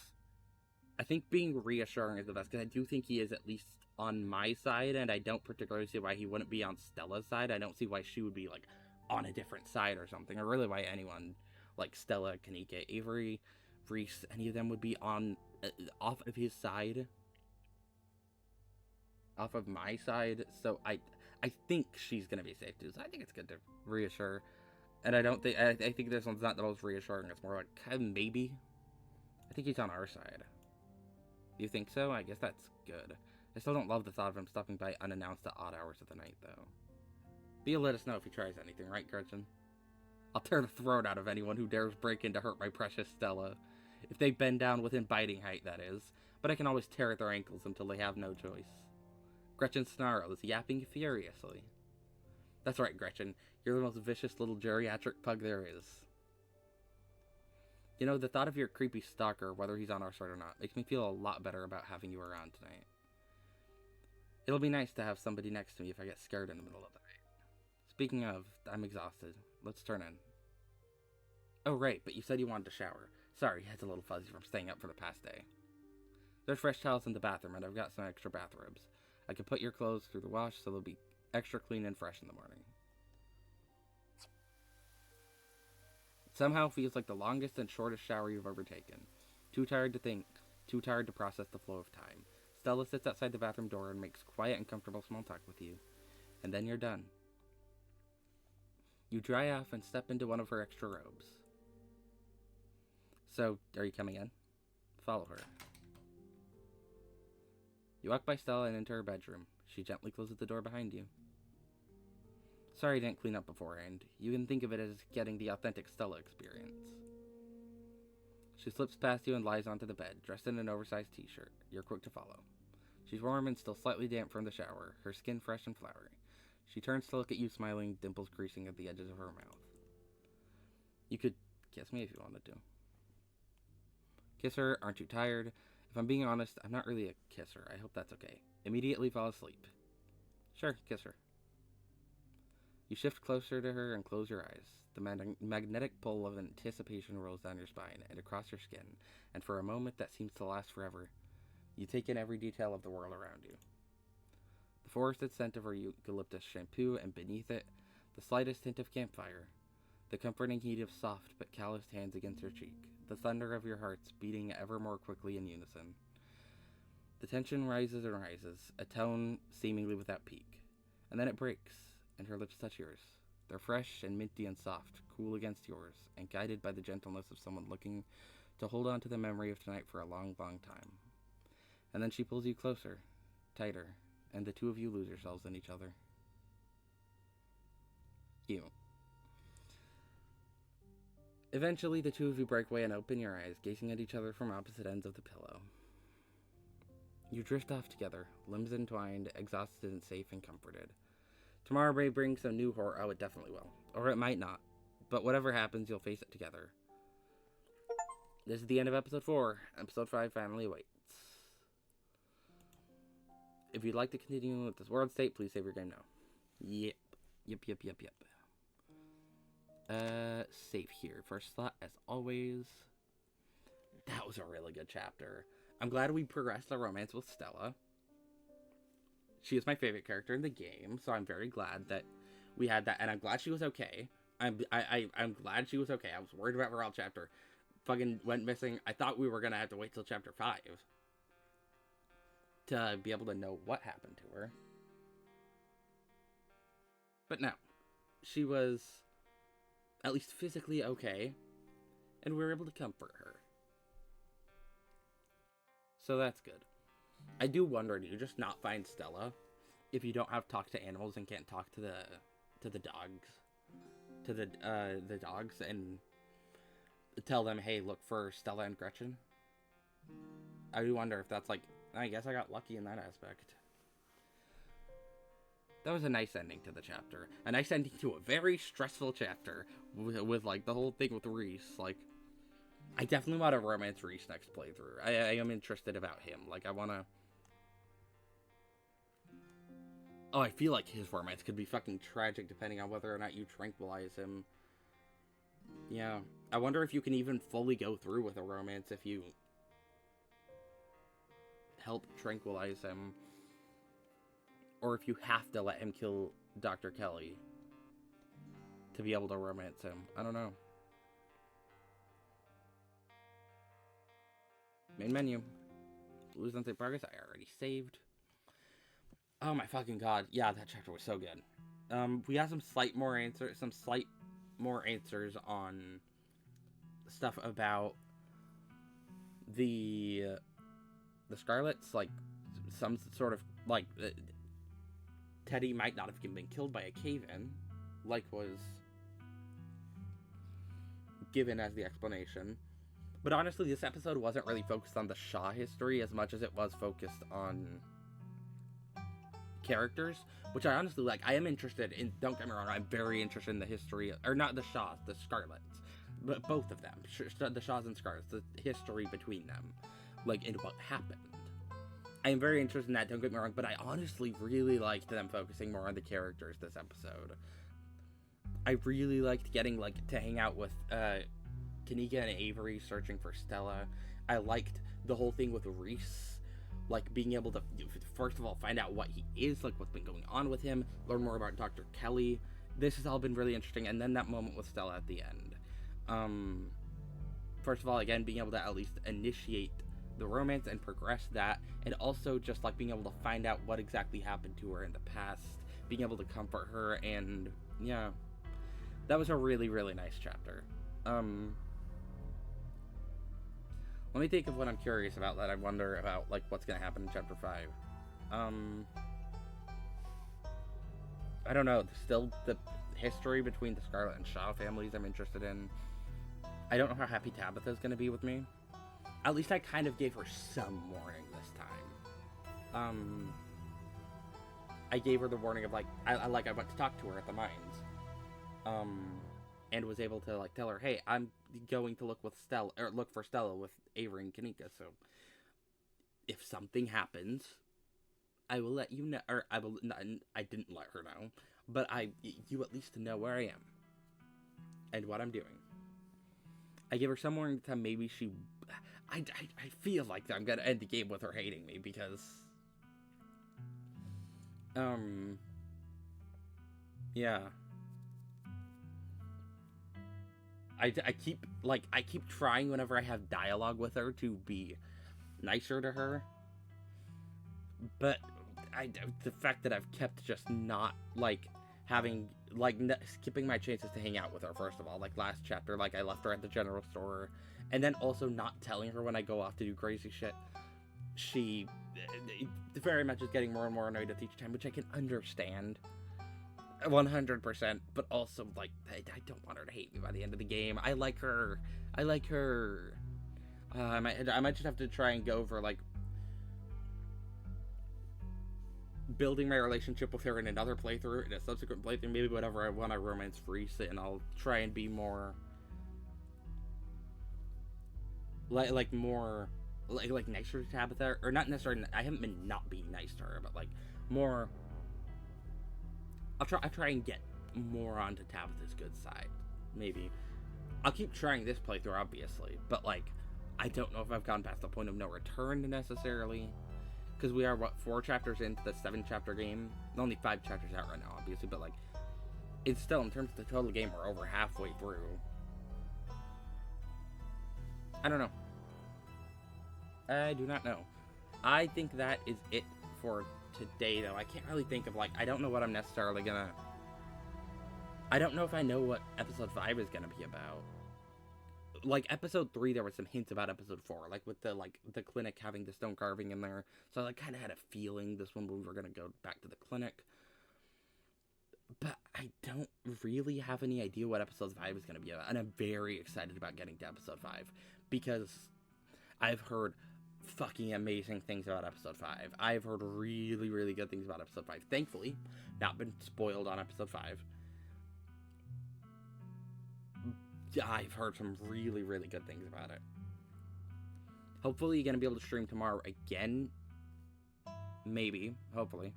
I think being reassuring is the best, because I do think he is at least on my side, and I don't particularly see why he wouldn't be on Stella's side. I don't see why she would be, like, on a different side or something, or really why anyone, like Stella, Kanika, Avery, Reese, any of them would be on, off of his side. Off of my side, so I think she's gonna be safe too, so I think it's good to reassure. And I don't think, I think this one's not the most reassuring, it's more like, maybe. I think he's on our side. You think so? I guess that's good. I still don't love the thought of him stopping by unannounced at odd hours of the night, though. But you'll let us know if he tries anything, right, Gretchen? I'll tear the throat out of anyone who dares break in to hurt my precious Stella. If they bend down within biting height, that is. But I can always tear at their ankles until they have no choice. Gretchen snarls, yapping furiously. That's right, Gretchen. You're the most vicious little geriatric pug there is. You know, the thought of your creepy stalker, whether he's on our side or not, makes me feel a lot better about having you around tonight. It'll be nice to have somebody next to me if I get scared in the middle of the night. Speaking of, I'm exhausted. Let's turn in. Oh, right, but you said you wanted to shower. Sorry, head's a little fuzzy from staying up for the past day. There's fresh towels in the bathroom, and I've got some extra bathrobes. I can put your clothes through the wash so they'll be extra clean and fresh in the morning. It somehow feels like the longest and shortest shower you've ever taken. Too tired to think, too tired to process the flow of time. Stella sits outside the bathroom door and makes quiet and comfortable small talk with you. And then you're done. You dry off and step into one of her extra robes. So, are you coming in? Follow her. You walk by Stella and into her bedroom. She gently closes the door behind you. Sorry I didn't clean up beforehand. You can think of it as getting the authentic Stella experience. She slips past you and lies onto the bed, dressed in an oversized t-shirt. You're quick to follow. She's warm and still slightly damp from the shower, her skin fresh and flowery. She turns to look at you smiling, dimples creasing at the edges of her mouth. You could kiss me if you wanted to. Kiss her, aren't you tired? If I'm being honest, I'm not really a kisser. I hope that's okay. Immediately fall asleep. Sure, kiss her. You shift closer to her and close your eyes. The magnetic pull of anticipation rolls down your spine and across your skin, and for a moment that seems to last forever, you take in every detail of the world around you. The forested scent of her eucalyptus shampoo, and beneath it, the slightest hint of campfire. The comforting heat of soft but calloused hands against your cheek. The thunder of your hearts beating ever more quickly in unison. The tension rises and rises, a tone seemingly without peak. And then it breaks, and her lips touch yours. They're fresh and minty and soft, cool against yours, and guided by the gentleness of someone looking to hold on to the memory of tonight for a long, long time. And then she pulls you closer, tighter, and the two of you lose yourselves in each other. You. Eventually, the two of you break away and open your eyes, gazing at each other from opposite ends of the pillow. You drift off together, limbs entwined, exhausted and safe and comforted. Tomorrow may bring some new horror. Oh, it definitely will. Or it might not. But whatever happens, you'll face it together. This is the end of episode 4. Episode 5 finally awaits. If you'd like to continue with this world state, please save your game now. Yep. Save here. First slot, as always. That was a really good chapter. I'm glad we progressed the romance with Stella. She is my favorite character in the game, so I'm very glad that we had that, and I'm glad she was okay. I'm glad she was okay. I was worried about her all chapter. Fucking went missing. I thought we were gonna have to wait till chapter 5 to be able to know what happened to her. But no. She was at least physically okay, and we were able to comfort her. So that's good. I do wonder, do you just not find Stella if you don't have talk to animals and can't talk to the dogs? To the dogs and tell them, hey, look for Stella and Gretchen? I do wonder if that's like, I guess I got lucky in that aspect. That was a nice ending to the chapter. A nice ending to a very stressful chapter with like the whole thing with Reese. Like, I definitely want to romance Reese next playthrough. I am interested about him. Like, I want to. Oh, I feel like his romance could be fucking tragic depending on whether or not you tranquilize him. Yeah. I wonder if you can even fully go through with a romance if you help tranquilize him. Or if you have to let him kill Dr. Kelly to be able to romance him. I don't know. Main menu. Lose unsafe progress. I already saved. Oh my fucking god. Yeah, that chapter was so good. We got some slight more answers on stuff about the Scarlets. Like, some sort of, like, Teddy might not have been killed by a cave-in, like was given as the explanation. But honestly, this episode wasn't really focused on the Shaw history as much as it was focused on characters, which I honestly like. I am interested in, don't get me wrong, I'm very interested in the history, or not the Shaws, the Scarlets, but both of them, the Shaws and Scarlets, the history between them, like, and what happened. I am very interested in that, don't get me wrong, but I honestly really liked them focusing more on the characters this episode. I really liked getting, like, to hang out with, Kanika and Avery searching for Stella. I liked the whole thing with Reese, like, being able to, first of all, find out what he is, like, what's been going on with him, learn more about Dr. Kelly. This has all been really interesting, and then that moment with Stella at the end. First of all, again, being able to at least initiate the romance and progress that, and also just, like, being able to find out what exactly happened to her in the past, being able to comfort her, and, yeah. That was a really, really nice chapter. Let me think of what I'm curious about that I wonder about, like, what's gonna happen in Chapter 5. I don't know. Still, the history between the Scarlet and Shaw families I'm interested in. I don't know how happy Tabitha's gonna be with me. At least I kind of gave her some warning this time. I gave her the warning of, like, I went to talk to her at the mines. And was able to, like, tell her, hey, I'm going to look for Stella with Avery and Kanika, so if something happens, I will let you know, or I didn't let her know, but you at least know where I am, and what I'm doing. I give her some warning time, maybe I feel like I'm gonna end the game with her hating me, because, yeah. I keep trying whenever I have dialogue with her to be nicer to her, but the fact that I've kept just not, like, having, like, skipping my chances to hang out with her, first of all, like, last chapter, like, I left her at the general store, and then also not telling her when I go off to do crazy shit, she very much is getting more and more annoyed with each time, which I can understand. 100%, but also, like, I don't want her to hate me by the end of the game. I like her. I might just have to try and go for, like, building my relationship with her in another playthrough, in a subsequent playthrough, maybe whatever I want, I romance Reese, and I'll try and be more, more nicer to Tabitha, or not necessarily, I haven't been not being nice to her, but, like, more, I'll try and get more onto Tabitha's good side, maybe. I'll keep trying this playthrough, obviously, but, like, I don't know if I've gone past the point of no return, necessarily, because we are, 4 chapters into the 7-chapter game, only 5 chapters out right now, obviously, but, like, it's still, in terms of the total game, we're over halfway through. I don't know. I do not know. I think that is it for today, though. I can't really think of, like, I don't know what I'm necessarily gonna, I don't know if I know what episode 5 is gonna be about. Like, episode 3, there were some hints about episode 4, like, with the, like, the clinic having the stone carving in there, so I kind of had a feeling this one we were gonna go back to the clinic, but I don't really have any idea what episode 5 is gonna be about, and I'm very excited about getting to episode 5, because I've heard fucking amazing things about episode 5. I've heard really, really good things about episode 5. Thankfully, not been spoiled on episode 5. I've heard some really, really good things about it. Hopefully, you're gonna be able to stream tomorrow again. Maybe, hopefully.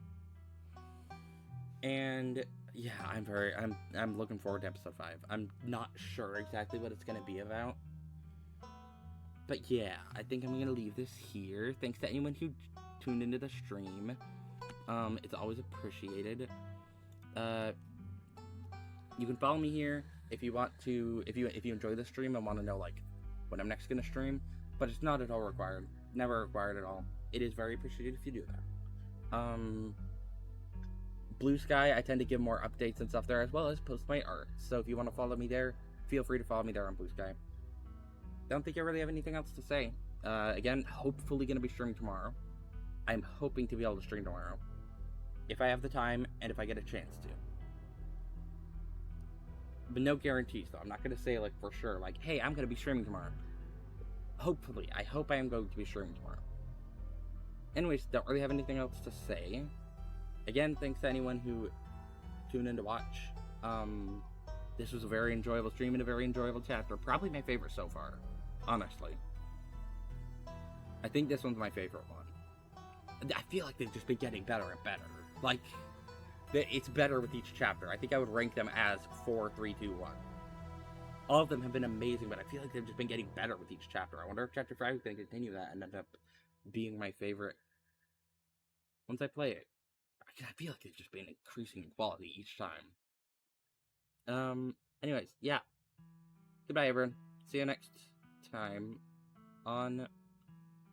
And yeah, I'm looking forward to episode 5. I'm not sure exactly what it's gonna be about. But yeah, I think I'm gonna leave this here. Thanks to anyone who tuned into the stream. It's always appreciated. You can follow me here if you want to, if you enjoy the stream and want to know like when I'm next gonna stream. But it's not at all required. Never required at all. It is very appreciated if you do that. Blue Sky, I tend to give more updates and stuff there, as well as post my art. So if you want to follow me there, feel free to follow me there on Blue Sky. Don't think I really have anything else to say. Again, hopefully going to be streaming tomorrow. I'm hoping to be able to stream tomorrow, if I have the time and if I get a chance to. But no guarantees, though. I'm not going to say, like, for sure, like, hey, I'm going to be streaming tomorrow. Hopefully. I hope I am going to be streaming tomorrow. Anyways, don't really have anything else to say. Again, thanks to anyone who tuned in to watch. This was a very enjoyable stream and a very enjoyable chapter. Probably my favorite so far, honestly. I think this one's my favorite one. I feel like they've just been getting better and better. Like, it's better with each chapter. I think I would rank them as 4, 3, 2, 1. All of them have been amazing, but I feel like they've just been getting better with each chapter. I wonder if chapter 5 is going to continue that and end up being my favorite once I play it. I feel like they've just been increasing in quality each time. Anyways, yeah. Goodbye, everyone. See you next time on